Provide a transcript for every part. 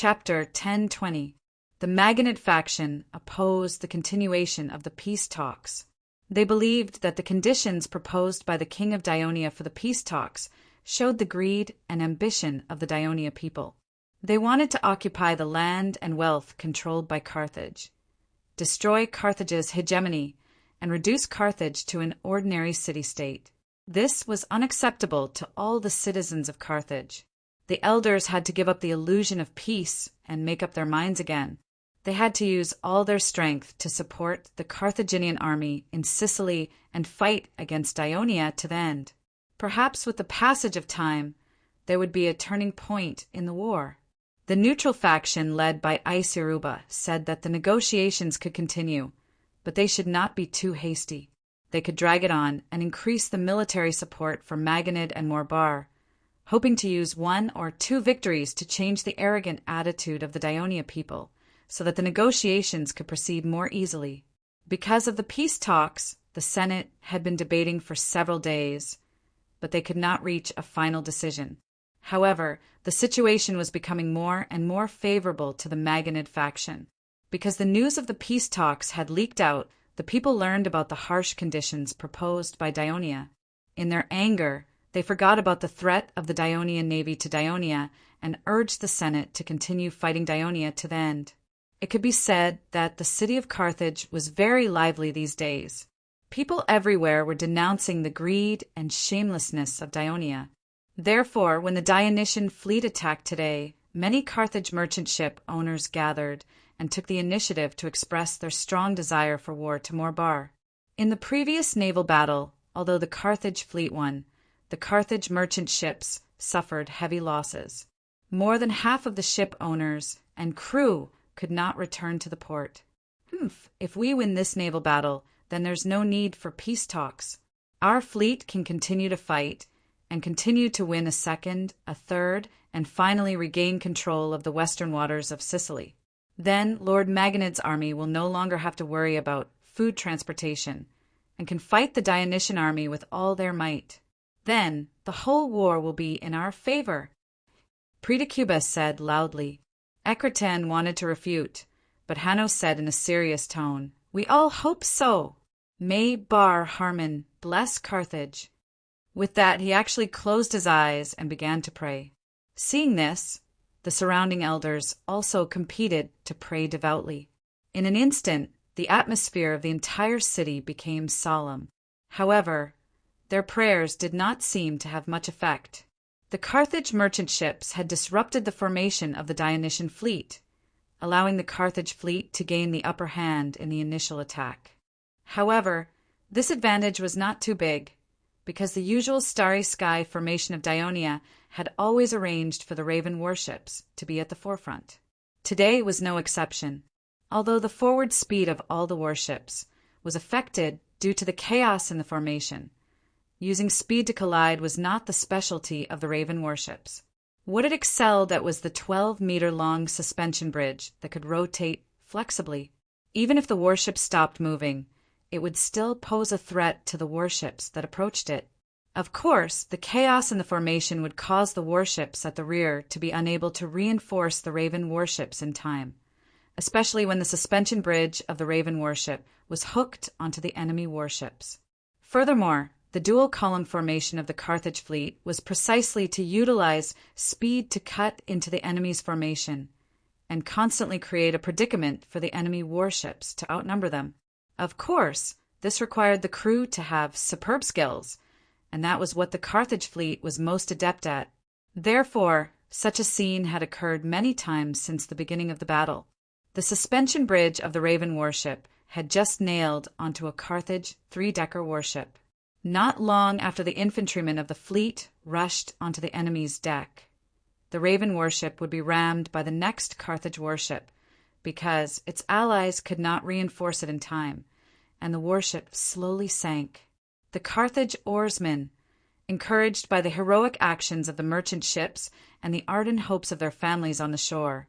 Chapter 1020. The Maganid faction opposed the continuation of the peace talks. They believed that the conditions proposed by the king of Dionia for the peace talks showed the greed and ambition of the Dionia people. They wanted to occupy the land and wealth controlled by Carthage, destroy Carthage's hegemony, and reduce Carthage to an ordinary city-state. This was unacceptable to all the citizens of Carthage. The elders had to give up the illusion of peace and make up their minds again. They had to use all their strength to support the Carthaginian army in Sicily and fight against Dionia to the end. Perhaps with the passage of time, there would be a turning point in the war. The neutral faction led by Isiruba said that the negotiations could continue, but they should not be too hasty. They could drag it on and increase the military support for Maganid and Morbar, hoping to use 1 or 2 victories to change the arrogant attitude of the Dionia people, so that the negotiations could proceed more easily. Because of the peace talks, the Senate had been debating for several days, but they could not reach a final decision. However, the situation was becoming more and more favorable to the Maganid faction. Because the news of the peace talks had leaked out, the people learned about the harsh conditions proposed by Dionia. In their anger, they forgot about the threat of the Dionian navy to Dionia and urged the Senate to continue fighting Dionia to the end. It could be said that the city of Carthage was very lively these days. People everywhere were denouncing the greed and shamelessness of Dionia. Therefore, when the Dionysian fleet attacked today, many Carthage merchant ship owners gathered and took the initiative to express their strong desire for war to Morbar. In the previous naval battle, although the Carthage fleet won, the Carthage merchant ships suffered heavy losses. More than half of the ship owners and crew could not return to the port. If we win this naval battle, then there's no need for peace talks. Our fleet can continue to fight and continue to win a second, a third, and finally regain control of the western waters of Sicily. Then Lord Maganid's army will no longer have to worry about food transportation and can fight the Dionysian army with all their might. Then the whole war will be in our favor. Pridicubus said loudly. Ecretan wanted to refute, but Hanno said in a serious tone, "We all hope so. May Bar Harmon bless Carthage." With that, he actually closed his eyes and began to pray. Seeing this, the surrounding elders also competed to pray devoutly. In an instant, the atmosphere of the entire city became solemn. However, their prayers did not seem to have much effect. The Carthage merchant ships had disrupted the formation of the Dionysian fleet, allowing the Carthage fleet to gain the upper hand in the initial attack. However, this advantage was not too big, because the usual starry sky formation of Dionia had always arranged for the Raven warships to be at the forefront. Today was no exception, although the forward speed of all the warships was affected due to the chaos in the formation. Using speed to collide was not the specialty of the Raven warships. What it excelled at was the 12-meter-long suspension bridge that could rotate flexibly. Even if the warship stopped moving, it would still pose a threat to the warships that approached it. Of course, the chaos in the formation would cause the warships at the rear to be unable to reinforce the Raven warships in time, especially when the suspension bridge of the Raven warship was hooked onto the enemy warships. Furthermore, the dual-column formation of the Carthage fleet was precisely to utilize speed to cut into the enemy's formation and constantly create a predicament for the enemy warships to outnumber them. Of course, this required the crew to have superb skills, and that was what the Carthage fleet was most adept at. Therefore, such a scene had occurred many times since the beginning of the battle. The suspension bridge of the Raven warship had just nailed onto a Carthage 3-decker warship. Not long after the infantrymen of the fleet rushed onto the enemy's deck, the Raven warship would be rammed by the next Carthage warship because its allies could not reinforce it in time, and the warship slowly sank. The Carthage oarsmen, encouraged by the heroic actions of the merchant ships and the ardent hopes of their families on the shore,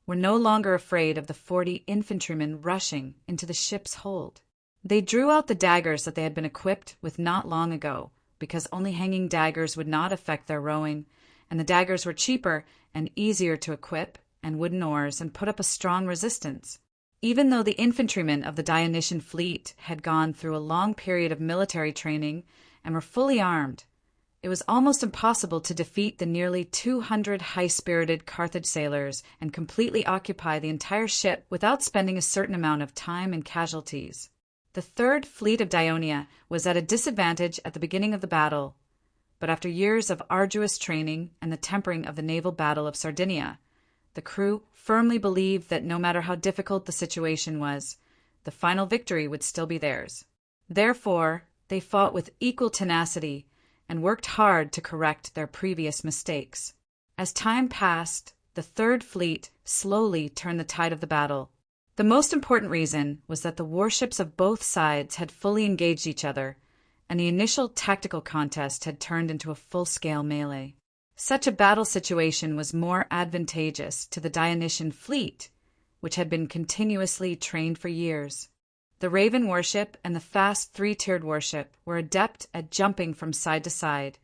were no longer afraid of the 40 infantrymen rushing into the ship's hold. They drew out the daggers that they had been equipped with not long ago, because only hanging daggers would not affect their rowing, and the daggers were cheaper and easier to equip and wooden oars and put up a strong resistance. Even though the infantrymen of the Dionysian fleet had gone through a long period of military training and were fully armed, it was almost impossible to defeat the nearly 200 high-spirited Carthage sailors and completely occupy the entire ship without spending a certain amount of time and casualties. The third fleet of Dionia was at a disadvantage at the beginning of the battle, but after years of arduous training and the tempering of the naval battle of Sardinia, the crew firmly believed that no matter how difficult the situation was, the final victory would still be theirs. Therefore, they fought with equal tenacity and worked hard to correct their previous mistakes. As time passed, the third fleet slowly turned the tide of the battle. The most important reason was that the warships of both sides had fully engaged each other, and the initial tactical contest had turned into a full-scale melee. Such a battle situation was more advantageous to the Dionysian fleet, which had been continuously trained for years. The Raven warship and the fast three-tiered warship were adept at jumping from side to side,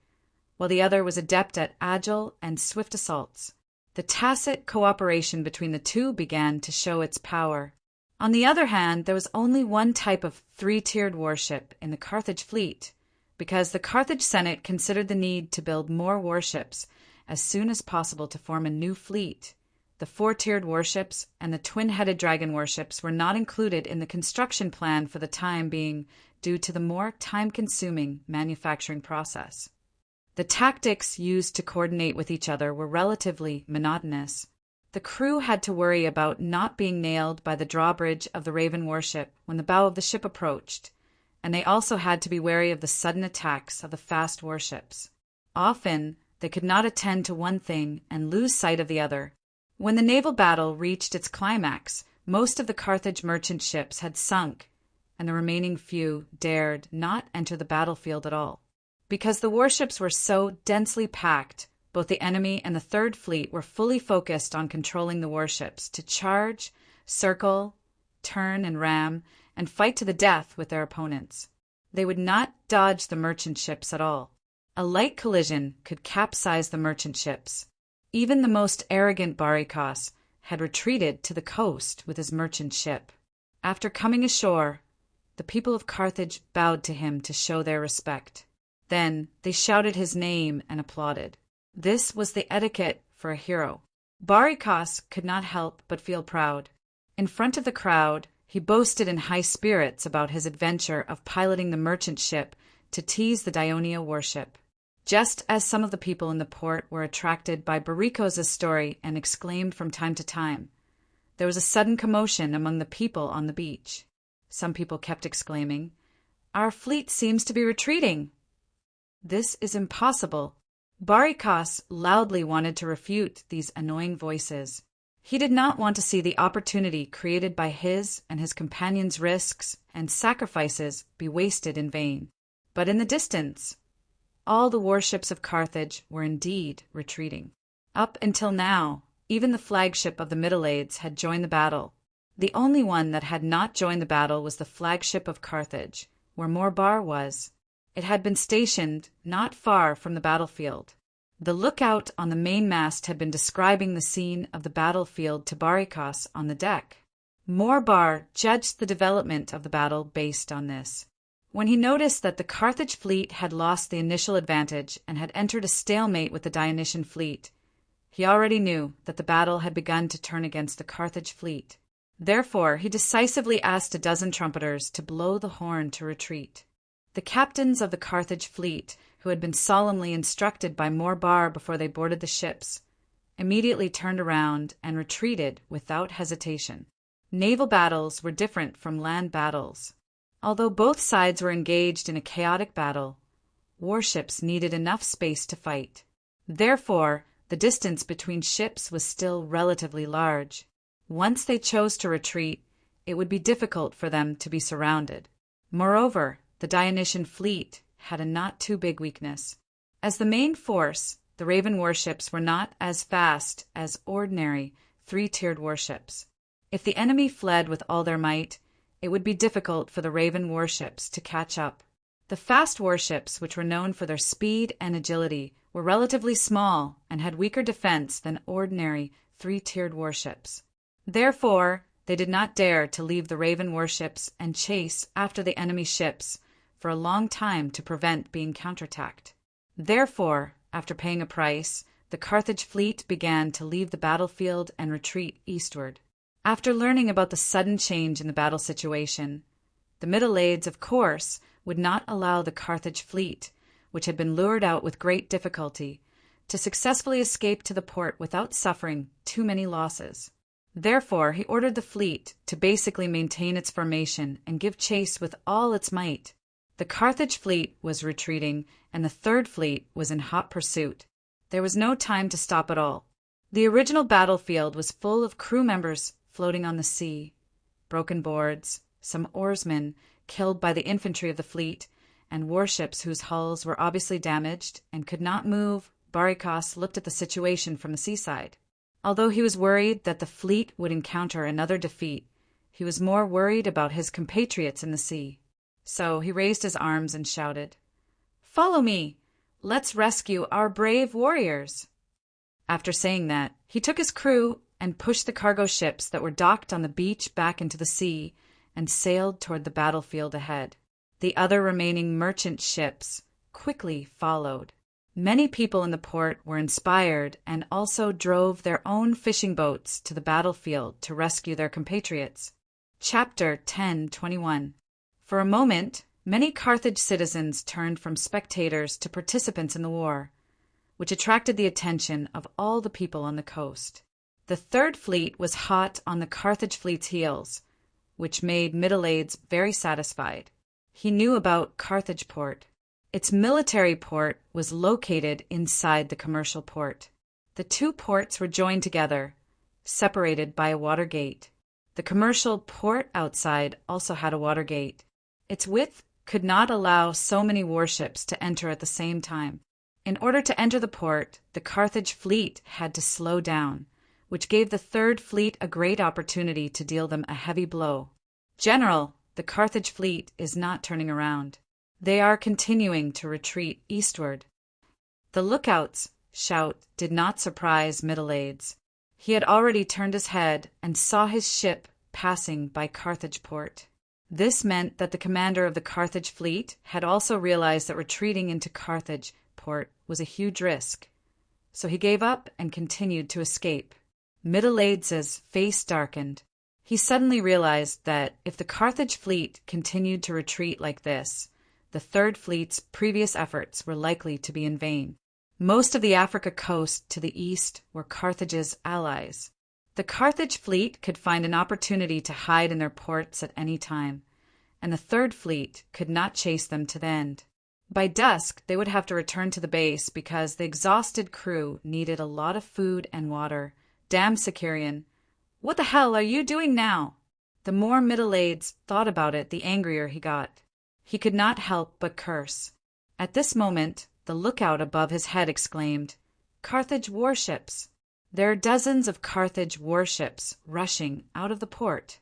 while the other was adept at agile and swift assaults. The tacit cooperation between the two began to show its power. On the other hand, there was only one type of three-tiered warship in the Carthage fleet, because the Carthage Senate considered the need to build more warships as soon as possible to form a new fleet. The four-tiered warships and the twin-headed dragon warships were not included in the construction plan for the time being due to the more time-consuming manufacturing process. The tactics used to coordinate with each other were relatively monotonous. The crew had to worry about not being nailed by the drawbridge of the Raven warship when the bow of the ship approached, and they also had to be wary of the sudden attacks of the fast warships. Often, they could not attend to one thing and lose sight of the other. When the naval battle reached its climax, most of the Carthage merchant ships had sunk, and the remaining few dared not enter the battlefield at all. Because the warships were so densely packed, both the enemy and the Third Fleet were fully focused on controlling the warships to charge, circle, turn and ram, and fight to the death with their opponents. They would not dodge the merchant ships at all. A light collision could capsize the merchant ships. Even the most arrogant Barikos had retreated to the coast with his merchant ship. After coming ashore, the people of Carthage bowed to him to show their respect. Then they shouted his name and applauded. This was the etiquette for a hero. Barikos could not help but feel proud. In front of the crowd, he boasted in high spirits about his adventure of piloting the merchant ship to tease the Dionia warship. Just as some of the people in the port were attracted by Barikos' story and exclaimed from time to time, there was a sudden commotion among the people on the beach. Some people kept exclaiming, "Our fleet seems to be retreating." "This is impossible." Barikos loudly wanted to refute these annoying voices. He did not want to see the opportunity created by his and his companions' risks and sacrifices be wasted in vain. But in the distance, all the warships of Carthage were indeed retreating. Up until now, even the flagship of the Middleades had joined the battle. The only one that had not joined the battle was the flagship of Carthage, where Morbar was. It had been stationed not far from the battlefield. The lookout on the mainmast had been describing the scene of the battlefield to Barikos on the deck. Morbar judged the development of the battle based on this. When he noticed that the Carthage fleet had lost the initial advantage and had entered a stalemate with the Dionysian fleet, he already knew that the battle had begun to turn against the Carthage fleet. Therefore, he decisively asked a dozen trumpeters to blow the horn to retreat. The captains of the Carthage fleet, who had been solemnly instructed by Morbar before they boarded the ships, immediately turned around and retreated without hesitation. Naval battles were different from land battles. Although both sides were engaged in a chaotic battle, warships needed enough space to fight. Therefore, the distance between ships was still relatively large. Once they chose to retreat, it would be difficult for them to be surrounded. Moreover, the Dionysian fleet had a not-too-big weakness. As the main force, the Raven warships were not as fast as ordinary three-tiered warships. If the enemy fled with all their might, it would be difficult for the Raven warships to catch up. The fast warships, which were known for their speed and agility, were relatively small and had weaker defense than ordinary three-tiered warships. Therefore, they did not dare to leave the Raven warships and chase after the enemy ships for a long time to prevent being counterattacked. Therefore, after paying a price, the Carthage fleet began to leave the battlefield and retreat eastward. After learning about the sudden change in the battle situation, the Middle-Aides, of course, would not allow the Carthage fleet, which had been lured out with great difficulty, to successfully escape to the port without suffering too many losses. Therefore, he ordered the fleet to basically maintain its formation and give chase with all its might. The Carthage fleet was retreating, and the Third Fleet was in hot pursuit. There was no time to stop at all. The original battlefield was full of crew members floating on the sea, broken boards, some oarsmen killed by the infantry of the fleet, and warships whose hulls were obviously damaged and could not move. Barikos looked at the situation from the seaside. Although he was worried that the fleet would encounter another defeat, he was more worried about his compatriots in the sea. So he raised his arms and shouted, "Follow me! Let's rescue our brave warriors!" After saying that, he took his crew and pushed the cargo ships that were docked on the beach back into the sea and sailed toward the battlefield ahead. The other remaining merchant ships quickly followed. Many people in the port were inspired and also drove their own fishing boats to the battlefield to rescue their compatriots. Chapter 10:21. For a moment, many Carthage citizens turned from spectators to participants in the war, which attracted the attention of all the people on the coast. The Third Fleet was hot on the Carthage fleet's heels, which made Middle-Aides very satisfied. He knew about Carthage port. Its military port was located inside the commercial port. The two ports were joined together, separated by a water gate. The commercial port outside also had a water gate. Its width could not allow so many warships to enter at the same time. In order to enter the port, the Carthage fleet had to slow down, which gave the Third Fleet a great opportunity to deal them a heavy blow. "General, the Carthage fleet is not turning around. They are continuing to retreat eastward." The lookout's shout did not surprise Middle-Aides. He had already turned his head and saw his ship passing by Carthage port. This meant that the commander of the Carthage fleet had also realized that retreating into Carthage port was a huge risk, so he gave up and continued to escape. Middle-Aides' face darkened. He suddenly realized that if the Carthage fleet continued to retreat like this, the Third Fleet's previous efforts were likely to be in vain. Most of the Africa coast to the east were Carthage's allies. The Carthage fleet could find an opportunity to hide in their ports at any time, and the Third Fleet could not chase them to the end. By dusk, they would have to return to the base because the exhausted crew needed a lot of food and water. "Damn, Sicarian, what the hell are you doing now?" The more Middle-Aides thought about it, the angrier he got. He could not help but curse. At this moment, the lookout above his head exclaimed, "Carthage warships!" There are dozens of Carthage warships rushing out of the port.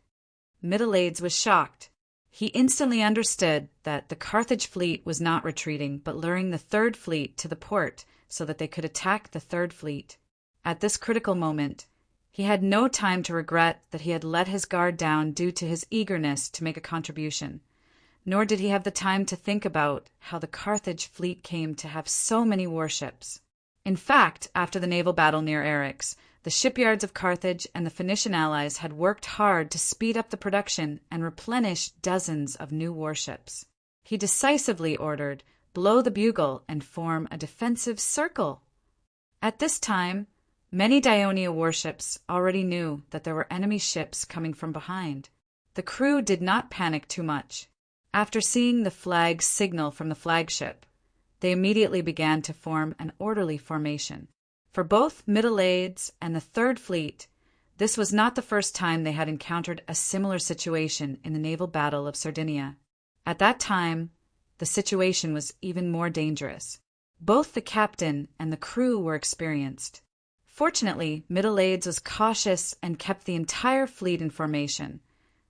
Middle-Aides was shocked. He instantly understood that the Carthage fleet was not retreating, but luring the Third Fleet to the port so that they could attack the Third Fleet. At this critical moment, he had no time to regret that he had let his guard down due to his eagerness to make a contribution, nor did he have the time to think about how the Carthage fleet came to have so many warships. In fact, after the naval battle near Eryx, the shipyards of Carthage and the Phoenician allies had worked hard to speed up the production and replenish dozens of new warships. He decisively ordered, "Blow the bugle and form a defensive circle." At this time, many Daionia warships already knew that there were enemy ships coming from behind. The crew did not panic too much. After seeing the flag signal from the flagship, they immediately began to form an orderly formation. For both Middle-Aides and the Third Fleet, this was not the first time they had encountered a similar situation in the naval battle of Sardinia. At that time, the situation was even more dangerous. Both the captain and the crew were experienced. Fortunately, Middle-Aides was cautious and kept the entire fleet in formation,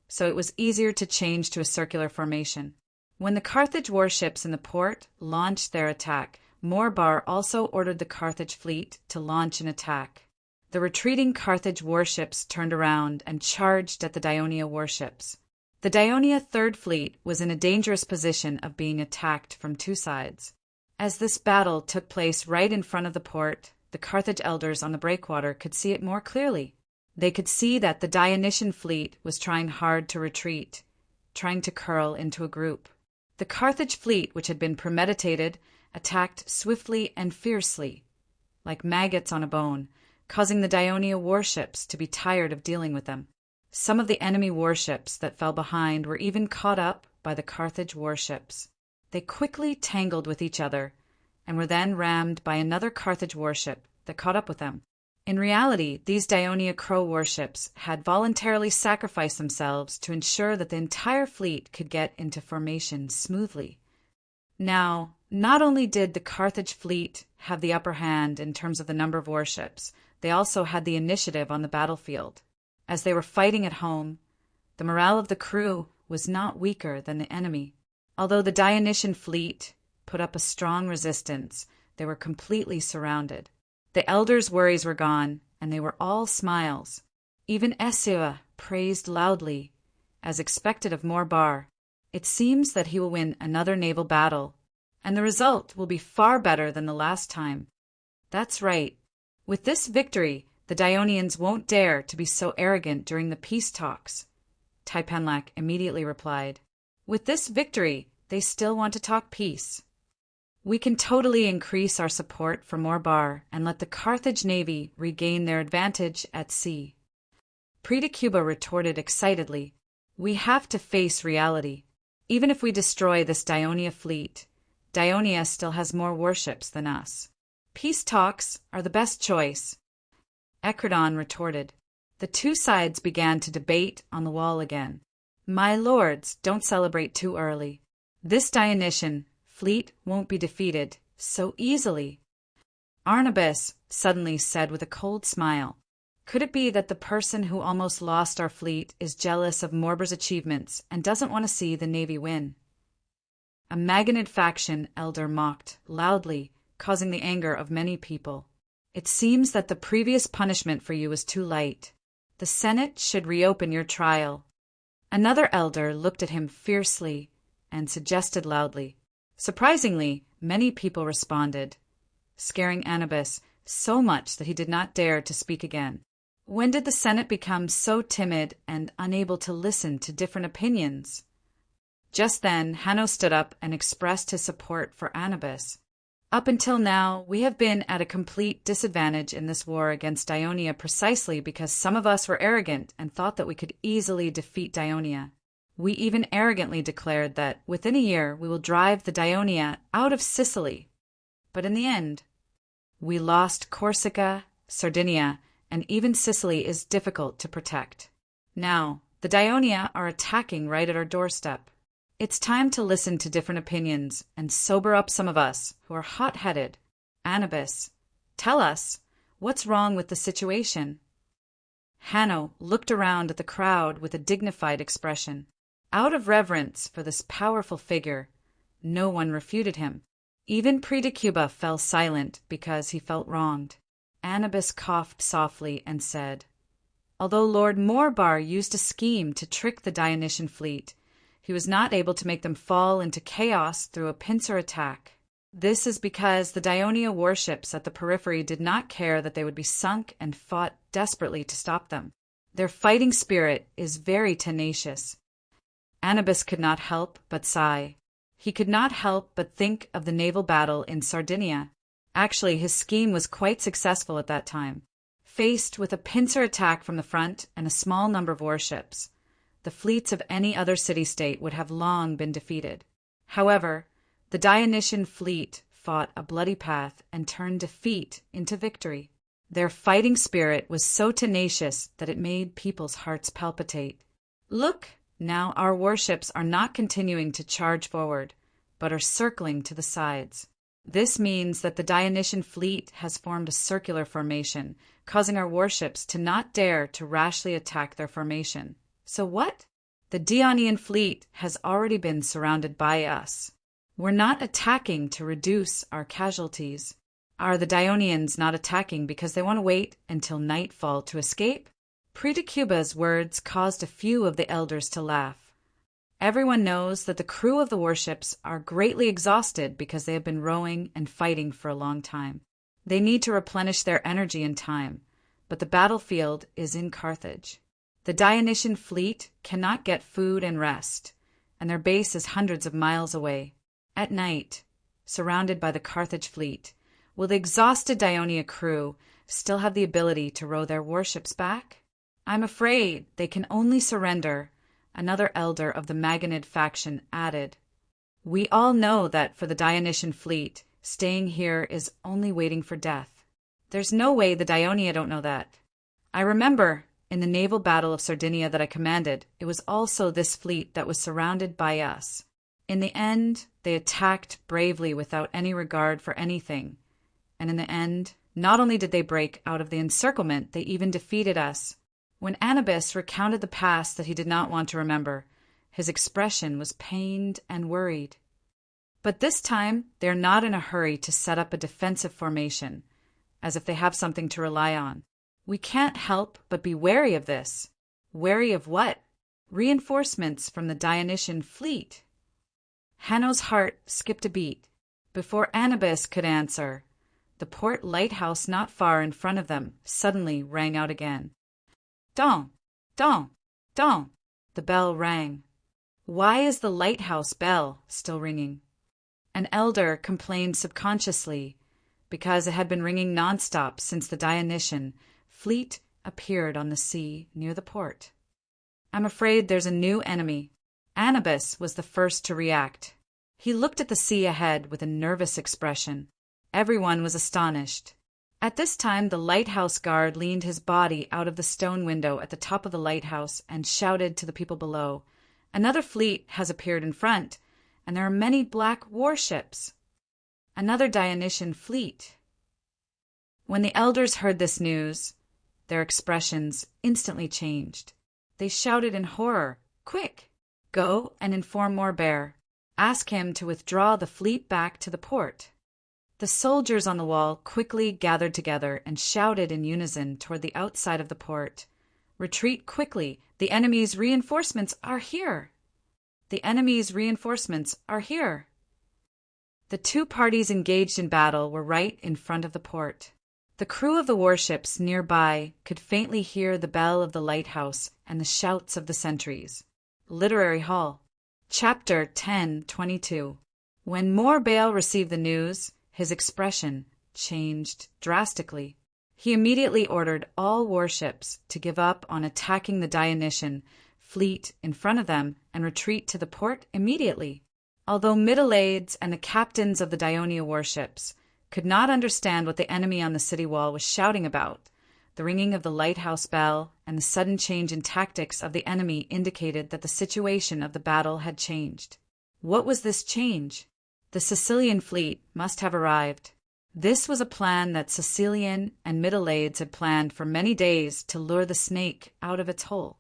so it was easier to change to a circular formation. When the Carthage warships in the port launched their attack, Morbar also ordered the Carthage fleet to launch an attack. The retreating Carthage warships turned around and charged at the Daionia warships. The Daionia Third Fleet was in a dangerous position of being attacked from two sides. As this battle took place right in front of the port, the Carthage elders on the breakwater could see it more clearly. They could see that the Dionysian fleet was trying hard to retreat, trying to curl into a group. The Carthage fleet, which had been premeditated, attacked swiftly and fiercely, like maggots on a bone, causing the Daionia warships to be tired of dealing with them. Some of the enemy warships that fell behind were even caught up by the Carthage warships. They quickly tangled with each other and were then rammed by another Carthage warship that caught up with them. In reality, these Daionia Crow warships had voluntarily sacrificed themselves to ensure that the entire fleet could get into formation smoothly. Now, not only did the Carthage fleet have the upper hand in terms of the number of warships, they also had the initiative on the battlefield. As they were fighting at home, the morale of the crew was not weaker than the enemy. Although the Dionysian fleet put up a strong resistance, they were completely surrounded. The elders' worries were gone, and they were all smiles. Even Esua praised loudly, as expected of Morbar. It seems that he will win another naval battle, and the result will be far better than the last time. That's right. With this victory, the Dionians won't dare to be so arrogant during the peace talks. Taipenlak immediately replied. With this victory, they still want to talk peace. We can totally increase our support for Morbar and let the Carthage navy regain their advantage at sea. Pretacuba retorted excitedly. We have to face reality. Even if we destroy this Daionia fleet, Daionia still has more warships than us. Peace talks are the best choice. Ekrodon retorted. The two sides began to debate on the wall again. My lords, don't celebrate too early. This Dionysian fleet won't be defeated so easily. Arnabas suddenly said with a cold smile. Could it be that the person who almost lost our fleet is jealous of Morbar's achievements and doesn't want to see the navy win? A Maganid faction elder mocked loudly, causing the anger of many people. It seems that the previous punishment for you was too light. The Senate should reopen your trial. Another elder looked at him fiercely and suggested loudly. Surprisingly, many people responded, scaring Anubis so much that he did not dare to speak again. When did the Senate become so timid and unable to listen to different opinions? Just then, Hanno stood up and expressed his support for Anubis. Up until now, we have been at a complete disadvantage in this war against Daionia precisely because some of us were arrogant and thought that we could easily defeat Daionia. We even arrogantly declared that within a year we will drive the Daionia out of Sicily. But in the end, we lost Corsica, Sardinia, and even Sicily is difficult to protect. Now, the Daionia are attacking right at our doorstep. It's time to listen to different opinions and sober up some of us who are hot-headed. Anubis, tell us, what's wrong with the situation? Hanno looked around at the crowd with a dignified expression. Out of reverence for this powerful figure, no one refuted him. Even Pretacuba fell silent because he felt wronged. Anubis coughed softly and said, although Lord Morbar used a scheme to trick the Dionysian fleet, he was not able to make them fall into chaos through a pincer attack. This is because the Daionia warships at the periphery did not care that they would be sunk and fought desperately to stop them. Their fighting spirit is very tenacious. Anubis could not help but sigh. He could not help but think of the naval battle in Sardinia. Actually, his scheme was quite successful at that time. Faced with a pincer attack from the front and a small number of warships, the fleets of any other city-state would have long been defeated. However, the Dionysian fleet fought a bloody path and turned defeat into victory. Their fighting spirit was so tenacious that it made people's hearts palpitate. Look, now our warships are not continuing to charge forward, but are circling to the sides. This means that the Dionysian fleet has formed a circular formation, causing our warships to not dare to rashly attack their formation. So what? The Dionysian fleet has already been surrounded by us. We're not attacking to reduce our casualties. Are the Dionians not attacking because they want to wait until nightfall to escape? Pretacuba's words caused a few of the elders to laugh. Everyone knows that the crew of the warships are greatly exhausted because they have been rowing and fighting for a long time. They need to replenish their energy and time, but the battlefield is in Carthage. The Dionysian fleet cannot get food and rest, and their base is hundreds of miles away. At night, surrounded by the Carthage fleet, will the exhausted Dionia crew still have the ability to row their warships back? I'm afraid they can only surrender, another elder of the Maganid faction added. We all know that for the Dionysian fleet, staying here is only waiting for death. There's no way the Dionia don't know that. I remember, in the naval battle of Sardinia that I commanded, it was also this fleet that was surrounded by us. In the end, they attacked bravely without any regard for anything. And in the end, not only did they break out of the encirclement, they even defeated us. When Anubis recounted the past that he did not want to remember, his expression was pained and worried. But this time, they are not in a hurry to set up a defensive formation, as if they have something to rely on. We can't help but be wary of this. Wary of what? Reinforcements from the Dionysian fleet. Hanno's heart skipped a beat. Before Anubis could answer, the port lighthouse not far in front of them suddenly rang out again. Dong! Dong! Dong! The bell rang. Why is the lighthouse bell still ringing? An elder complained subconsciously, because it had been ringing nonstop since the Dionysian fleet appeared on the sea near the port. I'm afraid there's a new enemy. Anubis was the first to react. He looked at the sea ahead with a nervous expression. Everyone was astonished. At this time, the lighthouse guard leaned his body out of the stone window at the top of the lighthouse and shouted to the people below, "Another fleet has appeared in front, and there are many black warships. Another Dionysian fleet." When the elders heard this news, their expressions instantly changed. They shouted in horror, "Quick! Go and inform Morbear. Ask him to withdraw the fleet back to the port." The soldiers on the wall quickly gathered together and shouted in unison toward the outside of the port, "Retreat quickly! The enemy's reinforcements are here! The enemy's reinforcements are here!" The two parties engaged in battle were right in front of the port. The crew of the warships nearby could faintly hear the bell of the lighthouse and the shouts of the sentries. Literary Hall. Chapter 10:22. When Morbear received the news, his expression changed drastically. He immediately ordered all warships to give up on attacking the Dionysian fleet in front of them and retreat to the port immediately. Although Middleades and the captains of the Dionia warships could not understand what the enemy on the city wall was shouting about, the ringing of the lighthouse bell and the sudden change in tactics of the enemy indicated that the situation of the battle had changed. What was this change? The Sicilian fleet must have arrived. This was a plan that Sicilian and Middleades had planned for many days to lure the snake out of its hole.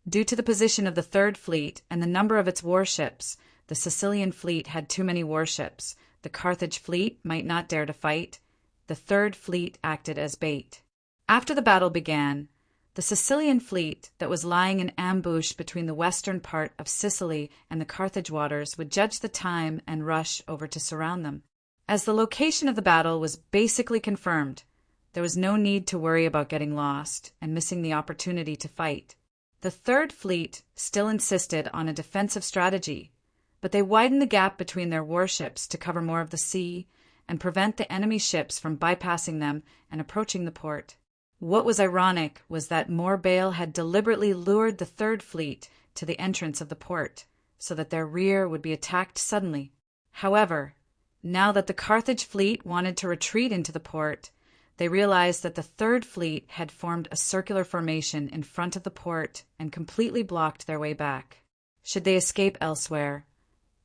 Due to the position of the Third Fleet and the number of its warships, the Sicilian fleet had too many warships. The Carthage fleet might not dare to fight. The Third Fleet acted as bait. After the battle began, the Sicilian fleet that was lying in ambush between the western part of Sicily and the Carthage waters would judge the time and rush over to surround them. As the location of the battle was basically confirmed, there was no need to worry about getting lost and missing the opportunity to fight. The Third Fleet still insisted on a defensive strategy, but they widened the gap between their warships to cover more of the sea and prevent the enemy ships from bypassing them and approaching the port. What was ironic was that Morbear had deliberately lured the Third Fleet to the entrance of the port, so that their rear would be attacked suddenly. However, now that the Carthage fleet wanted to retreat into the port, they realized that the Third Fleet had formed a circular formation in front of the port and completely blocked their way back. Should they escape elsewhere,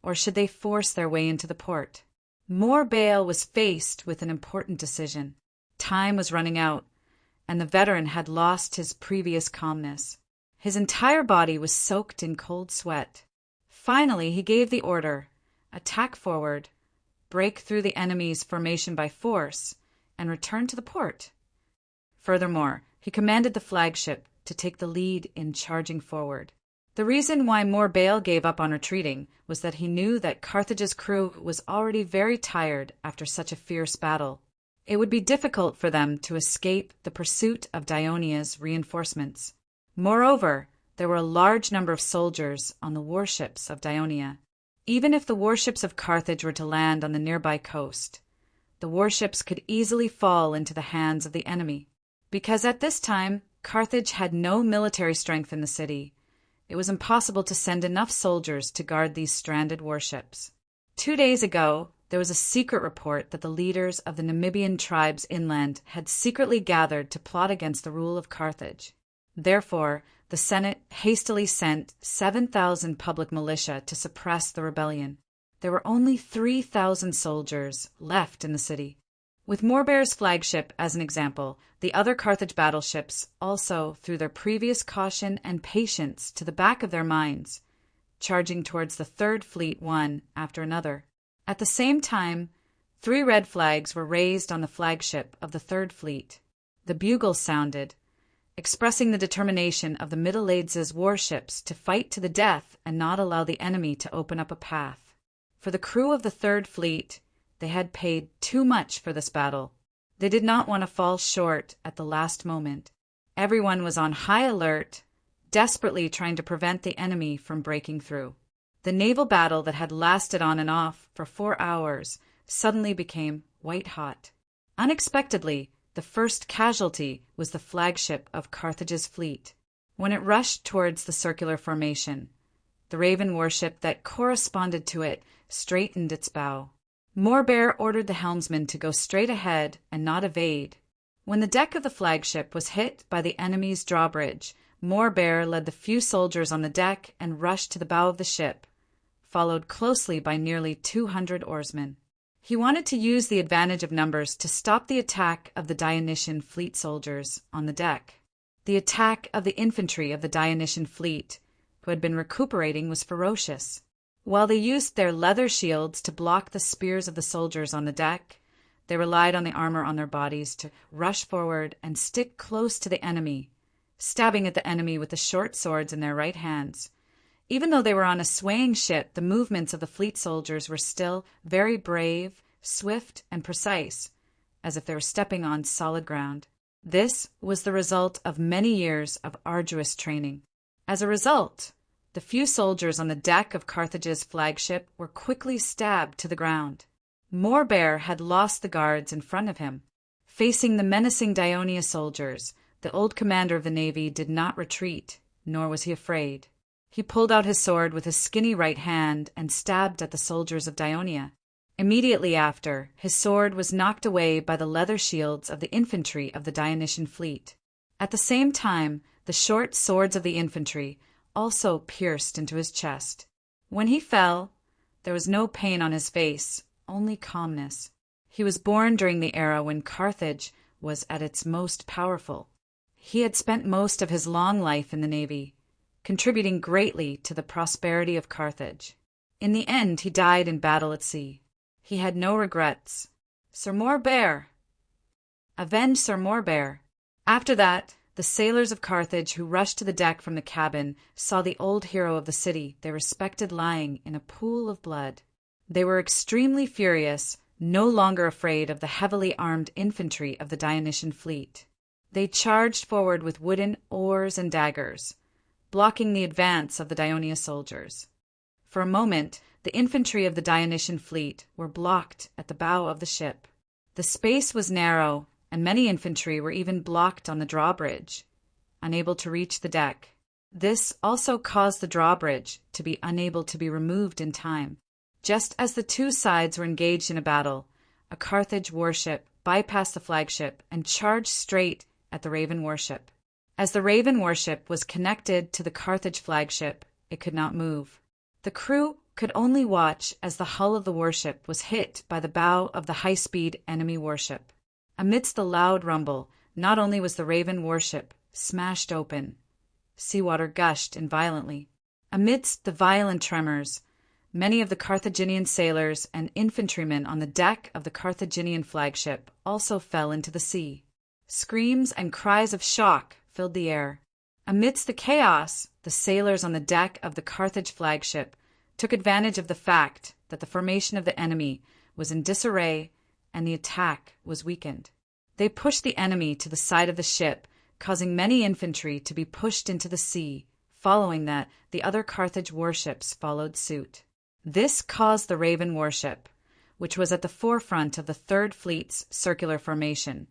or should they force their way into the port? Morbear was faced with an important decision. Time was running out, and the veteran had lost his previous calmness. His entire body was soaked in cold sweat. Finally, he gave the order, attack forward, break through the enemy's formation by force, and returned to the port. Furthermore, he commanded the flagship to take the lead in charging forward. The reason why Morbail gave up on retreating was that he knew that Carthage's crew was already very tired after such a fierce battle. It would be difficult for them to escape the pursuit of Dionia's reinforcements. Moreover, there were a large number of soldiers on the warships of Dionia. Even if the warships of Carthage were to land on the nearby coast, the warships could easily fall into the hands of the enemy. Because at this time, Carthage had no military strength in the city, it was impossible to send enough soldiers to guard these stranded warships. 2 days ago, there was a secret report that the leaders of the Namibian tribes inland had secretly gathered to plot against the rule of Carthage. Therefore, the Senate hastily sent 7,000 public militia to suppress the rebellion. There were only 3,000 soldiers left in the city. With Morbair's flagship as an example, the other Carthage battleships also threw their previous caution and patience to the back of their minds, charging towards the Third Fleet one after another. At the same time, 3 red flags were raised on the flagship of the Third Fleet. The bugles sounded, expressing the determination of the Middle-Ages warships to fight to the death and not allow the enemy to open up a path. For the crew of the Third Fleet, they had paid too much for this battle. They did not want to fall short at the last moment. Everyone was on high alert, desperately trying to prevent the enemy from breaking through. The naval battle that had lasted on and off for 4 hours suddenly became white-hot. Unexpectedly, the first casualty was the flagship of Carthage's fleet. When it rushed towards the circular formation, the Raven warship that corresponded to it straightened its bow. Morbair ordered the helmsman to go straight ahead and not evade. When the deck of the flagship was hit by the enemy's drawbridge, Morbair led the few soldiers on the deck and rushed to the bow of the ship, followed closely by nearly 200 oarsmen. He wanted to use the advantage of numbers to stop the attack of the Dionysian fleet soldiers on the deck. The attack of the infantry of the Dionysian fleet, who had been recuperating, was ferocious. While they used their leather shields to block the spears of the soldiers on the deck, they relied on the armor on their bodies to rush forward and stick close to the enemy, stabbing at the enemy with the short swords in their right hands. Even though they were on a swaying ship, the movements of the fleet soldiers were still very brave, swift, and precise, as if they were stepping on solid ground. This was the result of many years of arduous training. As a result, the few soldiers on the deck of Carthage's flagship were quickly stabbed to the ground. Morbair had lost the guards in front of him. Facing the menacing Dionia soldiers, the old commander of the navy did not retreat, nor was he afraid. He pulled out his sword with his skinny right hand and stabbed at the soldiers of Dionia. Immediately after, his sword was knocked away by the leather shields of the infantry of the Dionysian fleet. At the same time, the short swords of the infantry also pierced into his chest. When he fell, there was no pain on his face, only calmness. He was born during the era when Carthage was at its most powerful. He had spent most of his long life in the navy, contributing greatly to the prosperity of Carthage. In the end, he died in battle at sea. He had no regrets. Sir Morbair! Avenge Sir Morbair! After that, the sailors of Carthage who rushed to the deck from the cabin saw the old hero of the city they respected lying in a pool of blood. They were extremely furious, no longer afraid of the heavily armed infantry of the Dionysian fleet. They charged forward with wooden oars and daggers, blocking the advance of the Dionia soldiers. For a moment, the infantry of the Dionysian fleet were blocked at the bow of the ship. The space was narrow, and many infantry were even blocked on the drawbridge, unable to reach the deck. This also caused the drawbridge to be unable to be removed in time. Just as the two sides were engaged in a battle, a Carthage warship bypassed the flagship and charged straight at the Raven warship. As the Raven warship was connected to the Carthage flagship, it could not move. The crew could only watch as the hull of the warship was hit by the bow of the high-speed enemy warship. Amidst the loud rumble, not only was the Raven warship smashed open, seawater gushed in violently. Amidst the violent tremors, Many of the Carthaginian sailors and infantrymen on the deck of the Carthaginian flagship also fell into the sea. Screams and cries of shock filled the air. Amidst the chaos, the sailors on the deck of the Carthage flagship took advantage of the fact that the formation of the enemy was in disarray and the attack was weakened. They pushed the enemy to the side of the ship, causing many infantry to be pushed into the sea. Following that, the other Carthage warships followed suit. This caused the Raven warship, which was at the forefront of the Third Fleet's circular formation,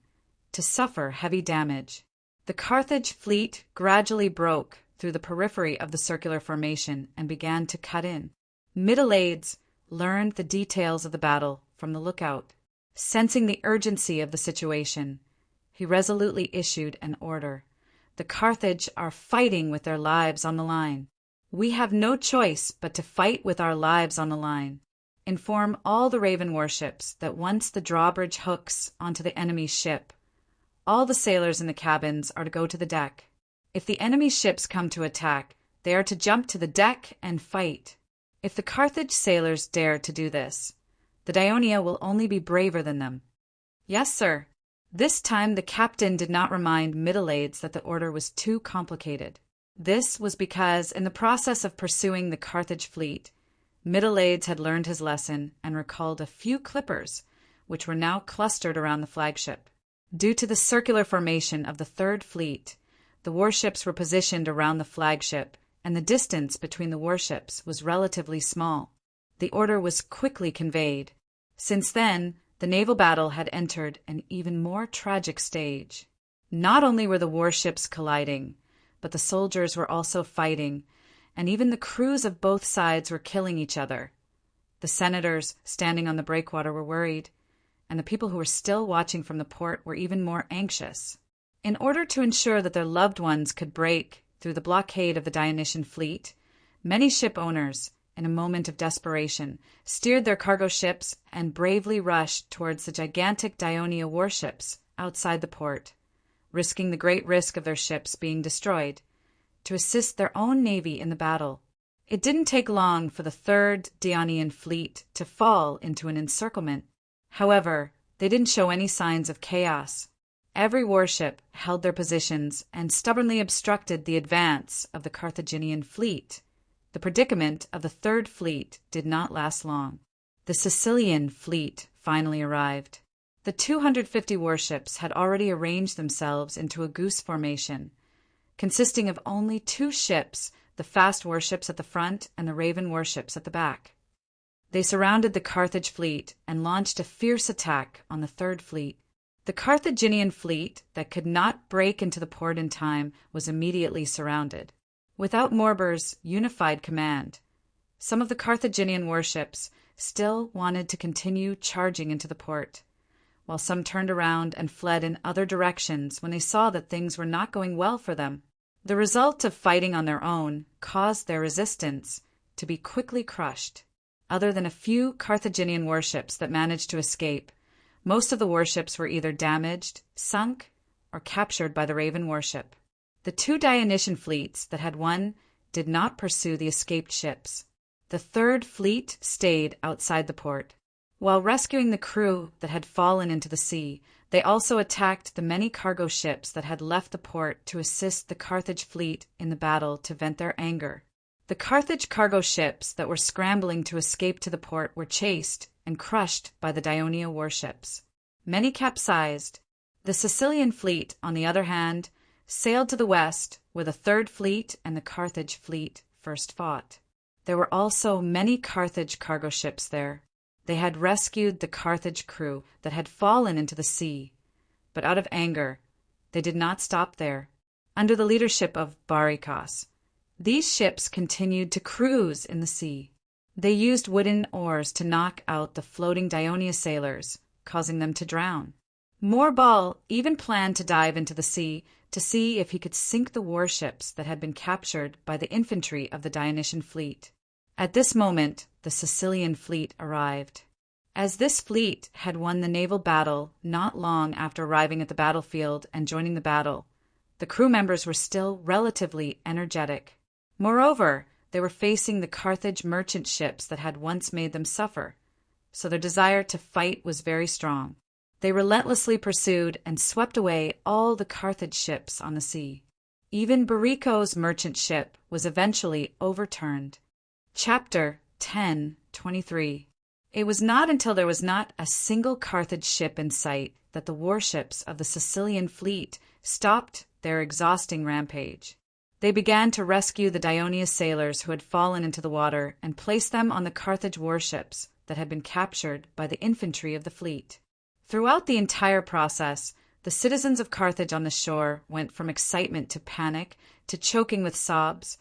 to suffer heavy damage. The Carthage fleet gradually broke through the periphery of the circular formation and began to cut in. Middleades learned the details of the battle from the lookout. Sensing the urgency of the situation, he resolutely issued an order. The Carthage are fighting with their lives on the line. We have no choice but to fight with our lives on the line. Inform all the Raven warships that once the drawbridge hooks onto the enemy's ship, all the sailors in the cabins are to go to the deck. If the enemy's ships come to attack, they are to jump to the deck and fight. If the Carthage sailors dare to do this, the Dionia will only be braver than them. Yes, sir. This time the captain did not remind Middleades that the order was too complicated. This was because, in the process of pursuing the Carthage fleet, Middleades had learned his lesson and recalled a few clippers, which were now clustered around the flagship. Due to the circular formation of the Third Fleet, the warships were positioned around the flagship, and the distance between the warships was relatively small. The order was quickly conveyed. Since then, the naval battle had entered an even more tragic stage. Not only were the warships colliding, but the soldiers were also fighting, and even the crews of both sides were killing each other. The senators standing on the breakwater were worried, and the people who were still watching from the port were even more anxious. In order to ensure that their loved ones could break through the blockade of the Dionysian fleet, many ship owners, in a moment of desperation, steered their cargo ships and bravely rushed towards the gigantic Dionia warships outside the port, risking the great risk of their ships being destroyed, to assist their own navy in the battle. It didn't take long for the Third Dionian fleet to fall into an encirclement. However, they didn't show any signs of chaos. Every warship held their positions and stubbornly obstructed the advance of the Carthaginian fleet. The predicament of the Third Fleet did not last long. The Sicilian fleet finally arrived. The 250 warships had already arranged themselves into a goose formation, consisting of only 2 ships, the fast warships at the front and the Raven warships at the back. They surrounded the Carthage fleet and launched a fierce attack on the Third Fleet. The Carthaginian fleet that could not break into the port in time was immediately surrounded. Without Morber's unified command, some of the Carthaginian warships still wanted to continue charging into the port, while some turned around and fled in other directions when they saw that things were not going well for them. The result of fighting on their own caused their resistance to be quickly crushed. Other than a few Carthaginian warships that managed to escape, most of the warships were either damaged, sunk, or captured by the Raven warship. The 2 Dionysian fleets that had won did not pursue the escaped ships. The Third Fleet stayed outside the port. While rescuing the crew that had fallen into the sea, they also attacked the many cargo ships that had left the port to assist the Carthage fleet in the battle to vent their anger. The Carthage cargo ships that were scrambling to escape to the port were chased and crushed by the Dionia warships. Many capsized. The Sicilian fleet, on the other hand, sailed to the west, where the Third Fleet and the Carthage fleet first fought. There were also many Carthage cargo ships there. They had rescued the Carthage crew that had fallen into the sea, but out of anger, they did not stop there. Under the leadership of Barikos, these ships continued to cruise in the sea. They used wooden oars to knock out the floating Dionia sailors, causing them to drown. Morbal even planned to dive into the sea to see if he could sink the warships that had been captured by the infantry of the Dionysian fleet. At this moment, the Sicilian fleet arrived. As this fleet had won the naval battle not long after arriving at the battlefield and joining the battle, the crew members were still relatively energetic. Moreover, They were facing the Carthage merchant ships that had once made them suffer, so their desire to fight was very strong. They relentlessly pursued and swept away all the Carthage ships on the sea. Even Barico's merchant ship was eventually overturned. Chapter 10:23. It was not until there was not a single Carthage ship in sight that the warships of the Sicilian fleet stopped their exhausting rampage. They began to rescue the Dionia sailors who had fallen into the water and place them on the Carthage warships that had been captured by the infantry of the fleet. Throughout the entire process, the citizens of Carthage on the shore went from excitement to panic to choking with sobs,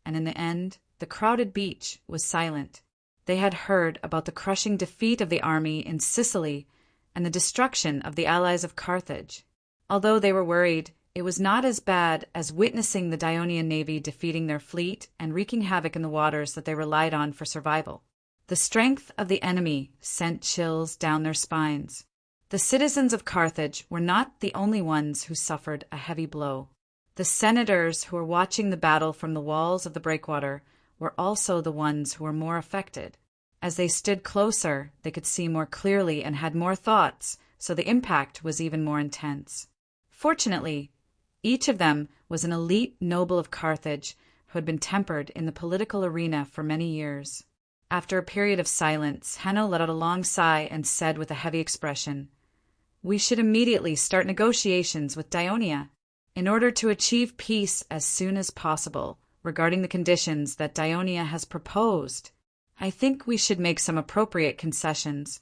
and in the end, the crowded beach was silent. They had heard about the crushing defeat of the army in Sicily and the destruction of the allies of Carthage. Although they were worried, it was not as bad as witnessing the Ionian navy defeating their fleet and wreaking havoc in the waters that they relied on for survival. The strength of the enemy sent chills down their spines. The citizens of Carthage were not the only ones who suffered a heavy blow. The senators who were watching the battle from the walls of the breakwater were also the ones who were more affected. As they stood closer, they could see more clearly and had more thoughts, so the impact was even more intense. Fortunately, each of them was an elite noble of Carthage who had been tempered in the political arena for many years. After a period of silence, Hanno let out a long sigh and said with a heavy expression, "We should immediately start negotiations with Dionia in order to achieve peace as soon as possible regarding the conditions that Dionia has proposed. I think we should make some appropriate concessions."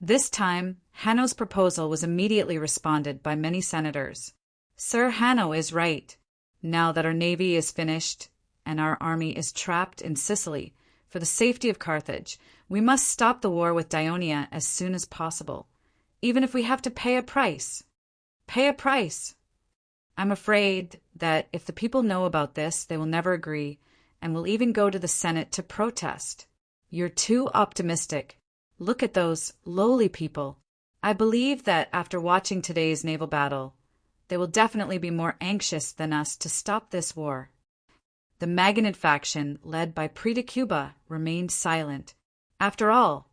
This time, Hanno's proposal was immediately responded by many senators. "Sir Hanno is right. Now that our navy is finished and our army is trapped in Sicily, for the safety of Carthage, we must stop the war with Dionia as soon as possible, even if we have to pay a price. Pay a price. I'm afraid that if the people know about this, they will never agree and will even go to the Senate to protest. You're too optimistic. Look at those lowly people. I believe that after watching today's naval battle, they will definitely be more anxious than us to stop this war." The Magonid faction, led by Pretacuba, remained silent. After all,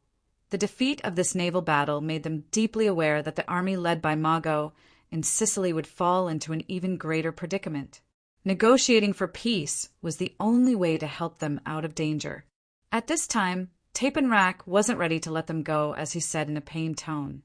the defeat of this naval battle made them deeply aware that the army led by Mago in Sicily would fall into an even greater predicament. Negotiating for peace was the only way to help them out of danger. At this time, Tapenrak wasn't ready to let them go, as he said in a pained tone,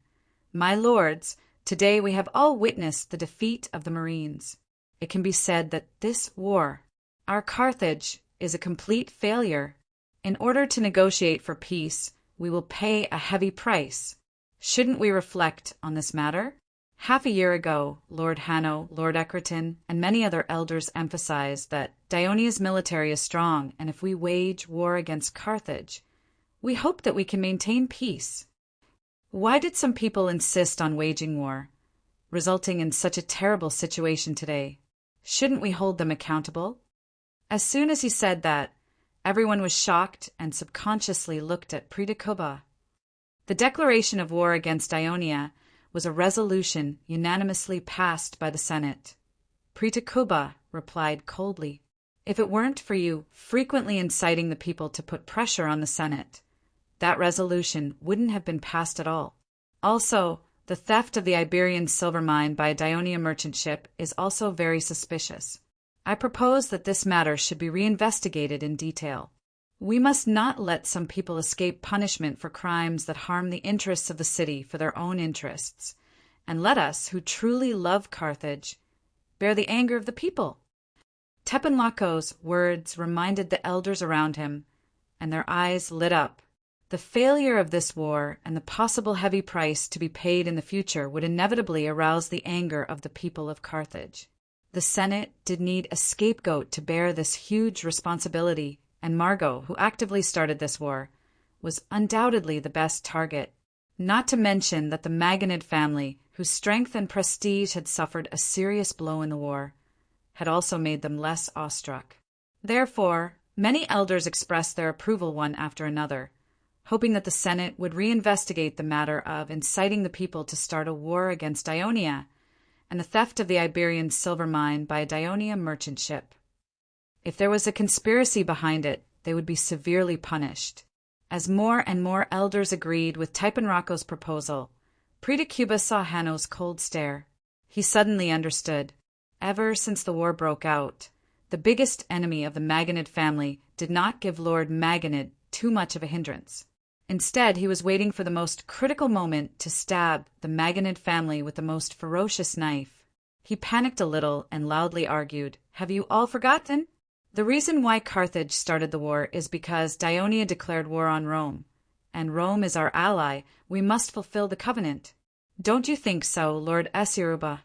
"My lords, today we have all witnessed the defeat of the Marines. It can be said that this war, our Carthage, is a complete failure. In order to negotiate for peace, we will pay a heavy price. Shouldn't we reflect on this matter?" Half a year ago, Lord Hanno, Lord Ecriton, and many other elders emphasized that Dionia's military is strong, and if we wage war against Carthage, we hope that we can maintain peace. Why did some people insist on waging war, resulting in such a terrible situation today? Shouldn't we hold them accountable? As soon as he said that, everyone was shocked and subconsciously looked at Pretacuba. The declaration of war against Dionia was a resolution unanimously passed by the Senate. Pretacuba replied coldly, "If it weren't for you frequently inciting the people to put pressure on the Senate, that resolution wouldn't have been passed at all. Also, the theft of the Iberian silver mine by a Dionia merchant ship is also very suspicious. I propose that this matter should be reinvestigated in detail. We must not let some people escape punishment for crimes that harm the interests of the city for their own interests, and let us, who truly love Carthage, bear the anger of the people." Tepenlaco's words reminded the elders around him, and their eyes lit up. The failure of this war and the possible heavy price to be paid in the future would inevitably arouse the anger of the people of Carthage. The Senate did need a scapegoat to bear this huge responsibility, and Margot, who actively started this war, was undoubtedly the best target. Not to mention that the Magonid family, whose strength and prestige had suffered a serious blow in the war, had also made them less awestruck. Therefore, many elders expressed their approval one after another, hoping that the Senate would reinvestigate the matter of inciting the people to start a war against Ionia and the theft of the Iberian silver mine by a Dionia merchant ship. If there was a conspiracy behind it, they would be severely punished. As more and more elders agreed with Tipenraco's proposal, Pritacuba saw Hanno's cold stare. He suddenly understood. Ever since the war broke out, the biggest enemy of the Maginid family did not give Lord Maginid too much of a hindrance. Instead, he was waiting for the most critical moment to stab the Maginid family with the most ferocious knife. He panicked a little and loudly argued, "Have you all forgotten? The reason why Carthage started the war is because Dionia declared war on Rome, and Rome is our ally. We must fulfill the covenant. Don't you think so, Lord Esiruba?"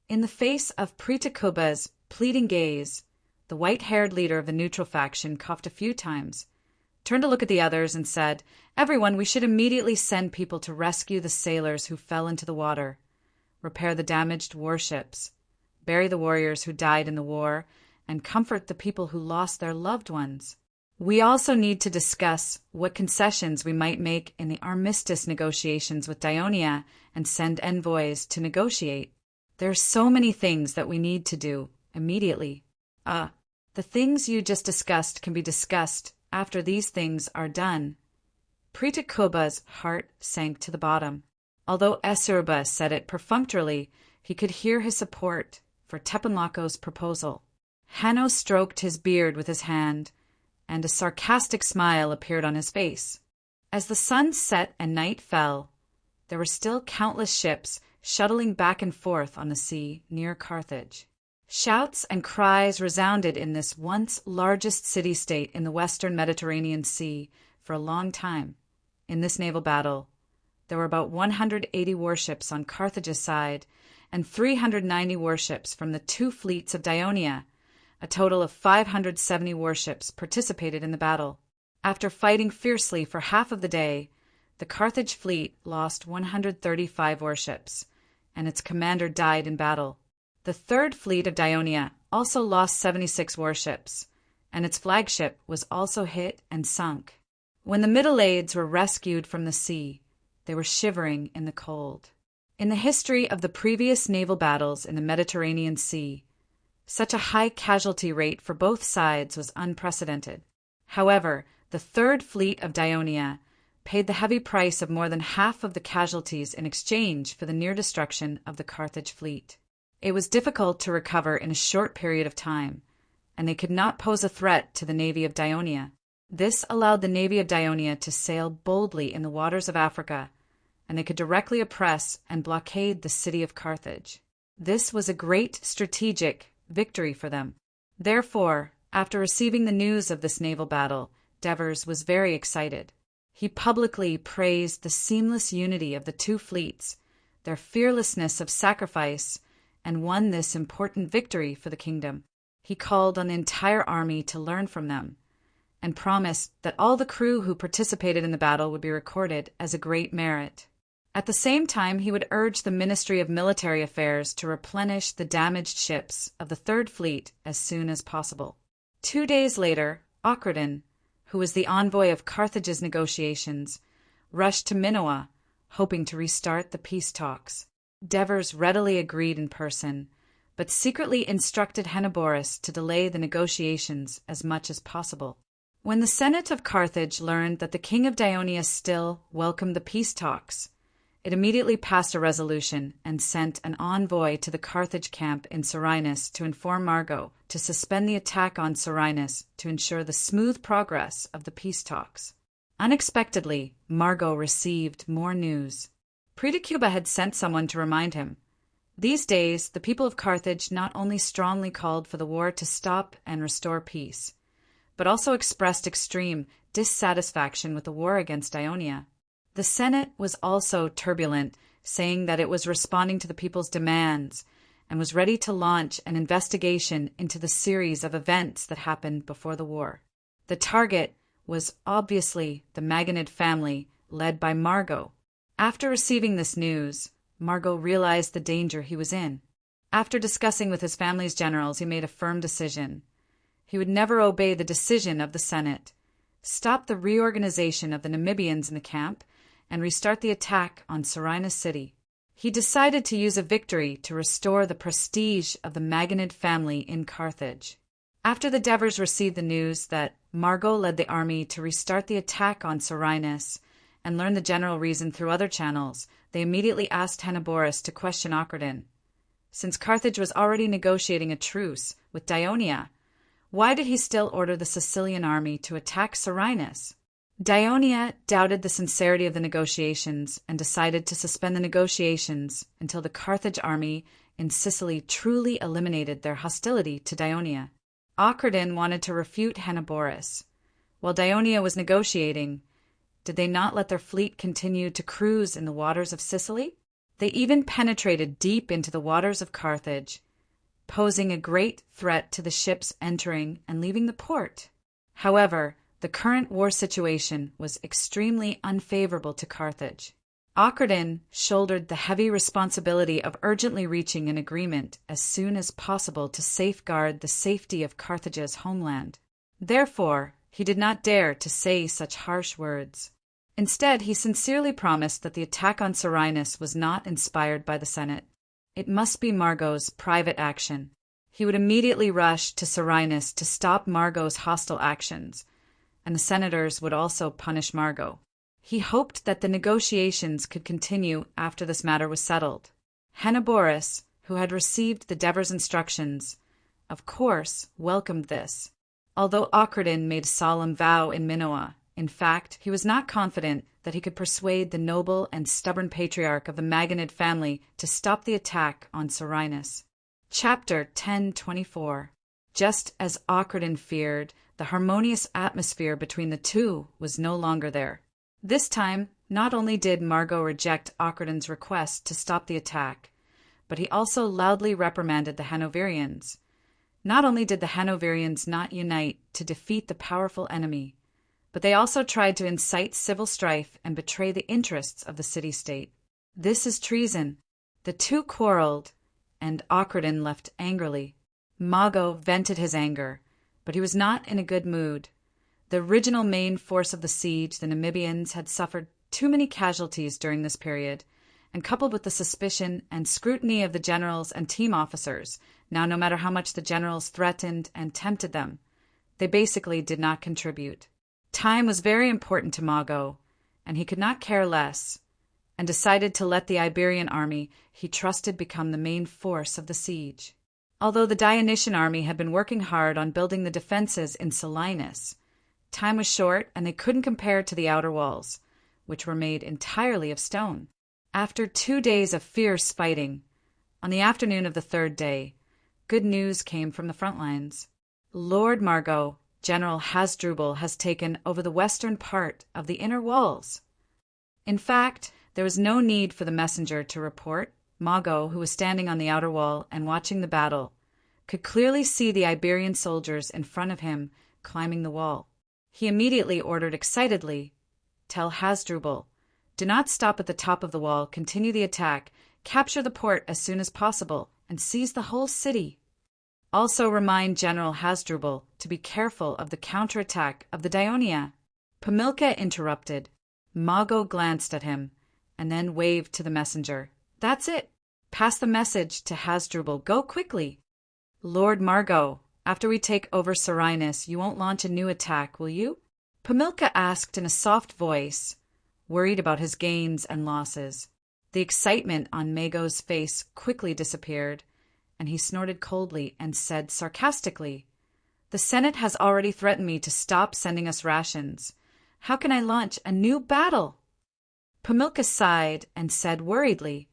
In the face of Pritacuba's pleading gaze, the white-haired leader of the neutral faction coughed a few times, turned to look at the others, and said, "Everyone, we should immediately send people to rescue the sailors who fell into the water, repair the damaged warships, bury the warriors who died in the war, and comfort the people who lost their loved ones. We also need to discuss what concessions we might make in the armistice negotiations with Dionia and send envoys to negotiate. There are so many things that we need to do immediately. The things you just discussed can be discussed after these things are done." Pritacuba's heart sank to the bottom. Although Esiruba said it perfunctorily, he could hear his support for Tipenlaco's proposal. Hanno stroked his beard with his hand, and a sarcastic smile appeared on his face. As the sun set and night fell, there were still countless ships shuttling back and forth on the sea near Carthage. Shouts and cries resounded in this once largest city-state in the western Mediterranean Sea for a long time. In this naval battle, there were about 180 warships on Carthage's side and 390 warships from the two fleets of Dionia. A total of 570 warships participated in the battle. After fighting fiercely for half of the day, the Carthage fleet lost 135 warships, and its commander died in battle. The third fleet of Dionia also lost 76 warships, and its flagship was also hit and sunk. When the Middle-Aides were rescued from the sea, they were shivering in the cold. In the history of the previous naval battles in the Mediterranean Sea, such a high casualty rate for both sides was unprecedented. However, the third fleet of Dionia paid the heavy price of more than half of the casualties in exchange for the near destruction of the Carthage fleet. It was difficult to recover in a short period of time, and they could not pose a threat to the navy of Dionia. This allowed the navy of Dionia to sail boldly in the waters of Africa, and they could directly oppress and blockade the city of Carthage. This was a great strategic victory for them. Therefore, after receiving the news of this naval battle, Devers was very excited. He publicly praised the seamless unity of the two fleets, their fearlessness of sacrifice, and won this important victory for the kingdom. He called on the entire army to learn from them, and promised that all the crew who participated in the battle would be recorded as a great merit. At the same time, he would urge the Ministry of Military Affairs to replenish the damaged ships of the Third Fleet as soon as possible. 2 days later, Ochradin, who was the envoy of Carthage's negotiations, rushed to Minoa, hoping to restart the peace talks. Devers readily agreed in person, but secretly instructed Henneborus to delay the negotiations as much as possible. When the Senate of Carthage learned that the king of Dionia still welcomed the peace talks, it immediately passed a resolution and sent an envoy to the Carthage camp in Serinus to inform Margo to suspend the attack on Serinus to ensure the smooth progress of the peace talks. Unexpectedly, Margo received more news. Pritacuba had sent someone to remind him. These days, the people of Carthage not only strongly called for the war to stop and restore peace, but also expressed extreme dissatisfaction with the war against Dionia. The Senate was also turbulent, saying that it was responding to the people's demands and was ready to launch an investigation into the series of events that happened before the war. The target was obviously the Maginid family, led by Margo. After receiving this news, Margo realized the danger he was in. After discussing with his family's generals, he made a firm decision. He would never obey the decision of the Senate, stop the reorganization of the Namibians in the camp, and restart the attack on Serinus city. He decided to use a victory to restore the prestige of the Maginid family in Carthage. After the Devers received the news that Margot led the army to restart the attack on Serenus and learned the general reason through other channels, they immediately asked Henoborus to question Ocherdon. Since Carthage was already negotiating a truce with Dionia, why did he still order the Sicilian army to attack Serenus? Dionia doubted the sincerity of the negotiations and decided to suspend the negotiations until the Carthage army in Sicily truly eliminated their hostility to Dionia. Ocherdon wanted to refute Henoborus. While Dionia was negotiating, did they not let their fleet continue to cruise in the waters of Sicily? They even penetrated deep into the waters of Carthage, posing a great threat to the ships entering and leaving the port. However, the current war situation was extremely unfavorable to Carthage. Ocherdon shouldered the heavy responsibility of urgently reaching an agreement as soon as possible to safeguard the safety of Carthage's homeland. Therefore, he did not dare to say such harsh words. Instead, he sincerely promised that the attack on Serenus was not inspired by the Senate. It must be Margot's private action. He would immediately rush to Serenus to stop Margot's hostile actions, and the senators would also punish Margot. He hoped that the negotiations could continue after this matter was settled. Henoborus, who had received the Devers' instructions, of course welcomed this. Although Ocherdon made a solemn vow in Minoa, in fact, he was not confident that he could persuade the noble and stubborn patriarch of the Maganid family to stop the attack on Serenus. Chapter 1024. Just as Ocherdon feared, the harmonious atmosphere between the two was no longer there. This time, not only did Margot reject Ocherdon's request to stop the attack, but he also loudly reprimanded the Hanoverians. Not only did the Hanoverians not unite to defeat the powerful enemy, but they also tried to incite civil strife and betray the interests of the city-state. This is treason. The two quarreled, and Ocherdon left angrily. Mago vented his anger, but he was not in a good mood. The original main force of the siege, the Namibians, had suffered too many casualties during this period, and coupled with the suspicion and scrutiny of the generals and team officers, now no matter how much the generals threatened and tempted them, they basically did not contribute. Time was very important to Mago, and he could not care less, and decided to let the Iberian army he trusted become the main force of the siege. Although the Dionysian army had been working hard on building the defenses in Selinus, time was short and they couldn't compare to the outer walls, which were made entirely of stone. After 2 days of fierce fighting, on the afternoon of the third day, good news came from the front lines. Lord Margot, General Hasdrubal, has taken over the western part of the inner walls. In fact, there was no need for the messenger to report. Mago, who was standing on the outer wall and watching the battle, could clearly see the Iberian soldiers in front of him climbing the wall. He immediately ordered excitedly, "Tell Hasdrubal, do not stop at the top of the wall, continue the attack, capture the port as soon as possible, and seize the whole city. Also remind General Hasdrubal to be careful of the counterattack of the Dionia." Pamilka interrupted. Mago glanced at him, and then waved to the messenger. "That's it. Pass the message to Hasdrubal. Go quickly." "Lord Margot, after we take over Serenus, you won't launch a new attack, will you?" Pamilka asked in a soft voice, worried about his gains and losses. The excitement on Mago's face quickly disappeared, and he snorted coldly and said sarcastically, "The Senate has already threatened me to stop sending us rations. How can I launch a new battle?" Pamilka sighed and said worriedly,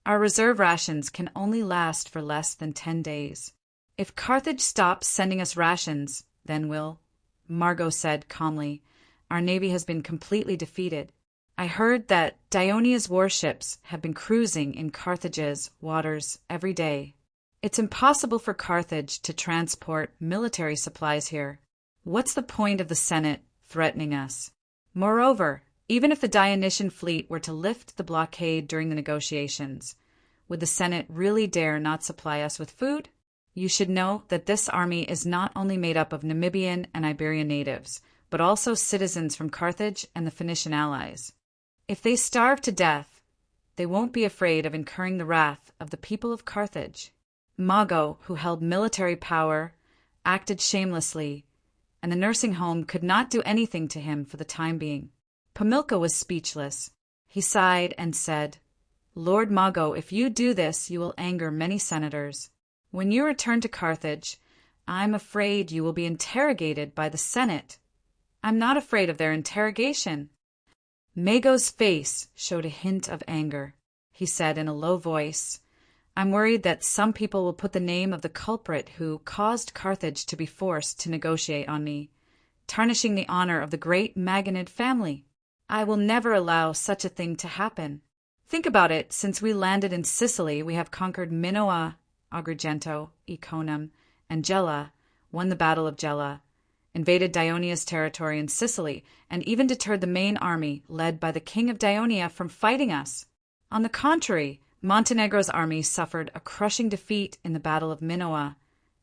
"Our reserve rations can only last for less than 10 days. If Carthage stops sending us rations, then we'll—" Margot said calmly, "Our navy has been completely defeated. I heard that Dionia's warships have been cruising in Carthage's waters every day. It's impossible for Carthage to transport military supplies here. What's the point of the Senate threatening us? Moreover, even if the Dionysian fleet were to lift the blockade during the negotiations, would the Senate really dare not supply us with food? You should know that this army is not only made up of Namibian and Iberian natives, but also citizens from Carthage and the Phoenician allies. If they starve to death, they won't be afraid of incurring the wrath of the people of Carthage." Mago, who held military power acted shamelessly, and the nursing home could not do anything to him for the time being. Pamilka was speechless. He sighed and said, "Lord Mago, if you do this, you will anger many senators. When you return to Carthage, I'm afraid you will be interrogated by the Senate." "I'm not afraid of their interrogation." Mago's face showed a hint of anger. He said in a low voice, "I'm worried that some people will put the name of the culprit who caused Carthage to be forced to negotiate on me, tarnishing the honor of the great Maganid family. I will never allow such a thing to happen. Think about it. Since we landed in Sicily, we have conquered Minoa, Agrigento, Iconium, and Gela, won the Battle of Gela, invaded Dionia's territory in Sicily, and even deterred the main army led by the king of Dionia from fighting us. On the contrary, Montenegro's army suffered a crushing defeat in the Battle of Minoa,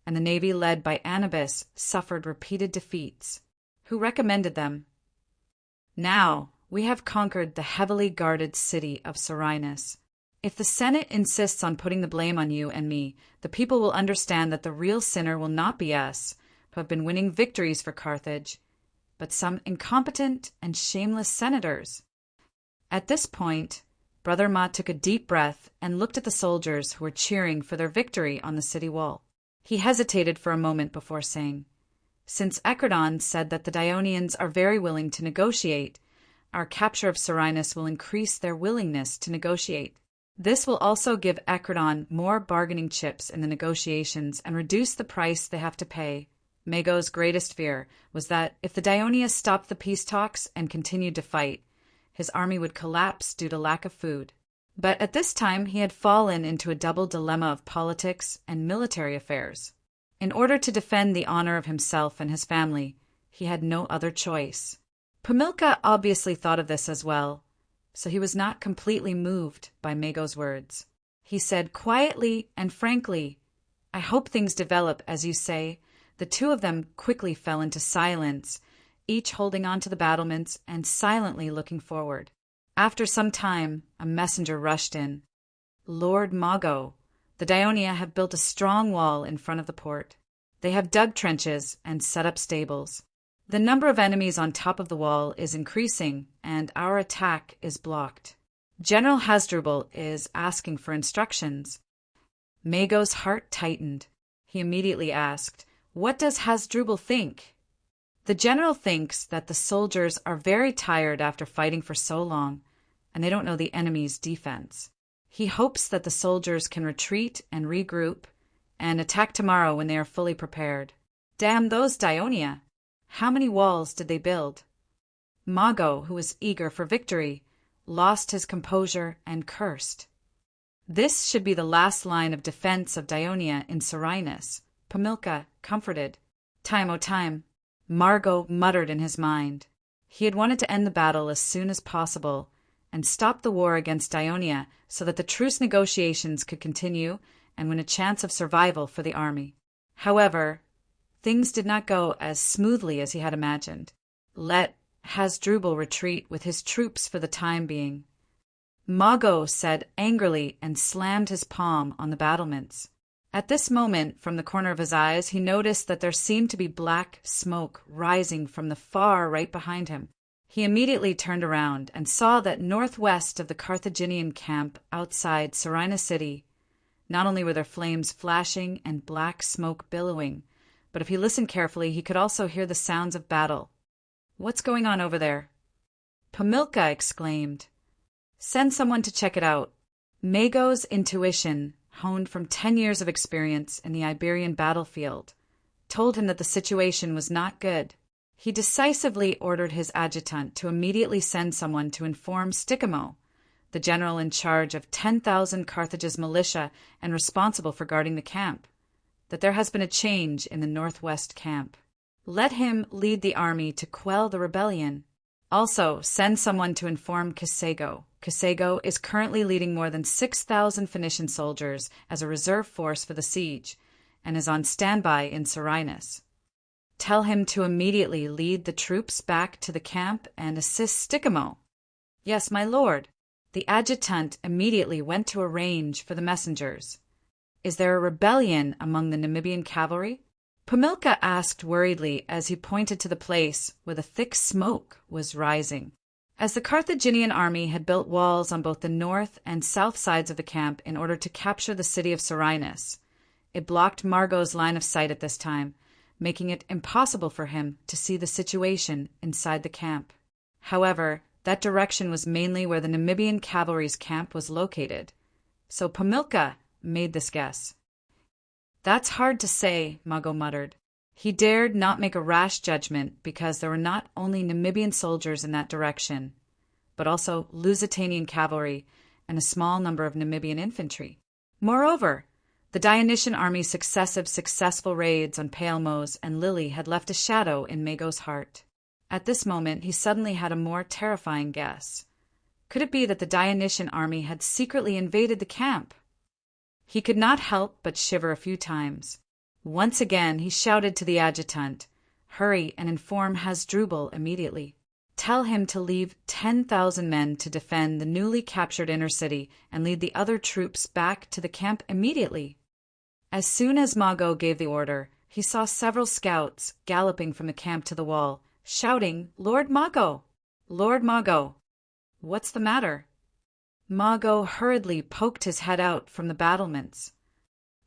and the navy led by Anubis suffered repeated defeats. Who recommended them? Now we have conquered the heavily guarded city of Serenus. If the Senate insists on putting the blame on you and me, the people will understand that the real sinner will not be us, who have been winning victories for Carthage, but some incompetent and shameless senators." At this point, Brother Ma took a deep breath and looked at the soldiers who were cheering for their victory on the city wall. He hesitated for a moment before saying, "Since Echrodon said that the Dionians are very willing to negotiate, our capture of Serenus will increase their willingness to negotiate. This will also give Echrodon more bargaining chips in the negotiations and reduce the price they have to pay." Mago's greatest fear was that if the Dionia stopped the peace talks and continued to fight, his army would collapse due to lack of food. But at this time he had fallen into a double dilemma of politics and military affairs. In order to defend the honor of himself and his family, he had no other choice. Pamilka obviously thought of this as well, so he was not completely moved by Mago's words. He said quietly and frankly, "I hope things develop as you say." The two of them quickly fell into silence, each holding on to the battlements and silently looking forward. After some time, a messenger rushed in. "Lord Mago, the Dionia have built a strong wall in front of the port. They have dug trenches and set up stables. The number of enemies on top of the wall is increasing, and our attack is blocked. General Hasdrubal is asking for instructions." Mago's heart tightened. He immediately asked, "What does Hasdrubal think?" "The general thinks that the soldiers are very tired after fighting for so long, and they don't know the enemy's defense. He hopes that the soldiers can retreat and regroup and attack tomorrow when they are fully prepared." "Damn those Dionia! How many walls did they build?" Mago, who was eager for victory, lost his composure and cursed. "This should be the last line of defense of Dionia in Serenus." Pamilka comforted. "Time, oh time." Mago muttered in his mind. He had wanted to end the battle as soon as possible and stop the war against Dionia so that the truce negotiations could continue and win a chance of survival for the army. However, things did not go as smoothly as he had imagined. Let Hasdrubal retreat with his troops for the time being. Mago said angrily and slammed his palm on the battlements. At this moment, from the corner of his eyes, he noticed that there seemed to be black smoke rising from the far right behind him. He immediately turned around and saw that northwest of the Carthaginian camp outside Serenus city, not only were there flames flashing and black smoke billowing, but if he listened carefully, he could also hear the sounds of battle. "What's going on over there?" Pamilka exclaimed. "Send someone to check it out." Mago's intuition, honed from 10 years of experience in the Iberian battlefield, told him that the situation was not good. He decisively ordered his adjutant to immediately send someone to inform Stichemo, the general in charge of 10,000 Carthage's militia and responsible for guarding the camp, that there has been a change in the northwest camp. Let him lead the army to quell the rebellion. Also, send someone to inform Kisego. Kisego is currently leading more than 6,000 Phoenician soldiers as a reserve force for the siege and is on standby in Serenus. Tell him to immediately lead the troops back to the camp and assist Stichemo. "Yes, my lord." The adjutant immediately went to arrange for the messengers. "Is there a rebellion among the Namibian cavalry?" Pamilka asked worriedly as he pointed to the place where the thick smoke was rising. As the Carthaginian army had built walls on both the north and south sides of the camp in order to capture the city of Serenus, it blocked Margot's line of sight at this time, making it impossible for him to see the situation inside the camp. However, that direction was mainly where the Namibian cavalry's camp was located, so Pamilka made this guess. "That's hard to say," Margot muttered. He dared not make a rash judgment because there were not only Namibian soldiers in that direction, but also Lusitanian cavalry and a small number of Namibian infantry. Moreover, the Dionysian army's successful raids on Palemos and Lily had left a shadow in Mago's heart. At this moment, he suddenly had a more terrifying guess. Could it be that the Dionysian army had secretly invaded the camp? He could not help but shiver a few times. Once again he shouted to the adjutant, "Hurry and inform Hasdrubal immediately. Tell him to leave 10,000 men to defend the newly captured inner city and lead the other troops back to the camp immediately." As soon as Margot gave the order, he saw several scouts galloping from the camp to the wall, shouting, "Lord Margot! Lord Margot! What's the matter?" Margot hurriedly poked his head out from the battlements.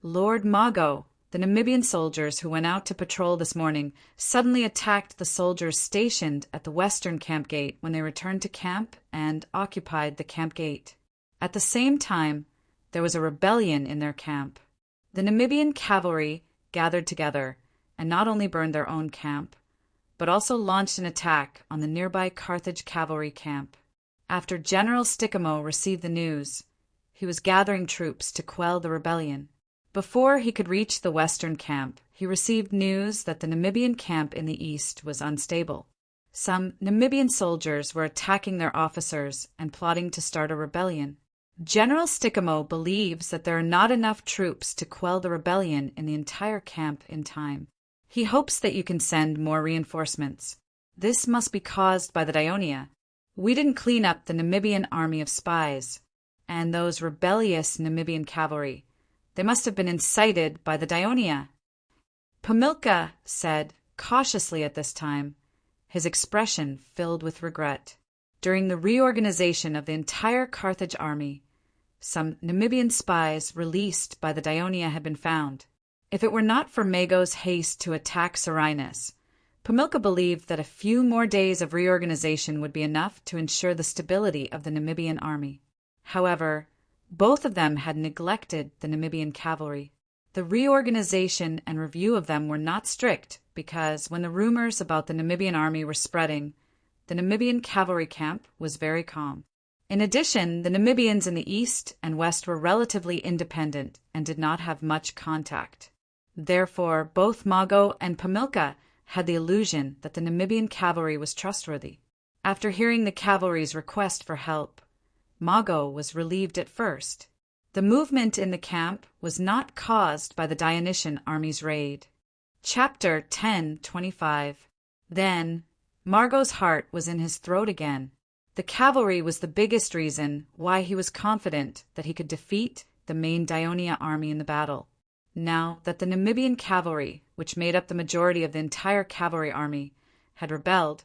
"Lord Margot, the Namibian soldiers who went out to patrol this morning suddenly attacked the soldiers stationed at the western camp gate when they returned to camp and occupied the camp gate. At the same time, there was a rebellion in their camp. The Namibian cavalry gathered together and not only burned their own camp, but also launched an attack on the nearby Carthage cavalry camp. After General Stickamo received the news, he was gathering troops to quell the rebellion. Before he could reach the western camp, he received news that the Namibian camp in the east was unstable. Some Namibian soldiers were attacking their officers and plotting to start a rebellion. General Stickamo believes that there are not enough troops to quell the rebellion in the entire camp in time. He hopes that you can send more reinforcements. This must be caused by the Dionia. We didn't clean up the Namibian army of spies, and those rebellious Namibian cavalry. They must have been incited by the Dionia." Pamilka said, cautiously at this time, his expression filled with regret. During the reorganization of the entire Carthage army, some Namibian spies released by the Dionia had been found. If it were not for Mago's haste to attack Serenus, Pamilka believed that a few more days of reorganization would be enough to ensure the stability of the Namibian army. However, both of them had neglected the Namibian cavalry. The reorganization and review of them were not strict because when the rumors about the Namibian army were spreading, the Namibian cavalry camp was very calm. In addition, the Namibians in the east and west were relatively independent and did not have much contact. Therefore, both Margot and Pamilka had the illusion that the Namibian cavalry was trustworthy. After hearing the cavalry's request for help, Margot was relieved at first. The movement in the camp was not caused by the Dionysian army's raid. Chapter 10:25. Then, Margot's heart was in his throat again. The cavalry was the biggest reason why he was confident that he could defeat the main Dionia army in the battle. Now that the Namibian cavalry, which made up the majority of the entire cavalry army, had rebelled,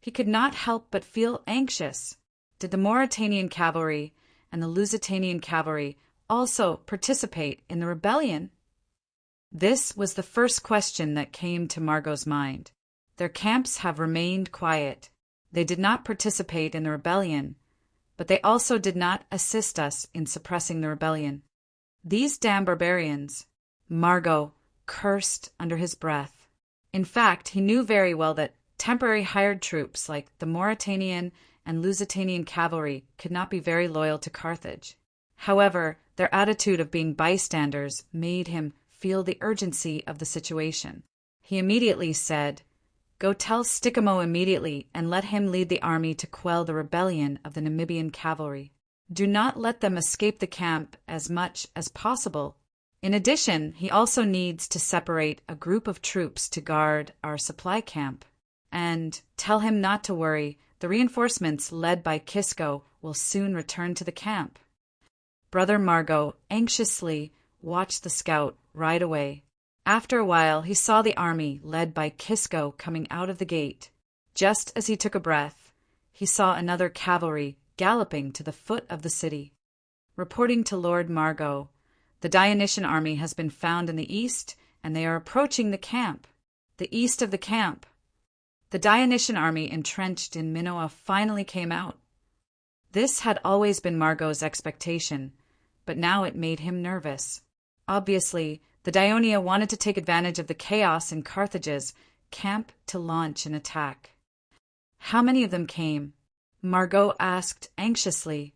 he could not help but feel anxious. Did the Mauritanian cavalry and the Lusitanian cavalry also participate in the rebellion? This was the first question that came to Margot's mind. Their camps have remained quiet. They did not participate in the rebellion, but they also did not assist us in suppressing the rebellion. These damn barbarians, Margot cursed under his breath. In fact, he knew very well that temporary hired troops like the Mauritanian and Lusitanian cavalry could not be very loyal to Carthage. However, their attitude of being bystanders made him feel the urgency of the situation. He immediately said, "Go tell Stickamo immediately and let him lead the army to quell the rebellion of the Namibian cavalry. Do not let them escape the camp as much as possible. In addition, he also needs to separate a group of troops to guard our supply camp. And tell him not to worry, the reinforcements led by Kisco will soon return to the camp." Brother Margot anxiously watched the scout ride away. After a while, he saw the army led by Kisco coming out of the gate. Just as he took a breath, he saw another cavalry galloping to the foot of the city. Reporting to Lord Margot, the Dionysian army has been found in the east, and they are approaching the camp. The east of the camp. The Dionysian army entrenched in Minoa finally came out. This had always been Margot's expectation, but now it made him nervous. Obviously, the Dionia wanted to take advantage of the chaos in Carthage's camp to launch an attack. How many of them came? Margot asked anxiously.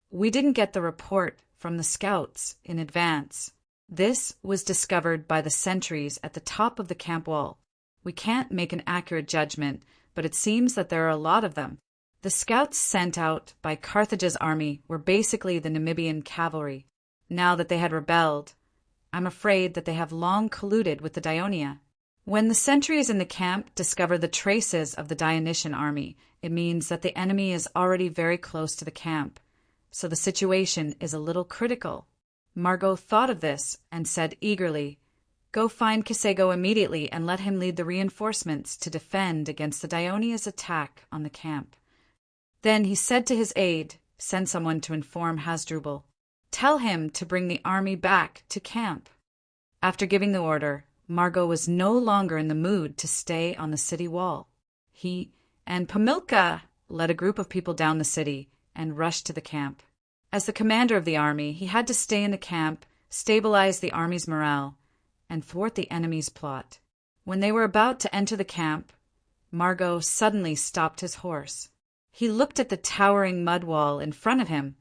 We didn't get the report from the scouts in advance. This was discovered by the sentries at the top of the camp wall. We can't make an accurate judgment, but it seems that there are a lot of them. The scouts sent out by Carthage's army were basically the Namibian cavalry. Now that they had rebelled, I'm afraid that they have long colluded with the Dionia. When the sentries in the camp discover the traces of the Dionysian army, it means that the enemy is already very close to the camp, so the situation is a little critical. Margot thought of this and said eagerly, Go find Kisego immediately and let him lead the reinforcements to defend against the Dionia's attack on the camp. Then he said to his aide, Send someone to inform Hasdrubal. Tell him to bring the army back to camp. After giving the order, Margot was no longer in the mood to stay on the city wall. He and Pamilka led a group of people down the city and rushed to the camp. As the commander of the army, he had to stay in the camp, stabilize the army's morale, and thwart the enemy's plot. When they were about to enter the camp, Margot suddenly stopped his horse. He looked at the towering mud wall in front of him,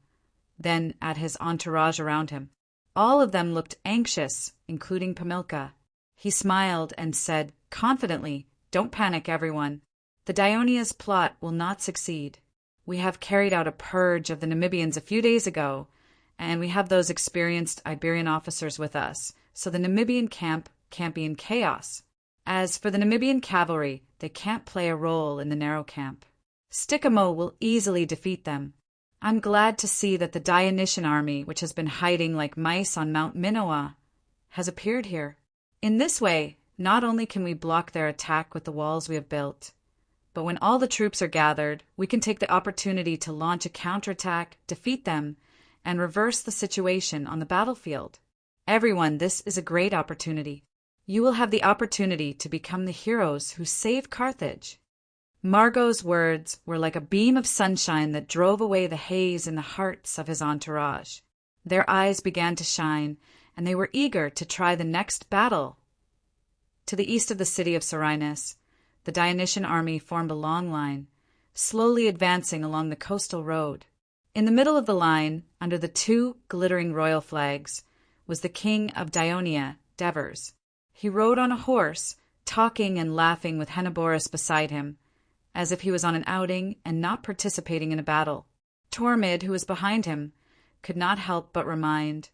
then at his entourage around him. All of them looked anxious, including Pamilka. He smiled and said confidently, Don't panic, everyone. The Dionia's plot will not succeed. We have carried out a purge of the Namibians a few days ago, and we have those experienced Iberian officers with us, so the Namibian camp can't be in chaos. As for the Namibian cavalry, they can't play a role in the narrow camp. Stikamo will easily defeat them. I'm glad to see that the Dionysian army, which has been hiding like mice on Mount Minoa, has appeared here. In this way, not only can we block their attack with the walls we have built, but when all the troops are gathered, we can take the opportunity to launch a counterattack, defeat them, and reverse the situation on the battlefield. Everyone, this is a great opportunity. You will have the opportunity to become the heroes who save Carthage. Margot's words were like a beam of sunshine that drove away the haze in the hearts of his entourage. Their eyes began to shine, and they were eager to try the next battle. To the east of the city of Serenus, the Dionysian army formed a long line, slowly advancing along the coastal road. In the middle of the line, under the two glittering royal flags, was the king of Dionia, Devers. He rode on a horse, talking and laughing with Henoboris beside him, as if he was on an outing and not participating in a battle. Tormid, who was behind him, could not help but remind,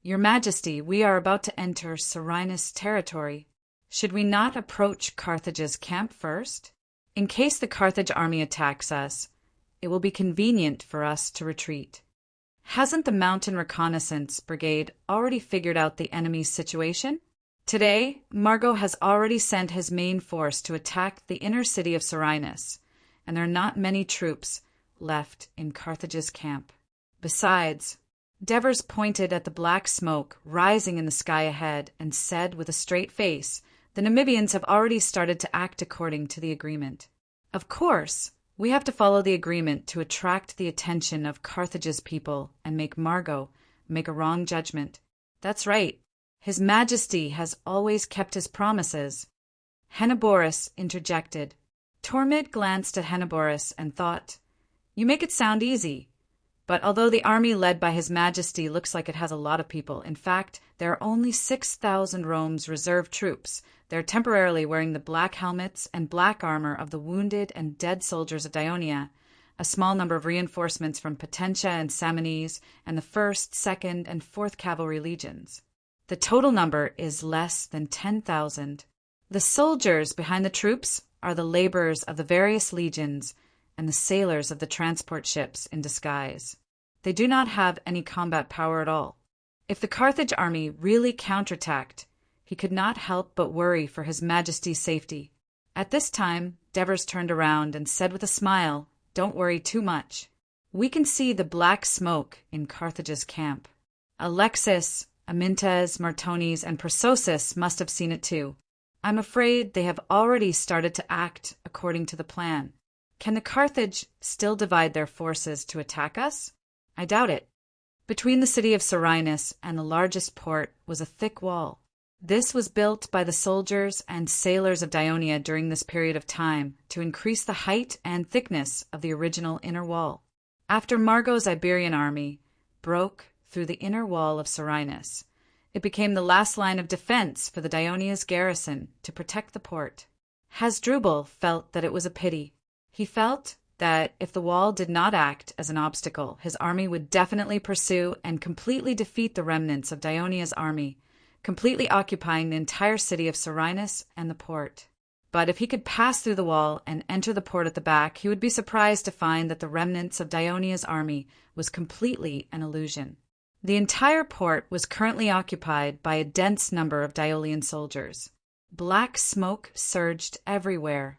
Your Majesty, we are about to enter Serenus territory. Should we not approach Carthage's camp first? In case the Carthage army attacks us, it will be convenient for us to retreat. Hasn't the Mountain Reconnaissance Brigade already figured out the enemy's situation? Today, Margot has already sent his main force to attack the inner city of Serenus, and there are not many troops left in Carthage's camp. Besides, Devers pointed at the black smoke rising in the sky ahead and said with a straight face, The Namibians have already started to act according to the agreement. Of course, we have to follow the agreement to attract the attention of Carthage's people and make Margot make a wrong judgment. That's right. His Majesty has always kept his promises. Henoboris interjected. Tormid glanced at Henoboris and thought, You make it sound easy. But although the army led by His Majesty looks like it has a lot of people, in fact, there are only 6,000 Rome's reserve troops. They're temporarily wearing the black helmets and black armor of the wounded and dead soldiers of Dionia, a small number of reinforcements from Potentia and Samnies, and the 1st, 2nd, and 4th Cavalry Legions. The total number is less than 10,000. The soldiers behind the troops are the laborers of the various legions and the sailors of the transport ships in disguise. They do not have any combat power at all. If the Carthage army really counterattacked, He could not help but worry for his Majesty's safety. At this time, Devers turned around and said with a smile, "Don't worry too much. We can see the black smoke in Carthage's camp. Alexis, Amyntas, Martones, and Persosus must have seen it too. I'm afraid they have already started to act according to the plan. Can the Carthage still divide their forces to attack us? I doubt it." Between the city of Serenus and the largest port was a thick wall. This was built by the soldiers and sailors of Dionia during this period of time to increase the height and thickness of the original inner wall. After Margo's Iberian army broke through the inner wall of Serenus, it became the last line of defense for the Dionia's garrison to protect the port. Hasdrubal felt that it was a pity. He felt that if the wall did not act as an obstacle, his army would definitely pursue and completely defeat the remnants of Dionia's army, completely occupying the entire city of Serenus and the port. But if he could pass through the wall and enter the port at the back, he would be surprised to find that the remnants of Dionia's army was completely an illusion. The entire port was currently occupied by a dense number of Diolian soldiers. Black smoke surged everywhere,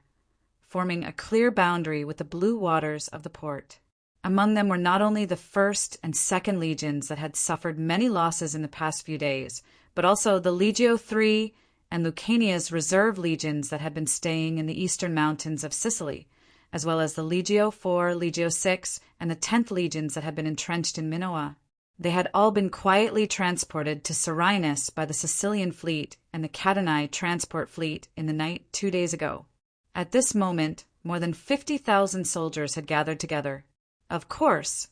forming a clear boundary with the blue waters of the port. Among them were not only the 1st and 2nd legions that had suffered many losses in the past few days, but also the Legio III and Lucania's reserve legions that had been staying in the eastern mountains of Sicily, as well as the Legio IV, Legio VI, and the 10th legions that had been entrenched in Minoa. They had all been quietly transported to Serenus by the Sicilian fleet and the Catanae transport fleet in the night 2 days ago. At this moment, more than 50,000 soldiers had gathered together. Of course,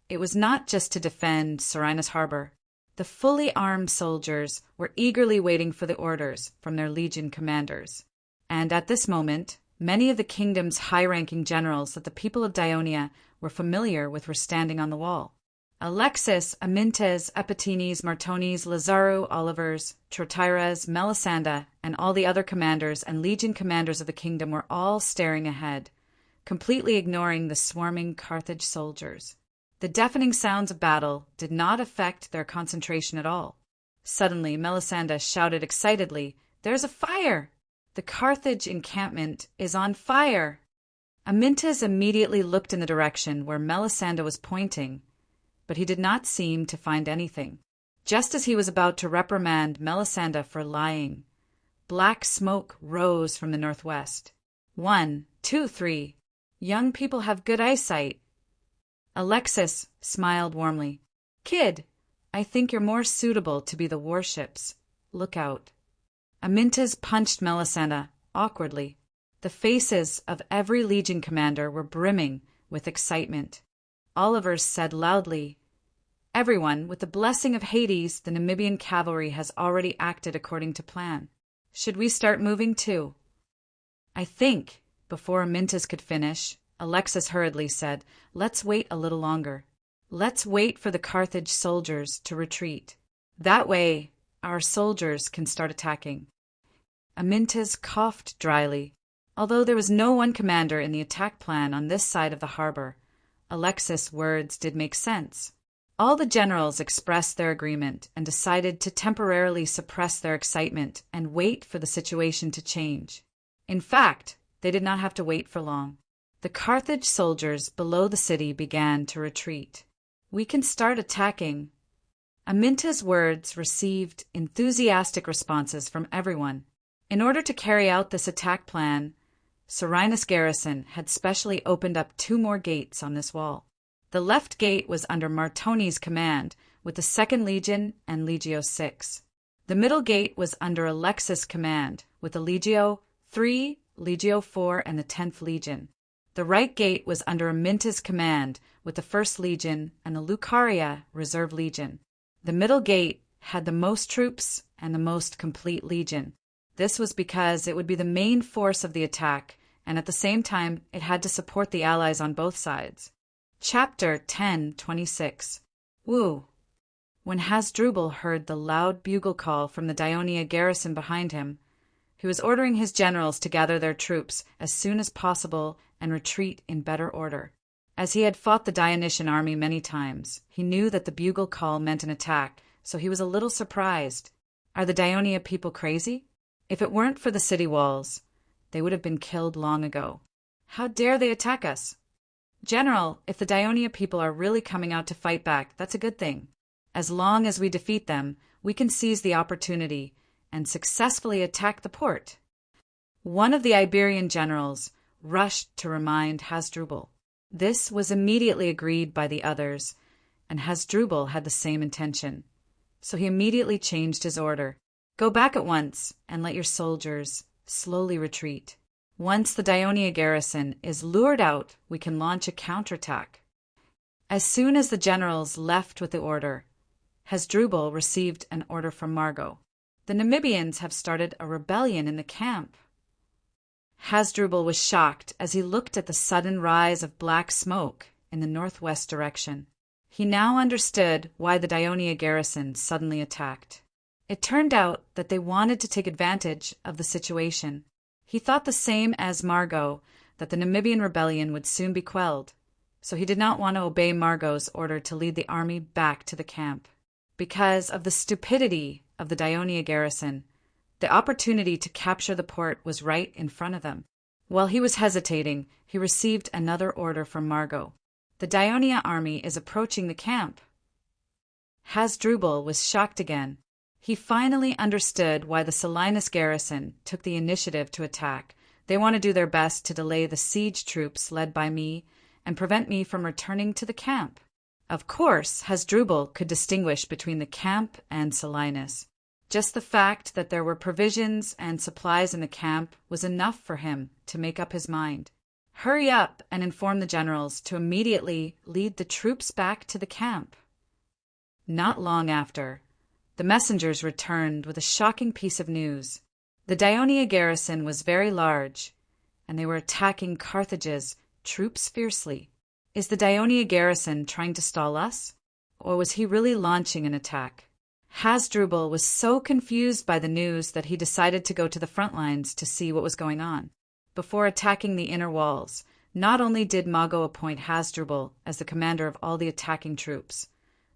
it was not just to defend Serenus harbor. The fully armed soldiers were eagerly waiting for the orders from their legion commanders. And at this moment, many of the kingdom's high-ranking generals that the people of Dionia were familiar with were standing on the wall. Alexis, Amyntas, Epitines, Martones, Lazaru, Olivers, Trotires, Melisanda, and all the other commanders and legion commanders of the kingdom were all staring ahead, completely ignoring the swarming Carthage soldiers. The deafening sounds of battle did not affect their concentration at all. Suddenly, Melisanda shouted excitedly, "There's a fire! The Carthage encampment is on fire!" Amyntas immediately looked in the direction where Melisanda was pointing, but he did not seem to find anything. Just as he was about to reprimand Melisanda for lying, black smoke rose from the northwest. 1, 2, 3. Young people have good eyesight. Alexis smiled warmly. "Kid, I think you're more suitable to be the warships. Look out." Amyntas punched Melisanda awkwardly. The faces of every legion commander were brimming with excitement. Oliver said loudly, "Everyone, with the blessing of Hades, the Namibian cavalry has already acted according to plan. Should we start moving too?" "I think," before Amyntas could finish, Alexis hurriedly said, "Let's wait a little longer. Let's wait for the Carthage soldiers to retreat. That way, our soldiers can start attacking." Amyntas coughed dryly. Although there was no one commander in the attack plan on this side of the harbor, Alexis' words did make sense. All the generals expressed their agreement and decided to temporarily suppress their excitement and wait for the situation to change. In fact, they did not have to wait for long. The Carthage soldiers below the city began to retreat. "We can start attacking." Amyntas' words received enthusiastic responses from everyone. In order to carry out this attack plan, Serenus garrison had specially opened up 2 more gates on this wall. The left gate was under Martones' command, with the 2nd Legion and Legio VI. The middle gate was under Alexis' command, with the Legio III, Legio IV, and the 10th Legion. The right gate was under Amyntas' command, with the 1st Legion and the Lucaria Reserve Legion. The middle gate had the most troops and the most complete legion. This was because it would be the main force of the attack, and at the same time it had to support the allies on both sides. Chapter 10:26. Woo! When Hasdrubal heard the loud bugle call from the Dionia garrison behind him, he was ordering his generals to gather their troops as soon as possible and retreat in better order. As he had fought the Dionysian army many times, he knew that the bugle call meant an attack, so he was a little surprised. Are the Dionia people crazy? If it weren't for the city walls, they would have been killed long ago. How dare they attack us? General, if the Dionia people are really coming out to fight back, that's a good thing. As long as we defeat them, we can seize the opportunity and successfully attack the port. One of the Iberian generals rushed to remind Hasdrubal. This was immediately agreed by the others, and Hasdrubal had the same intention. So he immediately changed his order. Go back at once and let your soldiers slowly retreat. Once the Dionia garrison is lured out, we can launch a counterattack. As soon as the generals left with the order, Hasdrubal received an order from Margot. The Namibians have started a rebellion in the camp. Hasdrubal was shocked as he looked at the sudden rise of black smoke in the northwest direction. He now understood why the Dionia garrison suddenly attacked. It turned out that they wanted to take advantage of the situation. He thought the same as Margot, that the Namibian rebellion would soon be quelled, so he did not want to obey Margot's order to lead the army back to the camp. Because of the stupidity of the Dionia garrison, the opportunity to capture the port was right in front of them. While he was hesitating, he received another order from Margot. The Dionia army is approaching the camp. Hasdrubal was shocked again. He finally understood why the Salinas garrison took the initiative to attack. They want to do their best to delay the siege troops led by me and prevent me from returning to the camp. Of course, Hasdrubal could distinguish between the camp and Salinas. Just the fact that there were provisions and supplies in the camp was enough for him to make up his mind. Hurry up and inform the generals to immediately lead the troops back to the camp. Not long after, the messengers returned with a shocking piece of news. The Dionia garrison was very large, and they were attacking Carthage's troops fiercely. Is the Dionia garrison trying to stall us? Or was he really launching an attack? Hasdrubal was so confused by the news that he decided to go to the front lines to see what was going on. Before attacking the inner walls, not only did Margot appoint Hasdrubal as the commander of all the attacking troops,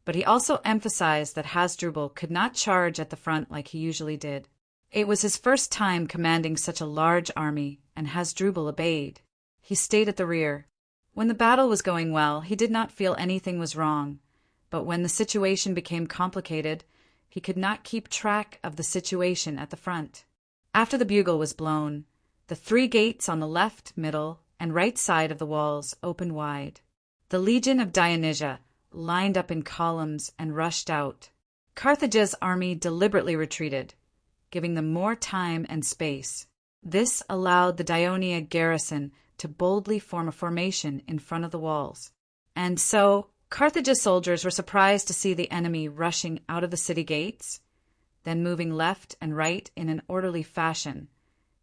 but he also emphasized that Hasdrubal could not charge at the front like he usually did. It was his first time commanding such a large army, and Hasdrubal obeyed. He stayed at the rear. When the battle was going well, he did not feel anything was wrong, but when the situation became complicated, he could not keep track of the situation at the front. After the bugle was blown, the 3 gates on the left, middle, and right side of the walls opened wide. The Legion of Dionysia lined up in columns and rushed out. Carthage's army deliberately retreated, giving them more time and space. This allowed the Dionia garrison to boldly form a formation in front of the walls. And so, Carthage's soldiers were surprised to see the enemy rushing out of the city gates, then moving left and right in an orderly fashion,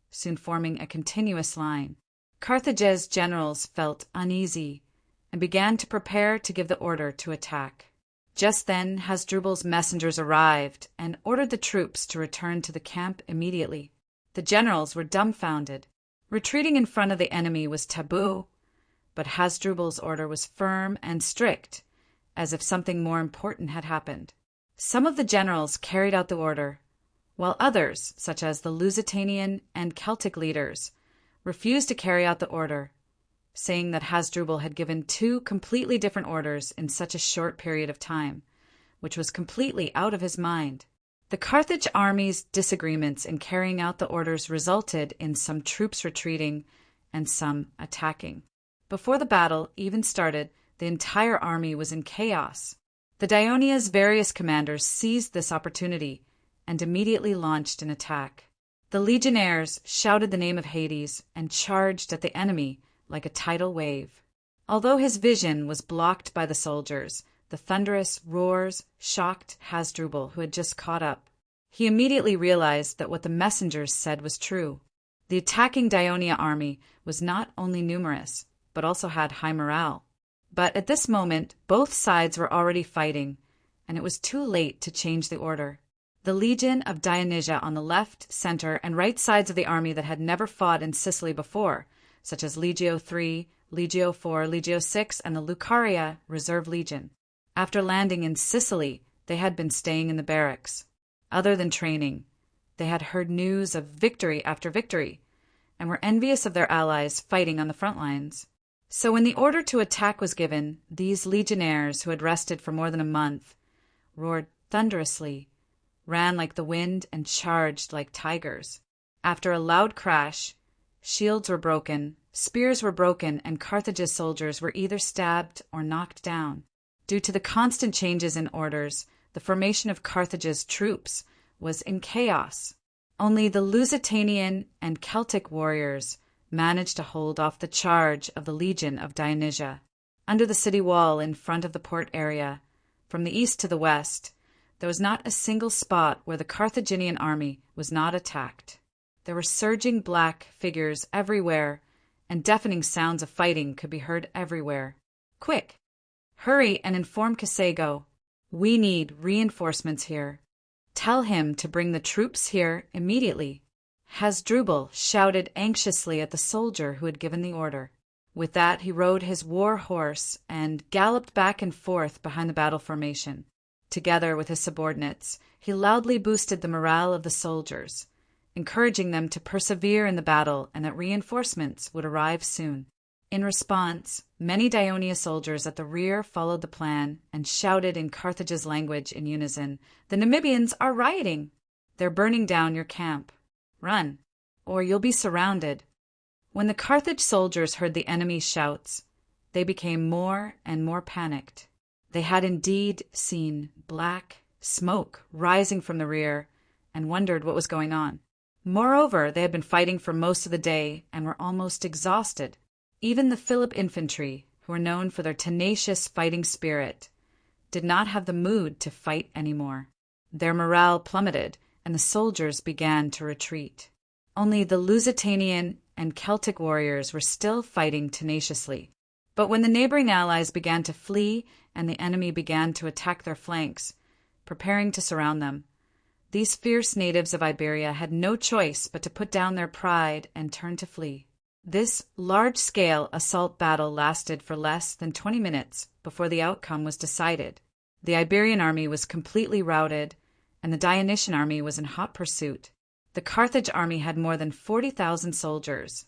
soon forming a continuous line. Carthage's generals felt uneasy and began to prepare to give the order to attack. Just then, Hasdrubal's messengers arrived and ordered the troops to return to the camp immediately. The generals were dumbfounded. Retreating in front of the enemy was taboo, but Hasdrubal's order was firm and strict, as if something more important had happened. Some of the generals carried out the order, while others, such as the Lusitanian and Celtic leaders, refused to carry out the order, saying that Hasdrubal had given 2 completely different orders in such a short period of time, which was completely out of his mind. The Carthage army's disagreements in carrying out the orders resulted in some troops retreating and some attacking. Before the battle even started, the entire army was in chaos. The Dionia's various commanders seized this opportunity and immediately launched an attack. The legionnaires shouted the name of Hades and charged at the enemy like a tidal wave. Although his vision was blocked by the soldiers, the thunderous roars shocked Hasdrubal, who had just caught up. He immediately realized that what the messengers said was true. The attacking Dionia army was not only numerous, but also had high morale. But at this moment, both sides were already fighting, and it was too late to change the order. The Legion of Dionysia on the left, center, and right sides of the army that had never fought in Sicily before, such as Legio III, Legio IV, Legio VI, and the Lucaria Reserve Legion. After landing in Sicily, they had been staying in the barracks. Other than training, they had heard news of victory after victory, and were envious of their allies fighting on the front lines. So when the order to attack was given, these legionnaires, who had rested for more than a month, roared thunderously, ran like the wind, and charged like tigers. After a loud crash, shields were broken, spears were broken, and Carthage's soldiers were either stabbed or knocked down. Due to the constant changes in orders, the formation of Carthage's troops was in chaos. Only the Lusitanian and Celtic warriors managed to hold off the charge of the Legion of Dionysia. Under the city wall in front of the port area, from the east to the west, there was not a single spot where the Carthaginian army was not attacked. There were surging black figures everywhere, and deafening sounds of fighting could be heard everywhere. Quick! Hurry and inform Casago. We need reinforcements here. Tell him to bring the troops here immediately. Hasdrubal shouted anxiously at the soldier who had given the order. With that, he rode his war horse and galloped back and forth behind the battle formation. Together with his subordinates, he loudly boosted the morale of the soldiers, encouraging them to persevere in the battle and that reinforcements would arrive soon. In response, many Daionia soldiers at the rear followed the plan and shouted in Carthage's language in unison, "The Namibians are rioting! They're burning down your camp. Run, or you'll be surrounded." When the Carthage soldiers heard the enemy's shouts, they became more and more panicked. They had indeed seen black smoke rising from the rear and wondered what was going on. Moreover, they had been fighting for most of the day and were almost exhausted. Even the Philip infantry, who were known for their tenacious fighting spirit, did not have the mood to fight anymore. Their morale plummeted, and the soldiers began to retreat. Only the Lusitanian and Celtic warriors were still fighting tenaciously. But when the neighboring allies began to flee and the enemy began to attack their flanks, preparing to surround them, these fierce natives of Iberia had no choice but to put down their pride and turn to flee. This large-scale assault battle lasted for less than 20 minutes before the outcome was decided. The Iberian army was completely routed, and the Dionysian army was in hot pursuit. The Carthage army had more than 40,000 soldiers,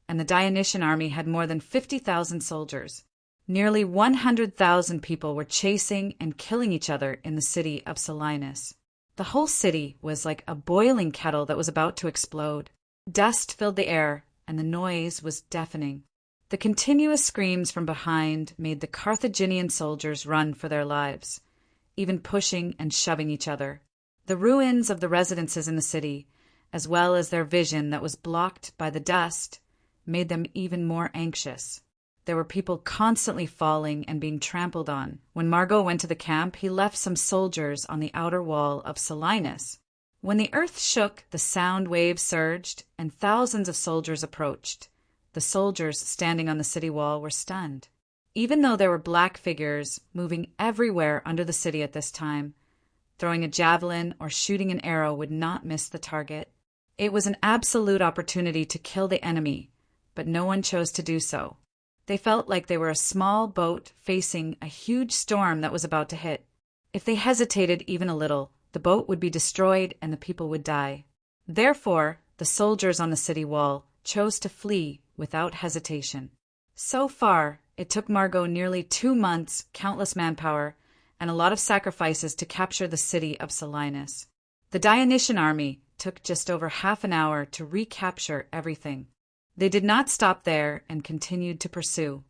and the Dionysian army had more than 50,000 soldiers. Nearly 100,000 people were chasing and killing each other in the city of Selinus. The whole city was like a boiling kettle that was about to explode. Dust filled the air, and the noise was deafening. The continuous screams from behind made the Carthaginian soldiers run for their lives, even pushing and shoving each other. The ruins of the residences in the city, as well as their vision that was blocked by the dust, made them even more anxious. There were people constantly falling and being trampled on. When Margot went to the camp, he left some soldiers on the outer wall of Selinus. When the earth shook, the sound waves surged, and thousands of soldiers approached. The soldiers standing on the city wall were stunned. Even though there were black figures moving everywhere under the city at this time, throwing a javelin or shooting an arrow would not miss the target. It was an absolute opportunity to kill the enemy, but no one chose to do so. They felt like they were a small boat facing a huge storm that was about to hit. If they hesitated even a little, the boat would be destroyed and the people would die. Therefore, the soldiers on the city wall chose to flee without hesitation. So far, it took Margot nearly 2 months, countless manpower, and a lot of sacrifices to capture the city of Selinus. The Dionysian army took just over half an hour to recapture everything. They did not stop there and continued to pursue.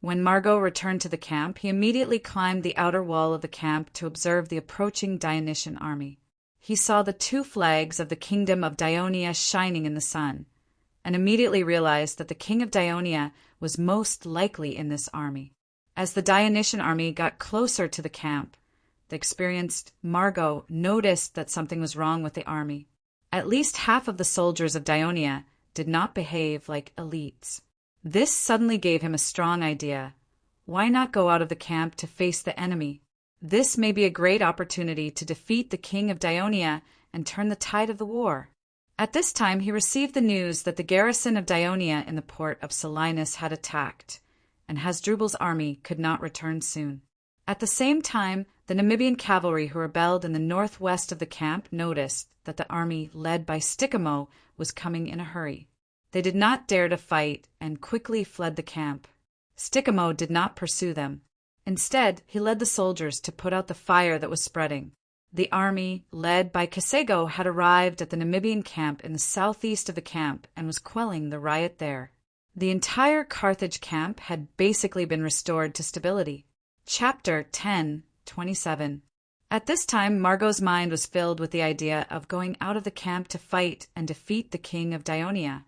When Margot returned to the camp, he immediately climbed the outer wall of the camp to observe the approaching Dionysian army. He saw the 2 flags of the kingdom of Daionia shining in the sun, and immediately realized that the king of Daionia was most likely in this army. As the Dionysian army got closer to the camp, the experienced Margot noticed that something was wrong with the army. At least half of the soldiers of Daionia did not behave like elites. This suddenly gave him a strong idea. Why not go out of the camp to face the enemy? This may be a great opportunity to defeat the king of Daionia and turn the tide of the war. At this time he received the news that the garrison of Daionia in the port of Selinus had attacked, and Hasdrubal's army could not return soon. At the same time, the Namibian cavalry who rebelled in the northwest of the camp noticed that the army led by Stikamo was coming in a hurry. They did not dare to fight and quickly fled the camp. Stikamo did not pursue them. Instead, he led the soldiers to put out the fire that was spreading. The army, led by Kasego, had arrived at the Namibian camp in the southeast of the camp and was quelling the riot there. The entire Carthage camp had basically been restored to stability. Chapter 10:27. At this time, Margot's mind was filled with the idea of going out of the camp to fight and defeat the king of Dionia.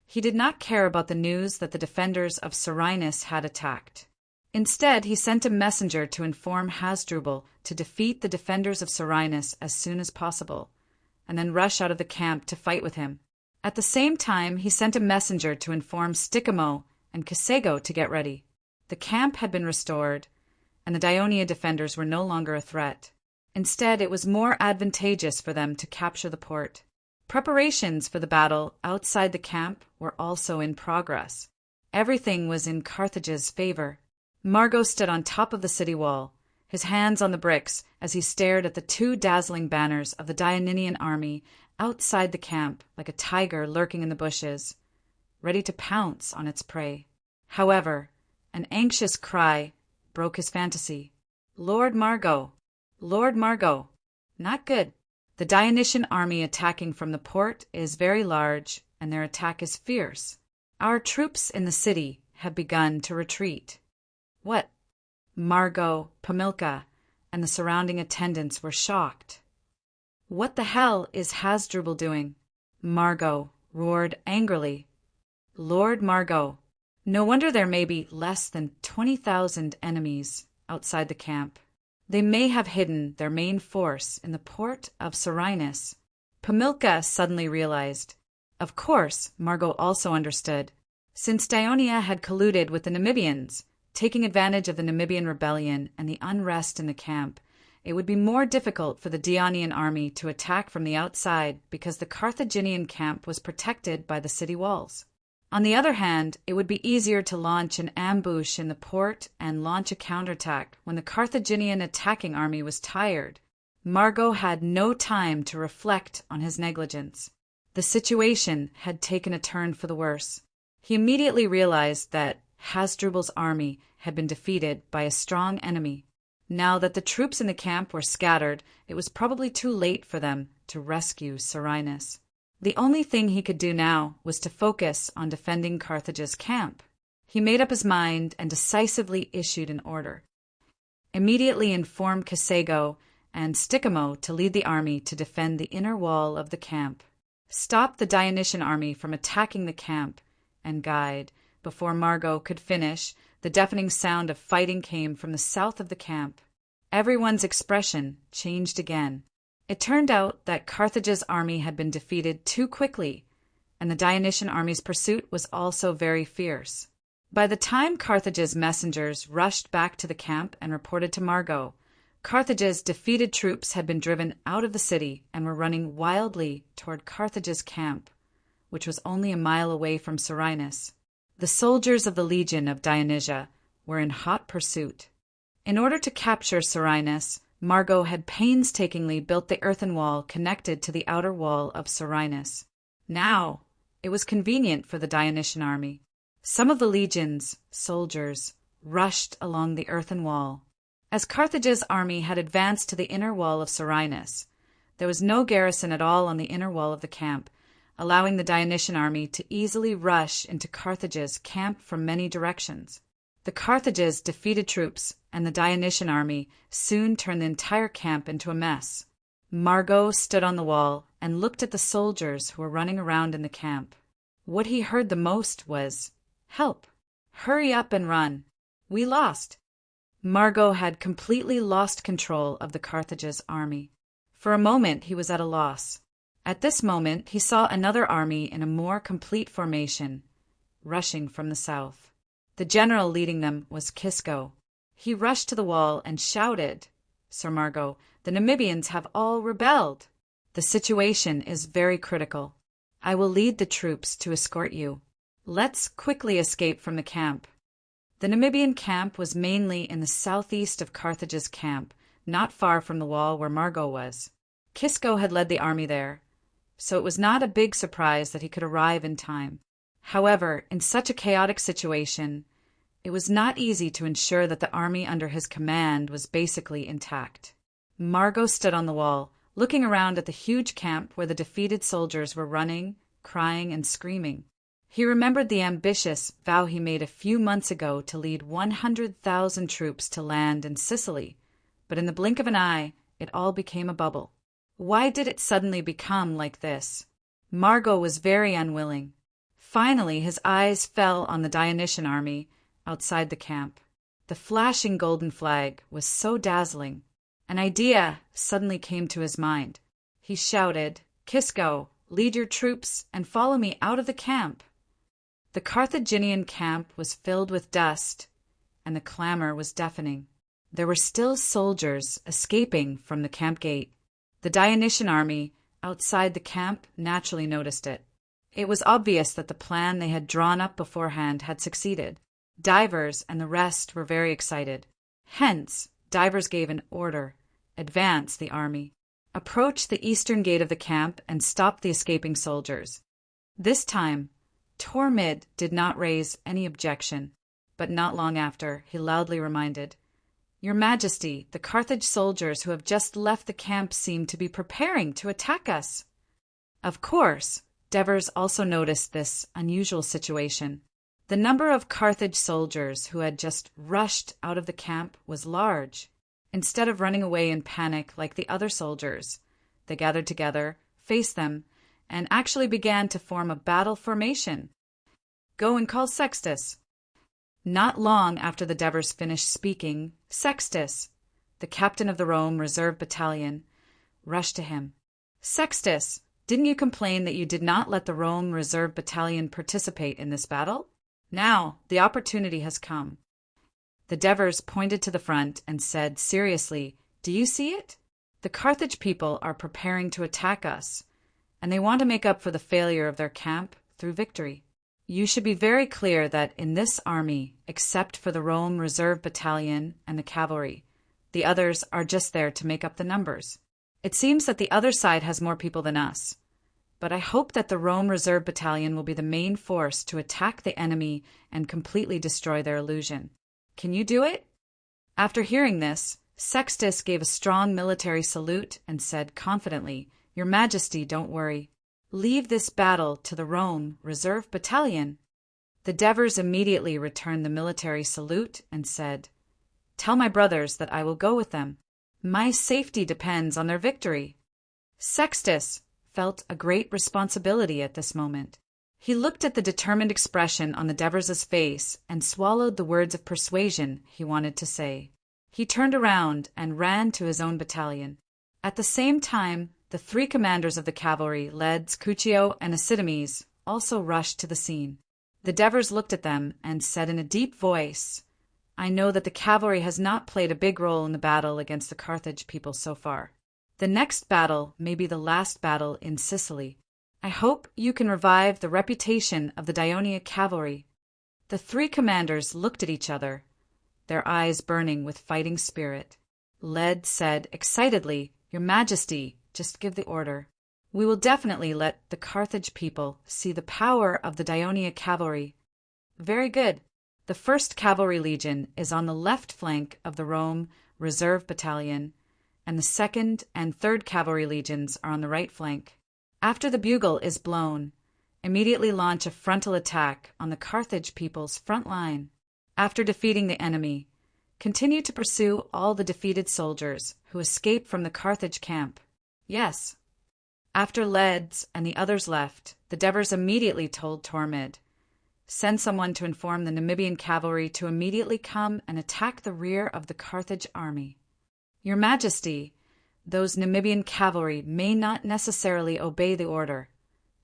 He did not care about the news that the defenders of Serenus had attacked. Instead, he sent a messenger to inform Hasdrubal to defeat the defenders of Serenus as soon as possible, and then rush out of the camp to fight with him. At the same time, he sent a messenger to inform Stikamo and Kasego to get ready. The camp had been restored, and the Dionia defenders were no longer a threat. Instead, it was more advantageous for them to capture the port. Preparations for the battle outside the camp were also in progress. Everything was in Carthage's favor. Margot stood on top of the city wall, his hands on the bricks as he stared at the two dazzling banners of the Dioninian army outside the camp like a tiger lurking in the bushes, ready to pounce on its prey. However, an anxious cry broke his fantasy. Lord Margot! Lord Margot! Not good. The Dionysian army attacking from the port is very large, and their attack is fierce. Our troops in the city have begun to retreat. What? Margot, Pamilka, and the surrounding attendants were shocked. What the hell is Hasdrubal doing? Margot roared angrily. Lord Margot! No wonder there may be less than 20,000 enemies outside the camp. They may have hidden their main force in the port of Serenus. Pamilka suddenly realized. Of course, Margot also understood. Since Dionia had colluded with the Namibians, taking advantage of the Namibian rebellion and the unrest in the camp, it would be more difficult for the Dionian army to attack from the outside because the Carthaginian camp was protected by the city walls. On the other hand, it would be easier to launch an ambush in the port and launch a counterattack when the Carthaginian attacking army was tired. Margot had no time to reflect on his negligence. The situation had taken a turn for the worse. He immediately realized that Hasdrubal's army had been defeated by a strong enemy. Now that the troops in the camp were scattered, it was probably too late for them to rescue Serenus. The only thing he could do now was to focus on defending Carthage's camp. He made up his mind and decisively issued an order. Immediately informed Kasego and Stikamo to lead the army to defend the inner wall of the camp. Stop the Dionysian army from attacking the camp and guide. Before Margot could finish, the deafening sound of fighting came from the south of the camp. Everyone's expression changed again. It turned out that Carthage's army had been defeated too quickly, and the Dionysian army's pursuit was also very fierce. By the time Carthage's messengers rushed back to the camp and reported to Margot, Carthage's defeated troops had been driven out of the city and were running wildly toward Carthage's camp, which was only a mile away from Serenus. The soldiers of the Legion of Dionysia were in hot pursuit. In order to capture Serenus, Margot had painstakingly built the earthen wall connected to the outer wall of Serenus. Now, it was convenient for the Dionysian army. Some of the legion's soldiers rushed along the earthen wall. As Carthage's army had advanced to the inner wall of Serenus, there was no garrison at all on the inner wall of the camp, allowing the Dionysian army to easily rush into Carthage's camp from many directions. The Carthage's defeated troops and the Dionysian army soon turned the entire camp into a mess. Margot stood on the wall and looked at the soldiers who were running around in the camp. What he heard the most was, "Help! Hurry up and run! We lost!" Margot had completely lost control of the Carthage's army. For a moment he was at a loss. At this moment he saw another army in a more complete formation, rushing from the south. The general leading them was Kisco. He rushed to the wall and shouted, "Sir Margot, the Namibians have all rebelled. The situation is very critical. I will lead the troops to escort you. Let's quickly escape from the camp." The Namibian camp was mainly in the southeast of Carthage's camp, not far from the wall where Margot was. Kisco had led the army there, so it was not a big surprise that he could arrive in time. However, in such a chaotic situation, it was not easy to ensure that the army under his command was basically intact. Margot stood on the wall, looking around at the huge camp where the defeated soldiers were running, crying, and screaming. He remembered the ambitious vow he made a few months ago to lead 100,000 troops to land in Sicily, but in the blink of an eye, it all became a bubble. Why did it suddenly become like this? Margot was very unwilling. Finally, his eyes fell on the Dionysian army outside the camp. The flashing golden flag was so dazzling. An idea suddenly came to his mind. He shouted, "Kisco, lead your troops and follow me out of the camp." The Carthaginian camp was filled with dust, and the clamor was deafening. There were still soldiers escaping from the camp gate. The Dionysian army outside the camp naturally noticed it. It was obvious that the plan they had drawn up beforehand had succeeded. Divers and the rest were very excited. Hence, Divers gave an order: advance the army. Approach the eastern gate of the camp and stop the escaping soldiers. This time, Tormid did not raise any objection, but not long after, he loudly reminded, "Your Majesty, the Carthage soldiers who have just left the camp seem to be preparing to attack us." Of course, Devers also noticed this unusual situation. The number of Carthage soldiers who had just rushed out of the camp was large. Instead of running away in panic like the other soldiers, they gathered together, faced them, and actually began to form a battle formation. "Go and call Sextus." Not long after the Devers finished speaking, Sextus, the captain of the Rome Reserve Battalion, rushed to him. "Sextus, didn't you complain that you did not let the Rome Reserve Battalion participate in this battle? Now, the opportunity has come." The Devers pointed to the front and said seriously, "Do you see it? The Carthage people are preparing to attack us, and they want to make up for the failure of their camp through victory. You should be very clear that in this army, except for the Rome Reserve Battalion and the cavalry, the others are just there to make up the numbers. It seems that the other side has more people than us, but I hope that the Rome Reserve Battalion will be the main force to attack the enemy and completely destroy their illusion. Can you do it?" After hearing this, Sextus gave a strong military salute and said confidently, "Your Majesty, don't worry. Leave this battle to the Rome Reserve Battalion." The Devers immediately returned the military salute and said, "Tell my brothers that I will go with them. My safety depends on their victory." Sextus felt a great responsibility at this moment. He looked at the determined expression on the Devers' face and swallowed the words of persuasion he wanted to say. He turned around and ran to his own battalion. At the same time, the 3 commanders of the cavalry, Leds, Cuccio, and Asidames, also rushed to the scene. The Devers looked at them and said in a deep voice, "I know that the cavalry has not played a big role in the battle against the Carthage people so far. The next battle may be the last battle in Sicily. I hope you can revive the reputation of the Dionia cavalry." The 3 commanders looked at each other, their eyes burning with fighting spirit. Led said excitedly, "Your Majesty, just give the order. We will definitely let the Carthage people see the power of the Dionia cavalry." "Very good. The 1st Cavalry Legion is on the left flank of the Rome Reserve Battalion, and the 2nd and 3rd Cavalry Legions are on the right flank. After the bugle is blown, immediately launch a frontal attack on the Carthage people's front line. After defeating the enemy, continue to pursue all the defeated soldiers who escape from the Carthage camp." "Yes." After Leds and the others left, the Devers immediately told Tormid, "Send someone to inform the Namibian cavalry to immediately come and attack the rear of the Carthage army." "Your Majesty, those Namibian cavalry may not necessarily obey the order,"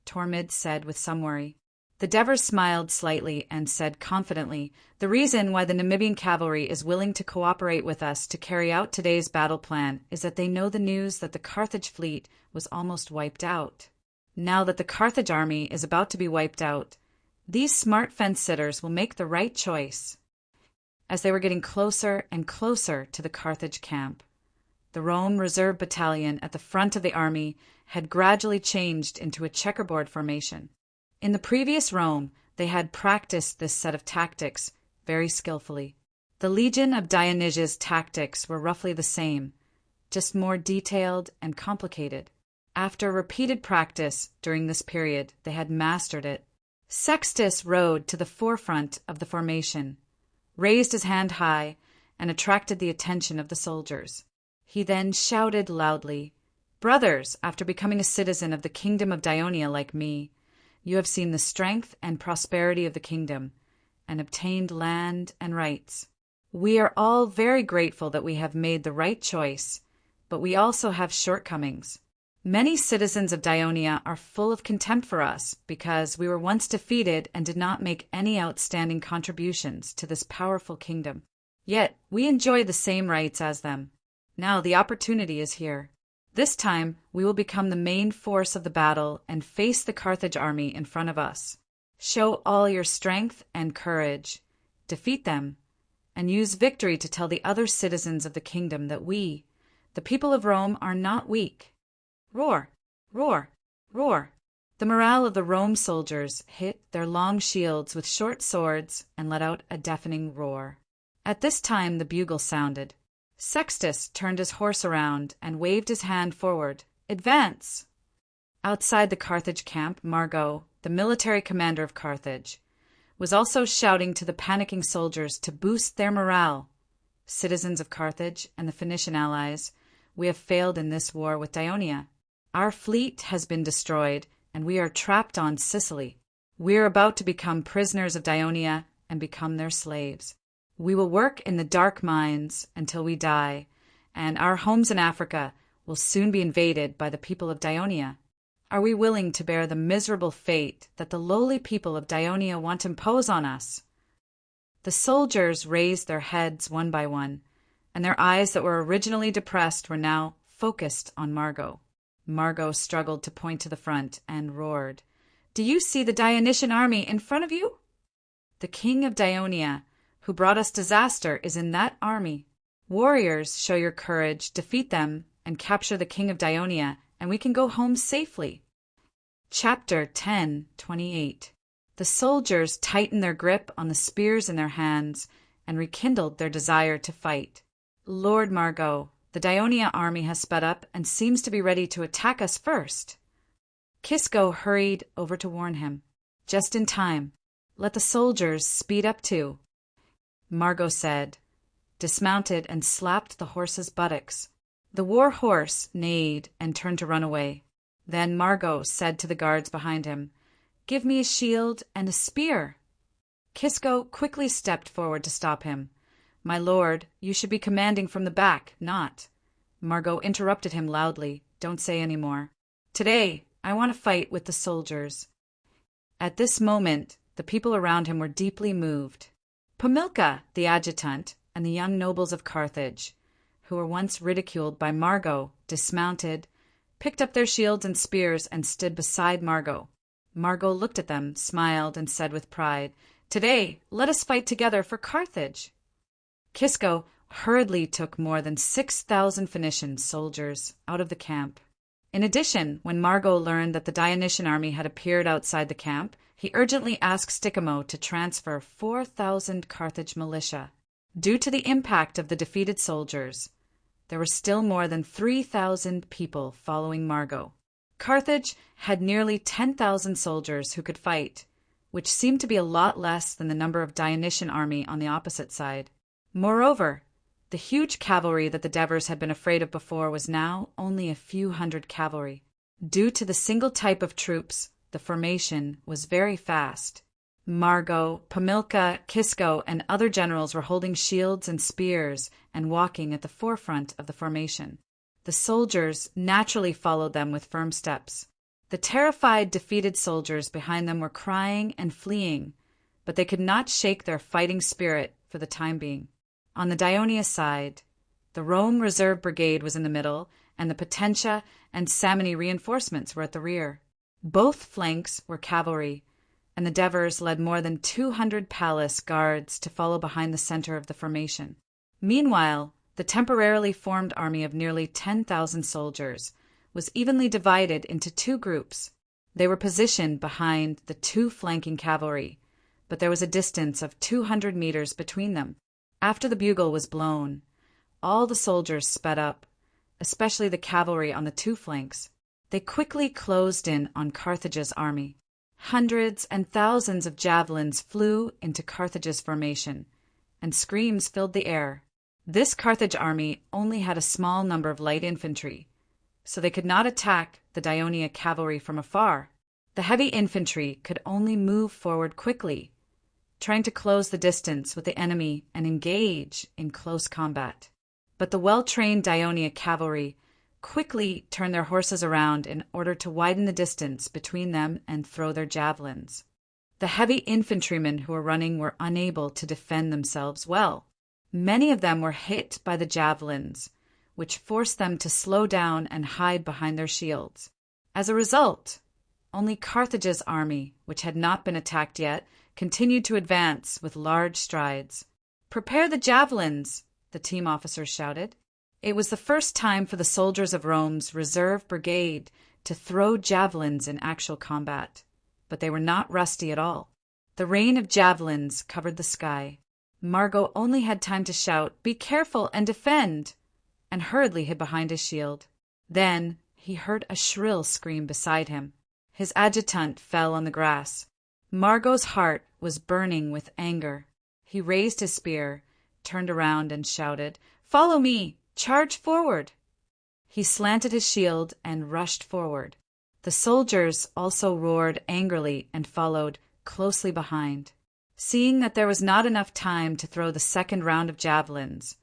Tormid said with some worry. The Devers smiled slightly and said confidently, "The reason why the Namibian cavalry is willing to cooperate with us to carry out today's battle plan is that they know the news that the Carthage fleet was almost wiped out. Now that the Carthage army is about to be wiped out, these smart fence-sitters will make the right choice." as they were getting closer and closer to the Carthage camp. The Rome Reserve Battalion at the front of the army had gradually changed into a checkerboard formation. In the previous Rome, they had practiced this set of tactics very skillfully. The Legion of Dionysius' tactics were roughly the same, just more detailed and complicated. After repeated practice during this period, they had mastered it. Sextus rode to the forefront of the formation, raised his hand high, and attracted the attention of the soldiers. He then shouted loudly, "Brothers, after becoming a citizen of the kingdom of Dionia like me, you have seen the strength and prosperity of the kingdom, and obtained land and rights. We are all very grateful that we have made the right choice, but we also have shortcomings. Many citizens of Dionia are full of contempt for us because we were once defeated and did not make any outstanding contributions to this powerful kingdom. Yet we enjoy the same rights as them. Now the opportunity is here. This time we will become the main force of the battle and face the Carthage army in front of us. Show all your strength and courage, defeat them, and use victory to tell the other citizens of the kingdom that we, the people of Rome, are not weak." Roar, roar, roar. The morale of the Rome soldiers hit their long shields with short swords and let out a deafening roar. At this time the bugle sounded. Sextus turned his horse around and waved his hand forward. "Advance!" Outside the Carthage camp, Margot, the military commander of Carthage, was also shouting to the panicking soldiers to boost their morale. "Citizens of Carthage and the Phoenician allies, we have failed in this war with Dionia. Our fleet has been destroyed, and we are trapped on Sicily. We are about to become prisoners of Dionia and become their slaves. We will work in the dark mines until we die, and our homes in Africa will soon be invaded by the people of Dionia. Are we willing to bear the miserable fate that the lowly people of Dionia want to impose on us?" The soldiers raised their heads one by one, and their eyes that were originally depressed were now focused on Margot. Margot struggled to point to the front and roared, "Do you see the Dionysian army in front of you? The king of Dionia, who brought us disaster, is in that army. Warriors, show your courage, defeat them, and capture the king of Dionia, and we can go home safely." Chapter 10:28. The soldiers tightened their grip on the spears in their hands and rekindled their desire to fight. "Lord Margot, the Dionia army has sped up and seems to be ready to attack us first." Kisco hurried over to warn him. "Just in time. Let the soldiers speed up too." Margot said, dismounted, and slapped the horse's buttocks. The war horse neighed and turned to run away. Then Margot said to the guards behind him, "Give me a shield and a spear." Kisco quickly stepped forward to stop him. "My lord, you should be commanding from the back, not." Margot interrupted him loudly. "Don't say any more. Today, I want to fight with the soldiers." At this moment, the people around him were deeply moved. Pamilca, the adjutant, and the young nobles of Carthage, who were once ridiculed by Margot, dismounted, picked up their shields and spears, and stood beside Margot. Margot looked at them, smiled, and said with pride, "Today, let us fight together for Carthage." Kisco hurriedly took more than 6,000 Phoenician soldiers out of the camp. In addition, when Margot learned that the Dionysian army had appeared outside the camp, he urgently asked Sicamo to transfer 4,000 Carthage militia. Due to the impact of the defeated soldiers, there were still more than 3,000 people following Margot. Carthage had nearly 10,000 soldiers who could fight, which seemed to be a lot less than the number of Dionysian army on the opposite side. Moreover, the huge cavalry that the Devers had been afraid of before was now only a few hundred cavalry. Due to the single type of troops, the formation was very fast. Margot, Pamilca, Kisco, and other generals were holding shields and spears and walking at the forefront of the formation. The soldiers naturally followed them with firm steps. The terrified, defeated soldiers behind them were crying and fleeing, but they could not shake their fighting spirit for the time being. On the Dionia side, the Rome Reserve Brigade was in the middle, and the Potentia and Samni reinforcements were at the rear. Both flanks were cavalry, and the Devers led more than 200 palace guards to follow behind the center of the formation. Meanwhile, the temporarily formed army of nearly 10,000 soldiers was evenly divided into two groups. They were positioned behind the two flanking cavalry, but there was a distance of 200 meters between them. After the bugle was blown, all the soldiers sped up, especially the cavalry on the two flanks. They quickly closed in on Carthage's army. Hundreds and thousands of javelins flew into Carthage's formation, and screams filled the air. This Carthage army only had a small number of light infantry, so they could not attack the Daionia cavalry from afar. The heavy infantry could only move forward quickly, trying to close the distance with the enemy and engage in close combat. But the well-trained Daionia cavalry quickly turned their horses around in order to widen the distance between them and throw their javelins. The heavy infantrymen who were running were unable to defend themselves well. Many of them were hit by the javelins, which forced them to slow down and hide behind their shields. As a result, only Carthage's army, which had not been attacked yet, continued to advance with large strides. "Prepare the javelins!" the team officers shouted. It was the first time for the soldiers of Rome's reserve brigade to throw javelins in actual combat, but they were not rusty at all. The rain of javelins covered the sky. Margot only had time to shout, "Be careful and defend!" and hurriedly hid behind his shield. Then he heard a shrill scream beside him. His adjutant fell on the grass. Margot's heart was burning with anger. He raised his spear, turned around, and shouted, "Follow me! Charge forward!" He slanted his shield and rushed forward. The soldiers also roared angrily and followed closely behind. Seeing that there was not enough time to throw the second round of javelins,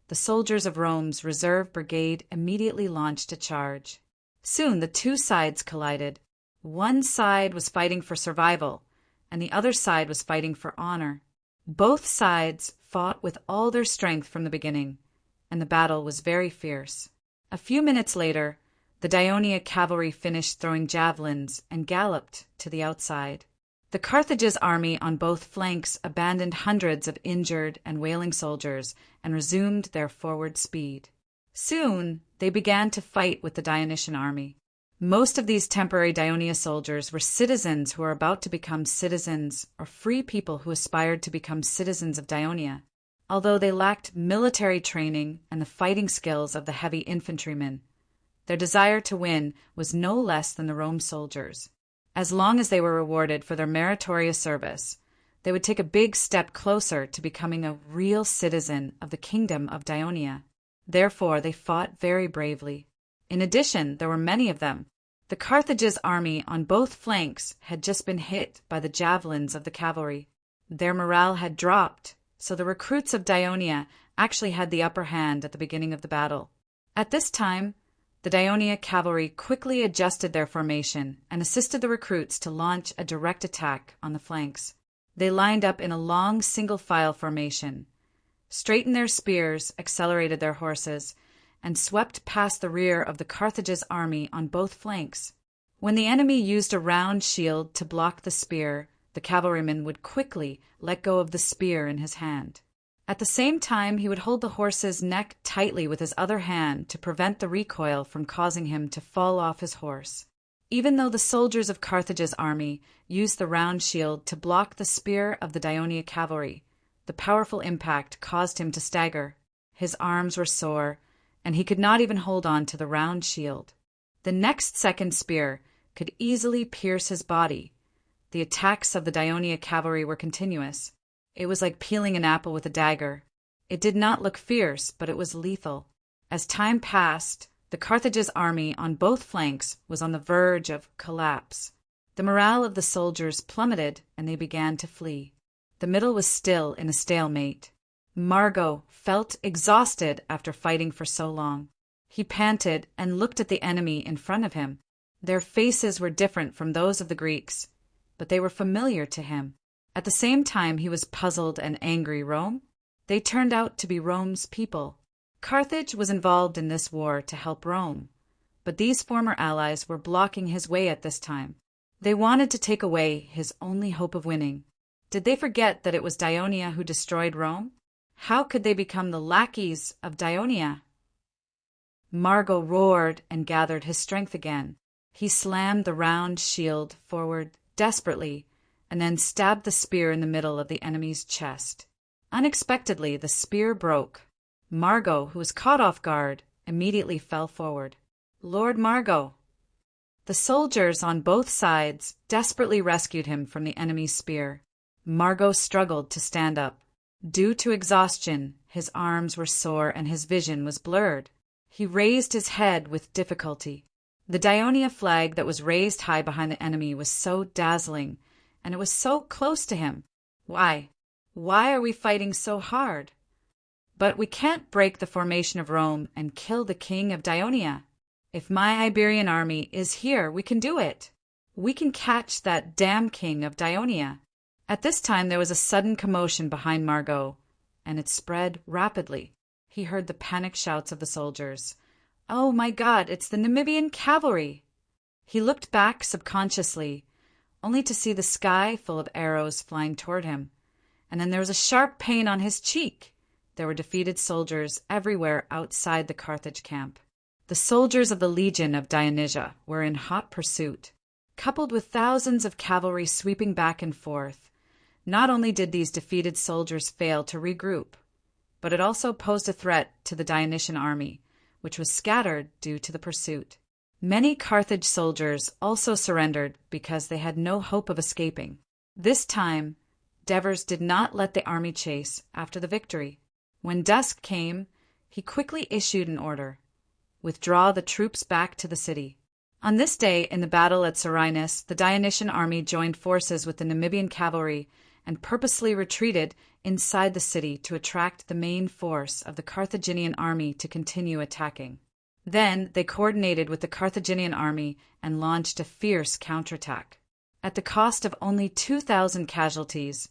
the soldiers of Rome's reserve brigade immediately launched a charge. Soon the two sides collided. One side was fighting for survival, and the other side was fighting for honor. Both sides fought with all their strength from the beginning, and the battle was very fierce. A few minutes later, the Daionia cavalry finished throwing javelins and galloped to the outside. The Carthage's army on both flanks abandoned hundreds of injured and wailing soldiers and resumed their forward speed. Soon, they began to fight with the Dionysian army. Most of these temporary Daionia soldiers were citizens who were about to become citizens or free people who aspired to become citizens of Daionia. Although they lacked military training and the fighting skills of the heavy infantrymen, their desire to win was no less than the Rome soldiers. As long as they were rewarded for their meritorious service, they would take a big step closer to becoming a real citizen of the kingdom of Daionia. Therefore, they fought very bravely. In addition, there were many of them. The Carthage's army on both flanks had just been hit by the javelins of the cavalry. Their morale had dropped, so the recruits of Daionia actually had the upper hand at the beginning of the battle. At this time, the Daionia cavalry quickly adjusted their formation and assisted the recruits to launch a direct attack on the flanks. They lined up in a long single-file formation, straightened their spears, accelerated their horses, and swept past the rear of the Carthage's army on both flanks. When the enemy used a round shield to block the spear, the cavalryman would quickly let go of the spear in his hand. At the same time, he would hold the horse's neck tightly with his other hand to prevent the recoil from causing him to fall off his horse. Even though the soldiers of Carthage's army used the round shield to block the spear of the Daionia cavalry, the powerful impact caused him to stagger. His arms were sore, and he could not even hold on to the round shield. The next second spear could easily pierce his body. The attacks of the Daionia cavalry were continuous. It was like peeling an apple with a dagger. It did not look fierce, but it was lethal. As time passed, the Carthage's army on both flanks was on the verge of collapse. The morale of the soldiers plummeted, and they began to flee. The middle was still in a stalemate. Margot felt exhausted after fighting for so long. He panted and looked at the enemy in front of him. Their faces were different from those of the Greeks, but they were familiar to him. At the same time, he was puzzled and angry. Rome? They turned out to be Rome's people. Carthage was involved in this war to help Rome, but these former allies were blocking his way at this time. They wanted to take away his only hope of winning. Did they forget that it was Dionia who destroyed Rome? How could they become the lackeys of Dionia? Margo roared and gathered his strength again. He slammed the round shield forward desperately and then stabbed the spear in the middle of the enemy's chest. Unexpectedly, the spear broke. Margo, who was caught off guard, immediately fell forward. Lord Margo! The soldiers on both sides desperately rescued him from the enemy's spear. Margo struggled to stand up. Due to exhaustion, his arms were sore and his vision was blurred. He raised his head with difficulty. The Dionia flag that was raised high behind the enemy was so dazzling, and it was so close to him. Why are we fighting so hard? But we can't break the formation of Rome and kill the king of Dionia. If my Iberian army is here, we can do it. We can catch that damn king of Dionia. At this time there was a sudden commotion behind Margo, and it spread rapidly. He heard the panic shouts of the soldiers. Oh my God, it's the Namibian cavalry! He looked back subconsciously, only to see the sky full of arrows flying toward him. And then there was a sharp pain on his cheek. There were defeated soldiers everywhere outside the Carthage camp. The soldiers of the Legion of Dionysia were in hot pursuit. Coupled with thousands of cavalry sweeping back and forth, not only did these defeated soldiers fail to regroup, but it also posed a threat to the Dionysian army, which was scattered due to the pursuit. Many Carthage soldiers also surrendered because they had no hope of escaping. This time, Devers did not let the army chase after the victory. When dusk came, he quickly issued an order: withdraw the troops back to the city. On this day, in the battle at Serinus, the Dionysian army joined forces with the Namibian cavalry and purposely retreated inside the city to attract the main force of the Carthaginian army to continue attacking. Then they coordinated with the Carthaginian army and launched a fierce counterattack. At the cost of only 2,000 casualties,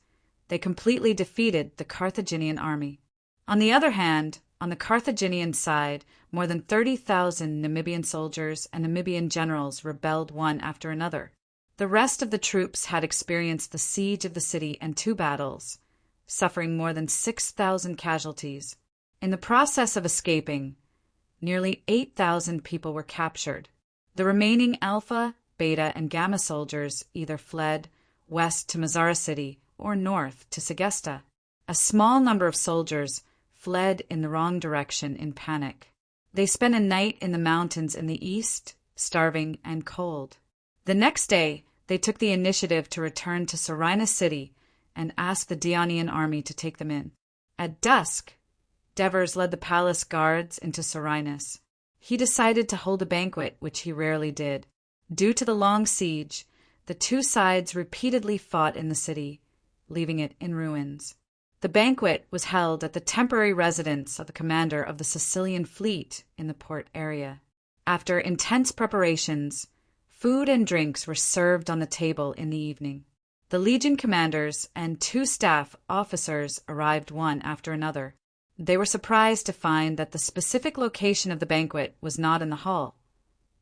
they completely defeated the Carthaginian army. On the other hand, on the Carthaginian side, more than 30,000 Namibian soldiers and Namibian generals rebelled one after another. The rest of the troops had experienced the siege of the city and 2 battles, suffering more than 6,000 casualties. In the process of escaping, nearly 8,000 people were captured. The remaining Alpha, Beta, and Gamma soldiers either fled west to Mazara City or north to Segesta. A small number of soldiers fled in the wrong direction in panic. They spent a night in the mountains in the east, starving and cold. The next day, they took the initiative to return to Serinus City and asked the Dionian army to take them in. At dusk, Devers led the palace guards into Serinus. He decided to hold a banquet, which he rarely did. Due to the long siege, the 2 sides repeatedly fought in the city, leaving it in ruins. The banquet was held at the temporary residence of the commander of the Sicilian fleet in the port area. After intense preparations, food and drinks were served on the table in the evening. The legion commanders and 2 staff officers arrived one after another. They were surprised to find that the specific location of the banquet was not in the hall,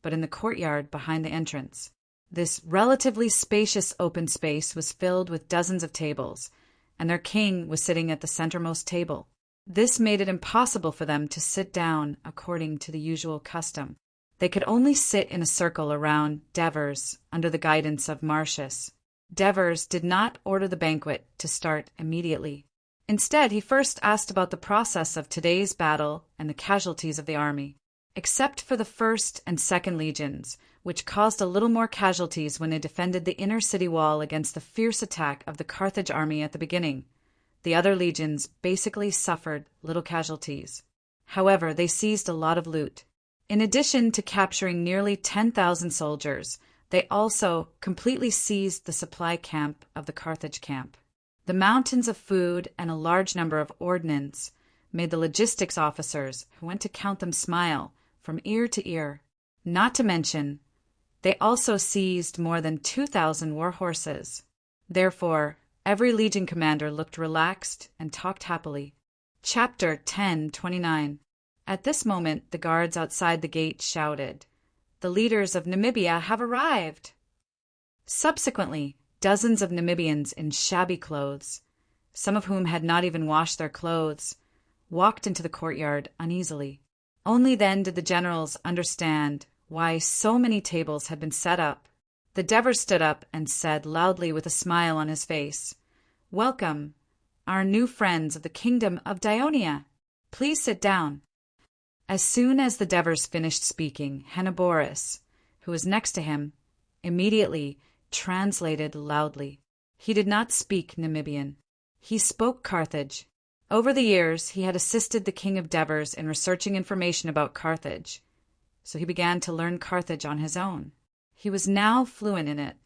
but in the courtyard behind the entrance. This relatively spacious open space was filled with dozens of tables, and their king was sitting at the centermost table. This made it impossible for them to sit down according to the usual custom. They could only sit in a circle around Devers under the guidance of Marcius. Devers did not order the banquet to start immediately. Instead, he first asked about the process of today's battle and the casualties of the army. Except for the 1st and 2nd legions, which caused a little more casualties when they defended the inner city wall against the fierce attack of the Carthage army at the beginning, the other legions basically suffered little casualties. However, they seized a lot of loot. In addition to capturing nearly 10,000 soldiers, they also completely seized the supply camp of the Carthage camp. The mountains of food and a large number of ordnance made the logistics officers, who went to count them, smile from ear to ear. Not to mention, they also seized more than 2,000 war horses. Therefore, every legion commander looked relaxed and talked happily. Chapter 10:29. At this moment, the guards outside the gate shouted, "The leaders of Namibia have arrived!" Subsequently, dozens of Namibians in shabby clothes, some of whom had not even washed their clothes, walked into the courtyard uneasily. Only then did the generals understand why so many tables had been set up. The Devers stood up and said loudly with a smile on his face, "Welcome, our new friends of the Kingdom of Dionia. Please sit down." As soon as the Devers finished speaking, Henoboris, who was next to him, immediately translated loudly. He did not speak Namibian. He spoke Carthage. Over the years, he had assisted the King of Devers in researching information about Carthage, so he began to learn Carthage on his own. He was now fluent in it.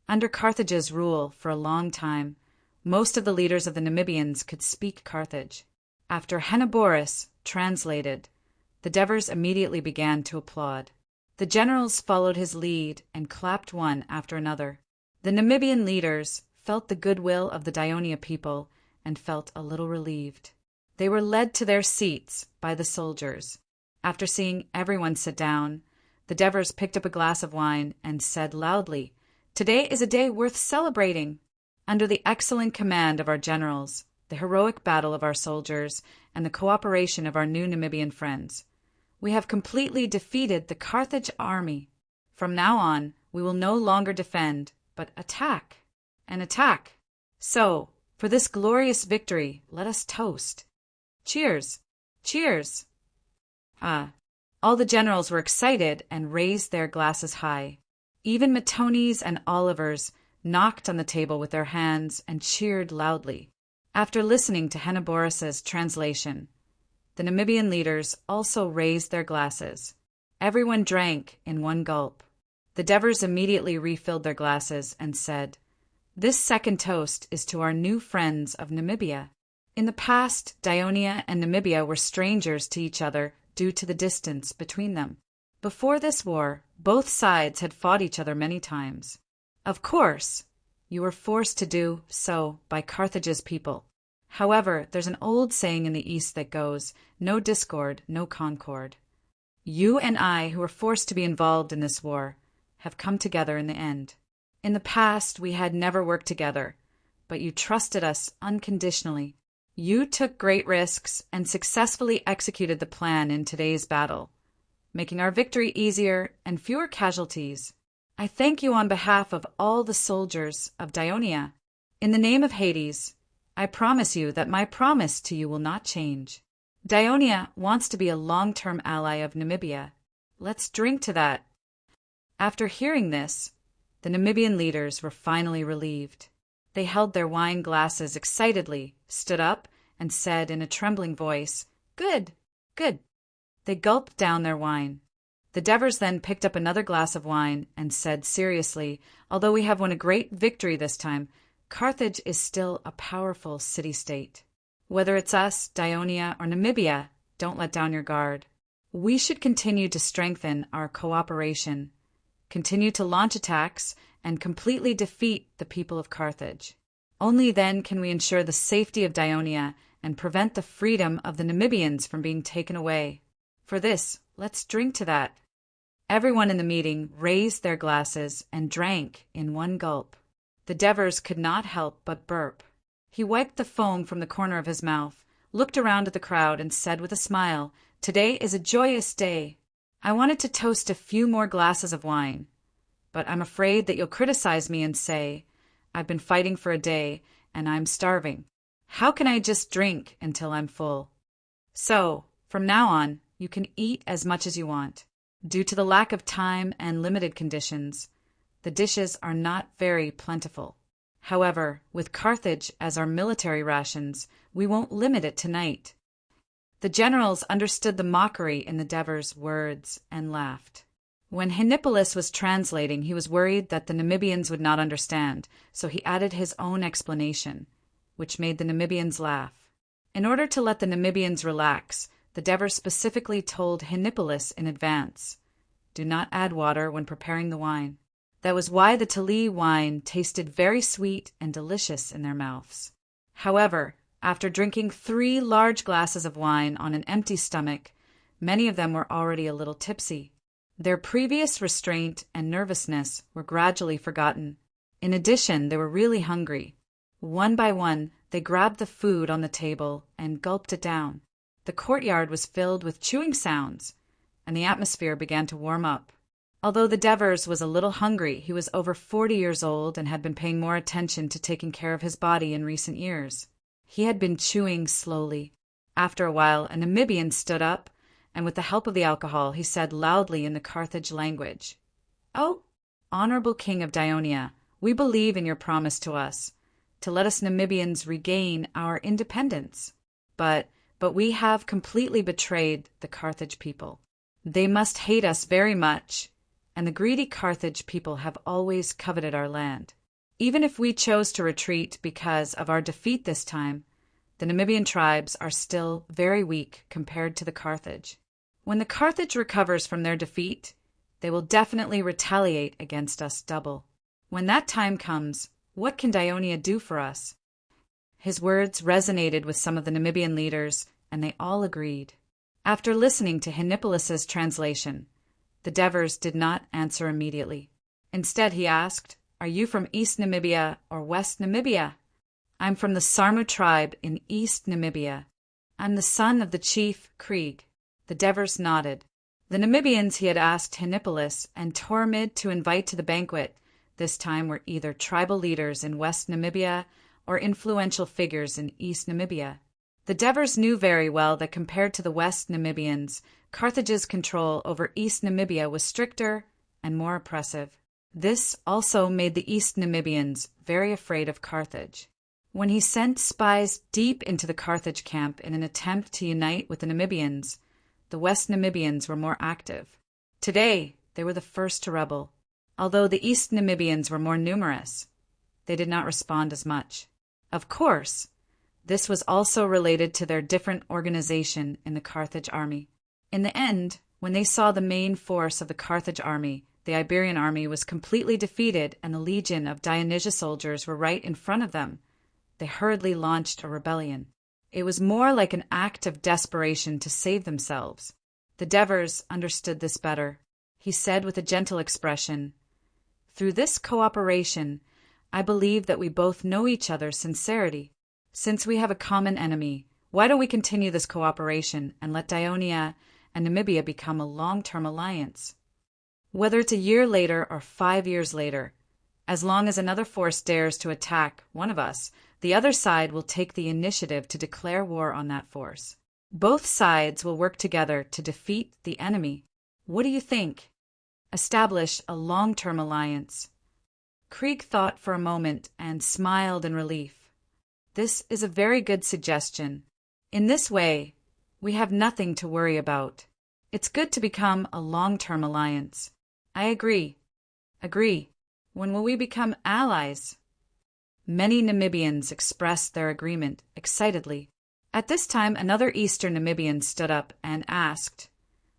Under Carthage's rule for a long time, most of the leaders of the Namibians could speak Carthage. After Henoboris translated, the Devers immediately began to applaud. The generals followed his lead and clapped one after another. The Namibian leaders felt the goodwill of the Dionia people and felt a little relieved. They were led to their seats by the soldiers. After seeing everyone sit down, the Devers picked up a glass of wine and said loudly, "Today is a day worth celebrating. Under the excellent command of our generals, the heroic battle of our soldiers, and the cooperation of our new Namibian friends, we have completely defeated the Carthage army. From now on, we will no longer defend, but attack and attack. So, for this glorious victory, let us toast. Cheers! Cheers!" All the generals were excited and raised their glasses high. Even Matonis and Olivers knocked on the table with their hands and cheered loudly. After listening to Henoboris's translation, the Namibian leaders also raised their glasses. Everyone drank in one gulp. The Devers immediately refilled their glasses and said, "This second toast is to our new friends of Namibia. In the past, Dionia and Namibia were strangers to each other due to the distance between them. Before this war, both sides had fought each other many times. Of course, you were forced to do so by Carthage's people. However, there's an old saying in the East that goes, 'No discord, no concord.' You and I, who were forced to be involved in this war, have come together in the end. In the past, we had never worked together, but you trusted us unconditionally. You took great risks and successfully executed the plan in today's battle, making our victory easier and fewer casualties. I thank you on behalf of all the soldiers of Dionia. In the name of Hades, I promise you that my promise to you will not change. Dionia wants to be a long-term ally of Namibia. Let's drink to that." After hearing this, the Namibian leaders were finally relieved. They held their wine glasses excitedly, stood up, and said in a trembling voice, "Good, good." They gulped down their wine. The Devers then picked up another glass of wine and said seriously, "Although we have won a great victory this time, Carthage is still a powerful city-state. Whether it's us, Dionia, or Namibia, don't let down your guard. We should continue to strengthen our cooperation, continue to launch attacks, and completely defeat the people of Carthage. Only then can we ensure the safety of Dionia and prevent the freedom of the Namibians from being taken away. For this, let's drink to that." Everyone in the meeting raised their glasses and drank in one gulp. The Devers could not help but burp. He wiped the foam from the corner of his mouth, looked around at the crowd, and said with a smile, "Today is a joyous day. I wanted to toast a few more glasses of wine, but I'm afraid that you'll criticize me and say, I've been fighting for a day, and I'm starving. How can I just drink until I'm full? So, from now on, you can eat as much as you want. Due to the lack of time and limited conditions, the dishes are not very plentiful. However, with Carthage as our military rations, we won't limit it tonight." The generals understood the mockery in the Devers' words and laughed. When Henipolis was translating, he was worried that the Namibians would not understand, so he added his own explanation, which made the Namibians laugh. In order to let the Namibians relax, the Devers specifically told Henipolis in advance, "Do not add water when preparing the wine." That was why the Tali wine tasted very sweet and delicious in their mouths. However, after drinking 3 large glasses of wine on an empty stomach, many of them were already a little tipsy. Their previous restraint and nervousness were gradually forgotten. In addition, they were really hungry. One by one, they grabbed the food on the table and gulped it down. The courtyard was filled with chewing sounds, and the atmosphere began to warm up. Although the Devers was a little hungry, he was over 40 years old and had been paying more attention to taking care of his body in recent years. He had been chewing slowly. After a while, a Namibian stood up, and with the help of the alcohol, he said loudly in the Carthage language, "Oh, honorable King of Dionia, we believe in your promise to us, to let us Namibians regain our independence. But we have completely betrayed the Carthage people. They must hate us very much, and the greedy Carthage people have always coveted our land. Even if we chose to retreat because of our defeat this time, the Namibian tribes are still very weak compared to the Carthage. When the Carthage recovers from their defeat, they will definitely retaliate against us double. When that time comes, what can Dionia do for us?" His words resonated with some of the Namibian leaders, and they all agreed. After listening to Henipolis's translation, the Devers did not answer immediately. Instead, he asked, "Are you from East Namibia or West Namibia?" "I'm from the Sarmu tribe in East Namibia. I'm the son of the chief Krieg." The Devers nodded. The Namibians he had asked Henipolis and Tormid to invite to the banquet this time were either tribal leaders in West Namibia or influential figures in East Namibia. The Devers knew very well that compared to the West Namibians, Carthage's control over East Namibia was stricter and more oppressive. This also made the East Namibians very afraid of Carthage. When he sent spies deep into the Carthage camp in an attempt to unite with the Namibians, the West Namibians were more active. Today, they were the first to rebel. Although the East Namibians were more numerous, they did not respond as much. Of course, this was also related to their different organization in the Carthage army. In the end, when they saw the main force of the Carthage army, the Iberian army was completely defeated and the legion of Dionysia soldiers were right in front of them, they hurriedly launched a rebellion. It was more like an act of desperation to save themselves. The Devers understood this better. He said with a gentle expression, "Through this cooperation, I believe that we both know each other's sincerity. Since we have a common enemy, why don't we continue this cooperation and let Dionia and Namibia become a long-term alliance? Whether it's a year later or 5 years later, as long as another force dares to attack one of us, the other side will take the initiative to declare war on that force. Both sides will work together to defeat the enemy. What do you think? Establish a long-term alliance." Krieg thought for a moment and smiled in relief. "This is a very good suggestion. In this way, we have nothing to worry about. It's good to become a long-term alliance." "I agree." "Agree. When will we become allies?" Many Namibians expressed their agreement excitedly. At this time, another Eastern Namibian stood up and asked,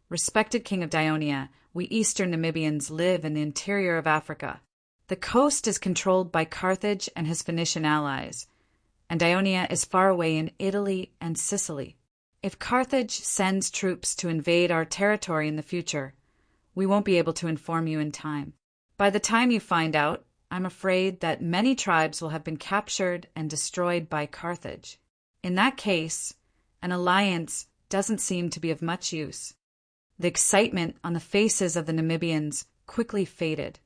"Respected King of Dionia, we Eastern Namibians live in the interior of Africa. The coast is controlled by Carthage and his Phoenician allies, and Dionia is far away in Italy and Sicily. If Carthage sends troops to invade our territory in the future, we won't be able to inform you in time. By the time you find out, I'm afraid that many tribes will have been captured and destroyed by Carthage. In that case, an alliance doesn't seem to be of much use." The excitement on the faces of the Namibians quickly faded,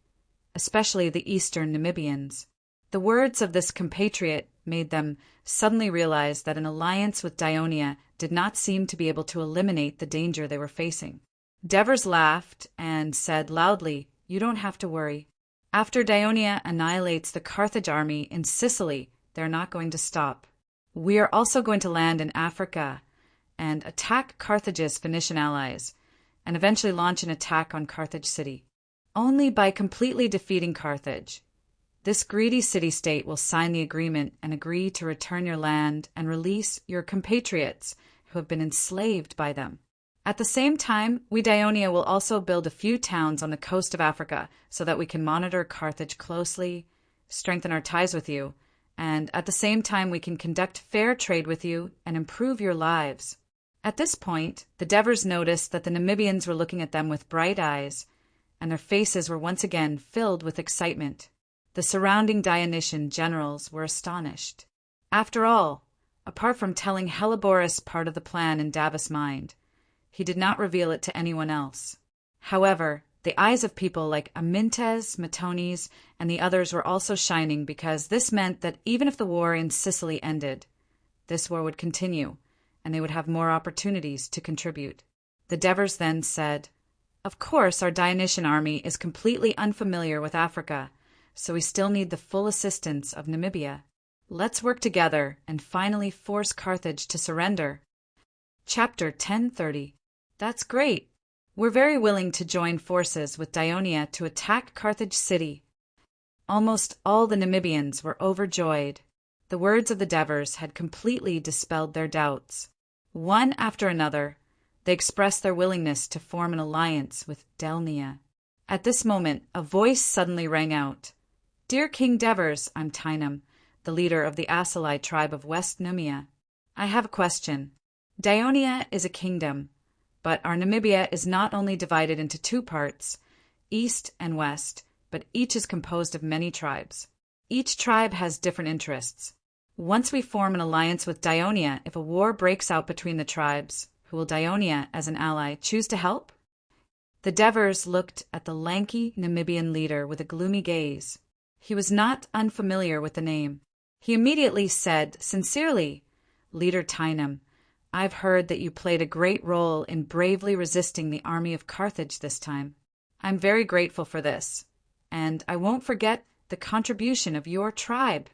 especially the Eastern Namibians. The words of this compatriot made them suddenly realize that an alliance with Dionia did not seem to be able to eliminate the danger they were facing. Devers laughed and said loudly, "You don't have to worry. After Dionia annihilates the Carthage army in Sicily, they're not going to stop. We are also going to land in Africa and attack Carthage's Phoenician allies, and eventually launch an attack on Carthage city. Only by completely defeating Carthage, this greedy city-state will sign the agreement and agree to return your land and release your compatriots who have been enslaved by them. At the same time, we Dionia will also build a few towns on the coast of Africa so that we can monitor Carthage closely, strengthen our ties with you, and at the same time we can conduct fair trade with you and improve your lives." At this point, the Devers noticed that the Namibians were looking at them with bright eyes, and their faces were once again filled with excitement. The surrounding Dionysian generals were astonished. After all, apart from telling Helleboris part of the plan in Davos' mind, he did not reveal it to anyone else. However, the eyes of people like Amyntas, Matones, and the others were also shining because this meant that even if the war in Sicily ended, this war would continue, and they would have more opportunities to contribute. The Devers then said, "Of course, our Dionysian army is completely unfamiliar with Africa, so we still need the full assistance of Namibia. Let's work together and finally force Carthage to surrender." Chapter 1030. That's great. We're very willing to join forces with Dionia to attack Carthage city. Almost all the Namibians were overjoyed. The words of the Devers had completely dispelled their doubts. One after another, they expressed their willingness to form an alliance with Delnia. At this moment, a voice suddenly rang out. "Dear King Devers, I'm Tynum, the leader of the Asali tribe of West Numia. I have a question. Dionia is a kingdom, but our Namibia is not only divided into two parts, east and west, but each is composed of many tribes. Each tribe has different interests. Once we form an alliance with Dionia, if a war breaks out between the tribes, who will Dionia, as an ally, choose to help?" The Devers looked at the lanky Namibian leader with a gloomy gaze. He was not unfamiliar with the name. He immediately said, sincerely, "Leader Tynum, I've heard that you played a great role in bravely resisting the army of Carthage this time. I'm very grateful for this, and I won't forget the contribution of your tribe."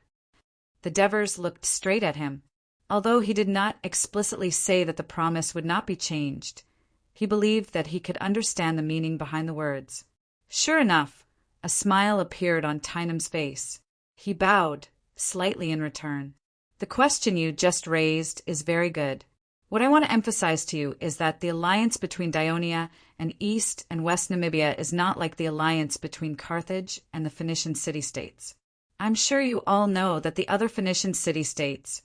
The Devers looked straight at him. Although he did not explicitly say that the promise would not be changed, he believed that he could understand the meaning behind the words. Sure enough, a smile appeared on Tynum's face. He bowed, slightly in return. "The question you just raised is very good. What I want to emphasize to you is that the alliance between Dionia and East and West Namibia is not like the alliance between Carthage and the Phoenician city-states. I'm sure you all know that the other Phoenician city-states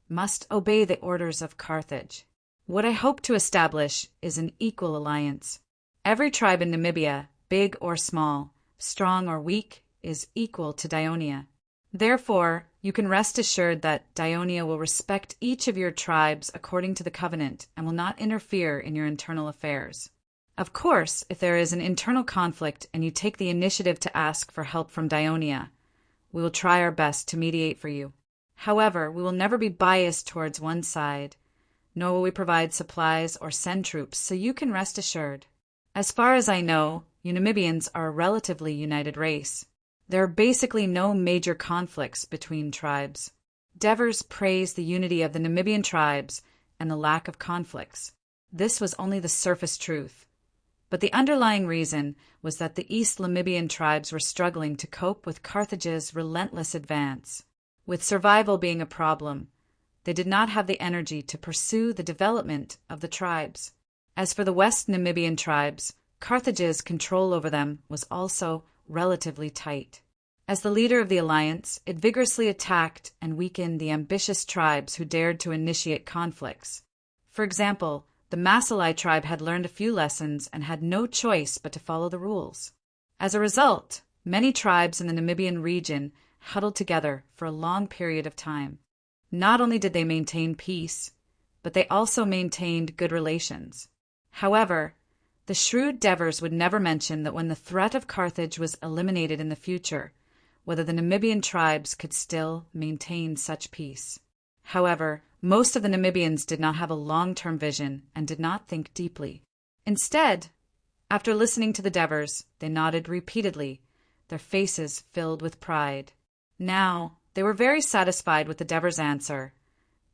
must obey the orders of Carthage. What I hope to establish is an equal alliance. Every tribe in Namibia, big or small, strong or weak, is equal to Dionia. Therefore, you can rest assured that Dionia will respect each of your tribes according to the covenant and will not interfere in your internal affairs. Of course, if there is an internal conflict and you take the initiative to ask for help from Dionia, we will try our best to mediate for you. However, we will never be biased towards one side, nor will we provide supplies or send troops, so you can rest assured. As far as I know, you Namibians are a relatively united race. There are basically no major conflicts between tribes." Devers praised the unity of the Namibian tribes and the lack of conflicts. This was only the surface truth. But the underlying reason was that the East Namibian tribes were struggling to cope with Carthage's relentless advance. With survival being a problem, they did not have the energy to pursue the development of the tribes. As for the West Namibian tribes, Carthage's control over them was also relatively tight. As the leader of the alliance, it vigorously attacked and weakened the ambitious tribes who dared to initiate conflicts. For example, the Masalai tribe had learned a few lessons and had no choice but to follow the rules. As a result, many tribes in the Namibian region huddled together for a long period of time. Not only did they maintain peace, but they also maintained good relations. However, the shrewd Devers would never mention that when the threat of Carthage was eliminated in the future, whether the Namibian tribes could still maintain such peace. However, most of the Namibians did not have a long-term vision and did not think deeply. Instead, after listening to the Devers, they nodded repeatedly, their faces filled with pride. Now, they were very satisfied with the Devers' answer,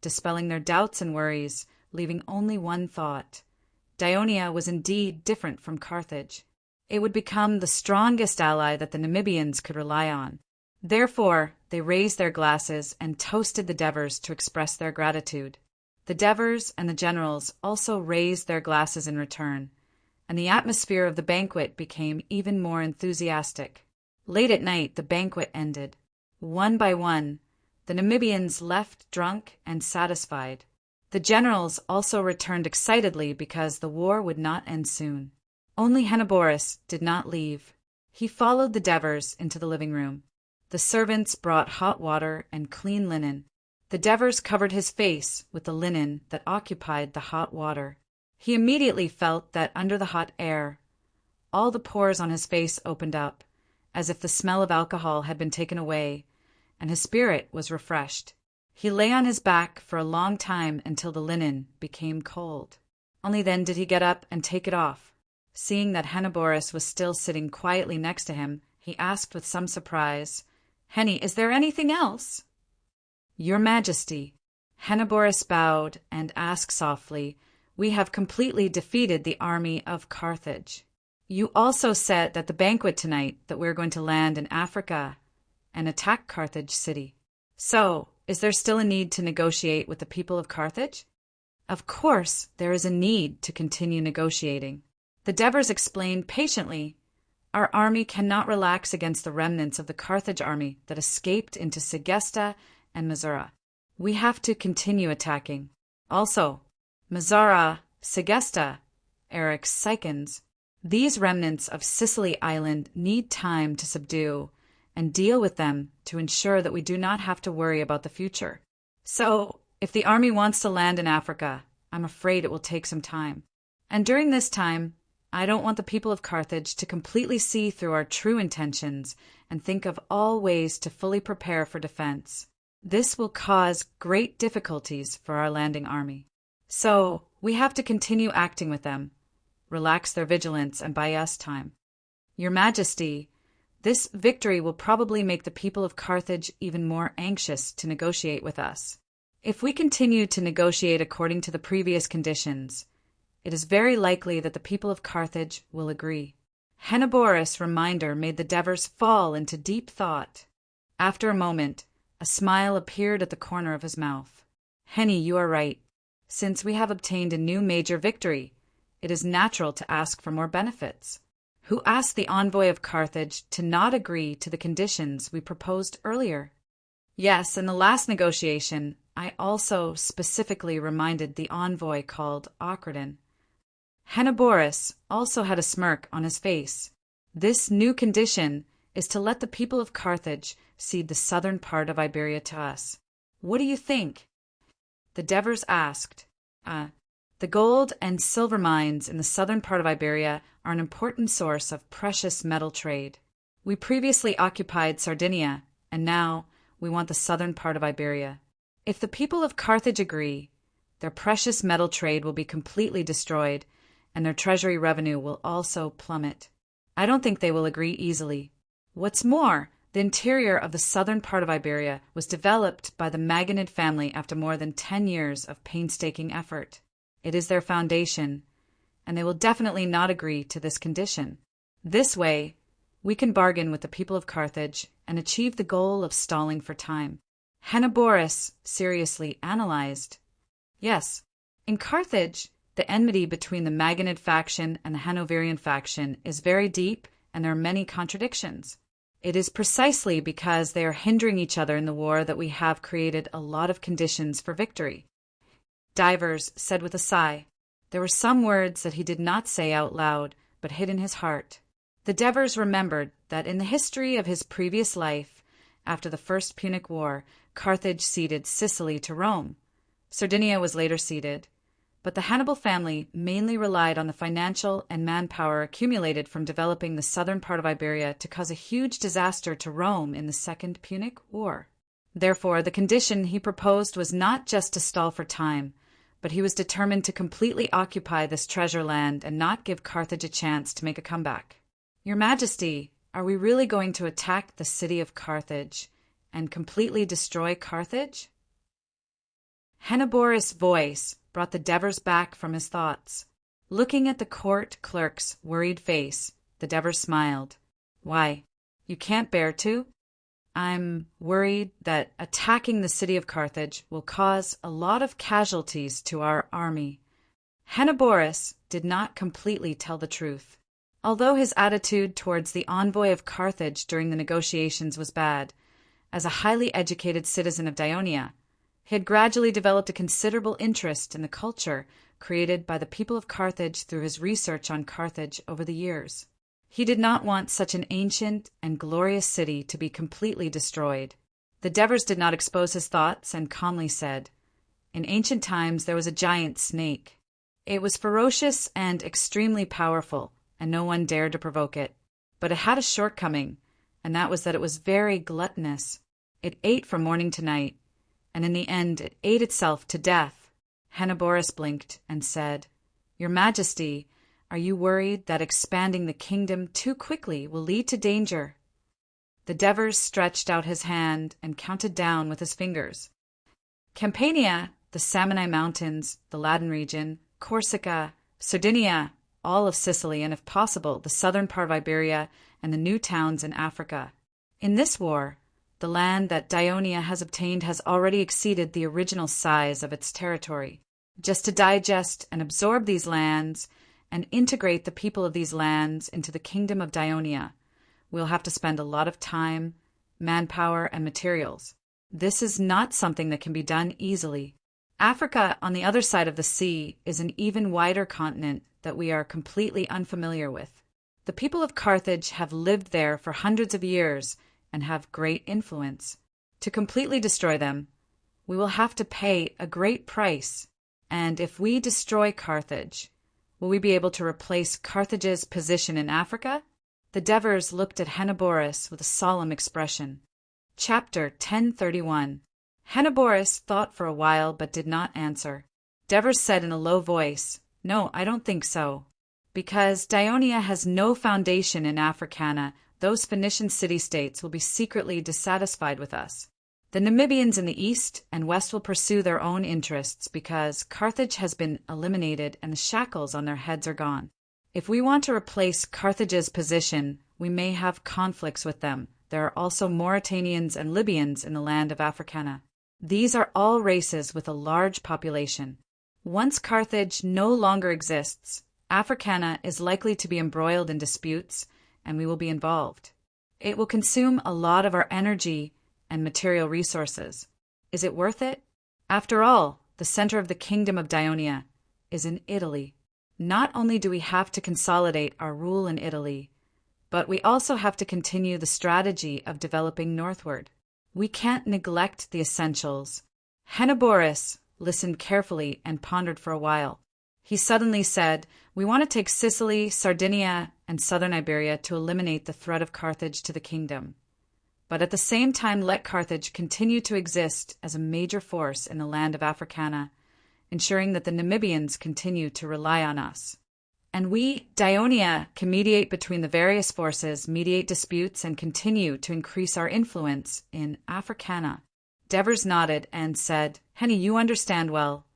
dispelling their doubts and worries, leaving only one thought. Dionia was indeed different from Carthage. It would become the strongest ally that the Namibians could rely on. Therefore, they raised their glasses and toasted the Devers to express their gratitude. The Devers and the generals also raised their glasses in return, and the atmosphere of the banquet became even more enthusiastic. Late at night, the banquet ended. One by one, the Namibians left drunk and satisfied. The generals also returned excitedly because the war would not end soon. Only Helleboris did not leave. He followed the Devers into the living room. The servants brought hot water and clean linen. The Devers covered his face with the linen that occupied the hot water. He immediately felt that under the hot air, all the pores on his face opened up, as if the smell of alcohol had been taken away, and his spirit was refreshed. He lay on his back for a long time until the linen became cold. Only then did he get up and take it off. Seeing that Henoboris was still sitting quietly next to him, he asked with some surprise, "Henny, is there anything else?" "Your Majesty," Henoboris bowed and asked softly, "we have completely defeated the army of Carthage. You also said that the banquet tonight that we're going to land in Africa and attack Carthage city. So, is there still a need to negotiate with the people of Carthage?" "Of course, there is a need to continue negotiating." The Devers explained patiently, "Our army cannot relax against the remnants of the Carthage army that escaped into Segesta and Mazara. We have to continue attacking. Also, Mazara, Segesta, Eric Sicans. These remnants of Sicily Island need time to subdue and deal with them to ensure that we do not have to worry about the future. So, if the army wants to land in Africa, I'm afraid it will take some time. And during this time, I don't want the people of Carthage to completely see through our true intentions and think of all ways to fully prepare for defense. This will cause great difficulties for our landing army. So, we have to continue acting with them, relax their vigilance, and buy us time. Your Majesty, this victory will probably make the people of Carthage even more anxious to negotiate with us. If we continue to negotiate according to the previous conditions, it is very likely that the people of Carthage will agree." Henoboris' reminder made the Devers fall into deep thought. After a moment, a smile appeared at the corner of his mouth. "Henny, you are right. Since we have obtained a new major victory, it is natural to ask for more benefits. Who asked the envoy of Carthage to not agree to the conditions we proposed earlier?" "Yes, in the last negotiation, I also specifically reminded the envoy called Ocradin." Henoboris also had a smirk on his face. "This new condition is to let the people of Carthage cede the southern part of Iberia to us. What do you think?" The Devers asked. The gold and silver mines in the southern part of Iberia are an important source of precious metal trade. We previously occupied Sardinia, and now we want the southern part of Iberia. If the people of Carthage agree, their precious metal trade will be completely destroyed, and their treasury revenue will also plummet. I don't think they will agree easily. What's more, the interior of the southern part of Iberia was developed by the Maginid family after more than 10 years of painstaking effort. It is their foundation, and they will definitely not agree to this condition. This way, we can bargain with the people of Carthage and achieve the goal of stalling for time." Henoboris seriously analyzed. "Yes, in Carthage, the enmity between the Maginid faction and the Hanoverian faction is very deep, and there are many contradictions. It is precisely because they are hindering each other in the war that we have created a lot of conditions for victory." Divers said with a sigh. There were some words that he did not say out loud, but hid in his heart. The Devers remembered that in the history of his previous life, after the First Punic War, Carthage ceded Sicily to Rome. Sardinia was later ceded, but the Hannibal family mainly relied on the financial and manpower accumulated from developing the southern part of Iberia to cause a huge disaster to Rome in the Second Punic War. Therefore, the condition he proposed was not just to stall for time, but he was determined to completely occupy this treasure land and not give Carthage a chance to make a comeback. "Your Majesty, are we really going to attack the city of Carthage and completely destroy Carthage?" Henoboris' voice brought the Devers back from his thoughts. Looking at the court clerk's worried face, the Devers smiled. "Why, you can't bear to? I'm worried that attacking the city of Carthage will cause a lot of casualties to our army." Henoboris did not completely tell the truth. Although his attitude towards the envoy of Carthage during the negotiations was bad, as a highly educated citizen of Daionia, he had gradually developed a considerable interest in the culture created by the people of Carthage through his research on Carthage over the years. He did not want such an ancient and glorious city to be completely destroyed. The Devers did not expose his thoughts and calmly said, "In ancient times there was a giant snake. It was ferocious and extremely powerful, and no one dared to provoke it. But it had a shortcoming, and that was that it was very gluttonous. It ate from morning to night, and in the end it ate itself to death." Henoboris blinked and said, "Your Majesty, are you worried that expanding the kingdom too quickly will lead to danger?" The Devers stretched out his hand and counted down with his fingers. Campania, the Samanai Mountains, the Latin region, Corsica, Sardinia, all of Sicily, and if possible, the southern part of Iberia and the new towns in Africa. In this war, the land that Daionia has obtained has already exceeded the original size of its territory. Just to digest and absorb these lands and integrate the people of these lands into the kingdom of Daionia, we'll have to spend a lot of time, manpower, and materials. This is not something that can be done easily. Africa, on the other side of the sea, is an even wider continent that we are completely unfamiliar with. The people of Carthage have lived there for hundreds of years and have great influence. To completely destroy them, we will have to pay a great price. And if we destroy Carthage, will we be able to replace Carthage's position in Africa? The Devers looked at Henoboris with a solemn expression. Chapter 1031. Henoboris thought for a while but did not answer. Devers said in a low voice, "No, I don't think so. Because Daionia has no foundation in Africana, those Phoenician city-states will be secretly dissatisfied with us. The Namibians in the east and west will pursue their own interests because Carthage has been eliminated and the shackles on their heads are gone. If we want to replace Carthage's position, we may have conflicts with them. There are also Mauritanians and Libyans in the land of Africana. These are all races with a large population. Once Carthage no longer exists, Africana is likely to be embroiled in disputes, and we will be involved. It will consume a lot of our energy and material resources. Is it worth it? After all, the center of the kingdom of Daionia is in Italy. Not only do we have to consolidate our rule in Italy, but we also have to continue the strategy of developing northward. We can't neglect the essentials." Henoboris listened carefully and pondered for a while. He suddenly said, "We want to take Sicily, Sardinia, and southern Iberia to eliminate the threat of Carthage to the kingdom, but at the same time let Carthage continue to exist as a major force in the land of Africana, ensuring that the Namibians continue to rely on us. And we, Daionia, can mediate between the various forces, mediate disputes, and continue to increase our influence in Africana." Devers nodded and said, "Henny, you understand well.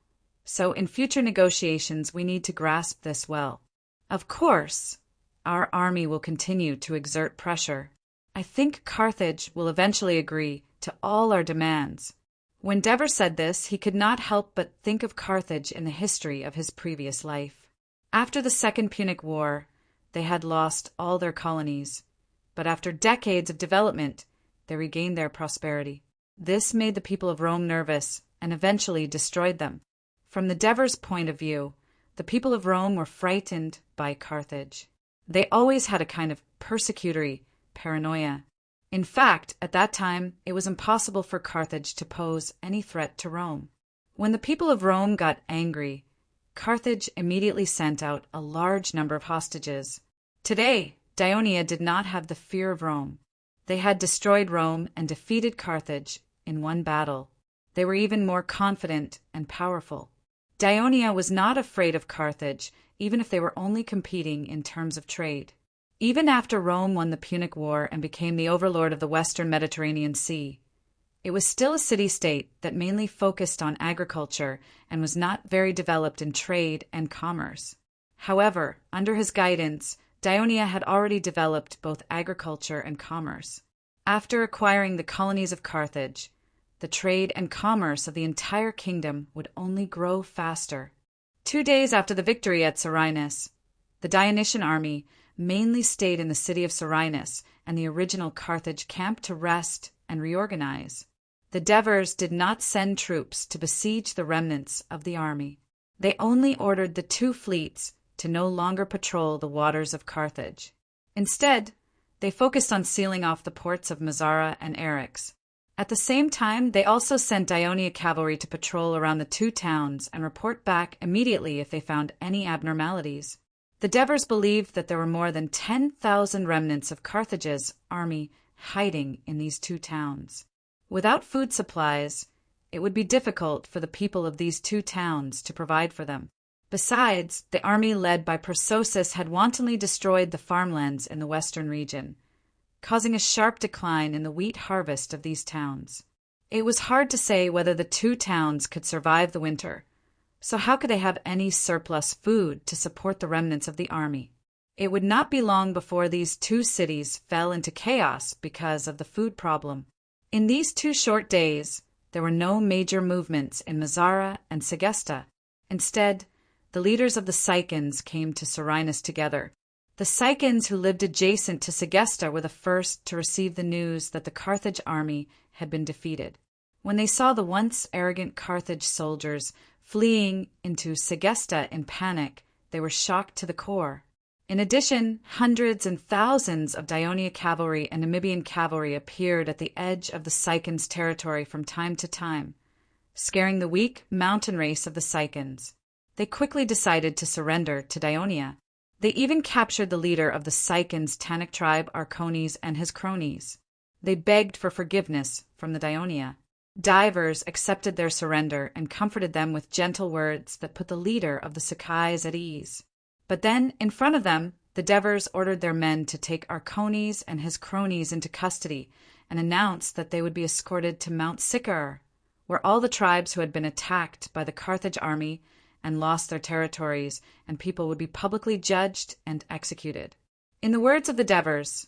So in future negotiations, we need to grasp this well. Of course, our army will continue to exert pressure. I think Carthage will eventually agree to all our demands." When Devers said this, he could not help but think of Carthage in the history of his previous life. After the Second Punic War, they had lost all their colonies, but after decades of development, they regained their prosperity. This made the people of Rome nervous and eventually destroyed them. From the Devers' point of view, the people of Rome were frightened by Carthage. They always had a kind of persecutory paranoia. In fact, at that time, it was impossible for Carthage to pose any threat to Rome. When the people of Rome got angry, Carthage immediately sent out a large number of hostages. Today, Daionia did not have the fear of Rome. They had destroyed Rome and defeated Carthage in one battle. They were even more confident and powerful. Daionia was not afraid of Carthage, even if they were only competing in terms of trade. Even after Rome won the Punic War and became the overlord of the western Mediterranean Sea, it was still a city-state that mainly focused on agriculture and was not very developed in trade and commerce. However, under his guidance, Daionia had already developed both agriculture and commerce. After acquiring the colonies of Carthage, the trade and commerce of the entire kingdom would only grow faster. 2 days after the victory at Selinus, the Dionysian army mainly stayed in the city of Selinus and the original Carthage camp to rest and reorganize. The Devers did not send troops to besiege the remnants of the army. They only ordered the 2 fleets to no longer patrol the waters of Carthage. Instead, they focused on sealing off the ports of Mazara and Eryx. At the same time, they also sent Daionia cavalry to patrol around the two towns and report back immediately if they found any abnormalities. The Devers believed that there were more than 10,000 remnants of Carthage's army hiding in these two towns. Without food supplies, it would be difficult for the people of these two towns to provide for them. Besides, the army led by Persosus had wantonly destroyed the farmlands in the western region, causing a sharp decline in the wheat harvest of these towns. It was hard to say whether the two towns could survive the winter, so how could they have any surplus food to support the remnants of the army? It would not be long before these two cities fell into chaos because of the food problem. In these 2 short days, there were no major movements in Mazara and Segesta. Instead, the leaders of the Sicans came to Serinus together. The Sicans who lived adjacent to Segesta were the first to receive the news that the Carthage army had been defeated. When they saw the once arrogant Carthage soldiers fleeing into Segesta in panic, they were shocked to the core. In addition, hundreds and thousands of Daionia cavalry and Namibian cavalry appeared at the edge of the Sicans' territory from time to time, scaring the weak mountain race of the Sicans. They quickly decided to surrender to Daionia. They even captured the leader of the Sicans' Tannic tribe, Arcones, and his cronies. They begged for forgiveness from the Daionia. Divers accepted their surrender and comforted them with gentle words that put the leader of the Sakais at ease. But then, in front of them, the Devers ordered their men to take Arcones and his cronies into custody and announced that they would be escorted to Mount Siccar, where all the tribes who had been attacked by the Carthage army and lost their territories and people would be publicly judged and executed. In the words of the Devers,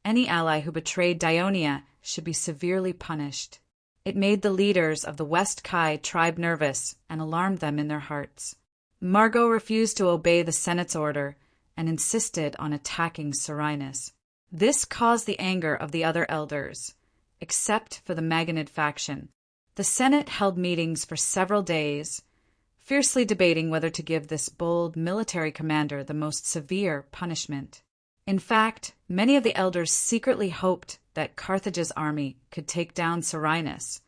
any ally who betrayed Daionia should be severely punished. It made the leaders of the West Kai tribe nervous and alarmed them in their hearts. Margot refused to obey the Senate's order and insisted on attacking Serinus. This caused the anger of the other elders, except for the Maganid faction. The Senate held meetings for several days, fiercely debating whether to give this bold military commander the most severe punishment. In fact, many of the elders secretly hoped that Carthage's army could take down Serinus,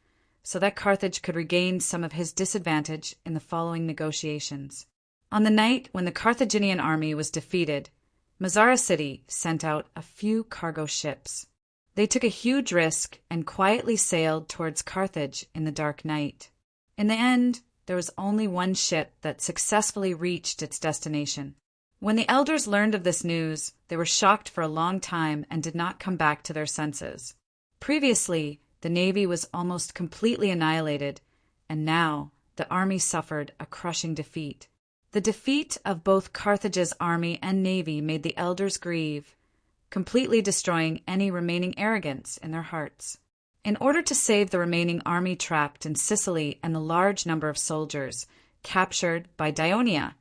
so that Carthage could regain some of his disadvantage in the following negotiations. On the night when the Carthaginian army was defeated, Mazara City sent out a few cargo ships. They took a huge risk and quietly sailed towards Carthage in the dark night. In the end, there was only one ship that successfully reached its destination. When the elders learned of this news, they were shocked for a long time and did not come back to their senses. Previously, the navy was almost completely annihilated, and now the army suffered a crushing defeat. The defeat of both Carthage's army and navy made the elders grieve, completely destroying any remaining arrogance in their hearts. In order to save the remaining army trapped in Sicily and the large number of soldiers captured by Daionia,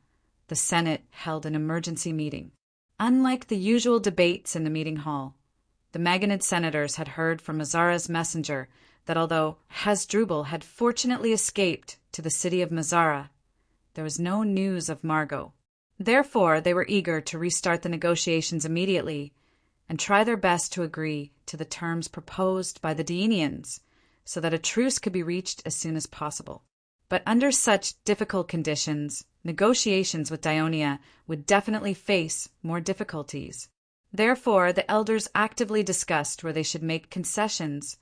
the Senate held an emergency meeting. Unlike the usual debates in the meeting hall, the Maganid senators had heard from Mazara's messenger that although Hasdrubal had fortunately escaped to the city of Mazara, there was no news of Margot. Therefore, they were eager to restart the negotiations immediately and try their best to agree to the terms proposed by the Daenians so that a truce could be reached as soon as possible. But under such difficult conditions, negotiations with Daionia would definitely face more difficulties. Therefore, the elders actively discussed where they should make concessions,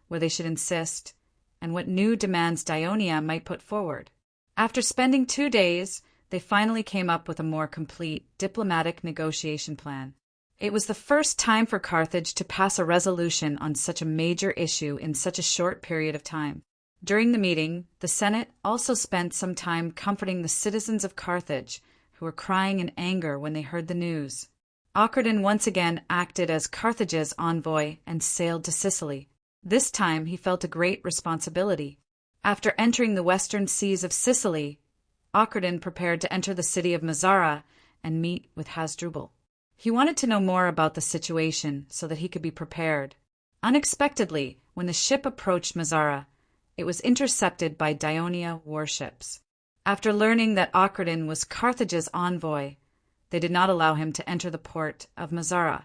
where they should insist, and what new demands Daionia might put forward. After spending 2 days, they finally came up with a more complete diplomatic negotiation plan. It was the first time for Carthage to pass a resolution on such a major issue in such a short period of time. During the meeting, the Senate also spent some time comforting the citizens of Carthage, who were crying in anger when they heard the news. Ocradin once again acted as Carthage's envoy and sailed to Sicily. This time he felt a great responsibility. After entering the western seas of Sicily, Ocradin prepared to enter the city of Mazara and meet with Hasdrubal. He wanted to know more about the situation so that he could be prepared. Unexpectedly, when the ship approached Mazara, it was intercepted by Daionia warships. After learning that Ocradin was Carthage's envoy, they did not allow him to enter the port of Mazara.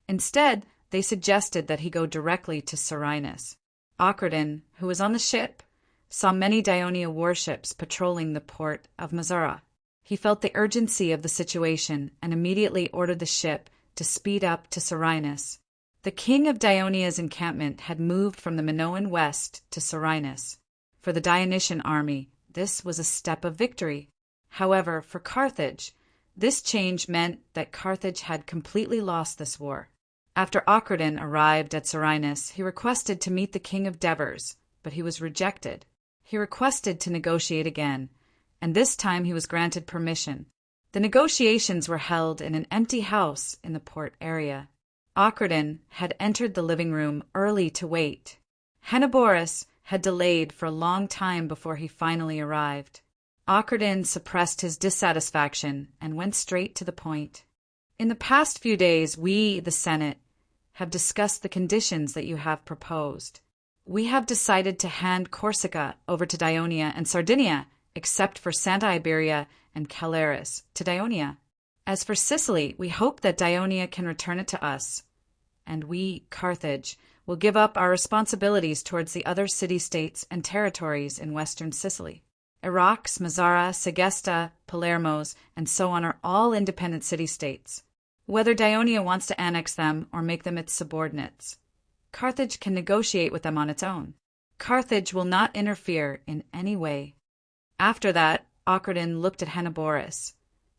Instead, they suggested that he go directly to Serenus. Ocherdon, who was on the ship, saw many Daionia warships patrolling the port of Mazara. He felt the urgency of the situation and immediately ordered the ship to speed up to Serenus. The king of Daionia's encampment had moved from the Minoan west to Serenus. For the Dionysian army, this was a step of victory. However, for Carthage, this change meant that Carthage had completely lost this war. After Ocherdon arrived at Serenus, he requested to meet the king of Devers, but he was rejected. He requested to negotiate again, and this time he was granted permission. The negotiations were held in an empty house in the port area. Ocherdon had entered the living room early to wait. Henoborus had delayed for a long time before he finally arrived. Ocherdon suppressed his dissatisfaction and went straight to the point. In the past few days, we, the Senate, have discussed the conditions that you have proposed. We have decided to hand Corsica over to Daionia and Sardinia, except for Santa Iberia and Calaris, to Daionia. As for Sicily, we hope that Daionia can return it to us, and we, Carthage, will give up our responsibilities towards the other city-states and territories in western Sicily. Arax, Mazara, Segesta, Palermos, and so on are all independent city-states. Whether Daionia wants to annex them or make them its subordinates, Carthage can negotiate with them on its own. Carthage will not interfere in any way. After that, Ocherdon looked at Henoborus,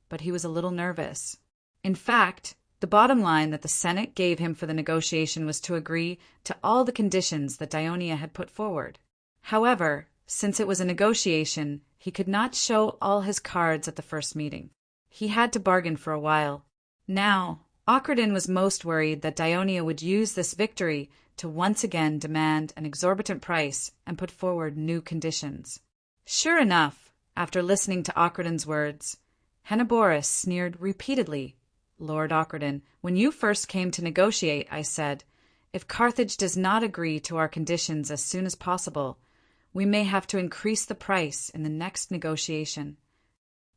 but he was a little nervous. In fact, the bottom line that the Senate gave him for the negotiation was to agree to all the conditions that Daionia had put forward. However, since it was a negotiation, he could not show all his cards at the first meeting. He had to bargain for a while. Now, Ocherdon was most worried that Daionia would use this victory to once again demand an exorbitant price and put forward new conditions. Sure enough, after listening to Ocherdon's words, Henoborus sneered repeatedly. Lord Ocherdon, when you first came to negotiate, I said, if Carthage does not agree to our conditions as soon as possible, we may have to increase the price in the next negotiation.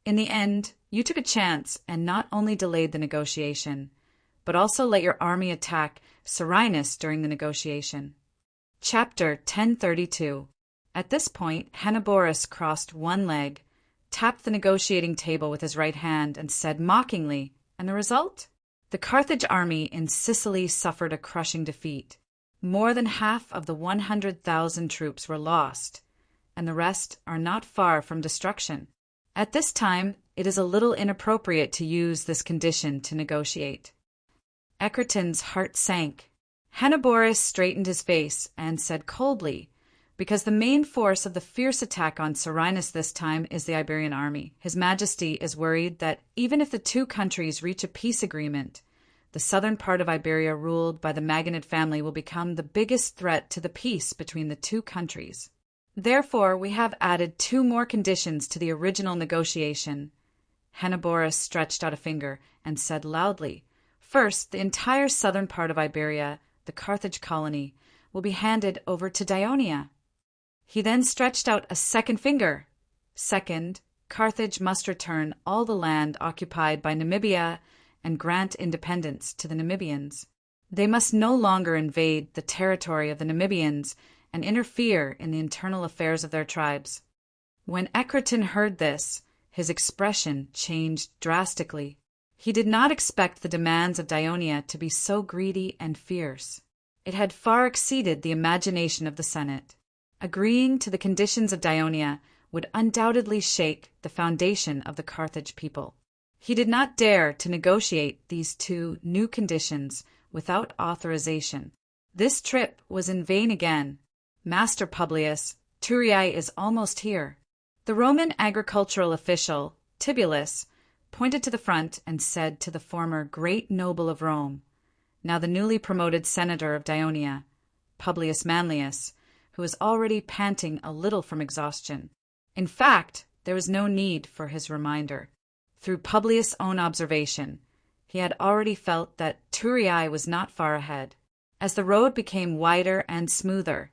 In the end, you took a chance and not only delayed the negotiation, but also let your army attack Serenus during the negotiation. Chapter 1032. At this point, Henoborus crossed one leg, tapped the negotiating table with his right hand, and said mockingly, and the result? The Carthage army in Sicily suffered a crushing defeat. More than half of the 100,000 troops were lost, and the rest are not far from destruction. At this time, it is a little inappropriate to use this condition to negotiate. Echerton's heart sank. Henoborus straightened his face and said coldly, because the main force of the fierce attack on Serenus this time is the Iberian army. His Majesty is worried that even if the two countries reach a peace agreement, the southern part of Iberia ruled by the Maganid family will become the biggest threat to the peace between the two countries. Therefore, we have added 2 more conditions to the original negotiation. Henoborus stretched out a finger and said loudly, first, the entire southern part of Iberia, the Carthage colony, will be handed over to Daionia. He then stretched out a second finger. Second, Carthage must return all the land occupied by Namibia and grant independence to the Namibians. They must no longer invade the territory of the Namibians and interfere in the internal affairs of their tribes. When Echerton heard this, his expression changed drastically. He did not expect the demands of Daionia to be so greedy and fierce. It had far exceeded the imagination of the Senate. Agreeing to the conditions of Daionia would undoubtedly shake the foundation of the Carthage people. He did not dare to negotiate these 2 new conditions without authorization. This trip was in vain again. Master Publius, Turiae is almost here. The Roman agricultural official, Tibulus, pointed to the front and said to the former great noble of Rome, now the newly promoted senator of Daionia, Publius Manlius, who was already panting a little from exhaustion. In fact, there was no need for his reminder. Through Publius' own observation, he had already felt that Turiae was not far ahead. As the road became wider and smoother,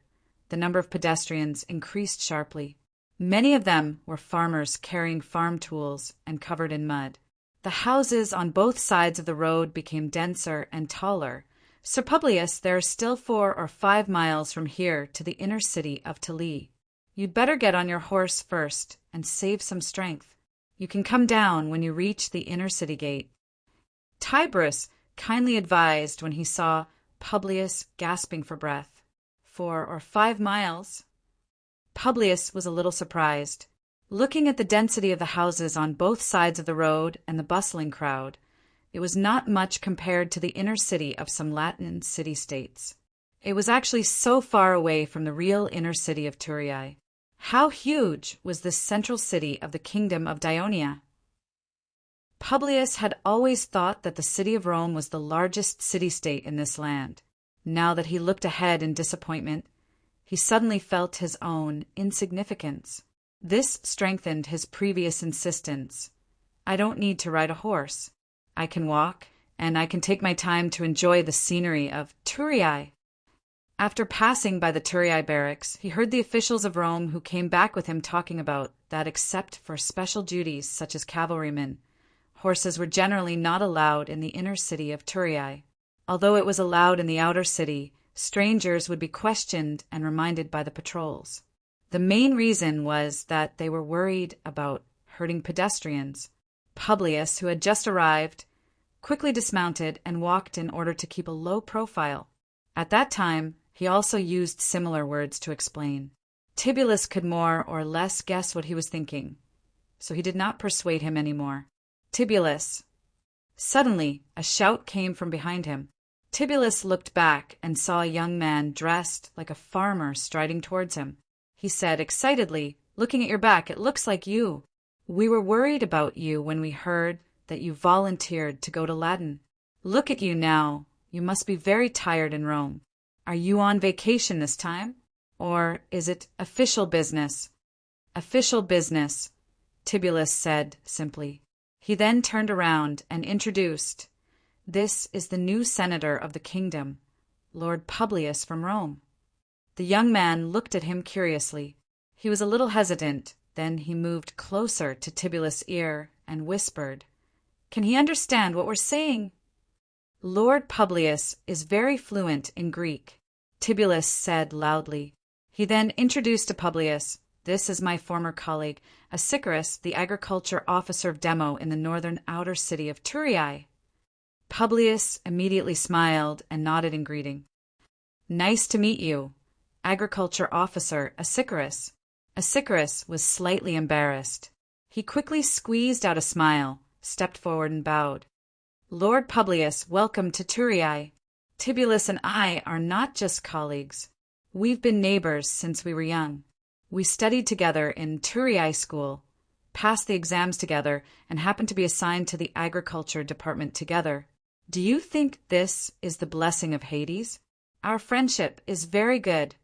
the number of pedestrians increased sharply. Many of them were farmers carrying farm tools and covered in mud. The The houses on both sides of the road became denser and taller. Sir Publius, there are still 4 or 5 miles from here to the inner city of Tali. You'd better get on your horse first and save some strength. You can come down when you reach the inner city gate. Tiberius kindly advised when he saw Publius gasping for breath. 4 or 5 miles? Publius was a little surprised. Looking at the density of the houses on both sides of the road and the bustling crowd, it was not much compared to the inner city of some Latin city-states. It was actually so far away from the real inner city of Thurii. How huge was this central city of the kingdom of Dionia? Publius had always thought that the city of Rome was the largest city-state in this land. Now that he looked ahead in disappointment, he suddenly felt his own insignificance. This strengthened his previous insistence. I don't need to ride a horse. I can walk, and I can take my time to enjoy the scenery of Thurii. After passing by the Thurii barracks, he heard the officials of Rome who came back with him talking about that except for special duties such as cavalrymen, horses were generally not allowed in the inner city of Thurii. Although it was allowed in the outer city, strangers would be questioned and reminded by the patrols. The main reason was that they were worried about hurting pedestrians. Publius, who had just arrived, quickly dismounted and walked in order to keep a low profile. At that time, he also used similar words to explain. Tibullus could more or less guess what he was thinking, so he did not persuade him anymore. Tibullus! Suddenly, a shout came from behind him. Tibullus looked back and saw a young man dressed like a farmer striding towards him. He said excitedly, "Looking at your back, it looks like you. We were worried about you when we heard that you volunteered to go to Latin. Look at you now. You must be very tired in Rome. Are you on vacation this time? Or is it official business?" "Official business," Tibullus said simply. He then turned around and introduced, "This is the new senator of the kingdom, Lord Publius from Rome." The young man looked at him curiously. He was a little hesitant, then he moved closer to Tibullus' ear and whispered, "Can he understand what we're saying?" "Lord Publius is very fluent in Greek," Tibullus said loudly. He then introduced to Publius, "This is my former colleague, Asycharis, the agriculture officer of Demo in the northern outer city of Thurii." Publius immediately smiled and nodded in greeting. "Nice to meet you, agriculture officer Asycharis." Asycharis was slightly embarrassed. He quickly squeezed out a smile, stepped forward and bowed. "Lord Publius, welcome to Thurii. Tibullus and I are not just colleagues. We've been neighbors since we were young. We studied together in Thurii school, passed the exams together, and happened to be assigned to the agriculture department together. Do you think this is the blessing of Hades? Our friendship is very good,"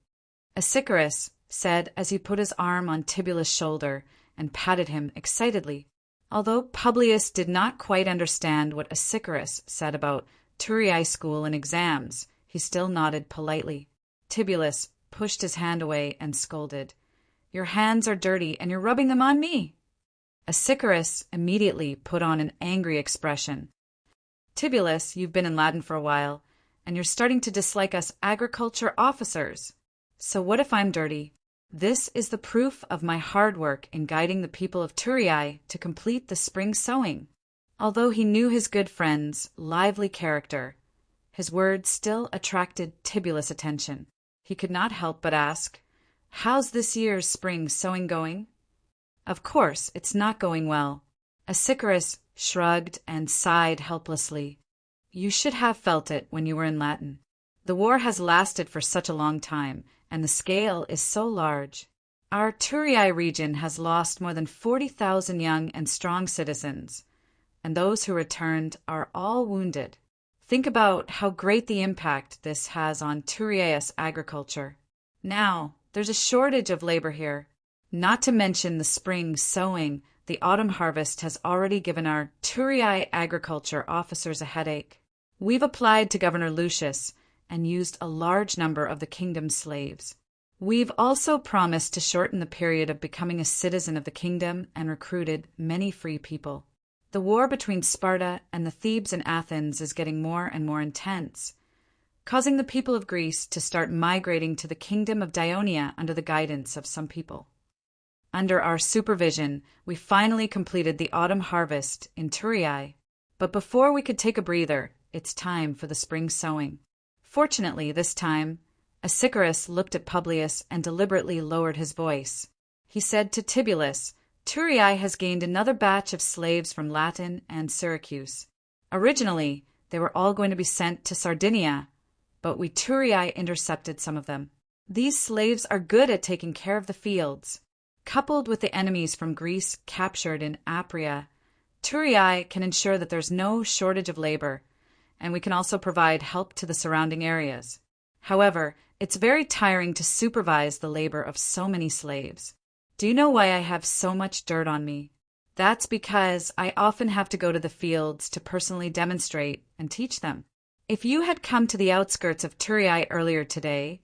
Asycharis said as he put his arm on Tibullus' shoulder and patted him excitedly. Although Publius did not quite understand what Asycharis said about Thurii school and exams, he still nodded politely. Tibullus pushed his hand away and scolded, "Your hands are dirty and you're rubbing them on me." Asycharis immediately put on an angry expression. "Tibullus, you've been in Latin for a while, and you're starting to dislike us agriculture officers. So what if I'm dirty? This is the proof of my hard work in guiding the people of Thurii to complete the spring sowing." Although he knew his good friend's lively character, his words still attracted Tibullus' attention. He could not help but ask, "How's this year's spring sowing going?" "Of course, it's not going well." Asycharis shrugged and sighed helplessly. "You should have felt it when you were in Latin. The war has lasted for such a long time, and the scale is so large. Our Thurii region has lost more than 40,000 young and strong citizens, and those who returned are all wounded. Think about how great the impact this has on Thurii's agriculture. Now, there's a shortage of labor here. Not to mention the spring sowing, the autumn harvest has already given our Thurii agriculture officers a headache. We've applied to Governor Lucius and used a large number of the kingdom's slaves. We've also promised to shorten the period of becoming a citizen of the kingdom and recruited many free people. The war between Sparta and the Thebes and Athens is getting more and more intense, causing the people of Greece to start migrating to the kingdom of Dionia under the guidance of some people. Under our supervision, we finally completed the autumn harvest in Turiae, but before we could take a breather, it's time for the spring sowing. Fortunately, this time, Asichorus looked at Publius and deliberately lowered his voice. He said to Tibullus, "Turiae has gained another batch of slaves from Latin and Syracuse. Originally, they were all going to be sent to Sardinia, but we Turiae intercepted some of them. These slaves are good at taking care of the fields. Coupled with the enemies from Greece captured in Apria, Turiae can ensure that there's no shortage of labor, and we can also provide help to the surrounding areas. However, it's very tiring to supervise the labor of so many slaves. Do you know why I have so much dirt on me? That's because I often have to go to the fields to personally demonstrate and teach them. If you had come to the outskirts of Turiae earlier today,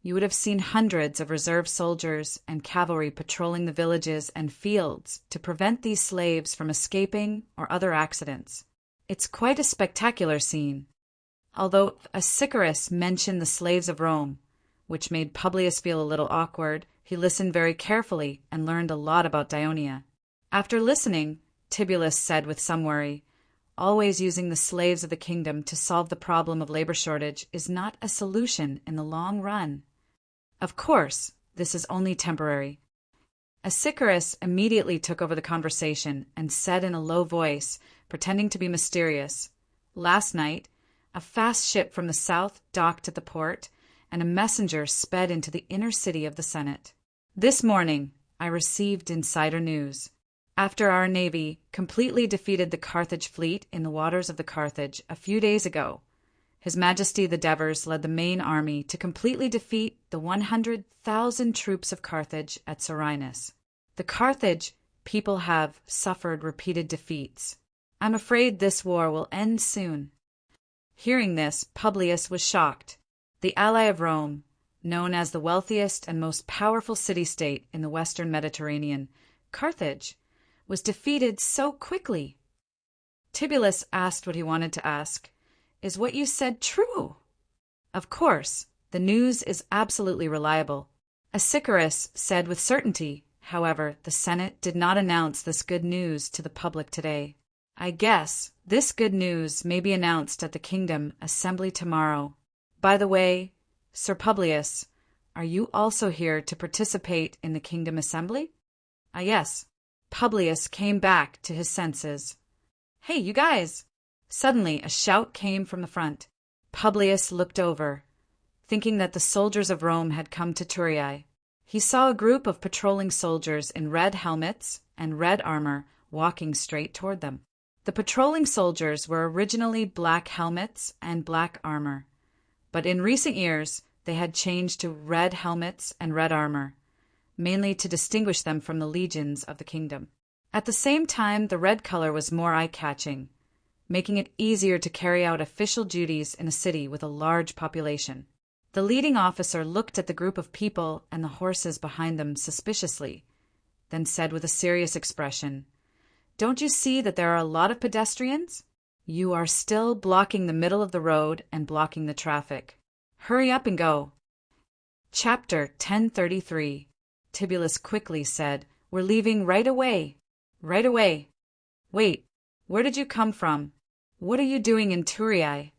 you would have seen hundreds of reserve soldiers and cavalry patrolling the villages and fields to prevent these slaves from escaping or other accidents. It's quite a spectacular scene." Although Asichorus mentioned the slaves of Rome, which made Publius feel a little awkward, he listened very carefully and learned a lot about Dionia. After listening, Tibullus said with some worry, "Always using the slaves of the kingdom to solve the problem of labor shortage is not a solution in the long run. Of course, this is only temporary." Asichorus immediately took over the conversation and said in a low voice, pretending to be mysterious, "Last night, a fast ship from the south docked at the port, and a messenger sped into the inner city of the Senate. This morning, I received insider news. After our navy completely defeated the Carthage fleet in the waters of the Carthage a few days ago, His Majesty the Devers led the main army to completely defeat the 100,000 troops of Carthage at Selinus. The Carthage people have suffered repeated defeats. I'm afraid this war will end soon." Hearing this, Publius was shocked. The ally of Rome, known as the wealthiest and most powerful city-state in the western Mediterranean, Carthage, was defeated so quickly. Tibullus asked what he wanted to ask. "Is what you said true?" "Of course, the news is absolutely reliable." Asichorus said with certainty. However, the Senate did not announce this good news to the public today. "I guess this good news may be announced at the Kingdom Assembly tomorrow. By the way, Sir Publius, are you also here to participate in the Kingdom Assembly?" "Ah, yes." Publius came back to his senses. "Hey, you guys!" Suddenly, a shout came from the front. Publius looked over, thinking that the soldiers of Rome had come to Turiae. He saw a group of patrolling soldiers in red helmets and red armor walking straight toward them. The patrolling soldiers were originally black helmets and black armor, but in recent years they had changed to red helmets and red armor, mainly to distinguish them from the legions of the kingdom. At the same time, the red color was more eye-catching, making it easier to carry out official duties in a city with a large population. The leading officer looked at the group of people and the horses behind them suspiciously, then said with a serious expression, "Don't you see that there are a lot of pedestrians? You are still blocking the middle of the road and blocking the traffic. Hurry up and go." Chapter 1033. Tibullus quickly said, "We're leaving right away." "Right away." "Wait, where did you come from? What are you doing in Turiae?"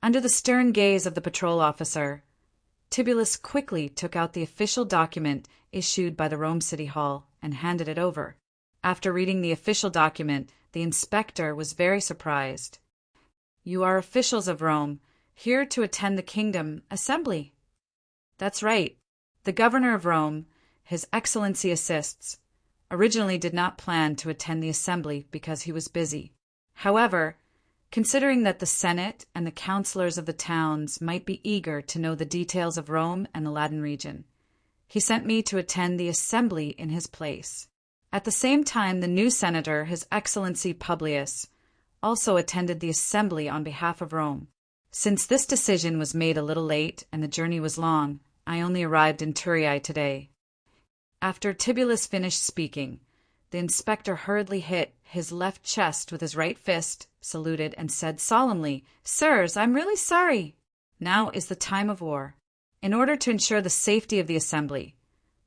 Under the stern gaze of the patrol officer, Tibullus quickly took out the official document issued by the Rome City Hall and handed it over. After reading the official document, the inspector was very surprised. "You are officials of Rome, here to attend the Kingdom Assembly." "That's right. The governor of Rome, His Excellency assists, originally did not plan to attend the assembly because he was busy. However, considering that the Senate and the councilors of the towns might be eager to know the details of Rome and the Latin region, he sent me to attend the assembly in his place. At the same time, the new senator, His Excellency Publius, also attended the assembly on behalf of Rome. Since this decision was made a little late and the journey was long, I only arrived in Turiae today." After Tibullus finished speaking, The inspector hurriedly hit his left chest with his right fist, saluted, and said solemnly, "Sirs, I'm really sorry. Now is the time of war. In order to ensure the safety of the assembly,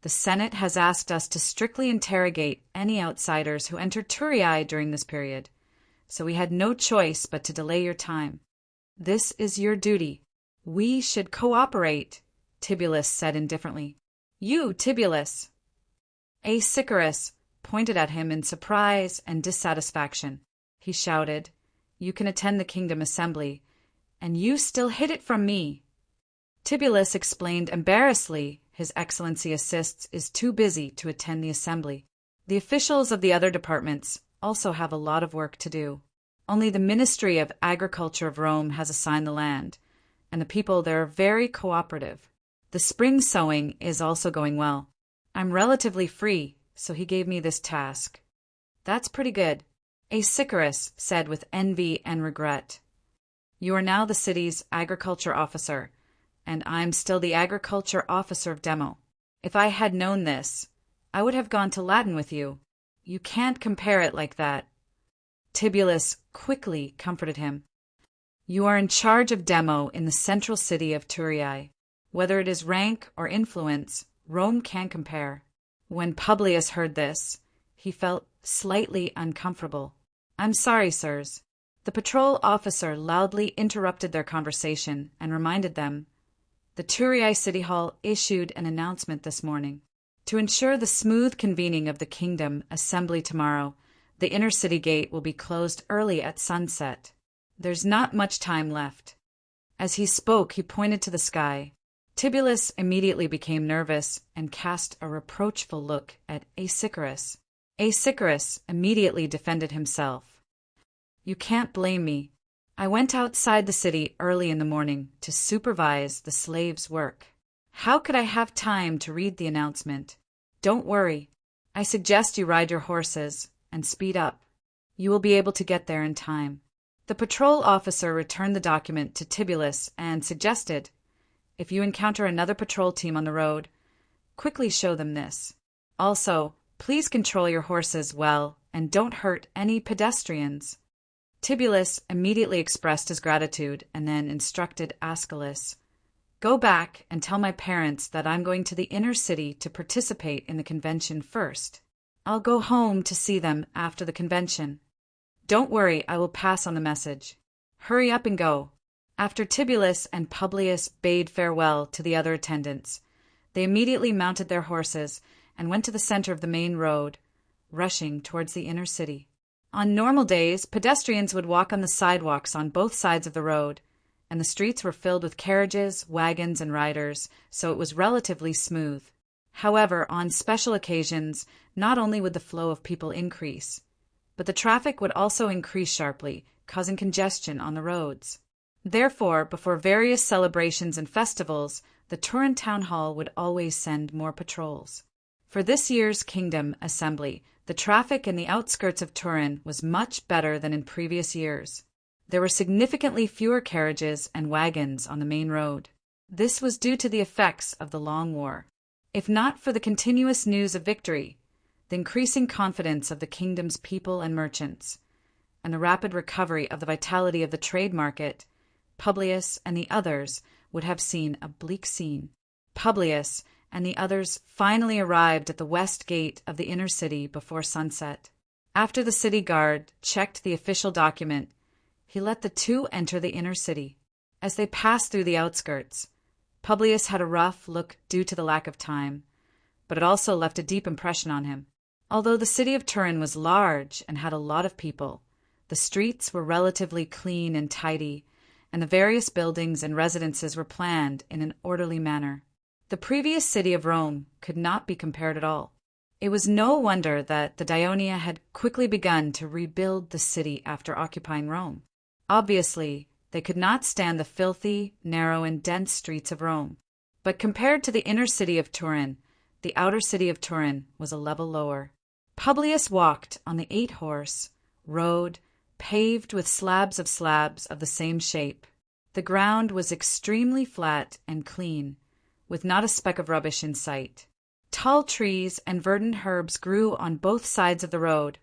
the Senate has asked us to strictly interrogate any outsiders who enter Turiai during this period, so we had no choice but to delay your time. This is your duty. We should cooperate," Tibulus said indifferently. "You, Tibulus!" Asycharis pointed at him in surprise and dissatisfaction. He shouted, "You can attend the kingdom assembly, and you still hid it from me." Tibulus explained embarrassedly, "His Excellency is too busy to attend the assembly. The officials of the other departments also have a lot of work to do. Only the Ministry of Agriculture of Rome has assigned the land, and the people there are very cooperative. The spring sowing is also going well. I'm relatively free, so he gave me this task." "That's pretty good," Asycharis said with envy and regret. "You are now the city's agriculture officer, and I'm still the agriculture officer of Demo. If I had known this, I would have gone to Latin with you. You can't compare it like that." Tibulus quickly comforted him. "You are in charge of Demo in the central city of Turiai. Whether it is rank or influence, Rome can't compare." When Publius heard this, he felt slightly uncomfortable. "I'm sorry, sirs." The patrol officer loudly interrupted their conversation and reminded them, "The Turiai City Hall issued an announcement this morning. To ensure the smooth convening of the kingdom assembly tomorrow, the inner city gate will be closed early at sunset. There's not much time left." As he spoke, he pointed to the sky. Tibulus immediately became nervous and cast a reproachful look at Asycharis. Asycharis immediately defended himself. "You can't blame me. I went outside the city early in the morning to supervise the slaves' work. How could I have time to read the announcement? Don't worry. I suggest you ride your horses and speed up. You will be able to get there in time." The patrol officer returned the document to Tibulus and suggested, "If you encounter another patrol team on the road, quickly show them this. Also, please control your horses well and don't hurt any pedestrians." Tibulus immediately expressed his gratitude and then instructed Aeschylus, "Go back and tell my parents that I'm going to the inner city to participate in the convention first. I'll go home to see them after the convention. Don't worry, I will pass on the message. Hurry up and go." After Tibulus and Publius bade farewell to the other attendants, they immediately mounted their horses and went to the center of the main road, rushing towards the inner city. On normal days, pedestrians would walk on the sidewalks on both sides of the road, and the streets were filled with carriages, wagons, and riders, so it was relatively smooth. However, on special occasions, not only would the flow of people increase, but the traffic would also increase sharply, causing congestion on the roads. Therefore, before various celebrations and festivals, the Turin Town Hall would always send more patrols. For this year's Kingdom Assembly, the traffic in the outskirts of Turin was much better than in previous years. There were significantly fewer carriages and wagons on the main road. This was due to the effects of the long war. If not for the continuous news of victory, the increasing confidence of the kingdom's people and merchants, and the rapid recovery of the vitality of the trade market, Publius and the others would have seen a bleak scene. Publius and the others finally arrived at the west gate of the inner city before sunset. After the city guard checked the official document, he let the two enter the inner city. As they passed through the outskirts, Publius had a rough look due to the lack of time, but it also left a deep impression on him. Although the city of Turin was large and had a lot of people, the streets were relatively clean and tidy, and the various buildings and residences were planned in an orderly manner. The previous city of Rome could not be compared at all. It was no wonder that the Daionia had quickly begun to rebuild the city after occupying Rome. Obviously, they could not stand the filthy, narrow, and dense streets of Rome. But compared to the inner city of Turin, the outer city of Turin was a level lower. Publius walked on the 8-horse road, paved with slabs of the same shape. The ground was extremely flat and clean, with not a speck of rubbish in sight. Tall trees and verdant herbs grew on both sides of the road,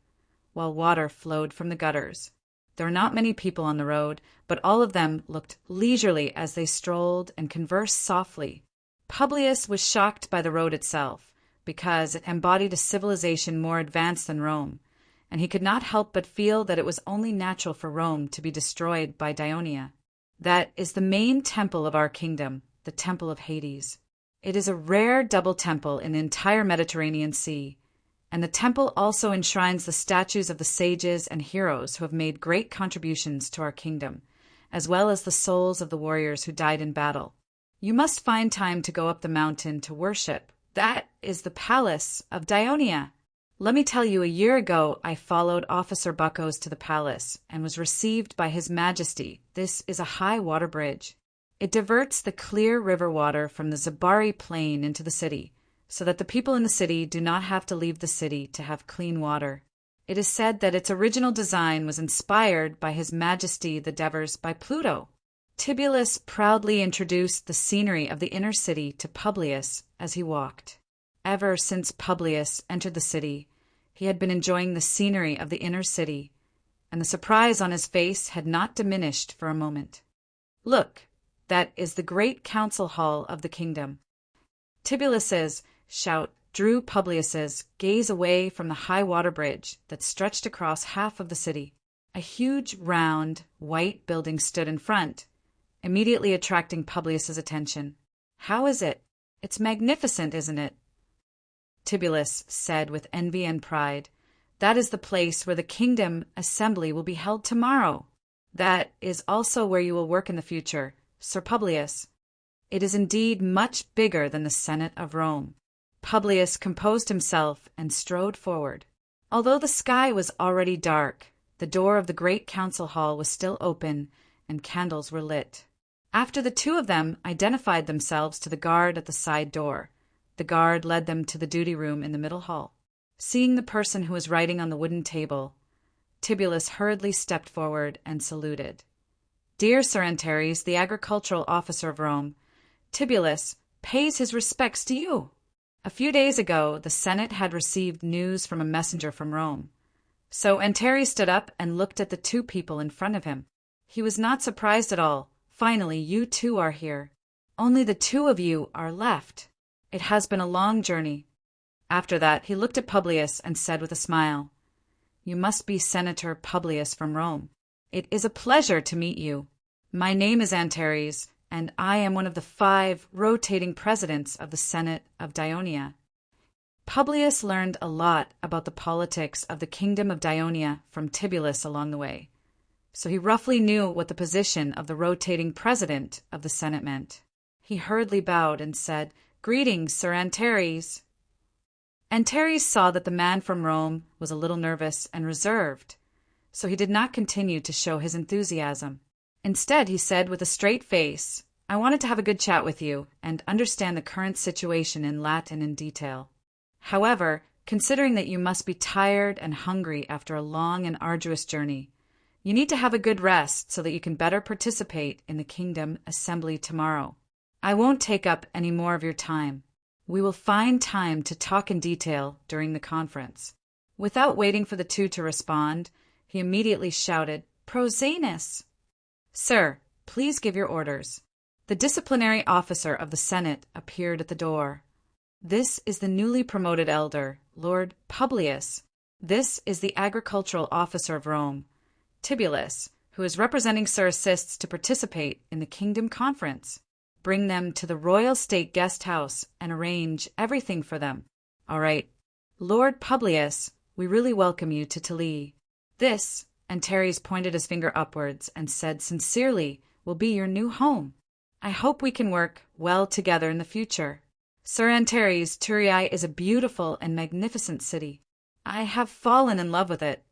while water flowed from the gutters. There were not many people on the road, but all of them looked leisurely as they strolled and conversed softly. Publius was shocked by the road itself, because it embodied a civilization more advanced than Rome, and he could not help but feel that it was only natural for Rome to be destroyed by Dionia. That is the main temple of our kingdom, the Temple of Hades. It is a rare double temple in the entire Mediterranean Sea, and the temple also enshrines the statues of the sages and heroes who have made great contributions to our kingdom, as well as the souls of the warriors who died in battle. You must find time to go up the mountain to worship. That is the palace of Dionia. Let me tell you, a year ago I followed Officer Buckos to the palace and was received by His Majesty. This is a high water bridge. It diverts the clear river water from the Zabari plain into the city, so that the people in the city do not have to leave the city to have clean water. It is said that its original design was inspired by His Majesty the Devers by Pluto. Tibullus proudly introduced the scenery of the inner city to Publius as he walked. Ever since Publius entered the city, he had been enjoying the scenery of the inner city, and the surprise on his face had not diminished for a moment. Look, that is the great council hall of the kingdom. Tibulus's shout drew Publius's gaze away from the high water bridge that stretched across half of the city. A huge, round, white building stood in front, immediately attracting Publius's attention. How is it? It's magnificent, isn't it? Tibullus said with envy and pride. That is the place where the kingdom assembly will be held tomorrow. That is also where you will work in the future, Sir Publius. It is indeed much bigger than the Senate of Rome. Publius composed himself and strode forward. Although the sky was already dark, the door of the great council hall was still open, and candles were lit. After the two of them identified themselves to the guard at the side door, the guard led them to the duty room in the middle hall. Seeing the person who was writing on the wooden table, Tibullus hurriedly stepped forward and saluted. Dear Sir Antares, the agricultural officer of Rome, Tibullus pays his respects to you. A few days ago, the Senate had received news from a messenger from Rome. So Antares stood up and looked at the two people in front of him. He was not surprised at all. Finally, you two are here. Only the two of you are left. It has been a long journey. After that, he looked at Publius and said with a smile, You must be Senator Publius from Rome. It is a pleasure to meet you. My name is Antares, and I am one of the 5 rotating presidents of the Senate of Dionia. Publius learned a lot about the politics of the kingdom of Dionia from Tibullus along the way, so he roughly knew what the position of the rotating president of the Senate meant. He hurriedly bowed and said, Greetings, Sir Antares. Antares saw that the man from Rome was a little nervous and reserved, so he did not continue to show his enthusiasm. Instead, he said with a straight face, I wanted to have a good chat with you and understand the current situation in Latin in detail. However, considering that you must be tired and hungry after a long and arduous journey, you need to have a good rest so that you can better participate in the kingdom assembly tomorrow. I won't take up any more of your time. We will find time to talk in detail during the conference. Without waiting for the two to respond, he immediately shouted, Prozaenus! Sir, please give your orders. The disciplinary officer of the Senate appeared at the door. This is the newly promoted elder, Lord Publius. This is the agricultural officer of Rome, Tibullus, who is representing Sir Assists to participate in the Kingdom Conference. Bring them to the Royal State Guest House and arrange everything for them. All right. Lord Publius, we really welcome you to Tali. This, Antares pointed his finger upwards and said sincerely, will be your new home. I hope we can work well together in the future. Sir Antares, Turiae is a beautiful and magnificent city. I have fallen in love with it.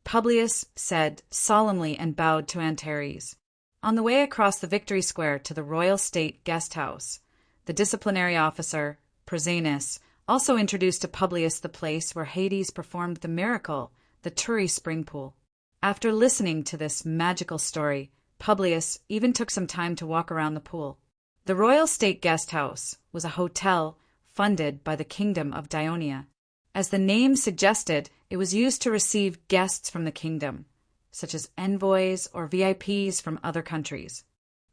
Publius said solemnly and bowed to Antares. On the way across the Victory Square to the Royal State Guest House, the disciplinary officer, Prozaenus, also introduced to Publius the place where Hades performed the miracle, the Turi spring pool. After listening to this magical story, Publius even took some time to walk around the pool. The Royal State Guest House was a hotel funded by the Kingdom of Dionia. As the name suggested, it was used to receive guests from the kingdom, such as envoys or VIPs from other countries.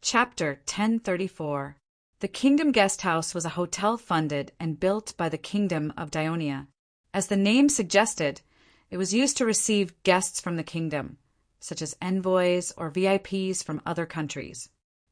Chapter 1034. The Kingdom Guest House was a hotel funded and built by the Kingdom of Dionia. As the name suggested, it was used to receive guests from the kingdom, such as envoys or VIPs from other countries.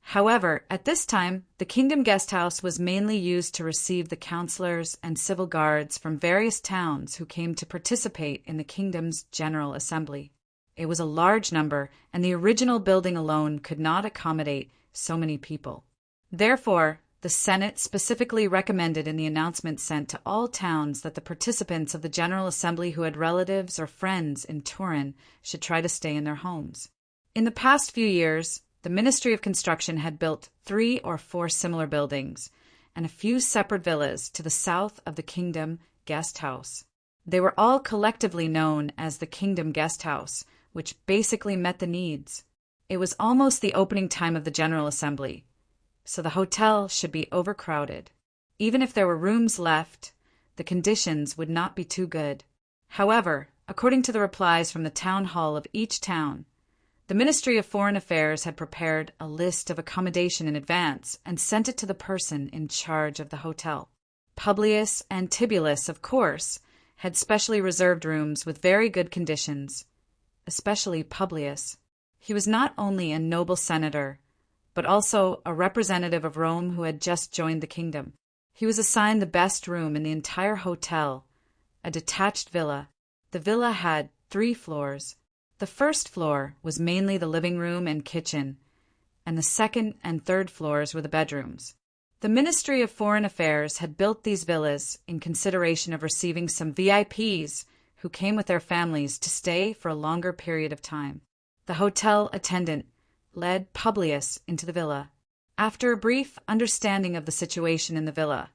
However, at this time, the Kingdom Guest House was mainly used to receive the counselors and civil guards from various towns who came to participate in the kingdom's General Assembly. It was a large number, and the original building alone could not accommodate so many people. Therefore, the Senate specifically recommended in the announcement sent to all towns that the participants of the General Assembly who had relatives or friends in Turin should try to stay in their homes. In the past few years, the Ministry of Construction had built 3 or 4 similar buildings and a few separate villas to the south of the Kingdom Guest House. They were all collectively known as the Kingdom Guest House, which basically met the needs. It was almost the opening time of the General Assembly, so the hotel should be overcrowded. Even if there were rooms left, the conditions would not be too good. However, according to the replies from the town hall of each town, the Ministry of Foreign Affairs had prepared a list of accommodation in advance and sent it to the person in charge of the hotel. Publius and Tibullus, of course, had specially reserved rooms with very good conditions, especially Publius. He was not only a noble senator, but also a representative of Rome who had just joined the kingdom. He was assigned the best room in the entire hotel, a detached villa. The villa had 3 floors. The first floor was mainly the living room and kitchen, and the second and third floors were the bedrooms. The Ministry of Foreign Affairs had built these villas in consideration of receiving some VIPs who came with their families to stay for a longer period of time. The hotel attendant led Publius into the villa. After a brief understanding of the situation in the villa,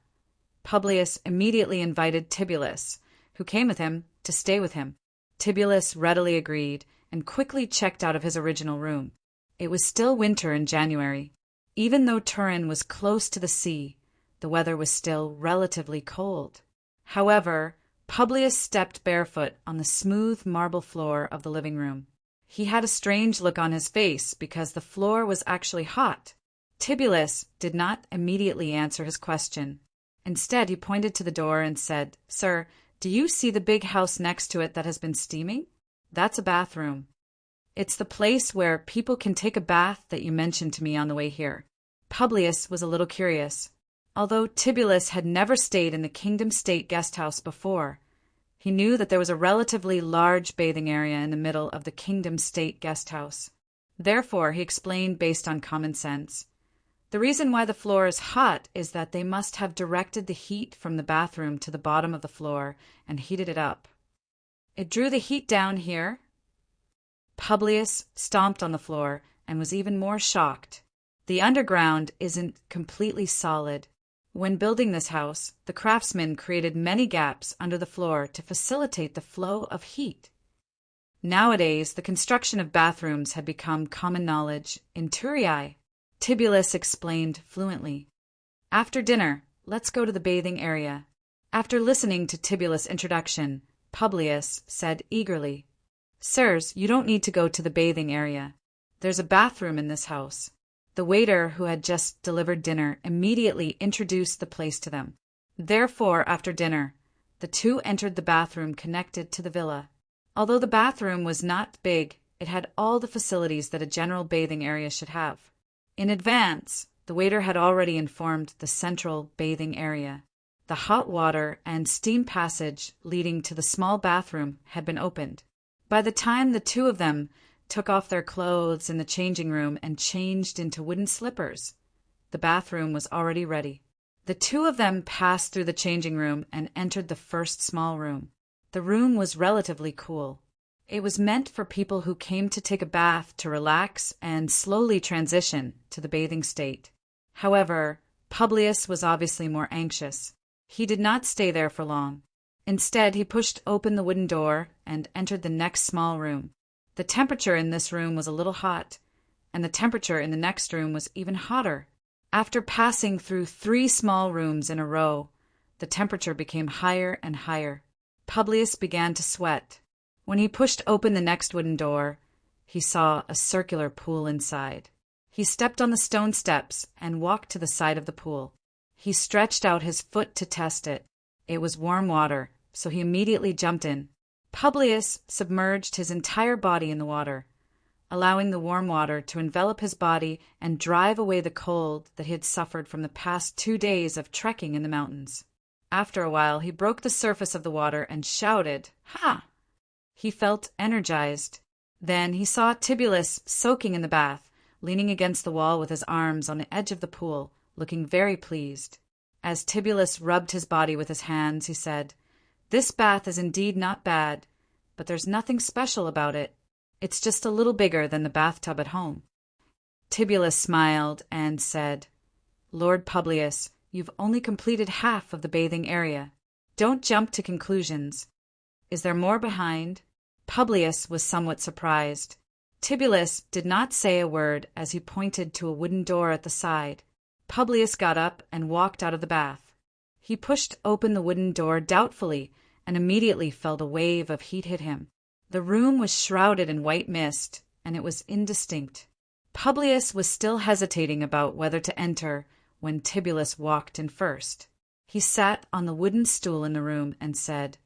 Publius immediately invited Tibullus, who came with him, to stay with him. Tibullus readily agreed and quickly checked out of his original room. It was still winter in January. Even though Turin was close to the sea, the weather was still relatively cold. However, Publius stepped barefoot on the smooth marble floor of the living room. He had a strange look on his face because the floor was actually hot. Tibullus did not immediately answer his question. Instead, he pointed to the door and said, "Sir, do you see the big house next to it that has been steaming? That's a bathroom. It's the place where people can take a bath that you mentioned to me on the way here." Publius was a little curious. Although Tibullus had never stayed in the Kingdom State Guest House before, he knew that there was a relatively large bathing area in the middle of the Kingdom State Guest House. Therefore, he explained based on common sense. The reason why the floor is hot is that they must have directed the heat from the bathroom to the bottom of the floor and heated it up. It drew the heat down here. Publius stomped on the floor and was even more shocked. The underground isn't completely solid. When building this house, the craftsmen created many gaps under the floor to facilitate the flow of heat. Nowadays, the construction of bathrooms had become common knowledge in Turii. Tibullus explained fluently. "After dinner, let's go to the bathing area." After listening to Tibullus' introduction, Publius said eagerly, "Sirs, you don't need to go to the bathing area. There's a bathroom in this house." The waiter who had just delivered dinner immediately introduced the place to them. Therefore, after dinner, the two entered the bathroom connected to the villa. Although the bathroom was not big, it had all the facilities that a general bathing area should have. In advance, the waiter had already informed the central bathing area. The hot water and steam passage leading to the small bathroom had been opened. By the time the two of them took off their clothes in the changing room and changed into wooden slippers, the bathroom was already ready. The two of them passed through the changing room and entered the first small room. The room was relatively cool. It was meant for people who came to take a bath to relax and slowly transition to the bathing state. However, Publius was obviously more anxious. He did not stay there for long. Instead, he pushed open the wooden door and entered the next small room. The temperature in this room was a little hot, and the temperature in the next room was even hotter. After passing through 3 small rooms in a row, The temperature became higher and higher. Publius began to sweat. When he pushed open the next wooden door, he saw a circular pool inside. He stepped on the stone steps and walked to the side of the pool. He stretched out his foot to test it. It was warm water, so he immediately jumped in. Publius submerged his entire body in the water, allowing the warm water to envelop his body and drive away the cold that he had suffered from the past 2 days of trekking in the mountains. After a while, he broke the surface of the water and shouted, "Ha!" He felt energized. Then he saw Tibullus soaking in the bath, leaning against the wall with his arms on the edge of the pool, looking very pleased. As Tibullus rubbed his body with his hands, he said, "This bath is indeed not bad, but there's nothing special about it. It's just a little bigger than the bathtub at home." Tibullus smiled and said, "Lord Publius, you've only completed half of the bathing area. Don't jump to conclusions. Is there more behind?" Publius was somewhat surprised. Tibullus did not say a word as he pointed to a wooden door at the side. Publius got up and walked out of the bath. He pushed open the wooden door doubtfully and immediately felt a wave of heat hit him. The room was shrouded in white mist, and it was indistinct. Publius was still hesitating about whether to enter when Tibullus walked in first. He sat on the wooden stool in the room and said,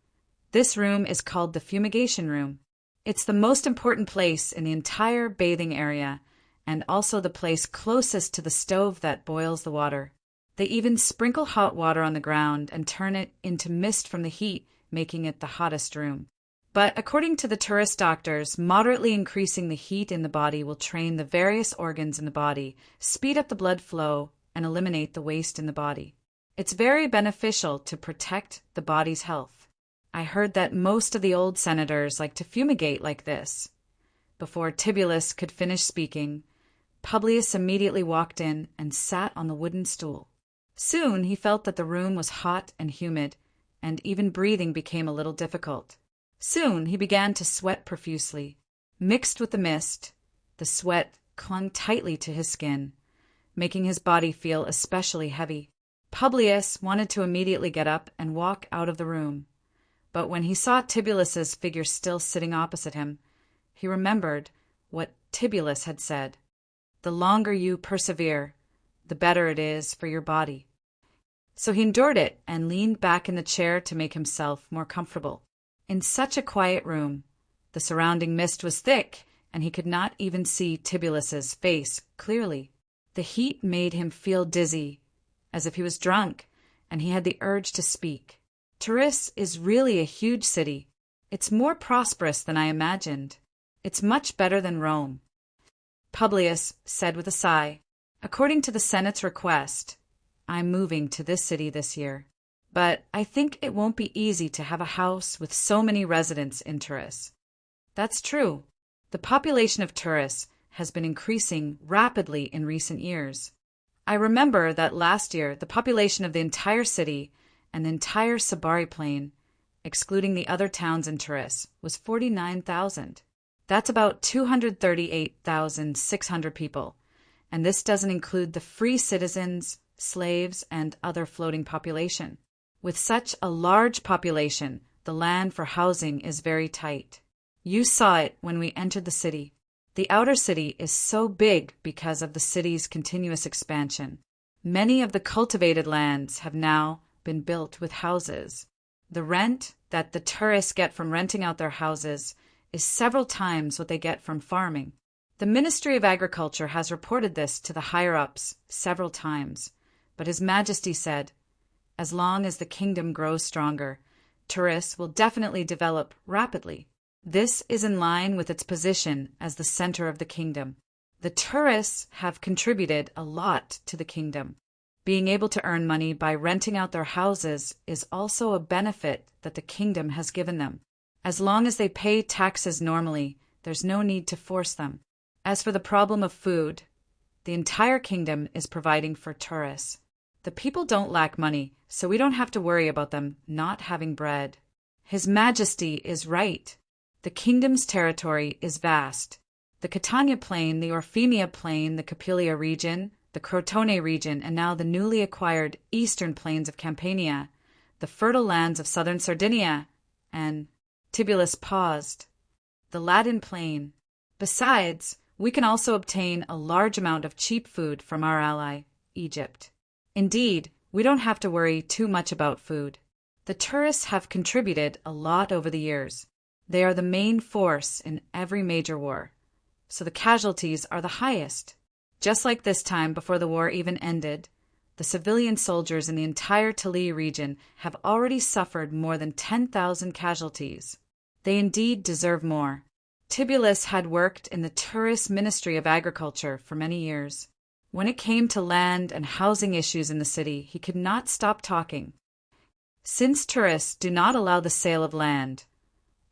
"This room is called the fumigation room. It's the most important place in the entire bathing area, and also the place closest to the stove that boils the water. They even sprinkle hot water on the ground and turn it into mist from the heat, making it the hottest room. But according to the tourist doctors, moderately increasing the heat in the body will train the various organs in the body, speed up the blood flow, and eliminate the waste in the body. It's very beneficial to protect the body's health. I heard that most of the old senators like to fumigate like this." Before Tibullus could finish speaking, Publius immediately walked in and sat on the wooden stool. Soon he felt that the room was hot and humid, and even breathing became a little difficult. Soon he began to sweat profusely. Mixed with the mist, the sweat clung tightly to his skin, making his body feel especially heavy. Publius wanted to immediately get up and walk out of the room, but when he saw Tibullus's figure still sitting opposite him, he remembered what Tibullus had said. "The longer you persevere, the better it is for your body." So he endured it and leaned back in the chair to make himself more comfortable. In such a quiet room, the surrounding mist was thick, and he could not even see Tibullus's face clearly. The heat made him feel dizzy, as if he was drunk, and he had the urge to speak. Turis is really a huge city. It's more prosperous than I imagined. It's much better than Rome. Publius said with a sigh, "According to the Senate's request, I'm moving to this city this year. But I think it won't be easy to have a house with so many residents in Turis." That's true. The population of Turis has been increasing rapidly in recent years. I remember that last year the population of the entire city and the entire Sabari Plain, excluding the other towns in Turis, was 49,000. That's about 238,600 people, and this doesn't include the free citizens, slaves, and other floating population. With such a large population, the land for housing is very tight. You saw it when we entered the city. The outer city is so big because of the city's continuous expansion. Many of the cultivated lands have now been built with houses. The rent that the tourists get from renting out their houses is several times what they get from farming. The Ministry of Agriculture has reported this to the higher-ups several times, but His Majesty said, as long as the kingdom grows stronger, Turis will definitely develop rapidly. This is in line with its position as the center of the kingdom. The tourists have contributed a lot to the kingdom. Being able to earn money by renting out their houses is also a benefit that the kingdom has given them. As long as they pay taxes normally, there's no need to force them. As for the problem of food, the entire kingdom is providing for tourists. The people don't lack money, so we don't have to worry about them not having bread. His Majesty is right. The kingdom's territory is vast. The Catania Plain, the Orfemia Plain, the Capilia region, the Crotone region, and now the newly acquired eastern plains of Campania the fertile lands of southern Sardinia, and Tibullus paused. The Latin plain. Besides, we can also obtain a large amount of cheap food from our ally, Egypt. Indeed, we don't have to worry too much about food. The tourists have contributed a lot over the years. They are the main force in every major war, so the casualties are the highest. Just like this time before the war even ended, the civilian soldiers in the entire Tali region have already suffered more than 10,000 casualties. They indeed deserve more. Tibullus had worked in the tourist Ministry of Agriculture for many years. When it came to land and housing issues in the city, he could not stop talking. Since tourists do not allow the sale of land,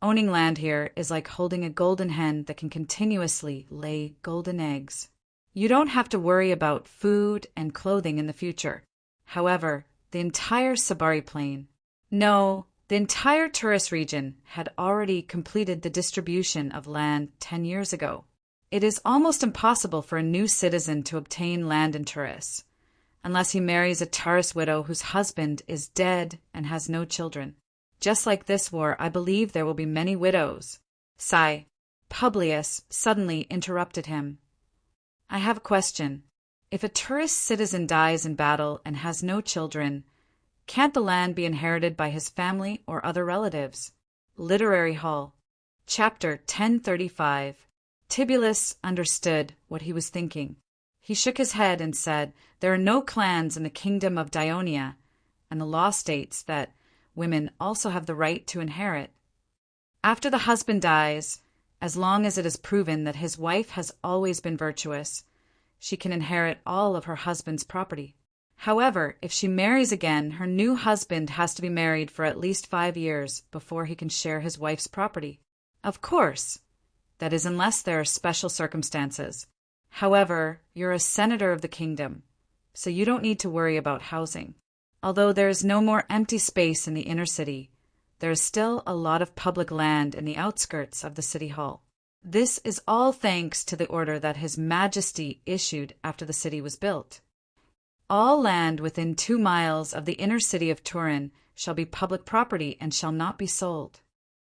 owning land here is like holding a golden hen that can continuously lay golden eggs. You don't have to worry about food and clothing in the future. However, the entire Sabari plain, no, the entire tourist region had already completed the distribution of land 10 years ago. It is almost impossible for a new citizen to obtain land in Turis, unless he marries a tourist widow whose husband is dead and has no children. Just like this war, I believe there will be many widows. Sigh. Publius suddenly interrupted him. I have a question. If a tourist citizen dies in battle and has no children, can't the land be inherited by his family or other relatives? Literary Hall. Chapter 1035. Tibullus understood what he was thinking. He shook his head and said, there are no clans in the kingdom of Dionia, and the law states that women also have the right to inherit. After the husband dies, as long as it is proven that his wife has always been virtuous, she can inherit all of her husband's property. However, if she marries again, her new husband has to be married for at least 5 years before he can share his wife's property. Of course, that is unless there are special circumstances. However, you're a senator of the kingdom, so you don't need to worry about housing. Although there is no more empty space in the inner city, there is still a lot of public land in the outskirts of the city hall. This is all thanks to the order that His Majesty issued after the city was built. All land within 2 miles of the inner city of Turin shall be public property and shall not be sold.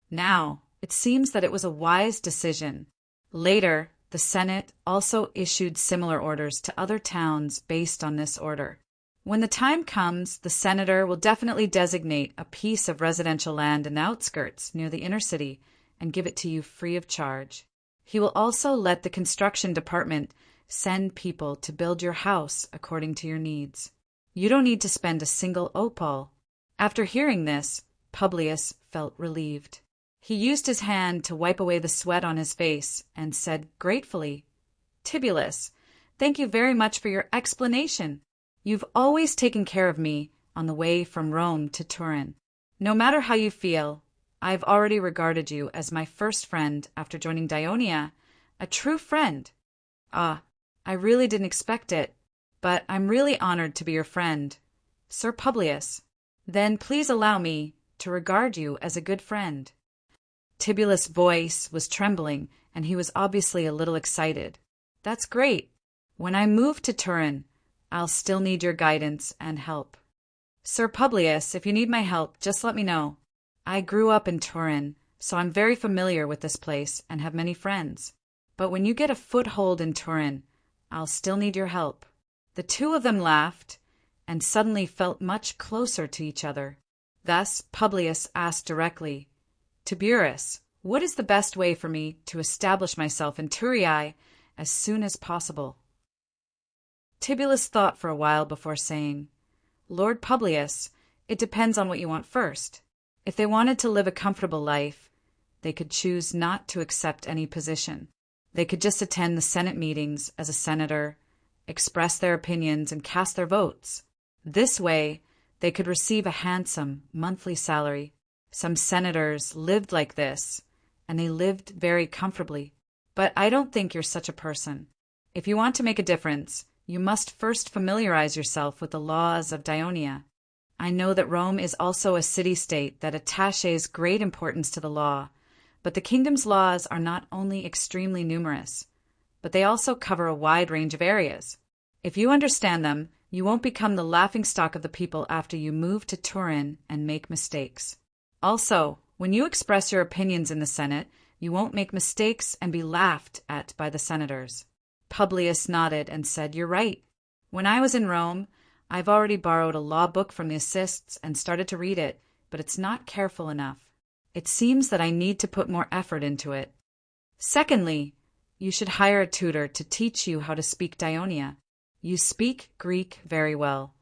Now, it seems that it was a wise decision. Later, the Senate also issued similar orders to other towns based on this order. When the time comes, the senator will definitely designate a piece of residential land in the outskirts near the inner city and give it to you free of charge. He will also let the construction department send people to build your house according to your needs. You don't need to spend a single opal. After hearing this, Publius felt relieved. He used his hand to wipe away the sweat on his face and said gratefully, Tibullus, thank you very much for your explanation. You've always taken care of me on the way from Rome to Turin. No matter how you feel, I've already regarded you as my first friend after joining Dionia, a true friend. Ah, I really didn't expect it, but I'm really honored to be your friend, Sir Publius. Then please allow me to regard you as a good friend. Tibullus' voice was trembling, and he was obviously a little excited. That's great. When I move to Turin, I'll still need your guidance and help. Sir Publius, if you need my help, just let me know. I grew up in Turin, so I'm very familiar with this place and have many friends. But when you get a foothold in Turin, I'll still need your help. The two of them laughed and suddenly felt much closer to each other. Thus Publius asked directly, Tiburus, what is the best way for me to establish myself in Turii as soon as possible? Tibullus thought for a while before saying, Lord Publius, it depends on what you want first. If they wanted to live a comfortable life, they could choose not to accept any position. They could just attend the Senate meetings as a senator, express their opinions, and cast their votes. This way, they could receive a handsome monthly salary. Some senators lived like this, and they lived very comfortably. But I don't think you're such a person. If you want to make a difference, you must first familiarize yourself with the laws of Dionia. I know that Rome is also a city-state that attaches great importance to the law, but the kingdom's laws are not only extremely numerous, but they also cover a wide range of areas. If you understand them, You won't become the laughingstock of the people after you move to Turin and make mistakes. Also, when you express your opinions in the Senate, you won't make mistakes and be laughed at by the senators. Publius nodded and said, "You're right. When I was in Rome, I've already borrowed a law book from the assists and started to read it, but it's not careful enough. It seems that I need to put more effort into it. Secondly, you should hire a tutor to teach you how to speak Dionia. You speak Greek very well,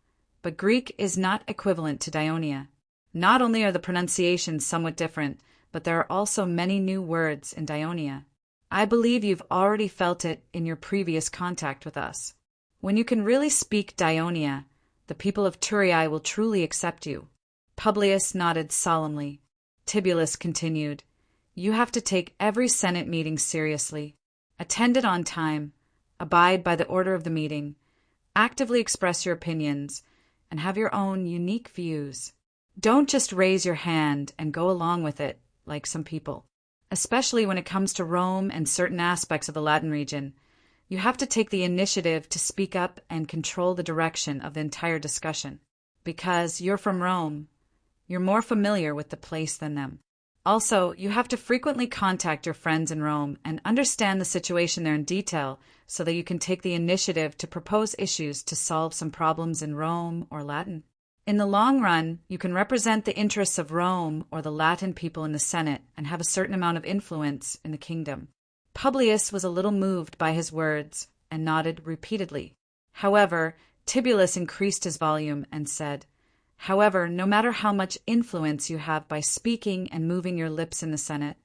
but Greek is not equivalent to Dionia. Not only are the pronunciations somewhat different, but there are also many new words in Dionia. I believe you've already felt it in your previous contact with us. When you can really speak Dionia, the people of Thurii will truly accept you." Publius nodded solemnly. Tibullus continued, "You have to take every Senate meeting seriously. Attend it on time, abide by the order of the meeting, actively express your opinions, and have your own unique views. Don't just raise your hand and go along with it, like some people. Especially when it comes to Rome and certain aspects of the Latin region, you have to take the initiative to speak up and control the direction of the entire discussion. Because you're from Rome, you're more familiar with the place than them. Also, you have to frequently contact your friends in Rome and understand the situation there in detail so that you can take the initiative to propose issues to solve some problems in Rome or Latin. In the long run, you can represent the interests of Rome or the Latin people in the Senate and have a certain amount of influence in the kingdom." Publius was a little moved by his words and nodded repeatedly. However, Tibullus increased his volume and said, "However, no matter how much influence you have by speaking and moving your lips in the Senate,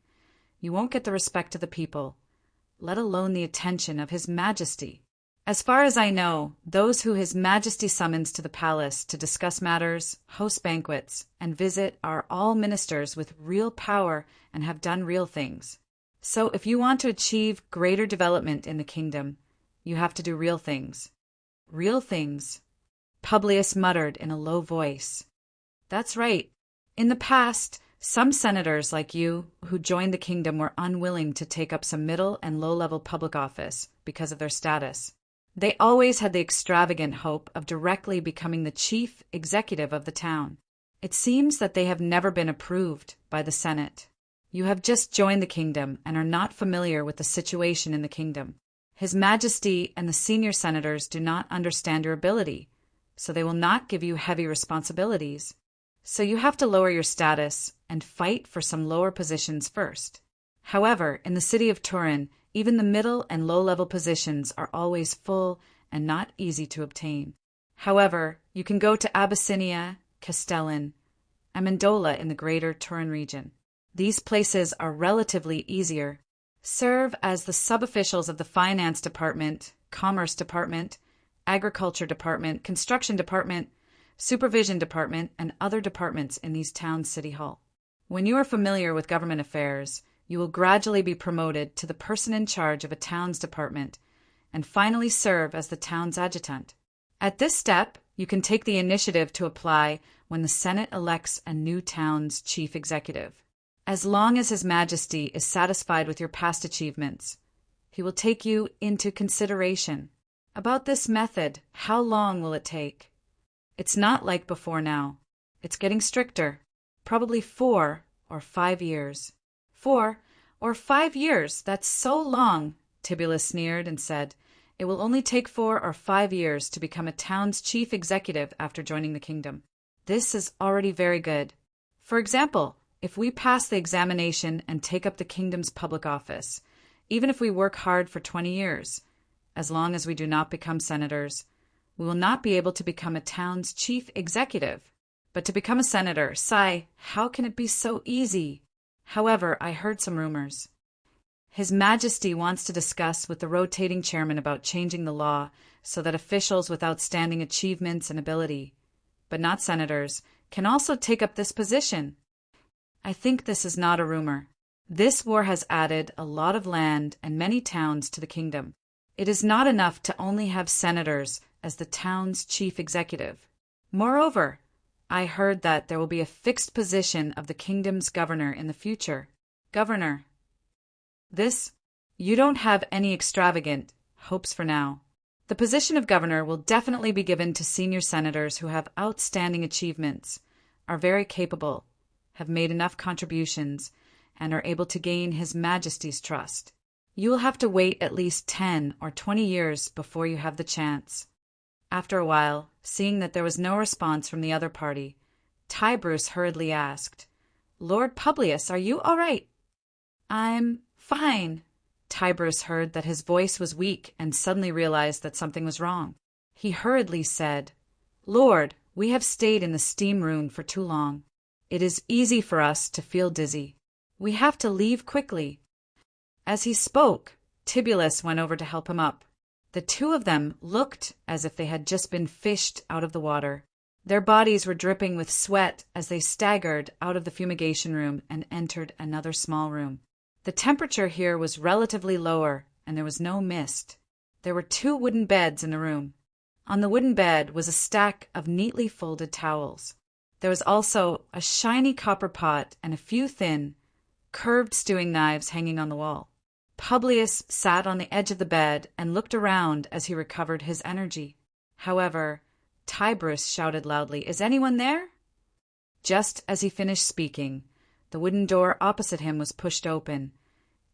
you won't get the respect of the people, let alone the attention of His Majesty. As far as I know, those who His Majesty summons to the palace to discuss matters, host banquets, and visit are all ministers with real power and have done real things. So if you want to achieve greater development in the kingdom, you have to do real things." "Real things," Publius muttered in a low voice. "That's right. In the past, some senators like you who joined the kingdom were unwilling to take up some middle and low-level public office because of their status. They always had the extravagant hope of directly becoming the chief executive of the town. It seems that they have never been approved by the Senate. You have just joined the kingdom and are not familiar with the situation in the kingdom. His Majesty and the senior senators do not understand your ability, so they will not give you heavy responsibilities. So you have to lower your status and fight for some lower positions first. However, in the city of Turin, even the middle and low-level positions are always full and not easy to obtain. However, you can go to Abyssinia, Castellan, and Mandola in the greater Turin region. These places are relatively easier. Serve as the sub-officials of the Finance Department, Commerce Department, Agriculture Department, Construction Department, Supervision Department, and other departments in these towns' city hall. When you are familiar with government affairs, you will gradually be promoted to the person in charge of a town's department and finally serve as the town's adjutant. At this step, you can take the initiative to apply when the Senate elects a new town's chief executive. As long as His Majesty is satisfied with your past achievements, he will take you into consideration. About this method, how long will it take? It's not like before now. It's getting stricter. Probably 4 or 5 years. 4 or 5 years, that's so long, Tibullus sneered and said. It will only take 4 or 5 years to become a town's chief executive after joining the kingdom. This is already very good. For example, if we pass the examination and take up the kingdom's public office, even if we work hard for 20 years, as long as we do not become senators, we will not be able to become a town's chief executive. But to become a senator, sigh, how can it be so easy? However, I heard some rumors. His Majesty wants to discuss with the rotating chairman about changing the law so that officials with outstanding achievements and ability, but not senators, can also take up this position. I think this is not a rumor. This war has added a lot of land and many towns to the kingdom. It is not enough to only have senators as the town's chief executive. Moreover, I heard that there will be a fixed position of the kingdom's governor in the future. Governor. You don't have any extravagant hopes for now. The position of governor will definitely be given to senior senators who have outstanding achievements, are very capable, have made enough contributions, and are able to gain His Majesty's trust. You will have to wait at least 10 or 20 years before you have the chance. After a while, seeing that there was no response from the other party, Tiberius hurriedly asked, "Lord Publius, are you all right?" "I'm fine." Tiberius heard that his voice was weak and suddenly realized that something was wrong. He hurriedly said, "Lord, we have stayed in the steam room for too long. It is easy for us to feel dizzy. We have to leave quickly." As he spoke, Tibulus went over to help him up. The two of them looked as if they had just been fished out of the water. Their bodies were dripping with sweat as they staggered out of the fumigation room and entered another small room. The temperature here was relatively lower, and there was no mist. There were 2 wooden beds in the room. On the wooden bed was a stack of neatly folded towels. There was also a shiny copper pot and a few thin, curved stewing knives hanging on the wall. Publius sat on the edge of the bed and looked around as he recovered his energy. However, Tiberius shouted loudly, "Is anyone there?" Just as he finished speaking, the wooden door opposite him was pushed open,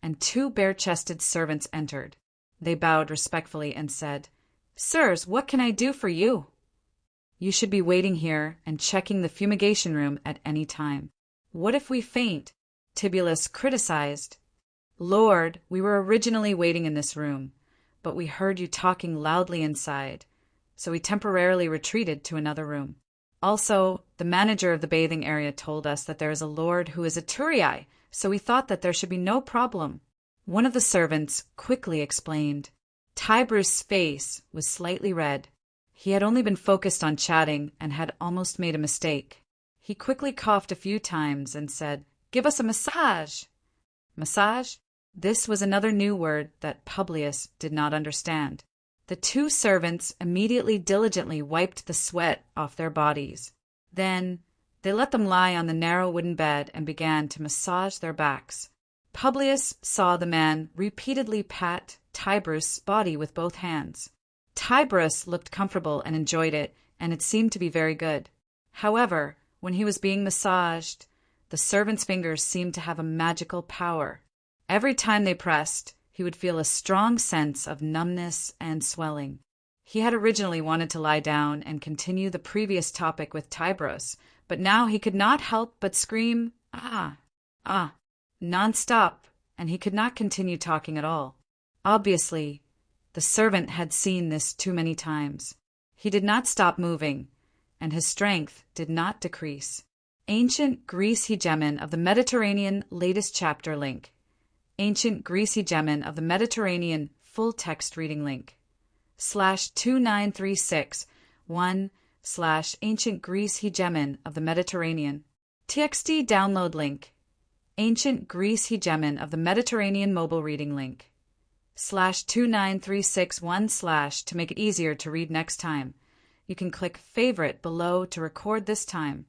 and 2 bare-chested servants entered. They bowed respectfully and said, "Sirs, what can I do for you?" "You should be waiting here and checking the fumigation room at any time." "What if we faint?" Tibulus criticized. "Lord, we were originally waiting in this room, but we heard you talking loudly inside, so we temporarily retreated to another room. Also, the manager of the bathing area told us that there is a lord who is a Turii, so we thought that there should be no problem." One of the servants quickly explained. Tiberius' face was slightly red. He had only been focused on chatting and had almost made a mistake. He quickly coughed a few times and said, "Give us a massage." Massage? This was another new word that Publius did not understand. The 2 servants immediately diligently wiped the sweat off their bodies. Then they let them lie on the narrow wooden bed and began to massage their backs. Publius saw the man repeatedly pat Tiberius' body with both hands. Tiberius looked comfortable and enjoyed it, and it seemed to be very good. However, when he was being massaged, the servant's fingers seemed to have a magical power. Every time they pressed, he would feel a strong sense of numbness and swelling. He had originally wanted to lie down and continue the previous topic with Tiberius, but now he could not help but scream, "Ah, ah," non-stop, and he could not continue talking at all. Obviously, the servant had seen this too many times. He did not stop moving, and his strength did not decrease. Ancient Greece Hegemon of the Mediterranean latest chapter link. Ancient Greece Hegemon of the Mediterranean full text reading link. /2936 1/Ancient Greece Hegemon of the Mediterranean. TXT download link. Ancient Greece Hegemon of the Mediterranean mobile reading link. /29361/ to make it easier to read next time. You can click favorite below to record this time.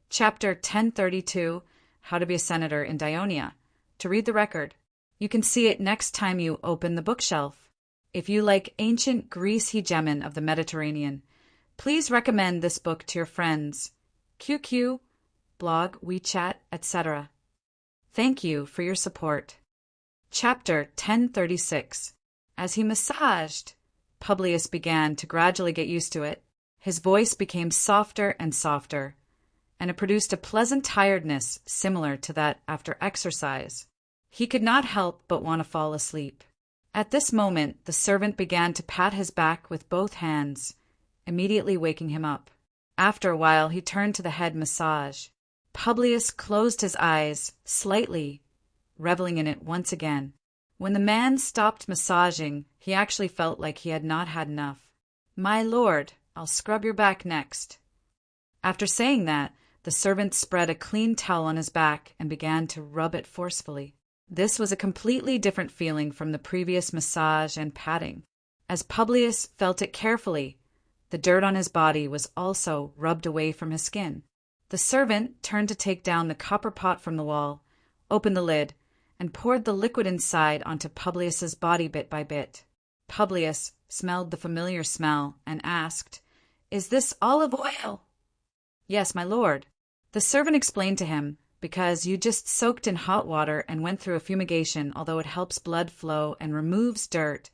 Chapter 1032, How to be a Senator in Dionia, to read the record. You can see it next time you open the bookshelf. If you like Ancient Greece Hegemon of the Mediterranean, please recommend this book to your friends, QQ, blog, WeChat, etc. Thank you for your support. Chapter 1036. As he massaged, Publius began to gradually get used to it. His voice became softer and softer, and it produced a pleasant tiredness similar to that after exercise. He could not help but want to fall asleep. At this moment, the servant began to pat his back with both hands, immediately waking him up. After a while, he turned to the head massage. Publius closed his eyes slightly, reveling in it once again. When the man stopped massaging, he actually felt like he had not had enough. "My lord, I'll scrub your back next." After saying that, the servant spread a clean towel on his back and began to rub it forcefully. This was a completely different feeling from the previous massage and patting. As Publius felt it carefully, the dirt on his body was also rubbed away from his skin. The servant turned to take down the copper pot from the wall, opened the lid, and poured the liquid inside onto Publius's body bit by bit. Publius smelled the familiar smell and asked, "Is this olive oil?" "Yes, my lord." The servant explained to him, "Because you just soaked in hot water and went through a fumigation, although it helps blood flow and removes dirt,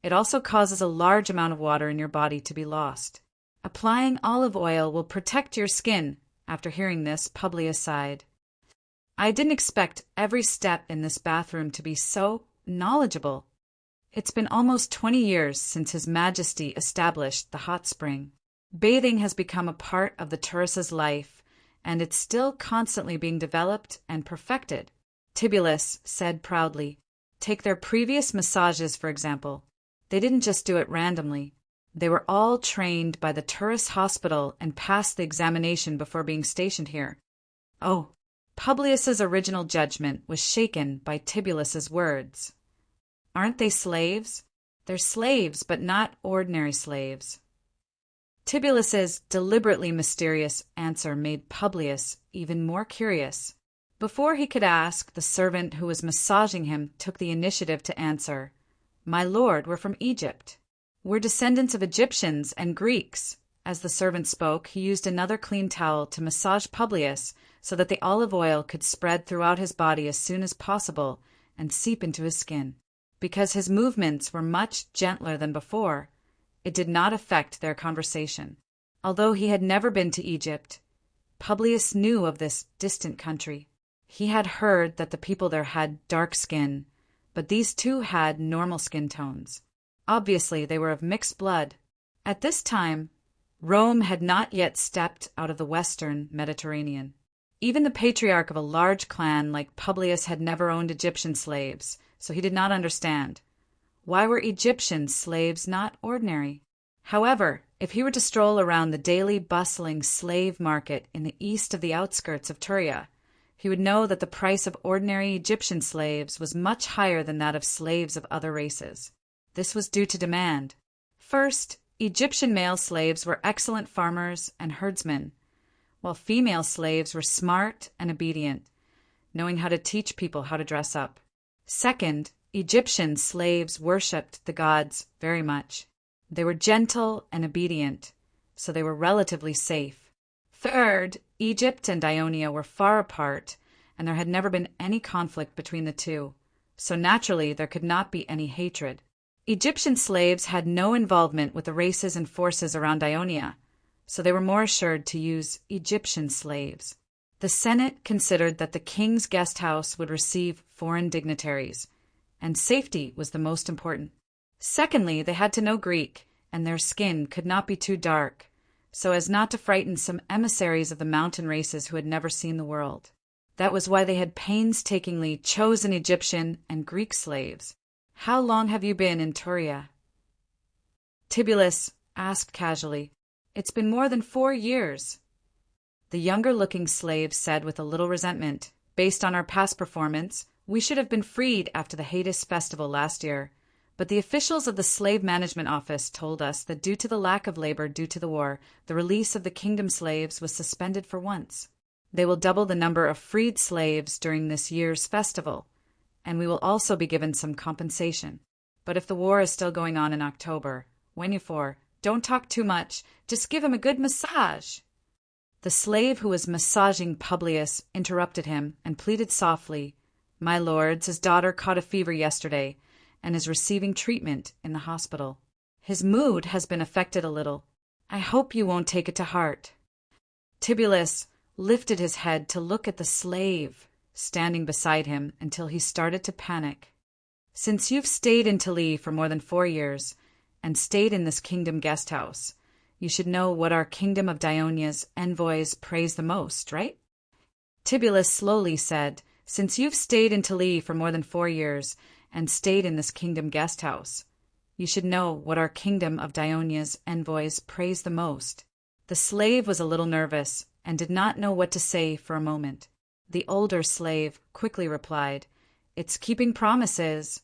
it also causes a large amount of water in your body to be lost. Applying olive oil will protect your skin." After hearing this, Publius sighed. "I didn't expect every step in this bathroom to be so knowledgeable. It's been almost 20 years since His Majesty established the hot spring. Bathing has become a part of the tourist's life, and it's still constantly being developed and perfected." Tibullus said proudly, "Take their previous massages, for example. They didn't just do it randomly. They were all trained by the tourist hospital and passed the examination before being stationed here." Oh, Publius's original judgment was shaken by Tibulus's words. "Aren't they slaves?" "They're slaves, but not ordinary slaves." Tibulus's deliberately mysterious answer made Publius even more curious. Before he could ask, the servant who was massaging him took the initiative to answer, "My lord, we're from Egypt. We're descendants of Egyptians and Greeks." As the servant spoke, he used another clean towel to massage Publius so that the olive oil could spread throughout his body as soon as possible and seep into his skin. Because his movements were much gentler than before, it did not affect their conversation. Although he had never been to Egypt, Publius knew of this distant country. He had heard that the people there had dark skin, but these two had normal skin tones. Obviously, they were of mixed blood. At this time, Rome had not yet stepped out of the Western Mediterranean. Even the patriarch of a large clan like Publius had never owned Egyptian slaves, so he did not understand. Why were Egyptian slaves not ordinary? However, if he were to stroll around the daily bustling slave market in the east of the outskirts of Turia, he would know that the price of ordinary Egyptian slaves was much higher than that of slaves of other races. This was due to demand. First, Egyptian male slaves were excellent farmers and herdsmen, while female slaves were smart and obedient, knowing how to teach people how to dress up. Second, Egyptian slaves worshipped the gods very much. They were gentle and obedient, so they were relatively safe. Third, Egypt and Ionia were far apart, and there had never been any conflict between the two, so naturally there could not be any hatred. Egyptian slaves had no involvement with the races and forces around Ionia, so they were more assured to use Egyptian slaves. The Senate considered that the king's guest house would receive foreign dignitaries, and safety was the most important. Secondly, they had to know Greek, and their skin could not be too dark, so as not to frighten some emissaries of the mountain races who had never seen the world. That was why they had painstakingly chosen Egyptian and Greek slaves. "How long have you been in Turia?" Tibullus asked casually. "It's been more than 4 years." The younger-looking slave said with a little resentment, "Based on our past performance, we should have been freed after the Hades festival last year, but the officials of the Slave Management Office told us that due to the lack of labor due to the war, the release of the kingdom slaves was suspended for once. They will double the number of freed slaves during this year's festival, and we will also be given some compensation. But if the war is still going on in October, when you don't talk too much, just give him a good massage." The slave who was massaging Publius interrupted him and pleaded softly, "My lords, his daughter caught a fever yesterday and is receiving treatment in the hospital. His mood has been affected a little. I hope you won't take it to heart." Tibullus lifted his head to look at the slave standing beside him until he started to panic. "Since you've stayed in Tali for more than 4 years and stayed in this kingdom guest house, you should know what our kingdom of Dionia's envoys praise the most, right?" Tibullus slowly said, "Since you've stayed in Tali for more than 4 years and stayed in this kingdom guest house, you should know what our kingdom of Dionia's envoys praise the most." The slave was a little nervous and did not know what to say for a moment. The older slave quickly replied, "It's keeping promises."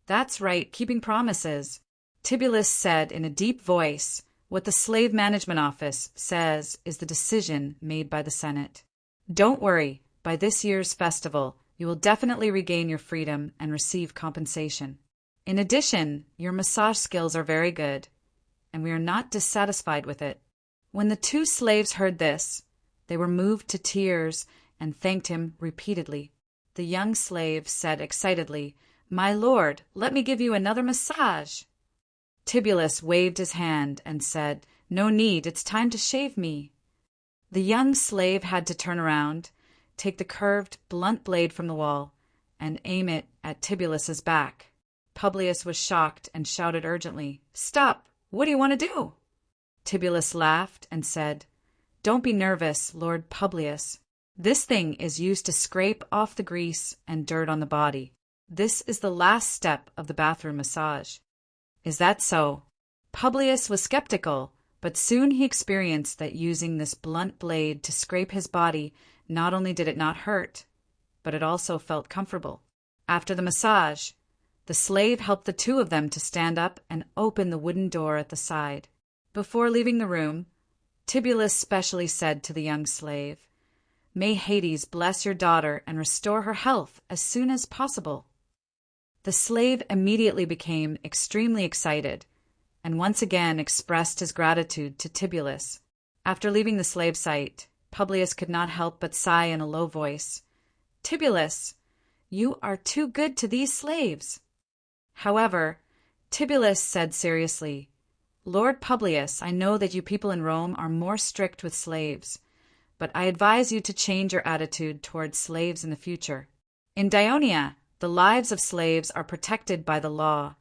"That's right, keeping promises." Tibullus said in a deep voice, "What the Slave Management Office says is the decision made by the Senate. Don't worry, by this year's festival, you will definitely regain your freedom and receive compensation." In addition, your massage skills are very good, and we are not dissatisfied with it." When the two slaves heard this, they were moved to tears and thanked him repeatedly. The young slave said excitedly, "My lord, let me give you another massage." Tibullus waved his hand and said, "No need, it's time to shave me." The young slave had to turn around, take the curved, blunt blade from the wall, and aim it at Tibulus's back. Publius was shocked and shouted urgently, "Stop! What do you want to do?" Tibullus laughed and said, "Don't be nervous, Lord Publius. This thing is used to scrape off the grease and dirt on the body. This is the last step of the bathroom massage." "Is that so?" Publius was skeptical, but soon he experienced that using this blunt blade to scrape his body, not only did it not hurt, but it also felt comfortable. After the massage, the slave helped the two of them to stand up and open the wooden door at the side. Before leaving the room, Tibullus specially said to the young slave, "May Hades bless your daughter and restore her health as soon as possible." The slave immediately became extremely excited and once again expressed his gratitude to Tibullus. After leaving the slave site, Publius could not help but sigh in a low voice, "Tibullus, you are too good to these slaves." However, Tibullus said seriously, "Lord Publius, I know that you people in Rome are more strict with slaves, but I advise you to change your attitude towards slaves in the future. In Dionia, the lives of slaves are protected by the law,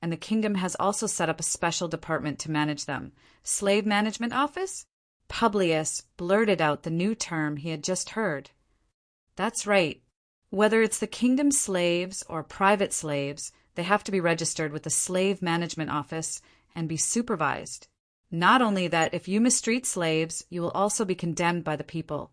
and the kingdom has also set up a special department to manage them. Slave Management Office?" Publius blurted out the new term he had just heard. "That's right. Whether it's the kingdom's slaves or private slaves, they have to be registered with the Slave Management Office and be supervised. Not only that, if you mistreat slaves, you will also be condemned by the people,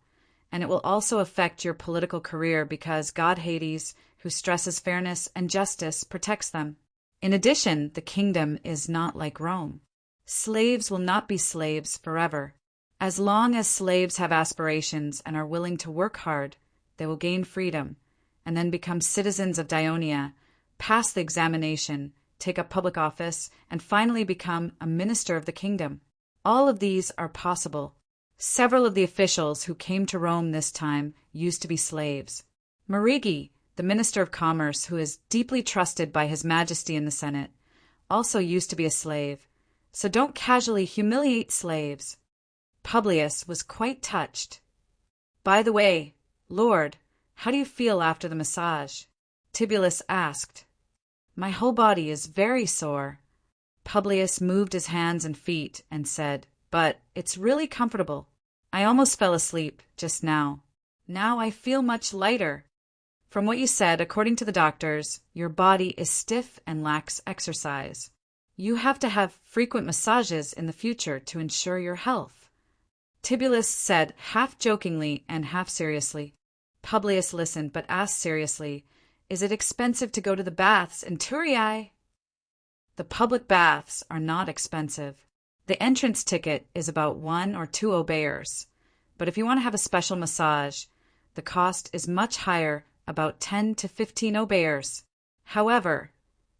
and it will also affect your political career because God Hades, who stresses fairness and justice, protects them. In addition, the kingdom is not like Rome. Slaves will not be slaves forever. As long as slaves have aspirations and are willing to work hard, they will gain freedom and then become citizens of Dionia, pass the examination, take up public office, and finally become a minister of the kingdom. All of these are possible. Several of the officials who came to Rome this time used to be slaves. Marigi, the Minister of Commerce, who is deeply trusted by His Majesty in the Senate, also used to be a slave, so don't casually humiliate slaves." Publius was quite touched. "By the way, Lord, how do you feel after the massage?" Tibullus asked. "My whole body is very sore." Publius moved his hands and feet and said, "But it's really comfortable. I almost fell asleep just now. Now I feel much lighter. From what you said, according to the doctors, your body is stiff and lacks exercise. You have to have frequent massages in the future to ensure your health." Tibullus said half jokingly and half seriously. Publius listened but asked seriously, "Is it expensive to go to the baths in Turiae?" The public baths are not expensive. The entrance ticket is about 1 or 2 obeirs, but if you want to have a special massage, the cost is much higher, about 10 to 15 obeirs. However,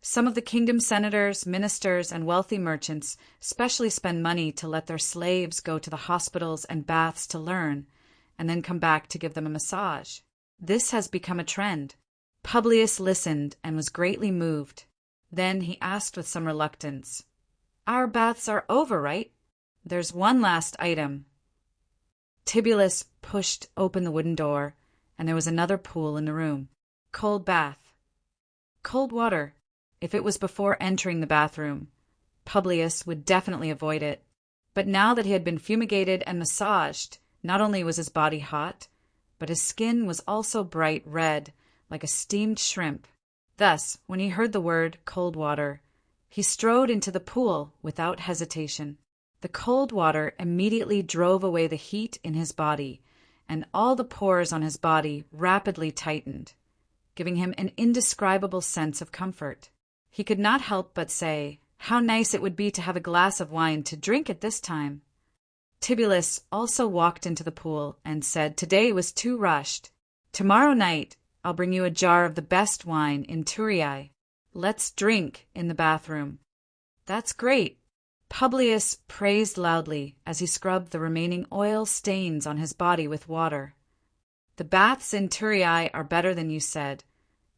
some of the kingdom's senators, ministers, and wealthy merchants specially spend money to let their slaves go to the hospitals and baths to learn, and then come back to give them a massage. This has become a trend. Publius listened and was greatly moved. Then he asked with some reluctance, "Our baths are over, right?" "There's one last item." Tibullus pushed open the wooden door, and there was another pool in the room. Cold bath. Cold water. If it was before entering the bathroom, Publius would definitely avoid it. But now that he had been fumigated and massaged, not only was his body hot, but his skin was also bright red, like a steamed shrimp. Thus, when he heard the word cold water, he strode into the pool without hesitation. The cold water immediately drove away the heat in his body, and all the pores on his body rapidly tightened, giving him an indescribable sense of comfort. He could not help but say, "How nice it would be to have a glass of wine to drink at this time." Tibullus also walked into the pool and said today was too rushed. "Tomorrow night I'll bring you a jar of the best wine in Turiae." Let's drink in the bathroom. That's great. Publius praised loudly as he scrubbed the remaining oil stains on his body with water. The baths in Turiae are better than you said,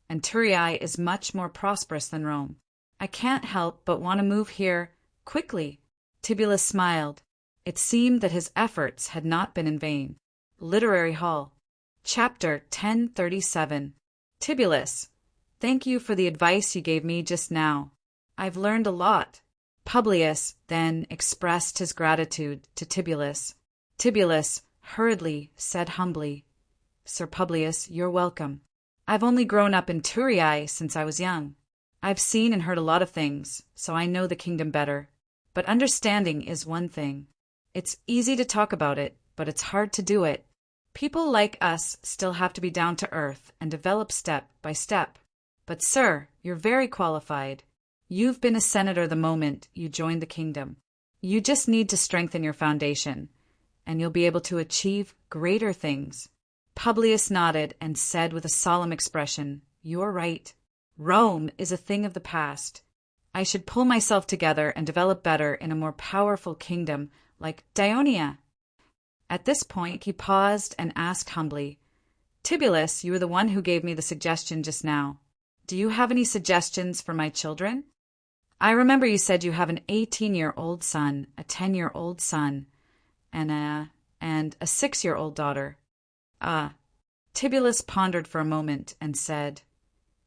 and Turiae is much more prosperous than Rome. I can't help but want to move here quickly. Tibullus smiled. It seemed that his efforts had not been in vain. Literary Hall. Chapter 1037. Tibullus, thank you for the advice you gave me just now. I've learned a lot. Publius then expressed his gratitude to Tibullus. Tibullus hurriedly said humbly, Sir Publius, you're welcome. I've only grown up in Turiae since I was young. I've seen and heard a lot of things, so I know the kingdom better. But understanding is one thing. It's easy to talk about it, but it's hard to do it. People like us still have to be down to earth and develop step by step. But sir, you're very qualified. You've been a senator the moment you joined the kingdom. You just need to strengthen your foundation, and you'll be able to achieve greater things. Publius nodded and said with a solemn expression, You're right. Rome is a thing of the past. I should pull myself together and develop better in a more powerful kingdom like Daionia. At this point he paused and asked humbly, Tibullus, you were the one who gave me the suggestion just now. Do you have any suggestions for my children? I remember you said you have an 18-year-old son, a 10-year-old son, and a 6-year-old daughter. Tibullus pondered for a moment and said,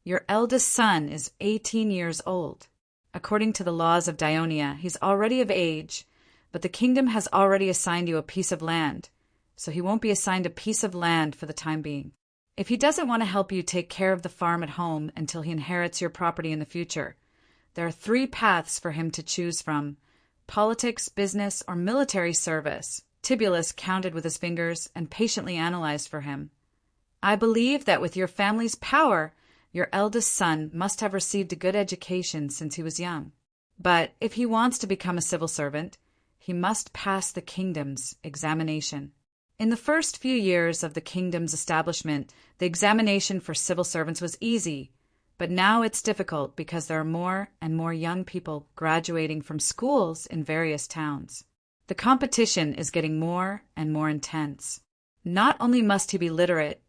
Your eldest son is 18 years old. According to the laws of Daionia, he's already of age, but the kingdom has already assigned you a piece of land, so he won't be assigned a piece of land for the time being. If he doesn't want to help you take care of the farm at home until he inherits your property in the future, there are 3 paths for him to choose from: politics, business, or military service. Tibullus counted with his fingers and patiently analyzed for him. I believe that with your family's power, your eldest son must have received a good education since he was young. But if he wants to become a civil servant, he must pass the kingdom's examination. In the first few years of the kingdom's establishment, the examination for civil servants was easy, but now it's difficult because there are more and more young people graduating from schools in various towns. The competition is getting more and more intense. Not only must he be literate,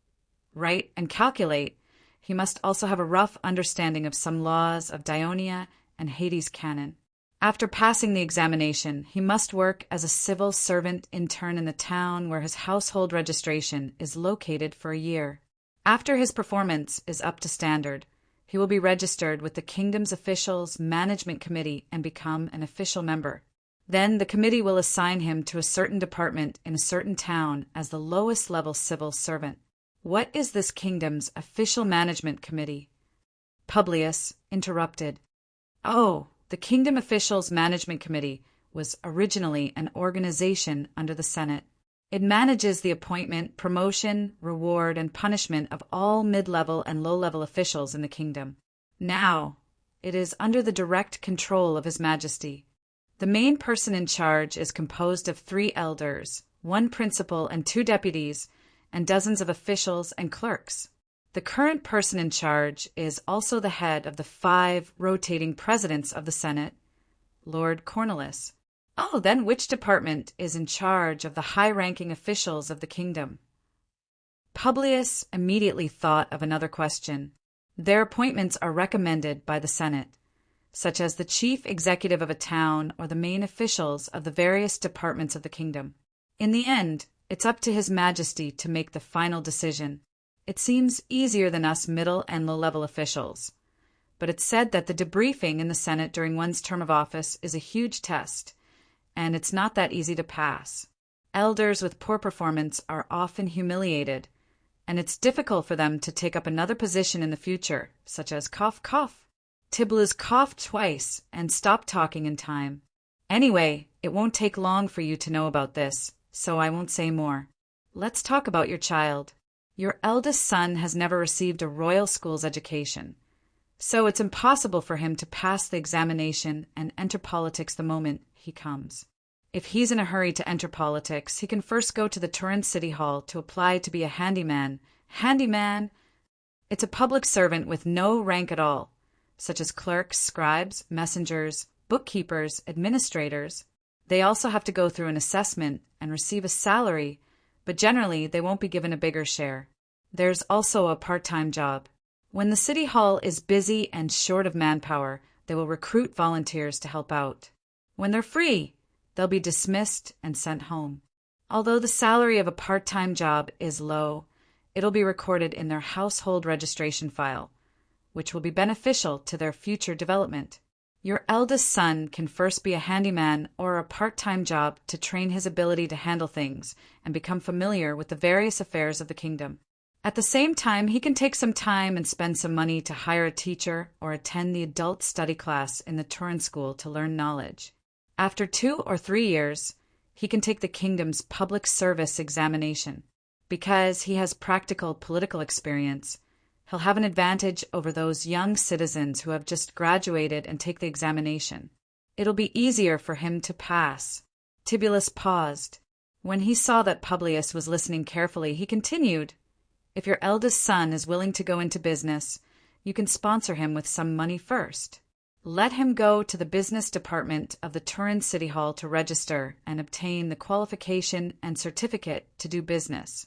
write, and calculate, he must also have a rough understanding of some laws of Daionia and Hades canon. After passing the examination, he must work as a civil servant intern in the town where his household registration is located for a year. After his performance is up to standard, he will be registered with the kingdom's officials' management committee and become an official member. Then the committee will assign him to a certain department in a certain town as the lowest level civil servant. What is this kingdom's official management committee? Publius interrupted. Oh, the Kingdom Officials Management Committee was originally an organization under the Senate. It manages the appointment, promotion, reward, and punishment of all mid-level and low-level officials in the kingdom. Now, it is under the direct control of His Majesty. The main person in charge is composed of 3 elders, 1 principal and 2 deputies, and dozens of officials and clerks. The current person in charge is also the head of the 5 rotating presidents of the Senate, Lord Cornelis. Oh, then which department is in charge of the high-ranking officials of the kingdom? Publius immediately thought of another question. Their appointments are recommended by the Senate, such as the chief executive of a town or the main officials of the various departments of the kingdom. In the end, it's up to His Majesty to make the final decision. It seems easier than us middle and low-level officials, but it's said that the debriefing in the Senate during one's term of office is a huge test, and it's not that easy to pass. Elders with poor performance are often humiliated, and it's difficult for them to take up another position in the future, such as cough, cough. Tibullus coughed twice and stopped talking in time. Anyway, it won't take long for you to know about this, so I won't say more. Let's talk about your child. Your eldest son has never received a royal school's education, so it's impossible for him to pass the examination and enter politics the moment he comes. If he's in a hurry to enter politics, he can first go to the Turin City Hall to apply to be a handyman. Handyman? It's a public servant with no rank at all, such as clerks, scribes, messengers, bookkeepers, administrators. They also have to go through an assessment and receive a salary, but generally they won't be given a bigger share. There's also a part-time job. When the city hall is busy and short of manpower, they will recruit volunteers to help out. When they're free, they'll be dismissed and sent home. Although the salary of a part-time job is low, it'll be recorded in their household registration file, which will be beneficial to their future development. Your eldest son can first be a handyman or a part-time job to train his ability to handle things and become familiar with the various affairs of the kingdom. At the same time, he can take some time and spend some money to hire a teacher or attend the adult study class in the Turin school to learn knowledge. After 2 or 3 years, he can take the kingdom's public service examination. Because he has practical political experience, he'll have an advantage over those young citizens who have just graduated and take the examination. It'll be easier for him to pass. Tibullus paused. When he saw that Publius was listening carefully, he continued, "If your eldest son is willing to go into business, you can sponsor him with some money first. Let him go to the business department of the Turin City Hall to register and obtain the qualification and certificate to do business."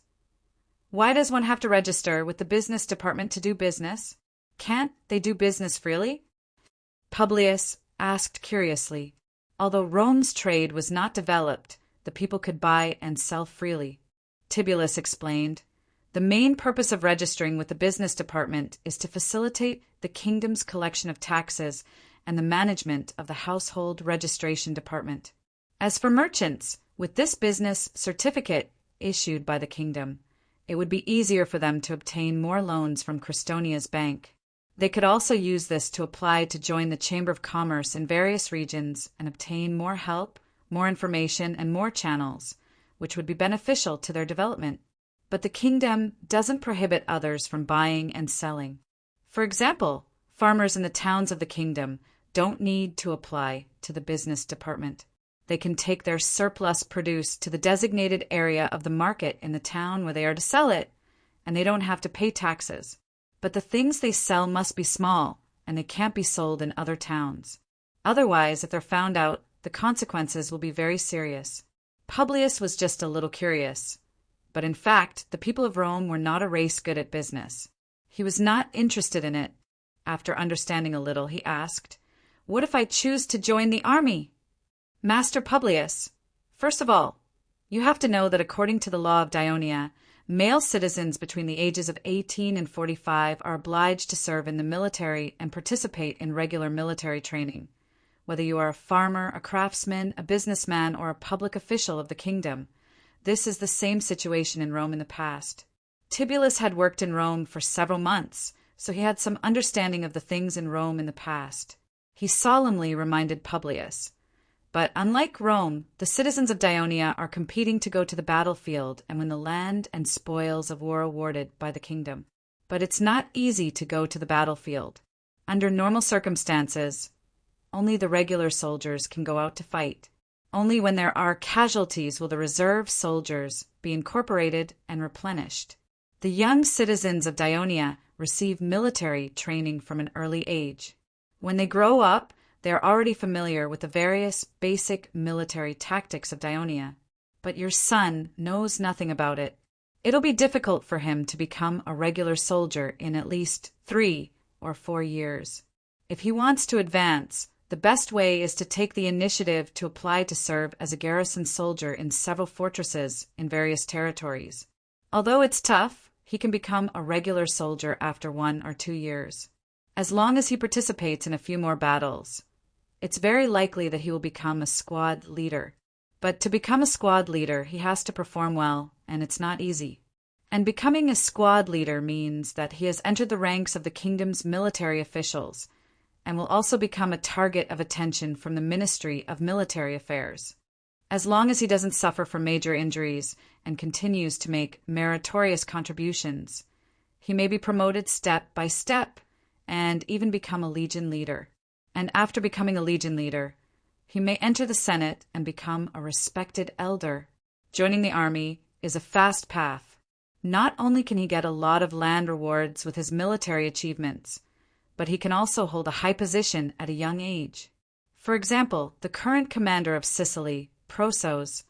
Why does one have to register with the business department to do business? Can't they do business freely? Publius asked curiously. Although Rome's trade was not developed, the people could buy and sell freely. Tibullus explained, "The main purpose of registering with the business department is to facilitate the kingdom's collection of taxes and the management of the household registration department. As for merchants, with this business certificate issued by the kingdom, it would be easier for them to obtain more loans from Cristonia's bank. They could also use this to apply to join the Chamber of Commerce in various regions and obtain more help, more information, and more channels, which would be beneficial to their development. But the kingdom doesn't prohibit others from buying and selling. For example, farmers in the towns of the kingdom don't need to apply to the business department. They can take their surplus produce to the designated area of the market in the town where they are to sell it, and they don't have to pay taxes. But the things they sell must be small, and they can't be sold in other towns. Otherwise, if they're found out, the consequences will be very serious." Publius was just a little curious. But in fact, the people of Rome were not a race good at business. He was not interested in it. After understanding a little, he asked, "What if I choose to join the army?" "Master Publius, first of all, you have to know that according to the law of Dionia, male citizens between the ages of 18 and 45 are obliged to serve in the military and participate in regular military training. Whether you are a farmer, a craftsman, a businessman, or a public official of the kingdom, this is the same situation in Rome in the past." Tibullus had worked in Rome for several months, so he had some understanding of the things in Rome in the past. He solemnly reminded Publius, "But unlike Rome, the citizens of Dionia are competing to go to the battlefield and win the land and spoils of war awarded by the kingdom. But it's not easy to go to the battlefield. Under normal circumstances, only the regular soldiers can go out to fight. Only when there are casualties will the reserve soldiers be incorporated and replenished. The young citizens of Dionia receive military training from an early age. When they grow up, they are already familiar with the various basic military tactics of Dionia. But your son knows nothing about it. It'll be difficult for him to become a regular soldier in at least 3 or 4 years. If he wants to advance, the best way is to take the initiative to apply to serve as a garrison soldier in several fortresses in various territories. Although it's tough, he can become a regular soldier after 1 or 2 years. As long as he participates in a few more battles, it's very likely that he will become a squad leader. But to become a squad leader, he has to perform well, and it's not easy. And becoming a squad leader means that he has entered the ranks of the kingdom's military officials and will also become a target of attention from the Ministry of Military Affairs. As long as he doesn't suffer from major injuries and continues to make meritorious contributions, he may be promoted step by step and even become a legion leader. And after becoming a legion leader, he may enter the Senate and become a respected elder. Joining the army is a fast path. Not only can he get a lot of land rewards with his military achievements, but he can also hold a high position at a young age. For example, the current commander of Sicily, Prosos,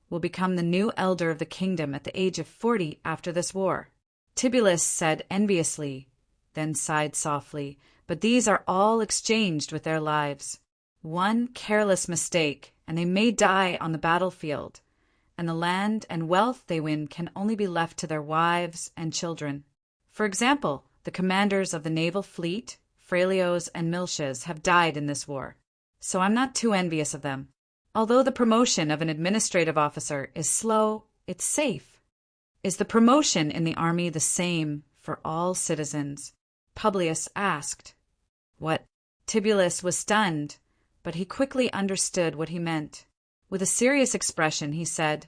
will become the new elder of the kingdom at the age of 40 after this war. Tibullus said enviously, then sighed softly, but these are all exchanged with their lives. One careless mistake, and they may die on the battlefield, and the land and wealth they win can only be left to their wives and children. For example, the commanders of the naval fleet, Phralios and Miltias, have died in this war, so I'm not too envious of them. Although the promotion of an administrative officer is slow, it's safe. Is the promotion in the army the same for all citizens? Publius asked. What? Tibullus was stunned, but he quickly understood what he meant. With a serious expression, he said,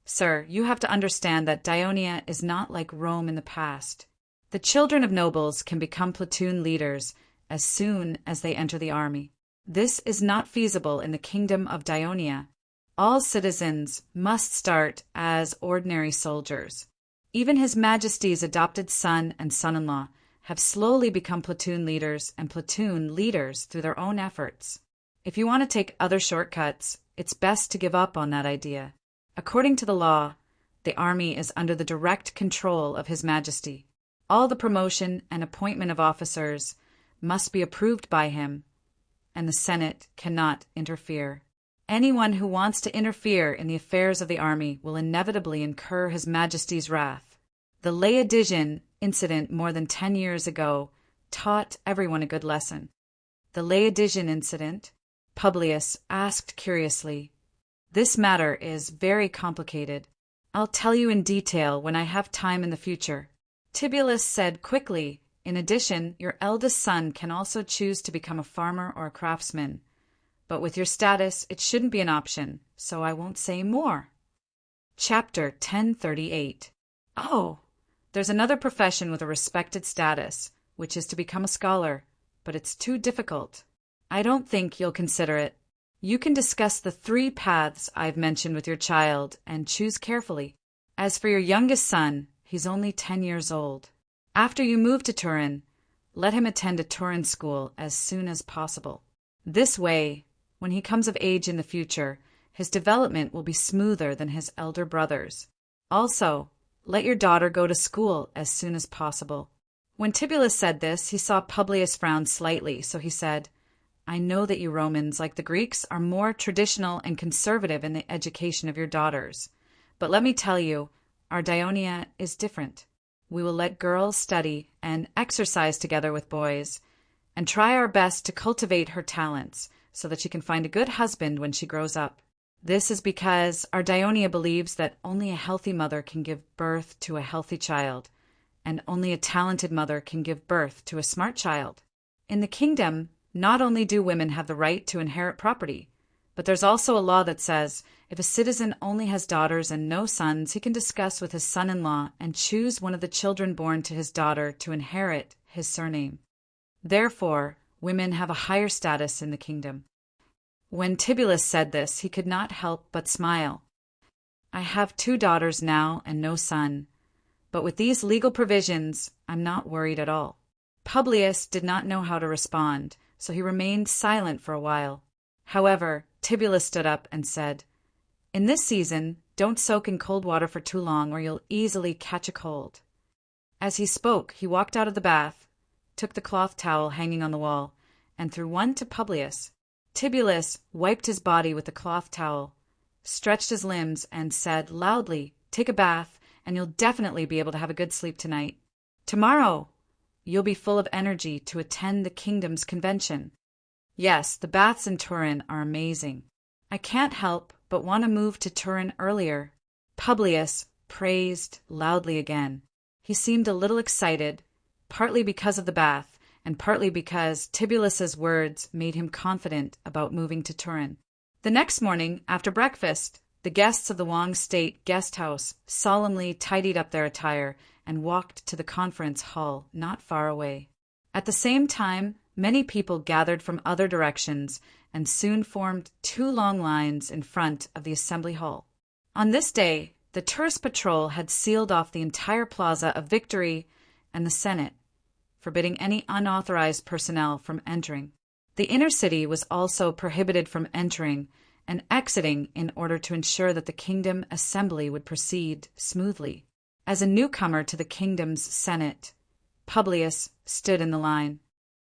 Sir, you have to understand that Daionia is not like Rome in the past. The children of nobles can become platoon leaders as soon as they enter the army. This is not feasible in the kingdom of Daionia. All citizens must start as ordinary soldiers. Even His Majesty's adopted son and son-in-law have slowly become platoon leaders and platoon leaders through their own efforts. If you want to take other shortcuts, it's best to give up on that idea. According to the law, the army is under the direct control of His Majesty. All the promotion and appointment of officers must be approved by him, and the Senate cannot interfere. Anyone who wants to interfere in the affairs of the army will inevitably incur His Majesty's wrath. The Laodicean incident more than 10 years ago taught everyone a good lesson. The Laodicean incident? Publius asked curiously. This matter is very complicated. I'll tell you in detail when I have time in the future. Tibullus said quickly, in addition, your eldest son can also choose to become a farmer or a craftsman. But with your status, it shouldn't be an option, so I won't say more. Chapter 1038. Oh, there's another profession with a respected status, which is to become a scholar, but it's too difficult. I don't think you'll consider it. You can discuss the 3 paths I've mentioned with your child and choose carefully. As for your youngest son, he's only 10 years old. After you move to Turin, let him attend a Turin school as soon as possible. This way, when he comes of age in the future, his development will be smoother than his elder brothers. Also, let your daughter go to school as soon as possible. When Tibullus said this, he saw Publius frown slightly, so he said, I know that you Romans, like the Greeks, are more traditional and conservative in the education of your daughters. But let me tell you, our Daionia is different. We will let girls study and exercise together with boys, and try our best to cultivate her talents so that she can find a good husband when she grows up. This is because our Daionia believes that only a healthy mother can give birth to a healthy child, and only a talented mother can give birth to a smart child. In the kingdom, not only do women have the right to inherit property, but there's also a law that says if a citizen only has daughters and no sons, he can discuss with his son-in-law and choose one of the children born to his daughter to inherit his surname. Therefore, women have a higher status in the kingdom. When Tibullus said this, he could not help but smile. I have 2 daughters now and no son, but with these legal provisions, I'm not worried at all. Publius did not know how to respond, so he remained silent for a while. However, Tibullus stood up and said, In this season, don't soak in cold water for too long or you'll easily catch a cold. As he spoke, he walked out of the bath, took the cloth towel hanging on the wall, and threw one to Publius. Tibullus wiped his body with the cloth towel, stretched his limbs, and said loudly, Take a bath, and you'll definitely be able to have a good sleep tonight. Tomorrow, you'll be full of energy to attend the kingdom's convention. Yes, the baths in Turin are amazing. I can't help but want to move to Turin earlier. Publius praised loudly again. He seemed a little excited, partly because of the bath, and partly because Tibulus's words made him confident about moving to Turin. The next morning, after breakfast, the guests of the Wang State guest house solemnly tidied up their attire and walked to the conference hall not far away. At the same time, many people gathered from other directions and soon formed 2 long lines in front of the assembly hall. On this day, the tourist patrol had sealed off the entire plaza of Victory and the Senate, forbidding any unauthorized personnel from entering. The inner city was also prohibited from entering and exiting in order to ensure that the kingdom assembly would proceed smoothly. As a newcomer to the kingdom's senate, Publius stood in the line.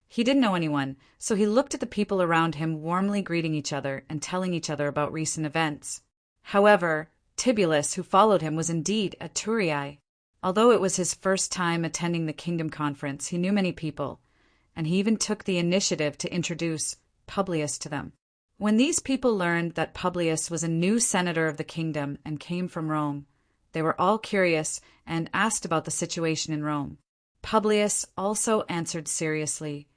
He didn't know anyone, so he looked at the people around him warmly greeting each other and telling each other about recent events. However, Tibullus, who followed him, was indeed at Thurii. Although it was his first time attending the kingdom conference, he knew many people, and he even took the initiative to introduce Publius to them. When these people learned that Publius was a new senator of the kingdom and came from Rome, they were all curious and asked about the situation in Rome. Publius also answered seriously,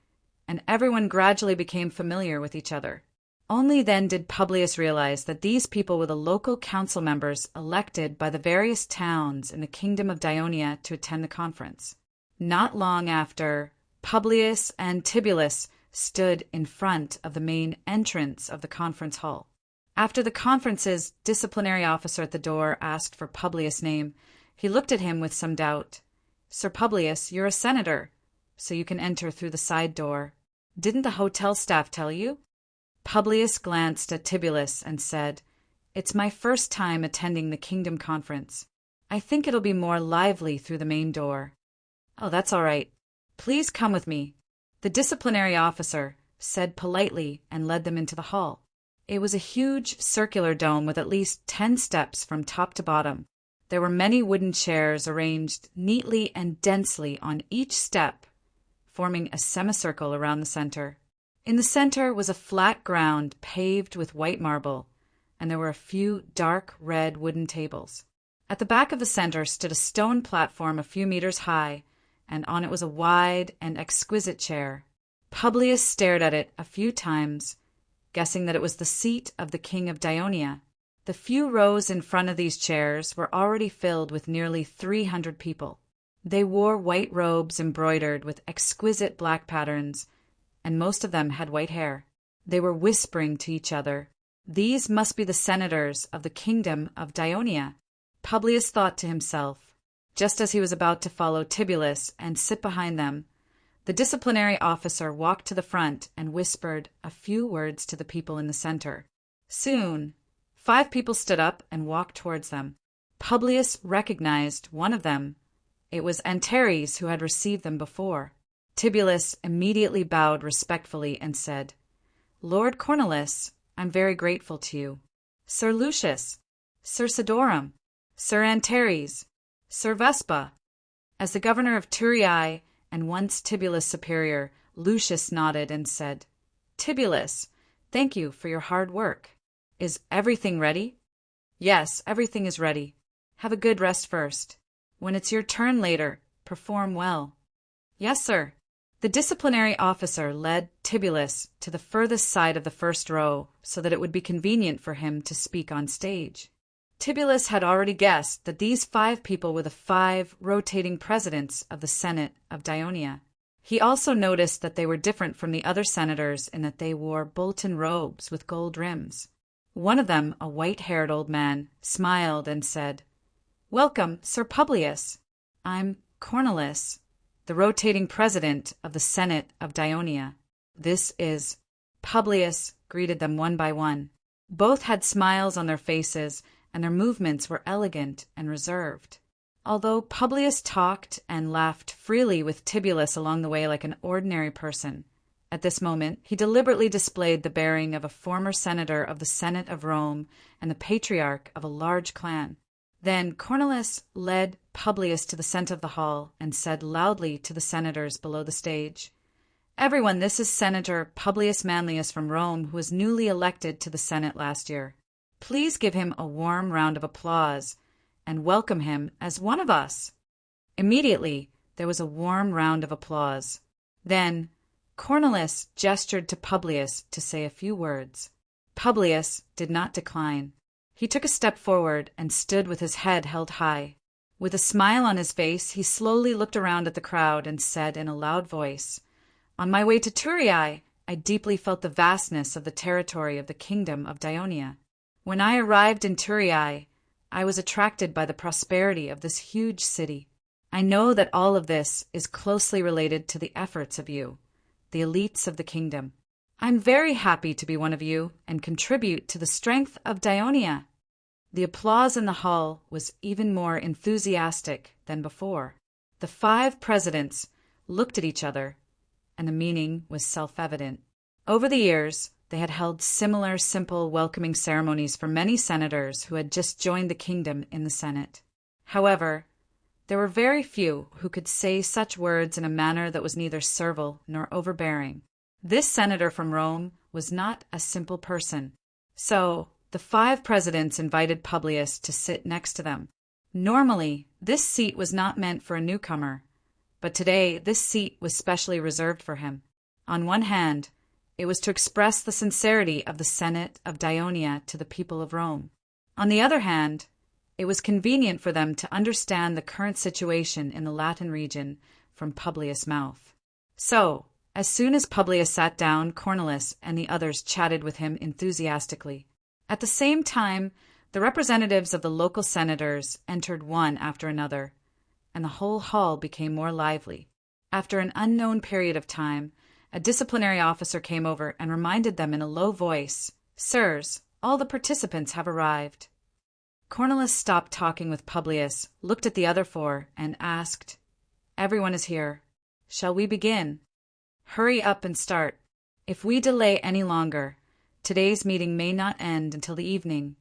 and everyone gradually became familiar with each other. Only then did Publius realize that these people were the local council members elected by the various towns in the kingdom of Dionia to attend the conference. Not long after, Publius and Tibullus stood in front of the main entrance of the conference hall. After the conference's disciplinary officer at the door asked for Publius' name, he looked at him with some doubt. "Sir Publius, you're a senator, so you can enter through the side door. Didn't the hotel staff tell you?" Publius glanced at Tibullus and said, "It's my first time attending the kingdom conference. I think it'll be more lively through the main door." "Oh, that's all right. Please come with me," the disciplinary officer said politely and led them into the hall. It was a huge circular dome with at least 10 steps from top to bottom. There were many wooden chairs arranged neatly and densely on each step, forming a semicircle around the center. In the center was a flat ground paved with white marble, and there were a few dark red wooden tables. At the back of the center stood a stone platform a few meters high, and on it was a wide and exquisite chair. Publius stared at it a few times, guessing that it was the seat of the king of Dionia. The few rows in front of these chairs were already filled with nearly 300 people. They wore white robes embroidered with exquisite black patterns, and most of them had white hair. They were whispering to each other. These must be the senators of the kingdom of Dionia, Publius thought to himself. Just as he was about to follow Tibullus and sit behind them, the disciplinary officer walked to the front and whispered a few words to the people in the center. Soon, 5 people stood up and walked towards them. Publius recognized one of them. It was Antares, who had received them before. Tibullus immediately bowed respectfully and said, "Lord Cornelis, I'm very grateful to you. Sir Lucius, Sir Sidorum, Sir Antares, Sir Vespa." As the governor of Thurii and once Tibullus' superior, Lucius nodded and said, "Tibullus, thank you for your hard work. Is everything ready?" "Yes, everything is ready. Have a good rest first. When it's your turn later, perform well." "Yes, sir." The disciplinary officer led Tibullus to the furthest side of the first row so that it would be convenient for him to speak on stage. Tibullus had already guessed that these 5 people were the 5 rotating presidents of the Senate of Dionia. He also noticed that they were different from the other senators in that they wore bolton robes with gold rims. One of them, a white-haired old man, smiled and said, "Welcome, Sir Publius. I'm Cornelis, the rotating president of the Senate of Dionia. This is—" Publius greeted them one by one. Both had smiles on their faces, and their movements were elegant and reserved. Although Publius talked and laughed freely with Tibullus along the way like an ordinary person, at this moment he deliberately displayed the bearing of a former senator of the Senate of Rome and the patriarch of a large clan. Then Cornelis led Publius to the center of the hall and said loudly to the senators below the stage, "Everyone, this is Senator Publius Manlius from Rome, who was newly elected to the Senate last year. Please give him a warm round of applause and welcome him as one of us." Immediately, there was a warm round of applause. Then Cornelis gestured to Publius to say a few words. Publius did not decline. He took a step forward and stood with his head held high. With a smile on his face, he slowly looked around at the crowd and said in a loud voice, "On my way to Thurii, I deeply felt the vastness of the territory of the kingdom of Dionia. When I arrived in Thurii, I was attracted by the prosperity of this huge city. I know that all of this is closely related to the efforts of you, the elites of the kingdom. I'm very happy to be one of you and contribute to the strength of Dionia." The applause in the hall was even more enthusiastic than before. The 5 presidents looked at each other, and the meaning was self-evident. Over the years, they had held similar simple welcoming ceremonies for many senators who had just joined the kingdom in the Senate. However, there were very few who could say such words in a manner that was neither servile nor overbearing. This senator from Rome was not a simple person. So, the 5 presidents invited Publius to sit next to them. Normally, this seat was not meant for a newcomer, but today this seat was specially reserved for him. On one hand, it was to express the sincerity of the Senate of Dionia to the people of Rome. On the other hand, it was convenient for them to understand the current situation in the Latin region from Publius' mouth. So, as soon as Publius sat down, Cornelis and the others chatted with him enthusiastically. At the same time, the representatives of the local senators entered one after another, and the whole hall became more lively. After an unknown period of time, a disciplinary officer came over and reminded them in a low voice, "Sirs, all the participants have arrived." Cornelis stopped talking with Publius, looked at the other 4, and asked, "Everyone is here. Shall we begin? Hurry up and start. If we delay any longer, today's meeting may not end until the evening."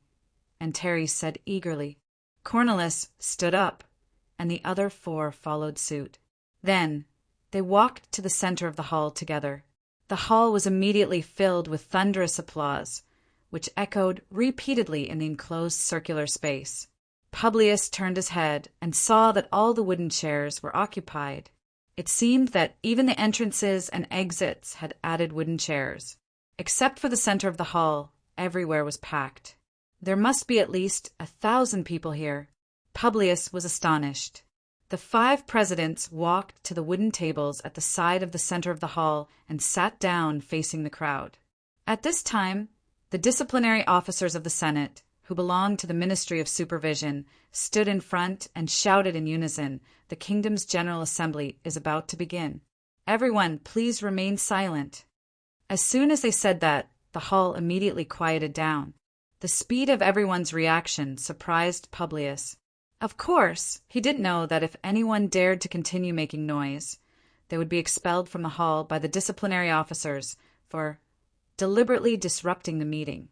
And Terry said eagerly. Cornelis stood up, and the other 4 followed suit. Then they walked to the center of the hall together. The hall was immediately filled with thunderous applause, which echoed repeatedly in the enclosed circular space. Publius turned his head and saw that all the wooden chairs were occupied. It seemed that even the entrances and exits had added wooden chairs. Except for the center of the hall, everywhere was packed. There must be at least 1,000 people here. Publius was astonished. The 5 presidents walked to the wooden tables at the side of the center of the hall and sat down facing the crowd. At this time, the disciplinary officers of the Senate, who belonged to the Ministry of Supervision, stood in front and shouted in unison, "The kingdom's General Assembly is about to begin. Everyone, please remain silent." As soon as they said that, the hall immediately quieted down. The speed of everyone's reaction surprised Publius. Of course, he didn't know that if anyone dared to continue making noise, they would be expelled from the hall by the disciplinary officers for deliberately disrupting the meeting.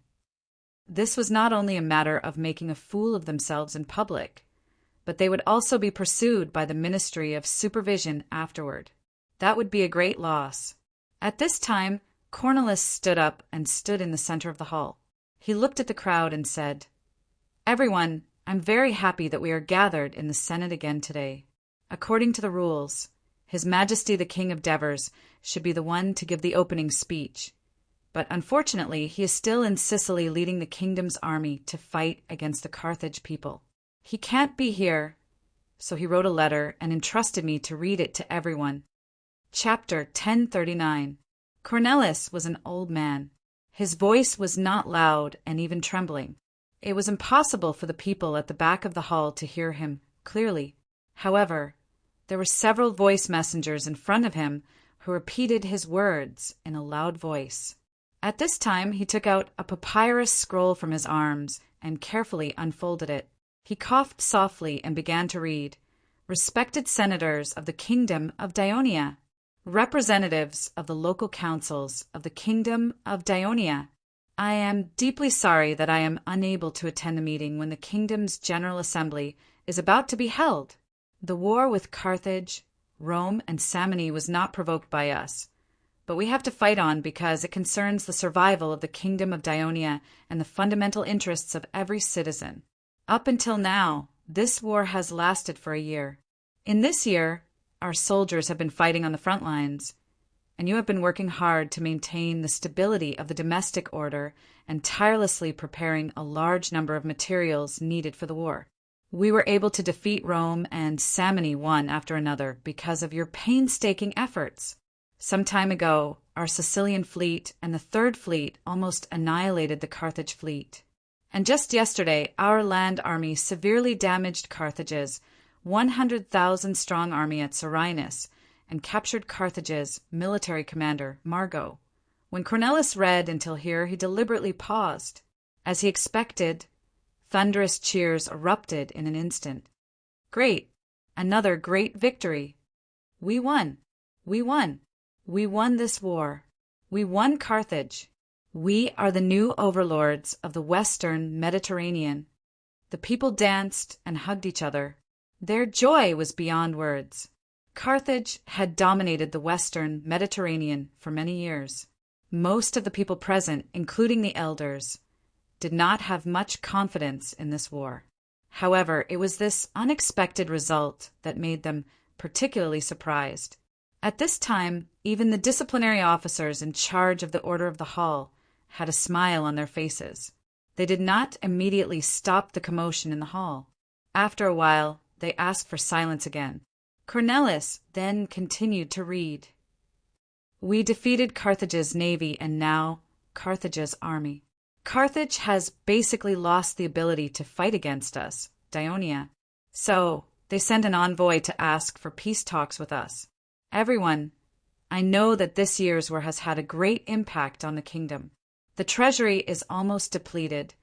This was not only a matter of making a fool of themselves in public, but they would also be pursued by the Ministry of Supervision afterward. That would be a great loss. At this time, Cornelis stood up and stood in the center of the hall. He looked at the crowd and said, "Everyone, I'm very happy that we are gathered in the Senate again today. According to the rules, His Majesty the King of Devers should be the one to give the opening speech. But unfortunately, he is still in Sicily leading the kingdom's army to fight against the Carthage people. He can't be here, so he wrote a letter and entrusted me to read it to everyone." Chapter 1039. Cornelis was an old man. His voice was not loud and even trembling. It was impossible for the people at the back of the hall to hear him clearly. However, there were several voice messengers in front of him who repeated his words in a loud voice. At this time, he took out a papyrus scroll from his arms and carefully unfolded it. He coughed softly and began to read, "Respected senators of the Kingdom of Dionia, representatives of the local councils of the Kingdom of Dionia, I am deeply sorry that I am unable to attend the meeting when the Kingdom's General Assembly is about to be held. The war with Carthage, Rome, and Samni was not provoked by us, but we have to fight on because it concerns the survival of the Kingdom of Dionia and the fundamental interests of every citizen. Up until now, this war has lasted for a year. In this year, our soldiers have been fighting on the front lines, and you have been working hard to maintain the stability of the domestic order and tirelessly preparing a large number of materials needed for the war. We were able to defeat Rome and Samni one after another because of your painstaking efforts. Some time ago, our Sicilian fleet and the Third Fleet almost annihilated the Carthage fleet. And just yesterday, our land army severely damaged Carthage's 100,000-strong army at Serenus and captured Carthage's military commander, Margo. When Cornelis read until here, he deliberately paused. As he expected, thunderous cheers erupted in an instant. Great! Another great victory! We won! We won! We won this war! We won Carthage! We are the new overlords of the Western Mediterranean. The people danced and hugged each other. Their joy was beyond words. Carthage had dominated the Western Mediterranean for many years. Most of the people present, including the elders, did not have much confidence in this war. However, it was this unexpected result that made them particularly surprised. At this time, even the disciplinary officers in charge of the Order of the Hall had a smile on their faces. They did not immediately stop the commotion in the hall. After a while, they asked for silence again. Cornelis then continued to read. We defeated Carthage's navy and now Carthage's army. Carthage has basically lost the ability to fight against us, Dionia. So, they sent an envoy to ask for peace talks with us. Everyone, I know that this year's war has had a great impact on the kingdom. The treasury is almost depleted.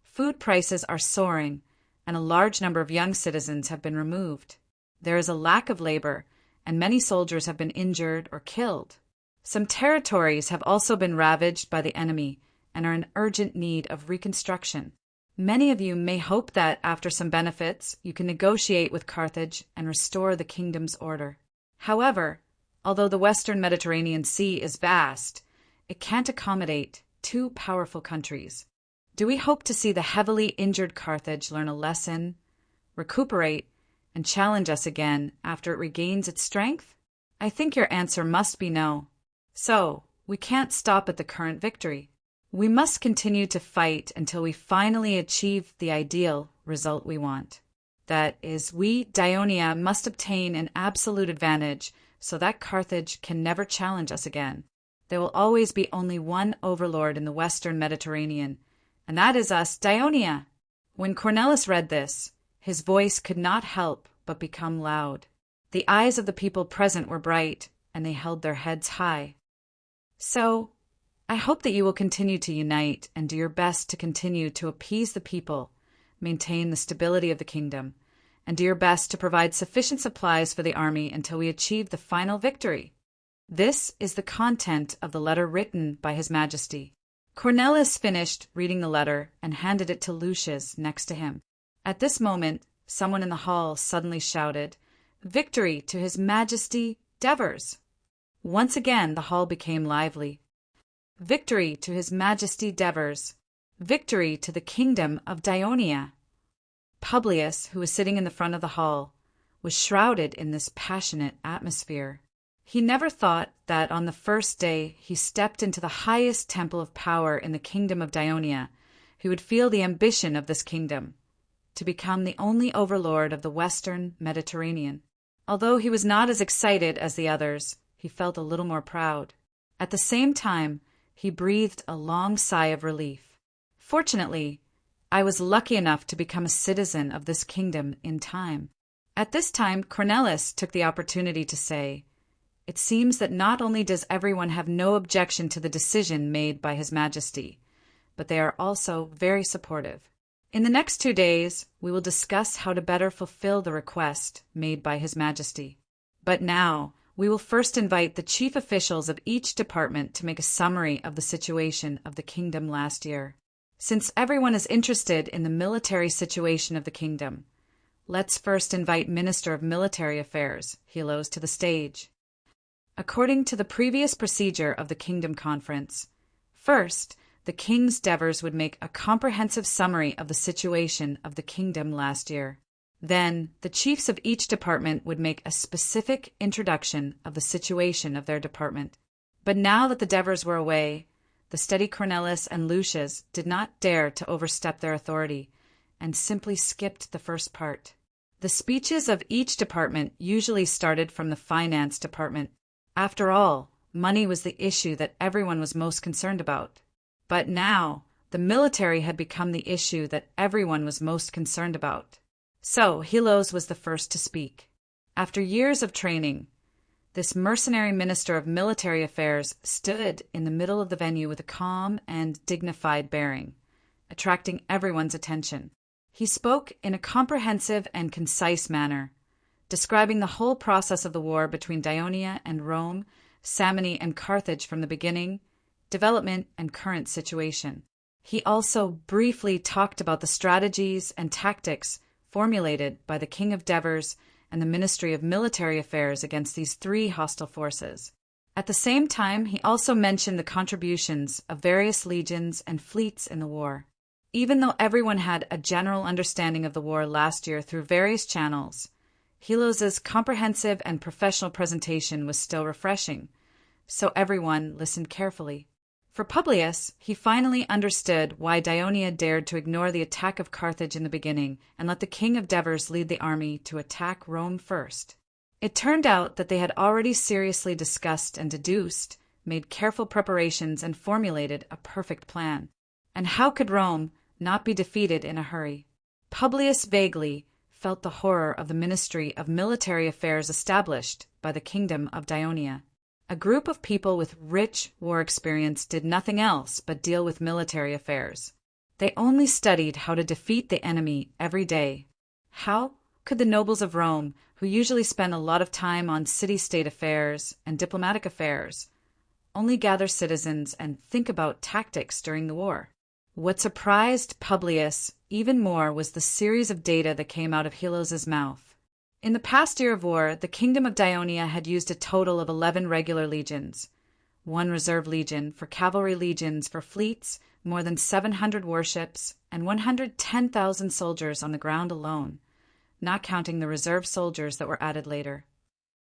Food prices are soaring, and a large number of young citizens have been removed. There is a lack of labor, and many soldiers have been injured or killed. Some territories have also been ravaged by the enemy and are in urgent need of reconstruction. Many of you may hope that, after some benefits, you can negotiate with Carthage and restore the kingdom's order. However, although the Western Mediterranean Sea is vast, it can't accommodate two powerful countries. Do we hope to see the heavily injured Carthage learn a lesson, recuperate, and challenge us again after it regains its strength? I think your answer must be no. So, we can't stop at the current victory. We must continue to fight until we finally achieve the ideal result we want. That is, we, Dionia, must obtain an absolute advantage so that Carthage can never challenge us again. There will always be only one overlord in the Western Mediterranean, and that is us, Dionia. When Cornelis read this, his voice could not help but become loud. The eyes of the people present were bright, and they held their heads high. So, I hope that you will continue to unite and do your best to continue to appease the people, maintain the stability of the kingdom, and do your best to provide sufficient supplies for the army until we achieve the final victory. This is the content of the letter written by His Majesty. Cornelis finished reading the letter and handed it to Lucius next to him. At this moment, someone in the hall suddenly shouted, "Victory to His Majesty Devers!" Once again the hall became lively. Victory to His Majesty Devers! Victory to the kingdom of Dionia! Publius, who was sitting in the front of the hall, was shrouded in this passionate atmosphere. He never thought that on the first day he stepped into the highest temple of power in the kingdom of Dionia, he would feel the ambition of this kingdom, to become the only overlord of the Western Mediterranean. Although he was not as excited as the others, he felt a little more proud. At the same time, he breathed a long sigh of relief. Fortunately, I was lucky enough to become a citizen of this kingdom in time. At this time, Cornelis took the opportunity to say, "It seems that not only does everyone have no objection to the decision made by His Majesty, but they are also very supportive. In the next 2 days, we will discuss how to better fulfill the request made by His Majesty. But now, we will first invite the chief officials of each department to make a summary of the situation of the kingdom last year. Since everyone is interested in the military situation of the kingdom, let's first invite Minister of Military Affairs, Helos, to the stage. According to the previous procedure of the Kingdom Conference, first, the King's Devers would make a comprehensive summary of the situation of the kingdom last year. Then, the chiefs of each department would make a specific introduction of the situation of their department. But now that the Devers were away, the steady Cornelis and Lucius did not dare to overstep their authority, and simply skipped the first part. The speeches of each department usually started from the finance department. After all, money was the issue that everyone was most concerned about. But now, the military had become the issue that everyone was most concerned about. So, Helos was the first to speak. After years of training, this mercenary minister of military affairs stood in the middle of the venue with a calm and dignified bearing, attracting everyone's attention. He spoke in a comprehensive and concise manner, describing the whole process of the war between Daionia and Rome, Samni and Carthage from the beginning, development, and current situation. He also briefly talked about the strategies and tactics formulated by the King of Devers and the Ministry of Military Affairs against these three hostile forces. At the same time, he also mentioned the contributions of various legions and fleets in the war. Even though everyone had a general understanding of the war last year through various channels, Helos's comprehensive and professional presentation was still refreshing, so everyone listened carefully. For Publius, he finally understood why Daionia dared to ignore the attack of Carthage in the beginning and let the King of Devers lead the army to attack Rome first. It turned out that they had already seriously discussed and deduced, made careful preparations, and formulated a perfect plan. And how could Rome not be defeated in a hurry? Publius vaguely felt the horror of the Ministry of Military Affairs established by the Kingdom of Daionia. A group of people with rich war experience did nothing else but deal with military affairs. They only studied how to defeat the enemy every day. How could the nobles of Rome, who usually spend a lot of time on city-state affairs and diplomatic affairs, only gather citizens and think about tactics during the war? What surprised Publius even more was the series of data that came out of Helos's mouth. In the past year of war, the Kingdom of Daionia had used a total of 11 regular legions, 1 reserve legion for cavalry legions for fleets, more than 700 warships, and 110,000 soldiers on the ground alone, not counting the reserve soldiers that were added later.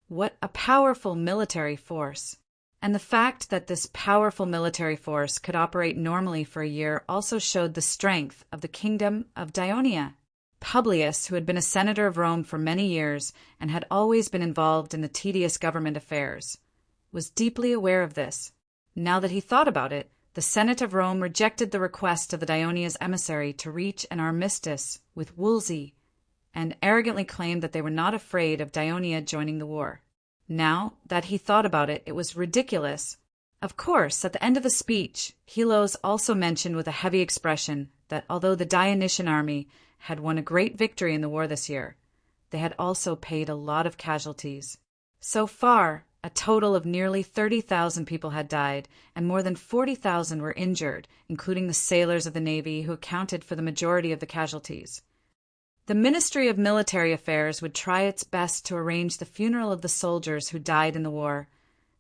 What a powerful military force! And the fact that this powerful military force could operate normally for a year also showed the strength of the Kingdom of Daionia. Publius, who had been a senator of Rome for many years and had always been involved in the tedious government affairs, was deeply aware of this. Now that he thought about it, the Senate of Rome rejected the request of the Daionia's emissary to reach an armistice with Wolsey and arrogantly claimed that they were not afraid of Daionia joining the war. Now that he thought about it, it was ridiculous. Of course, at the end of the speech, Helos also mentioned with a heavy expression that although the Dionysian army had won a great victory in the war this year, they had also paid a lot of casualties. So far, a total of nearly 30,000 people had died, and more than 40,000 were injured, including the sailors of the Navy who accounted for the majority of the casualties. The Ministry of Military Affairs would try its best to arrange the funeral of the soldiers who died in the war,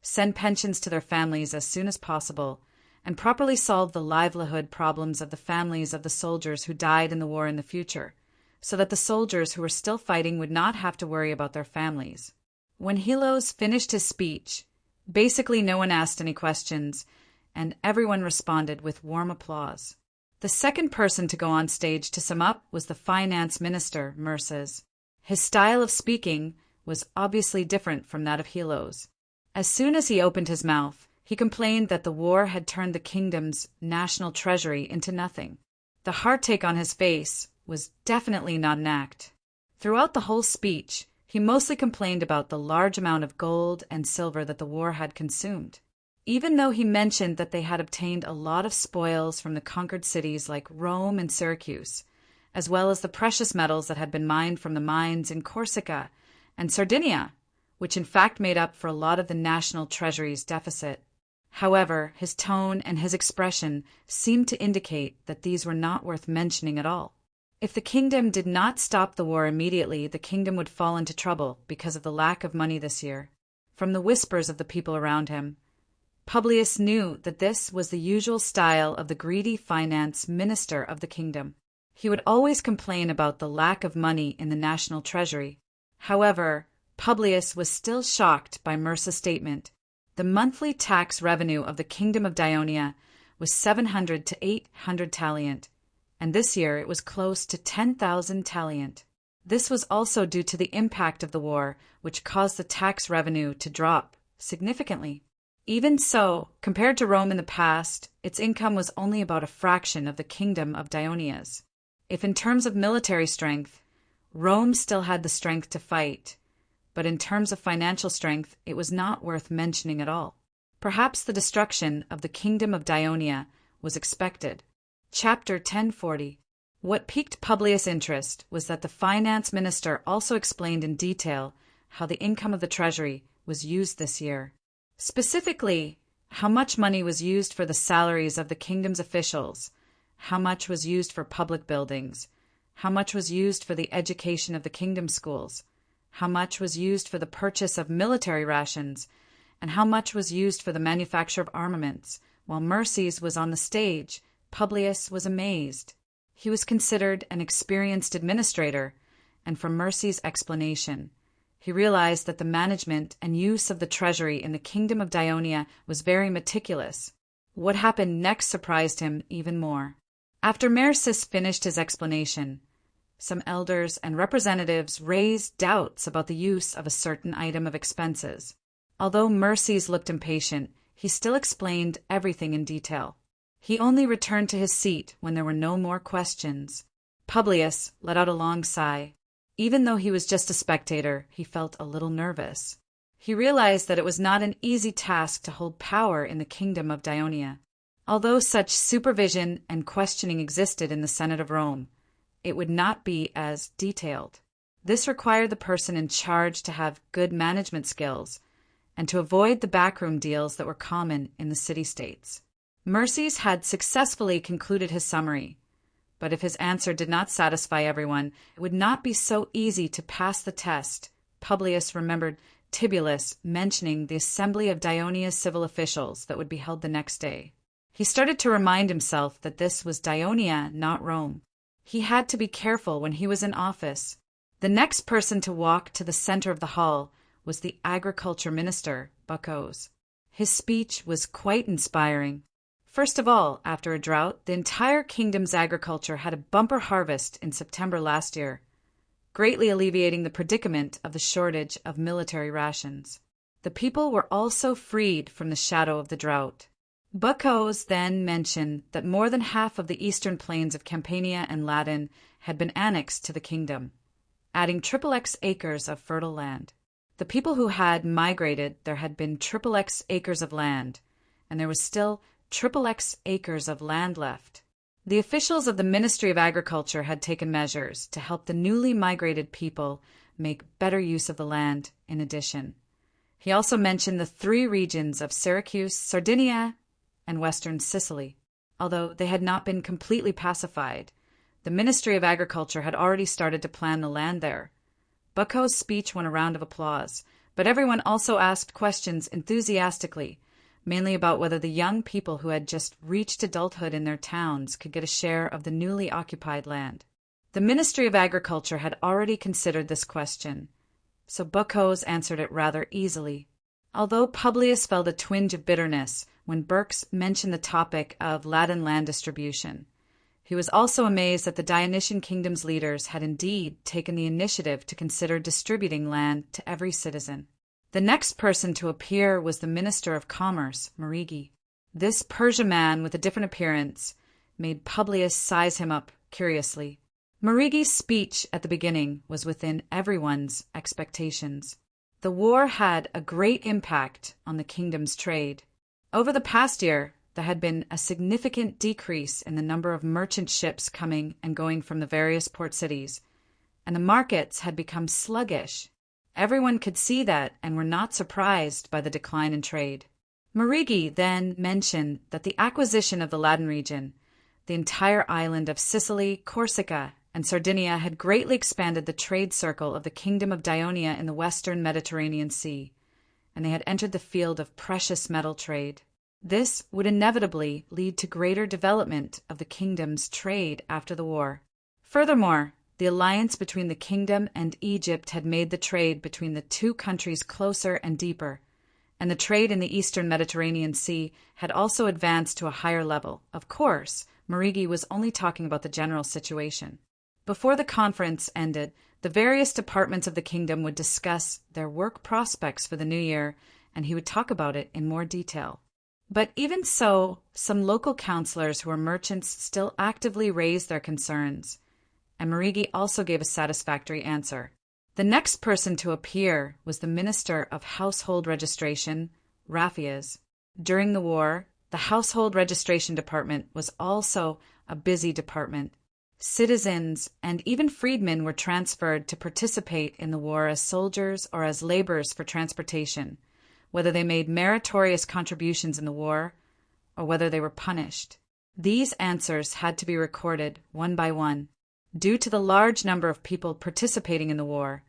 send pensions to their families as soon as possible, and properly solve the livelihood problems of the families of the soldiers who died in the war in the future, so that the soldiers who were still fighting would not have to worry about their families. When Helos finished his speech, basically no one asked any questions, and everyone responded with warm applause. The second person to go on stage to sum up was the finance minister, Merces. His style of speaking was obviously different from that of Helos. As soon as he opened his mouth, he complained that the war had turned the kingdom's national treasury into nothing. The heartache on his face was definitely not an act. Throughout the whole speech, he mostly complained about the large amount of gold and silver that the war had consumed. Even though he mentioned that they had obtained a lot of spoils from the conquered cities like Rome and Syracuse, as well as the precious metals that had been mined from the mines in Corsica and Sardinia, which in fact made up for a lot of the national treasury's deficit. However, his tone and his expression seemed to indicate that these were not worth mentioning at all. If the kingdom did not stop the war immediately, the kingdom would fall into trouble because of the lack of money this year. From the whispers of the people around him, Publius knew that this was the usual style of the greedy finance minister of the kingdom. He would always complain about the lack of money in the national treasury. However, Publius was still shocked by Mursa's statement. The monthly tax revenue of the Kingdom of Daionia was 700 to 800 talent, and this year it was close to 10,000 talent. This was also due to the impact of the war, which caused the tax revenue to drop significantly. Even so, compared to Rome in the past, its income was only about a fraction of the Kingdom of Daionia's. If in terms of military strength, Rome still had the strength to fight, but in terms of financial strength, it was not worth mentioning at all. Perhaps the destruction of the kingdom of Dionia was expected. Chapter 1040. What piqued Publius' interest was that the finance minister also explained in detail how the income of the treasury was used this year. Specifically, how much money was used for the salaries of the kingdom's officials, how much was used for public buildings, how much was used for the education of the kingdom schools, how much was used for the purchase of military rations, and how much was used for the manufacture of armaments. While Merces was on the stage, Publius was amazed. He was considered an experienced administrator, and from Merces' explanation, he realized that the management and use of the treasury in the kingdom of Dionia was very meticulous. What happened next surprised him even more. After Merces finished his explanation, some elders and representatives raised doubts about the use of a certain item of expenses. Although Merces looked impatient, he still explained everything in detail. He only returned to his seat when there were no more questions. Publius let out a long sigh. Even though he was just a spectator, he felt a little nervous. He realized that it was not an easy task to hold power in the kingdom of Dionia. Although such supervision and questioning existed in the Senate of Rome, it would not be as detailed. This required the person in charge to have good management skills and to avoid the backroom deals that were common in the city-states. Merces had successfully concluded his summary, but if his answer did not satisfy everyone, it would not be so easy to pass the test. Publius remembered Tibullus mentioning the assembly of Dionia's civil officials that would be held the next day. He started to remind himself that this was Dionia, not Rome. He had to be careful when he was in office. The next person to walk to the center of the hall was the agriculture minister, Bucos. His speech was quite inspiring. First of all, after a drought, the entire kingdom's agriculture had a bumper harvest in September last year, greatly alleviating the predicament of the shortage of military rations. The people were also freed from the shadow of the drought. Bucos then mentioned that more than half of the eastern plains of Campania and Latin had been annexed to the kingdom, adding XXX acres of fertile land. The people who had migrated, there had been XXX acres of land, and there was still XXX acres of land left. The officials of the Ministry of Agriculture had taken measures to help the newly migrated people make better use of the land in addition. He also mentioned the 3 regions of Syracuse, Sardinia, and western Sicily. Although they had not been completely pacified, the Ministry of Agriculture had already started to plan the land there. Bucco's speech won a round of applause, but everyone also asked questions enthusiastically, mainly about whether the young people who had just reached adulthood in their towns could get a share of the newly occupied land. The Ministry of Agriculture had already considered this question, so Bucos answered it rather easily. Although Publius felt a twinge of bitterness when Berks mentioned the topic of Latin land distribution, he was also amazed that the Dionysian kingdom's leaders had indeed taken the initiative to consider distributing land to every citizen. The next person to appear was the Minister of Commerce, Marigi. This Persian man with a different appearance made Publius size him up curiously. Marigi's speech at the beginning was within everyone's expectations. The war had a great impact on the kingdom's trade. Over the past year, there had been a significant decrease in the number of merchant ships coming and going from the various port cities, and the markets had become sluggish. Everyone could see that and were not surprised by the decline in trade. Marigi then mentioned that the acquisition of the Latin region, the entire island of Sicily, Corsica, and Sardinia had greatly expanded the trade circle of the kingdom of Dionia in the western Mediterranean Sea, and they had entered the field of precious metal trade. This would inevitably lead to greater development of the kingdom's trade after the war. Furthermore, the alliance between the kingdom and Egypt had made the trade between the 2 countries closer and deeper, and the trade in the eastern Mediterranean Sea had also advanced to a higher level. Of course, Marigi was only talking about the general situation. Before the conference ended, the various departments of the kingdom would discuss their work prospects for the new year, and he would talk about it in more detail. But even so, some local councillors who were merchants still actively raised their concerns, and Marigi also gave a satisfactory answer. The next person to appear was the Minister of Household Registration, Raphias. During the war, the Household Registration Department was also a busy department. Citizens and even freedmen were transferred to participate in the war as soldiers or as laborers for transportation, whether they made meritorious contributions in the war or whether they were punished. These answers had to be recorded one by one. Due to the large number of people participating in the war,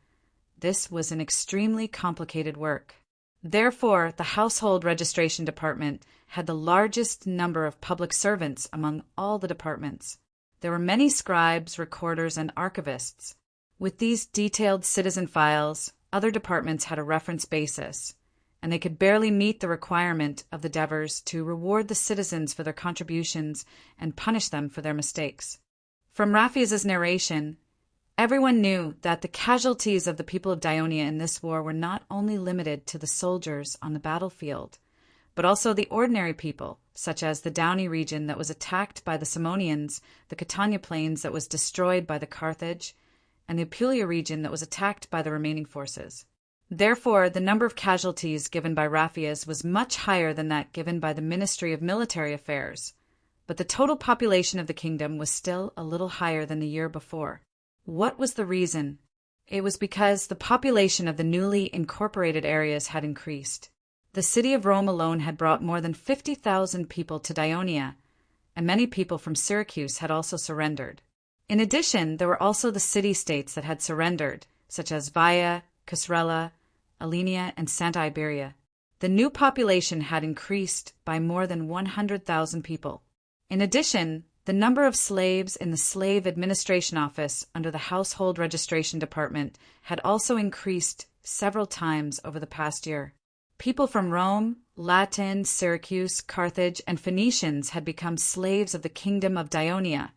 this was an extremely complicated work. Therefore, the Household Registration Department had the largest number of public servants among all the departments. There were many scribes, recorders, and archivists. With these detailed citizen files, other departments had a reference basis, and they could barely meet the requirement of the Devers to reward the citizens for their contributions and punish them for their mistakes. From Raphias's narration, everyone knew that the casualties of the people of Dionia in this war were not only limited to the soldiers on the battlefield, but also the ordinary people, such as the Dauni region that was attacked by the Simonians, the Catania Plains that was destroyed by the Carthage, and the Apulia region that was attacked by the remaining forces. Therefore, the number of casualties given by Raphias was much higher than that given by the Ministry of Military Affairs, but the total population of the kingdom was still a little higher than the year before. What was the reason? It was because the population of the newly incorporated areas had increased. The city of Rome alone had brought more than 50,000 people to Dionia, and many people from Syracuse had also surrendered. In addition, there were also the city-states that had surrendered, such as Vaia, Casrella, Alenia, and Santa Iberia. The new population had increased by more than 100,000 people. In addition, the number of slaves in the Slave Administration Office under the Household Registration Department had also increased several times over the past year. People from Rome, Latin, Syracuse, Carthage, and Phoenicians had become slaves of the Kingdom of Dionia,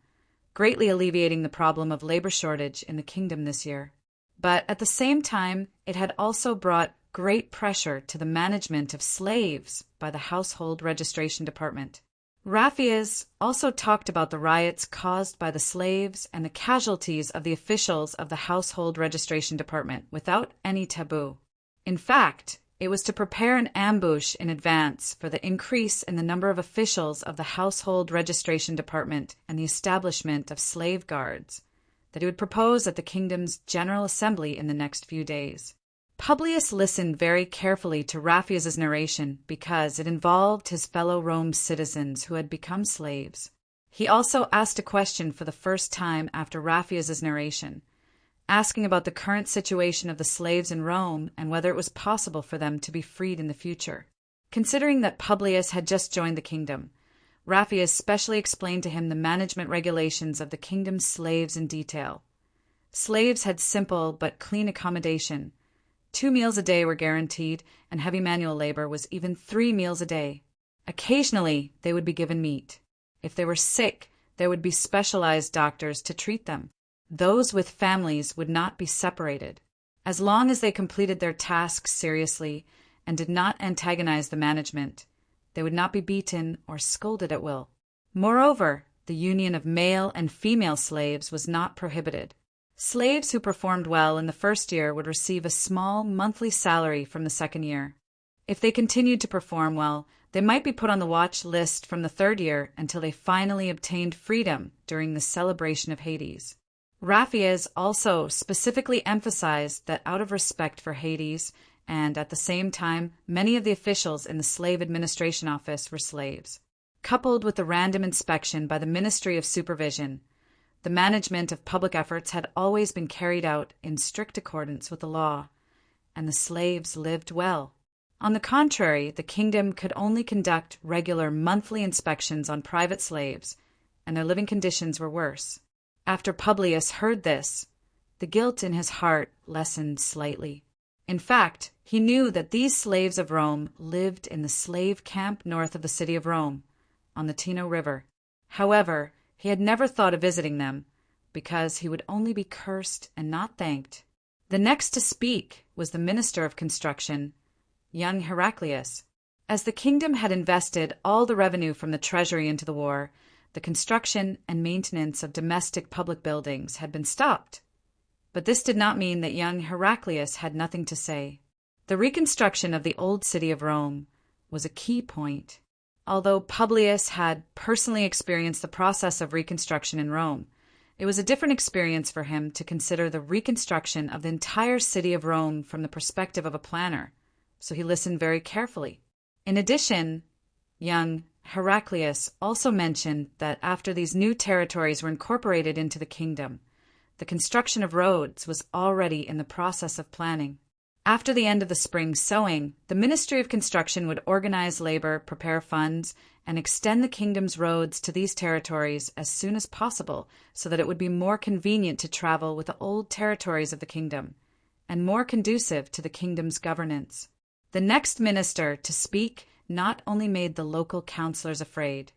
greatly alleviating the problem of labor shortage in the kingdom this year. But at the same time, it had also brought great pressure to the management of slaves by the Household Registration Department. Raphias also talked about the riots caused by the slaves and the casualties of the officials of the Household Registration Department without any taboo. In fact, it was to prepare an ambush in advance for the increase in the number of officials of the Household Registration Department and the establishment of slave guards that he would propose at the kingdom's General Assembly in the next few days. Publius listened very carefully to Raphias's narration because it involved his fellow Rome citizens who had become slaves. He also asked a question for the first time after Raphias's narration, asking about the current situation of the slaves in Rome and whether it was possible for them to be freed in the future. Considering that Publius had just joined the kingdom, Raphias specially explained to him the management regulations of the kingdom's slaves in detail. Slaves had simple but clean accommodation. 2 meals a day were guaranteed, and heavy manual labor was even 3 meals a day. Occasionally, they would be given meat. If they were sick, there would be specialized doctors to treat them. Those with families would not be separated. As long as they completed their tasks seriously and did not antagonize the management, they would not be beaten or scolded at will. Moreover, the union of male and female slaves was not prohibited. Slaves who performed well in the first year would receive a small monthly salary from the second year. If they continued to perform well, they might be put on the watch list from the third year until they finally obtained freedom during the celebration of Hades. Raphias also specifically emphasized that out of respect for Hades, and at the same time, many of the officials in the Slave Administration Office were slaves. Coupled with the random inspection by the Ministry of Supervision, the management of public efforts had always been carried out in strict accordance with the law, and the slaves lived well. On the contrary, the kingdom could only conduct regular monthly inspections on private slaves, and their living conditions were worse. After Publius heard this, the guilt in his heart lessened slightly. In fact, he knew that these slaves of Rome lived in the slave camp north of the city of Rome, on the Tino River. However, he had never thought of visiting them, because he would only be cursed and not thanked. The next to speak was the minister of construction, young Heraclius. As the kingdom had invested all the revenue from the treasury into the war, The construction and maintenance of domestic public buildings had been stopped. But this did not mean that young Heraclius had nothing to say. The reconstruction of the old city of Rome was a key point. Although Publius had personally experienced the process of reconstruction in Rome, it was a different experience for him to consider the reconstruction of the entire city of Rome from the perspective of a planner, so he listened very carefully. In addition, young Heraclius also mentioned that after these new territories were incorporated into the kingdom, the construction of roads was already in the process of planning. After the end of the spring sowing, the Ministry of Construction would organize labor, prepare funds, and extend the kingdom's roads to these territories as soon as possible so that it would be more convenient to travel with the old territories of the kingdom and more conducive to the kingdom's governance. The next minister to speak not only made the local councillors afraid,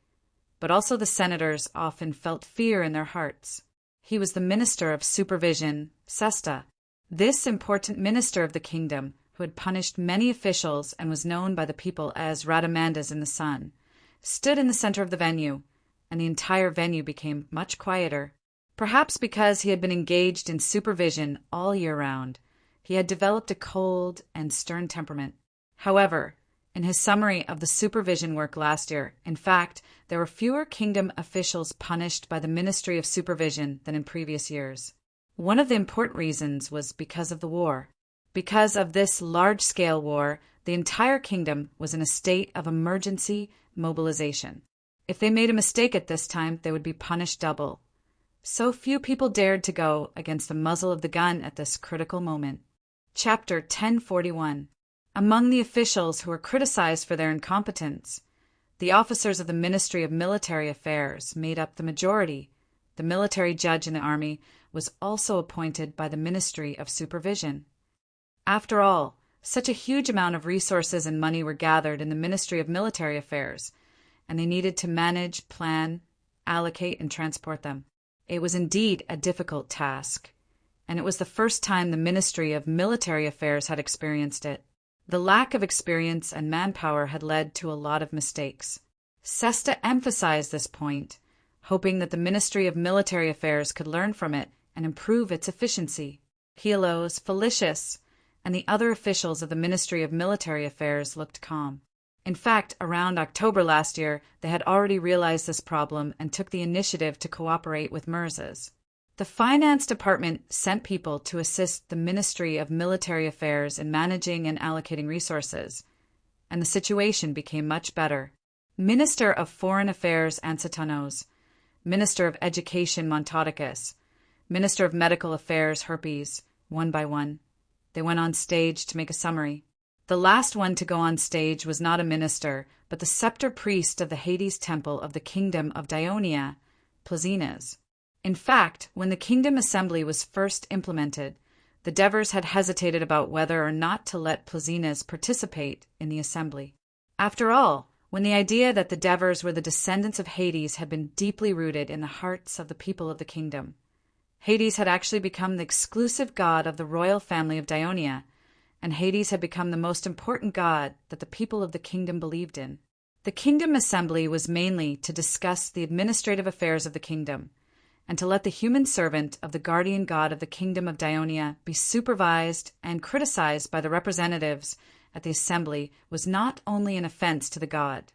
but also the senators often felt fear in their hearts. He was the minister of supervision, Sesta. This important minister of the kingdom, who had punished many officials and was known by the people as Rhadamandas in the sun, stood in the center of the venue, and the entire venue became much quieter. Perhaps because he had been engaged in supervision all year round, he had developed a cold and stern temperament. However, in his summary of the supervision work last year, in fact, there were fewer kingdom officials punished by the Ministry of Supervision than in previous years. One of the important reasons was because of the war. Because of this large-scale war, the entire kingdom was in a state of emergency mobilization. If they made a mistake at this time, they would be punished double. So few people dared to go against the muzzle of the gun at this critical moment. Chapter 1041. Among the officials who were criticized for their incompetence, the officers of the Ministry of Military Affairs made up the majority. The military judge in the army was also appointed by the Ministry of Supervision. After all, such a huge amount of resources and money were gathered in the Ministry of Military Affairs, and they needed to manage, plan, allocate, and transport them. It was indeed a difficult task, and it was the first time the Ministry of Military Affairs had experienced it. The lack of experience and manpower had led to a lot of mistakes. Sesta emphasized this point, hoping that the Ministry of Military Affairs could learn from it and improve its efficiency. Helos, Felicius, and the other officials of the Ministry of Military Affairs looked calm. In fact, around October last year, they had already realized this problem and took the initiative to cooperate with Mirzas. The Finance Department sent people to assist the Ministry of Military Affairs in managing and allocating resources, and the situation became much better. Minister of Foreign Affairs Ansatanos, Minister of Education Montodicus, Minister of Medical Affairs Herpes, one by one. They went on stage to make a summary. The last one to go on stage was not a minister, but the scepter priest of the Hades temple of the kingdom of Dionia, Plasinas. In fact, when the kingdom assembly was first implemented, the Devers had hesitated about whether or not to let Plasinas participate in the assembly. After all, when the idea that the Devers were the descendants of Hades had been deeply rooted in the hearts of the people of the kingdom, Hades had actually become the exclusive god of the royal family of Dionia, and Hades had become the most important god that the people of the kingdom believed in. The kingdom assembly was mainly to discuss the administrative affairs of the kingdom, and to let the human servant of the guardian god of the kingdom of Dionia be supervised and criticized by the representatives at the assembly was not only an offense to the god,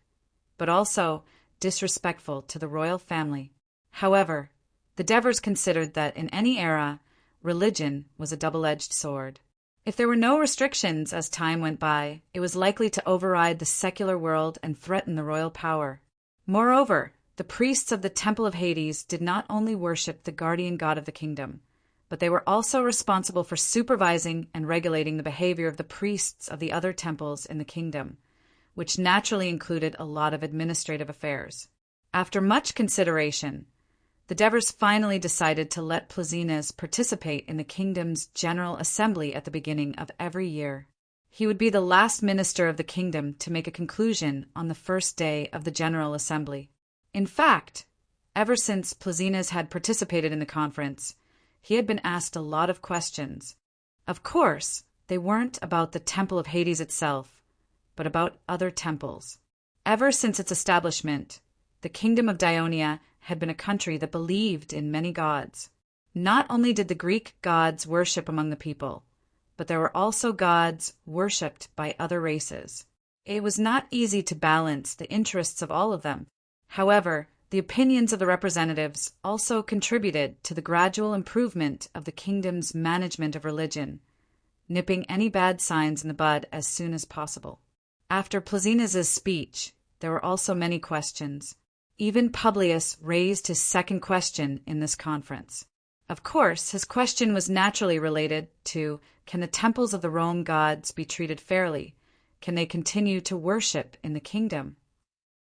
but also disrespectful to the royal family. However, the Devers considered that in any era, religion was a double-edged sword. If there were no restrictions as time went by, it was likely to override the secular world and threaten the royal power. Moreover, the priests of the Temple of Hades did not only worship the guardian god of the kingdom, but they were also responsible for supervising and regulating the behavior of the priests of the other temples in the kingdom, which naturally included a lot of administrative affairs. After much consideration, the Devers finally decided to let Plasinas participate in the kingdom's General Assembly at the beginning of every year. He would be the last minister of the kingdom to make a conclusion on the first day of the General Assembly. In fact, ever since Plasinas had participated in the conference, he had been asked a lot of questions. Of course, they weren't about the Temple of Hades itself, but about other temples. Ever since its establishment, the kingdom of Dionia had been a country that believed in many gods. Not only did the Greek gods worship among the people, but there were also gods worshipped by other races. It was not easy to balance the interests of all of them. However, the opinions of the representatives also contributed to the gradual improvement of the kingdom's management of religion, nipping any bad signs in the bud as soon as possible. After Plazienus's speech, there were also many questions. Even Publius raised his second question in this conference. Of course, his question was naturally related to, can the temples of the Rome gods be treated fairly? Can they continue to worship in the kingdom?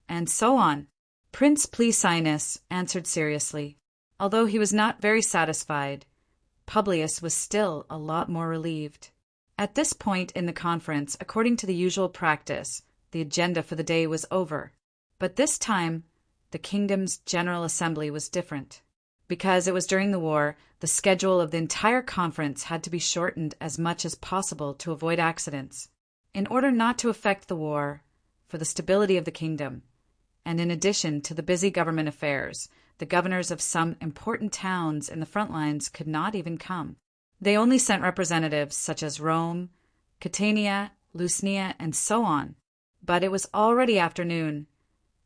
And so on. Prince Placienus answered seriously. Although he was not very satisfied, Publius was still a lot more relieved. At this point in the conference, according to the usual practice, the agenda for the day was over. But this time, the kingdom's General Assembly was different. Because it was during the war, the schedule of the entire conference had to be shortened as much as possible to avoid accidents. In order not to affect the war, for the stability of the kingdom, and in addition to the busy government affairs, the governors of some important towns in the front lines could not even come. They only sent representatives such as Rome, Catania, Lusnia, and so on. But it was already afternoon,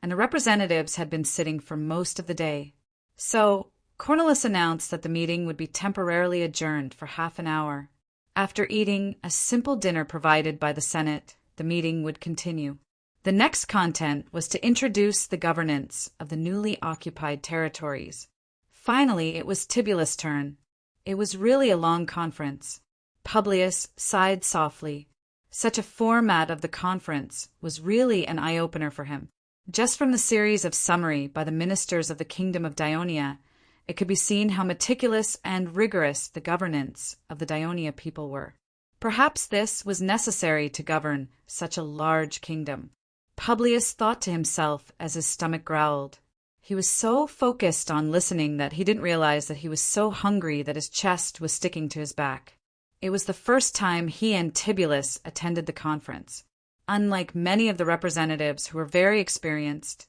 and the representatives had been sitting for most of the day. So Cornelius announced that the meeting would be temporarily adjourned for half an hour. After eating a simple dinner provided by the Senate, the meeting would continue. The next content was to introduce the governance of the newly occupied territories. Finally, it was Tibulus' turn. It was really a long conference. Publius sighed softly. Such a format of the conference was really an eye-opener for him. Just from the series of summary by the ministers of the kingdom of Dionia, it could be seen how meticulous and rigorous the governance of the Dionia people were. Perhaps this was necessary to govern such a large kingdom. Publius thought to himself as his stomach growled. He was so focused on listening that he didn't realize that he was so hungry that his chest was sticking to his back. It was the first time he and Tibulus attended the conference. Unlike many of the representatives who were very experienced,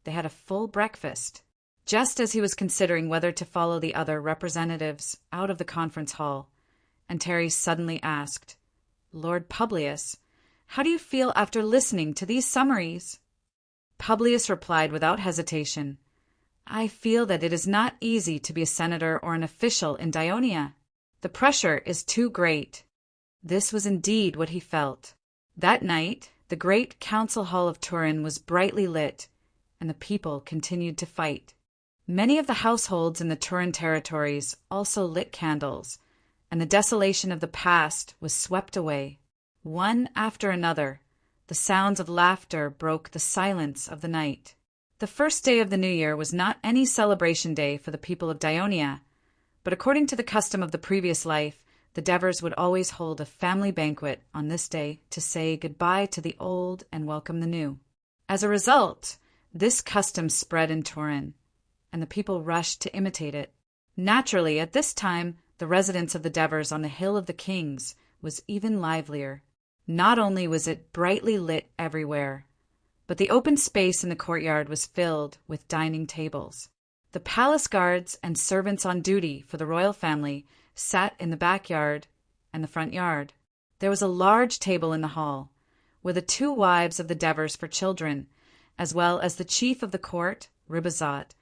they had a full breakfast. Just as he was considering whether to follow the other representatives out of the conference hall, Anteri suddenly asked, "Lord Publius, how do you feel after listening to these summaries?" Publius replied without hesitation, "I feel that it is not easy to be a senator or an official in Dionia. The pressure is too great." This was indeed what he felt. That night, the great council hall of Turin was brightly lit, and the people continued to fight. Many of the households in the Turin territories also lit candles, and the desolation of the past was swept away. One after another, the sounds of laughter broke the silence of the night. The first day of the new year was not any celebration day for the people of Dionia, but according to the custom of the previous life, the Devers would always hold a family banquet on this day to say goodbye to the old and welcome the new. As a result, this custom spread in Turin, and the people rushed to imitate it. Naturally, at this time, the residence of the Devers on the Hill of the Kings was even livelier. Not only was it brightly lit everywhere, but the open space in the courtyard was filled with dining tables. The palace guards and servants on duty for the royal family sat in the backyard and the front yard. There was a large table in the hall, where the two wives of the Devers for children, as well as the chief of the court, Ribazat,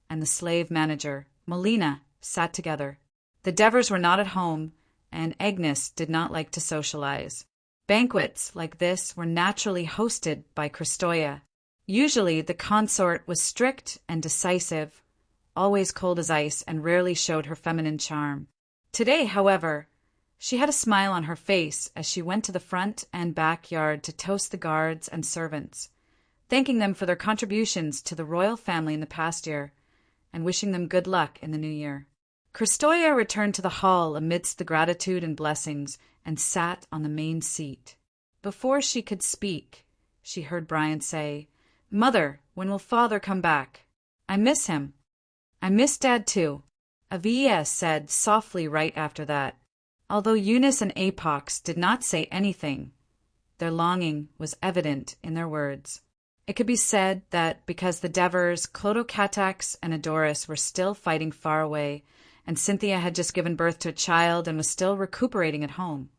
and the slave manager, Molina, sat together. The Devers were not at home, and Agnes did not like to socialize. Banquets like this were naturally hosted by Christoia. Usually the consort was strict and decisive, always cold as ice, and rarely showed her feminine charm. Today, however, she had a smile on her face as she went to the front and backyard to toast the guards and servants, thanking them for their contributions to the royal family in the past year, and wishing them good luck in the new year. Christoia returned to the hall amidst the gratitude and blessings and sat on the main seat. Before she could speak, she heard Brian say, "Mother, when will Father come back? I miss him." "I miss Dad too," Avia said softly right after that. Although Eunice and Apox did not say anything, their longing was evident in their words. It could be said that because the Devers, Clotocatax, and Adoris were still fighting far away, and Cynthia had just given birth to a child and was still recuperating at home,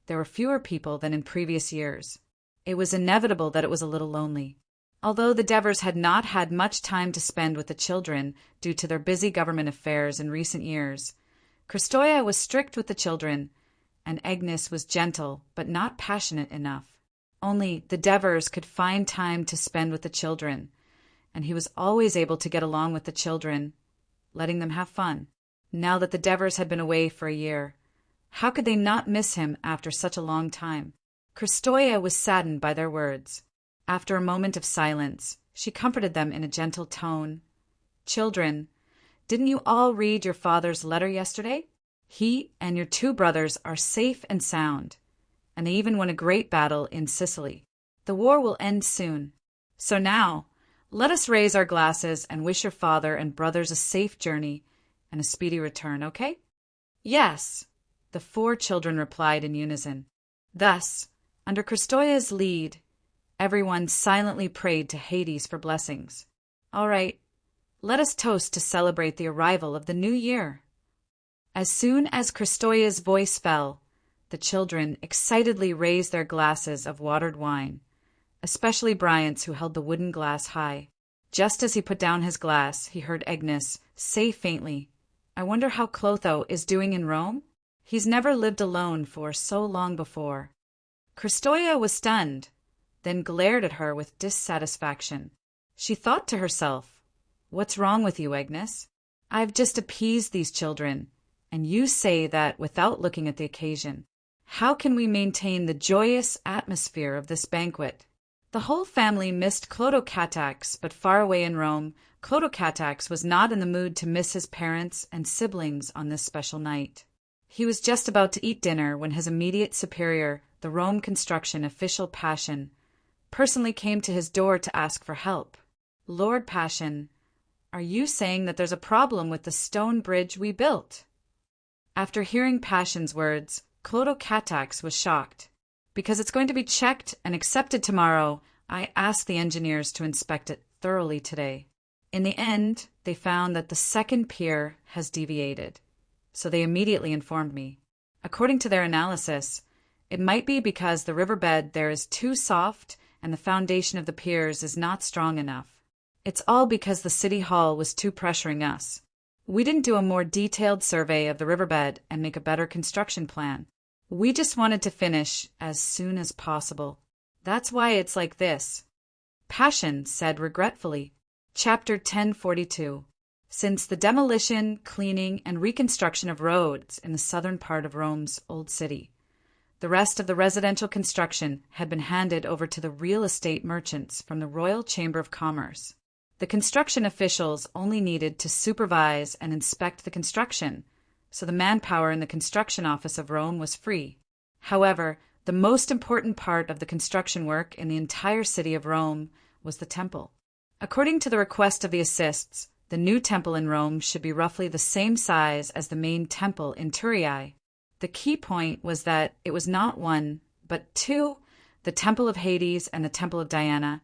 there were fewer people than in previous years. It was inevitable that it was a little lonely. Although the Devers had not had much time to spend with the children due to their busy government affairs in recent years, Christoia was strict with the children, and Agnes was gentle but not passionate enough. Only the Devers could find time to spend with the children, and he was always able to get along with the children, letting them have fun. Now that the Devers had been away for a year, how could they not miss him after such a long time? Christoia was saddened by their words. After a moment of silence, she comforted them in a gentle tone. "Children, didn't you all read your father's letter yesterday? He and your 2 brothers are safe and sound, and they even won a great battle in Sicily. The war will end soon. So now, let us raise our glasses and wish your father and brothers a safe journey and a speedy return, okay?" "Yes," the 4 children replied in unison. Thus, under Christoia's lead, everyone silently prayed to Hades for blessings. "All right, let us toast to celebrate the arrival of the new year." As soon as Christoia's voice fell, the children excitedly raised their glasses of watered wine, especially Bryant's, who held the wooden glass high. Just as he put down his glass, he heard Agnes say faintly, "I wonder how Clotho is doing in Rome? He's never lived alone for so long before." Christoia was stunned, then glared at her with dissatisfaction. She thought to herself, "What's wrong with you, Agnes? I've just appeased these children, and you say that without looking at the occasion. How can we maintain the joyous atmosphere of this banquet?" The whole family missed Clotocatax, but far away in Rome, Clotocatax was not in the mood to miss his parents and siblings on this special night. He was just about to eat dinner when his immediate superior, the Rome construction official Passion, personally came to his door to ask for help. "Lord Passion, are you saying that there's a problem with the stone bridge we built?" After hearing Passion's words, Clotocatax was shocked. "Because it's going to be checked and accepted tomorrow, I asked the engineers to inspect it thoroughly today. In the end, they found that the second pier has deviated, so they immediately informed me. According to their analysis, it might be because the riverbed there is too soft and the foundation of the piers is not strong enough. It's all because the city hall was too pressuring us. We didn't do a more detailed survey of the riverbed and make a better construction plan. We just wanted to finish as soon as possible. That's why it's like this," Passion said regretfully. Chapter 1042. Since the demolition, cleaning, and reconstruction of roads in the southern part of Rome's Old City, the rest of the residential construction had been handed over to the real estate merchants from the Royal Chamber of Commerce. The construction officials only needed to supervise and inspect the construction, so the manpower in the construction office of Rome was free. However, the most important part of the construction work in the entire city of Rome was the temple. According to the request of the assists, the new temple in Rome should be roughly the same size as the main temple in Turiae. The key point was that it was not one, but 2, the Temple of Hades and the Temple of Diana,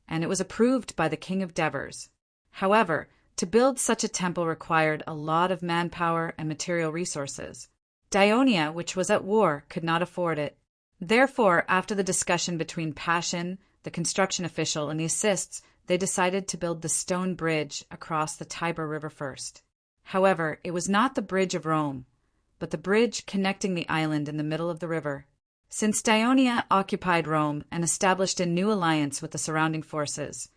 and it was approved by the King of Devers. However, to build such a temple required a lot of manpower and material resources. Dionia, which was at war, could not afford it. Therefore, after the discussion between Passion, the construction official, and the assists, they decided to build the stone bridge across the Tiber River first. However, it was not the Bridge of Rome, but the bridge connecting the island in the middle of the river. Since Dionia occupied Rome and established a new alliance with the surrounding forces,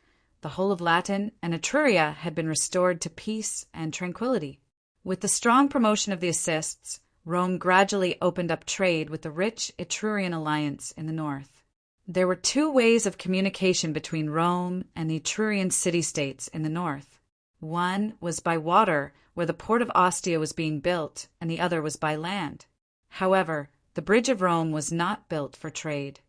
the whole of Latin and Etruria had been restored to peace and tranquility. With the strong promotion of the assists, Rome gradually opened up trade with the rich Etrurian alliance in the north. There were 2 ways of communication between Rome and the Etrurian city-states in the north. One was by water, where the port of Ostia was being built, and the other was by land. However, the Bridge of Rome was not built for trade.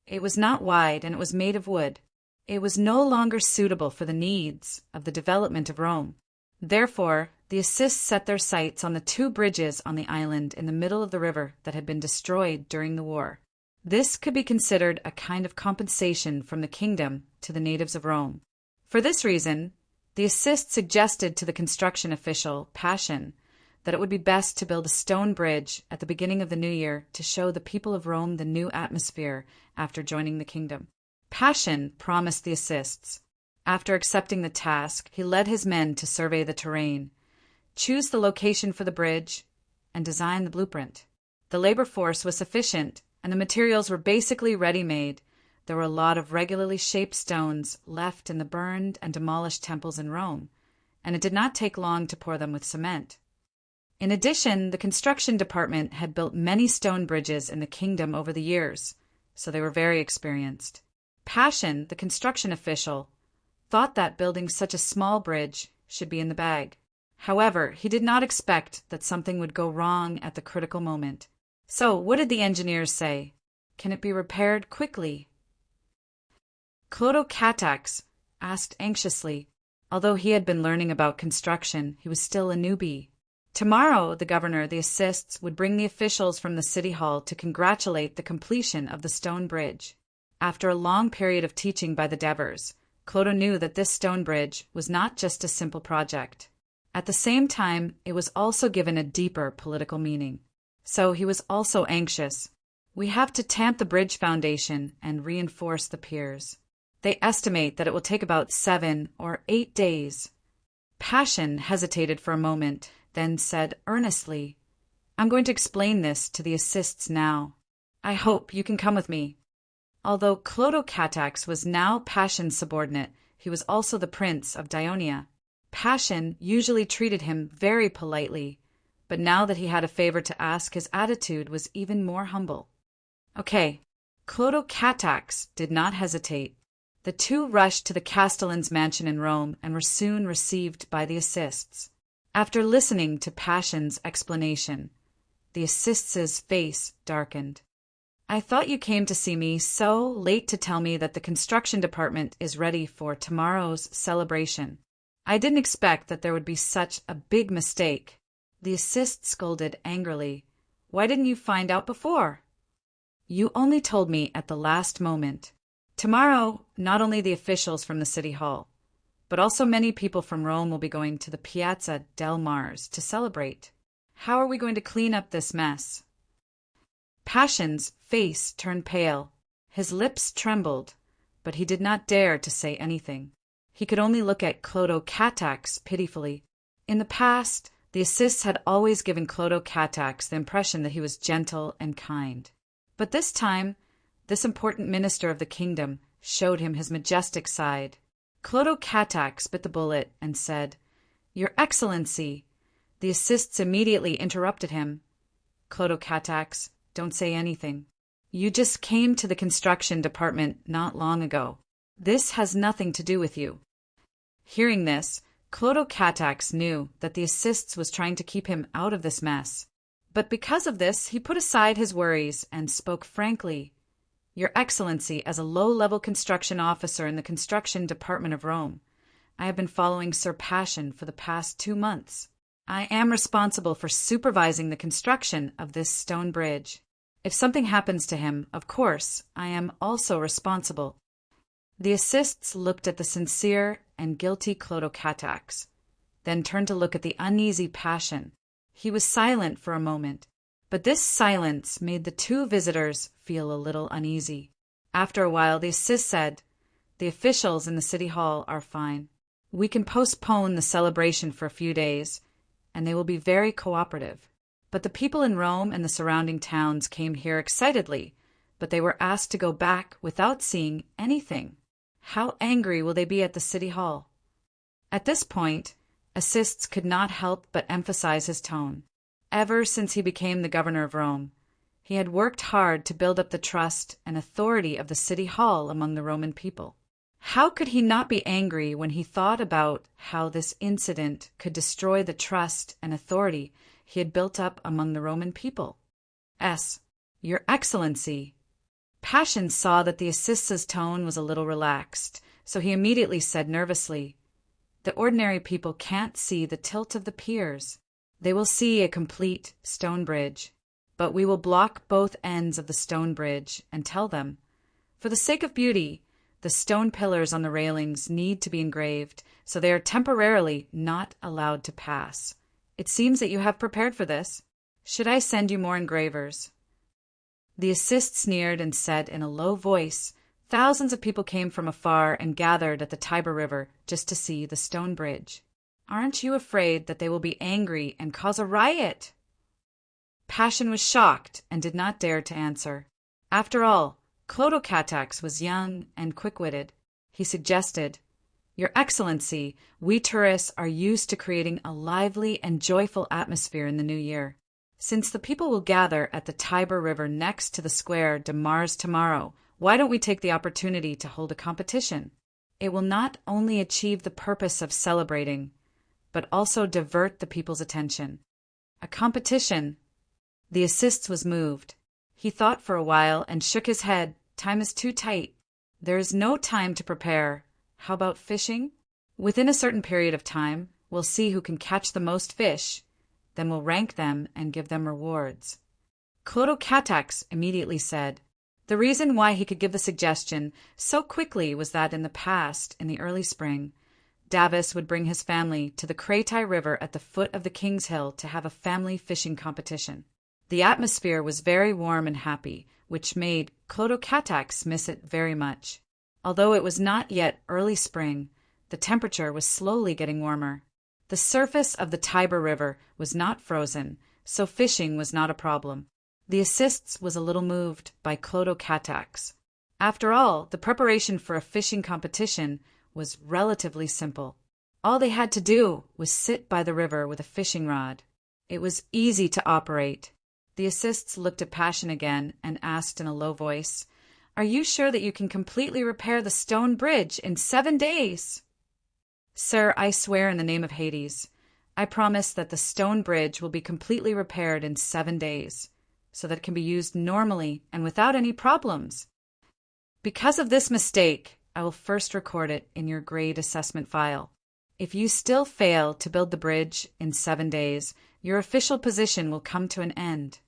It was not wide, and it was made of wood. It was no longer suitable for the needs of the development of Rome. Therefore, the assists set their sights on the 2 bridges on the island in the middle of the river that had been destroyed during the war. This could be considered a kind of compensation from the kingdom to the natives of Rome. For this reason, the assist suggested to the construction official, Passion, that it would be best to build a stone bridge at the beginning of the new year to show the people of Rome the new atmosphere after joining the kingdom. Passion promised the assists. After accepting the task, he led his men to survey the terrain, choose the location for the bridge, and design the blueprint. The labor force was sufficient, and the materials were basically ready-made. There were a lot of regularly shaped stones left in the burned and demolished temples in Rome, and it did not take long to pour them with cement. In addition, the construction department had built many stone bridges in the kingdom over the years, so they were very experienced. Passion, the construction official, thought that building such a small bridge should be in the bag. However, he did not expect that something would go wrong at the critical moment. So, what did the engineers say? Can it be repaired quickly? Clodocatax asked anxiously. Although he had been learning about construction, he was still a newbie. Tomorrow, the governor, the assists, would bring the officials from the city hall to congratulate the completion of the stone bridge. After a long period of teaching by the Devers, Clodagh knew that this stone bridge was not just a simple project. At the same time, it was also given a deeper political meaning. So he was also anxious. We have to tamp the bridge foundation and reinforce the piers. They estimate that it will take about 7 or 8 days. Passion hesitated for a moment, then said earnestly, I'm going to explain this to the assists now. I hope you can come with me. Although Clodocatax was now Passion's subordinate, he was also the prince of Dionia. Passion usually treated him very politely, but now that he had a favor to ask, his attitude was even more humble. Okay, Clodocatax did not hesitate. The two rushed to the castellan's mansion in Rome and were soon received by the assists. After listening to Passion's explanation, the assists' face darkened. I thought you came to see me so late to tell me that the construction department is ready for tomorrow's celebration. I didn't expect that there would be such a big mistake. The assist scolded angrily. Why didn't you find out before? You only told me at the last moment. Tomorrow, not only the officials from the city hall, but also many people from Rome will be going to the Piazza del Mars to celebrate. How are we going to clean up this mess? Passion's face turned pale. His lips trembled, but he did not dare to say anything. He could only look at Clodocatax pitifully. In the past, the assists had always given Clodocatax the impression that he was gentle and kind. But this time, this important minister of the kingdom showed him his majestic side. Clodocatax bit the bullet and said, Your Excellency. The assists immediately interrupted him. Clodocatax, don't say anything. You just came to the construction department not long ago. This has nothing to do with you. Hearing this, Clodocatax knew that the assists was trying to keep him out of this mess. But because of this, he put aside his worries and spoke frankly. Your Excellency, as a low-level construction officer in the construction department of Rome, I have been following Sir Passion for the past 2 months. I am responsible for supervising the construction of this stone bridge. If something happens to him, of course, I am also responsible. The assists looked at the sincere and guilty Clodocatax, then turned to look at the uneasy Passion. He was silent for a moment, but this silence made the two visitors feel a little uneasy. After a while, the assist said, The officials in the city hall are fine. We can postpone the celebration for a few days, and they will be very cooperative. But the people in Rome and the surrounding towns came here excitedly, but they were asked to go back without seeing anything. How angry will they be at the city hall? At this point, assists could not help but emphasize his tone. Ever since he became the governor of Rome, he had worked hard to build up the trust and authority of the city hall among the Roman people. How could he not be angry when he thought about how this incident could destroy the trust and authority he had built up among the Roman people? Your Excellency. Passion saw that the assist's tone was a little relaxed, so he immediately said nervously, The ordinary people can't see the tilt of the piers. They will see a complete stone bridge. but we will block both ends of the stone bridge and tell them, for the sake of beauty, the stone pillars on the railings need to be engraved, so they are temporarily not allowed to pass. It seems that you have prepared for this. Should I send you more engravers?" The assist sneered and said in a low voice, "Thousands of people came from afar and gathered at the Tiber River just to see the stone bridge. Aren't you afraid that they will be angry and cause a riot?" Passion was shocked and did not dare to answer. After all, Clotocatax was young and quick-witted. He suggested, "Your Excellency, we tourists are used to creating a lively and joyful atmosphere in the new year. Since the people will gather at the Tiber River next to the Square de Mars tomorrow, why don't we take the opportunity to hold a competition? It will not only achieve the purpose of celebrating, but also divert the people's attention." A competition? The assist was moved. He thought for a while and shook his head. "Time is too tight. There is no time to prepare. How about fishing? Within a certain period of time, we'll see who can catch the most fish. Then we'll rank them and give them rewards." Clotocatax immediately said. The reason why he could give the suggestion so quickly was that in the past, in the early spring, Davis would bring his family to the Kratai River at the foot of the King's Hill to have a family fishing competition. The atmosphere was very warm and happy, which made Clotocatax miss it very much. Although it was not yet early spring, the temperature was slowly getting warmer. The surface of the Tiber River was not frozen, so fishing was not a problem. The assists was a little moved by Clotocatax. After all, the preparation for a fishing competition was relatively simple. All they had to do was sit by the river with a fishing rod. It was easy to operate. The assists looked at Passion again and asked in a low voice, "Are you sure that you can completely repair the stone bridge in 7 days?" "Sir, I swear in the name of Hades, I promise that the stone bridge will be completely repaired in 7 days, so that it can be used normally and without any problems. Because of this mistake, I will first record it in your grade assessment file. If you still fail to build the bridge in 7 days, your official position will come to an end."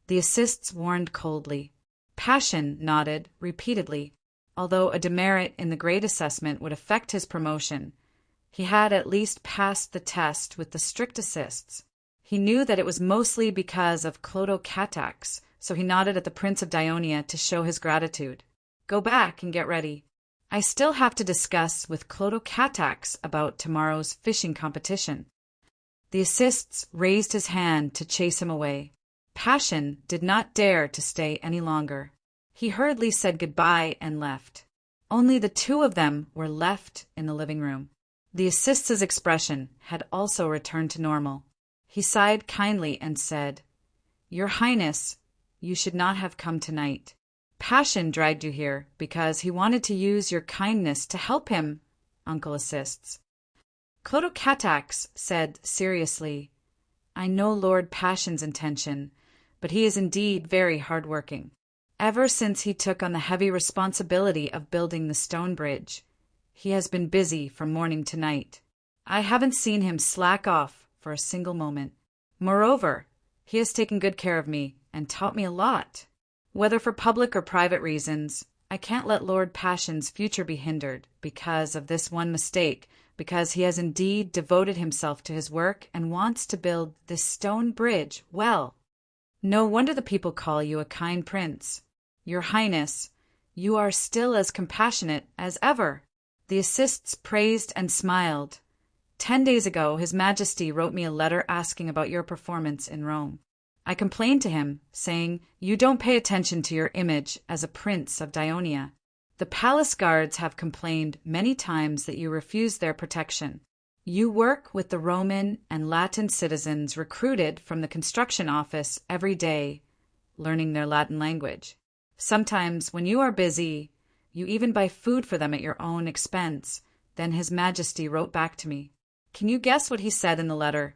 The assists warned coldly. Passion nodded repeatedly. Although a demerit in the grade assessment would affect his promotion, he had at least passed the test with the strict assists. He knew that it was mostly because of Clotocatax, so he nodded at the Prince of Dionia to show his gratitude. "Go back and get ready. I still have to discuss with Clotocatax about tomorrow's fishing competition." The assists raised his hand to chase him away. Passion did not dare to stay any longer. He hurriedly said goodbye and left. Only the two of them were left in the living room. The assist's expression had also returned to normal. He sighed kindly and said, "Your Highness, you should not have come tonight. Passion dragged you here because he wanted to use your kindness to help him, Uncle Assists." Clotocatax said seriously, "I know Lord Passion's intention, but he is indeed very hard-working. Ever since he took on the heavy responsibility of building the stone bridge, he has been busy from morning to night. I haven't seen him slack off for a single moment. Moreover, he has taken good care of me and taught me a lot. Whether for public or private reasons, I can't let Lord Passion's future be hindered because of this one mistake, because he has indeed devoted himself to his work and wants to build this stone bridge well. No wonder the people call you a kind prince. Your Highness, you are still as compassionate as ever." The assists praised and smiled. 10 days ago, His Majesty wrote me a letter asking about your performance in Rome. I complained to him, saying, "You don't pay attention to your image as a prince of Dionia. The palace guards have complained many times that you refuse their protection. You work with the Roman and Latin citizens recruited from the construction office every day, learning their Latin language. Sometimes, when you are busy, you even buy food for them at your own expense." Then His Majesty wrote back to me. Can you guess what he said in the letter?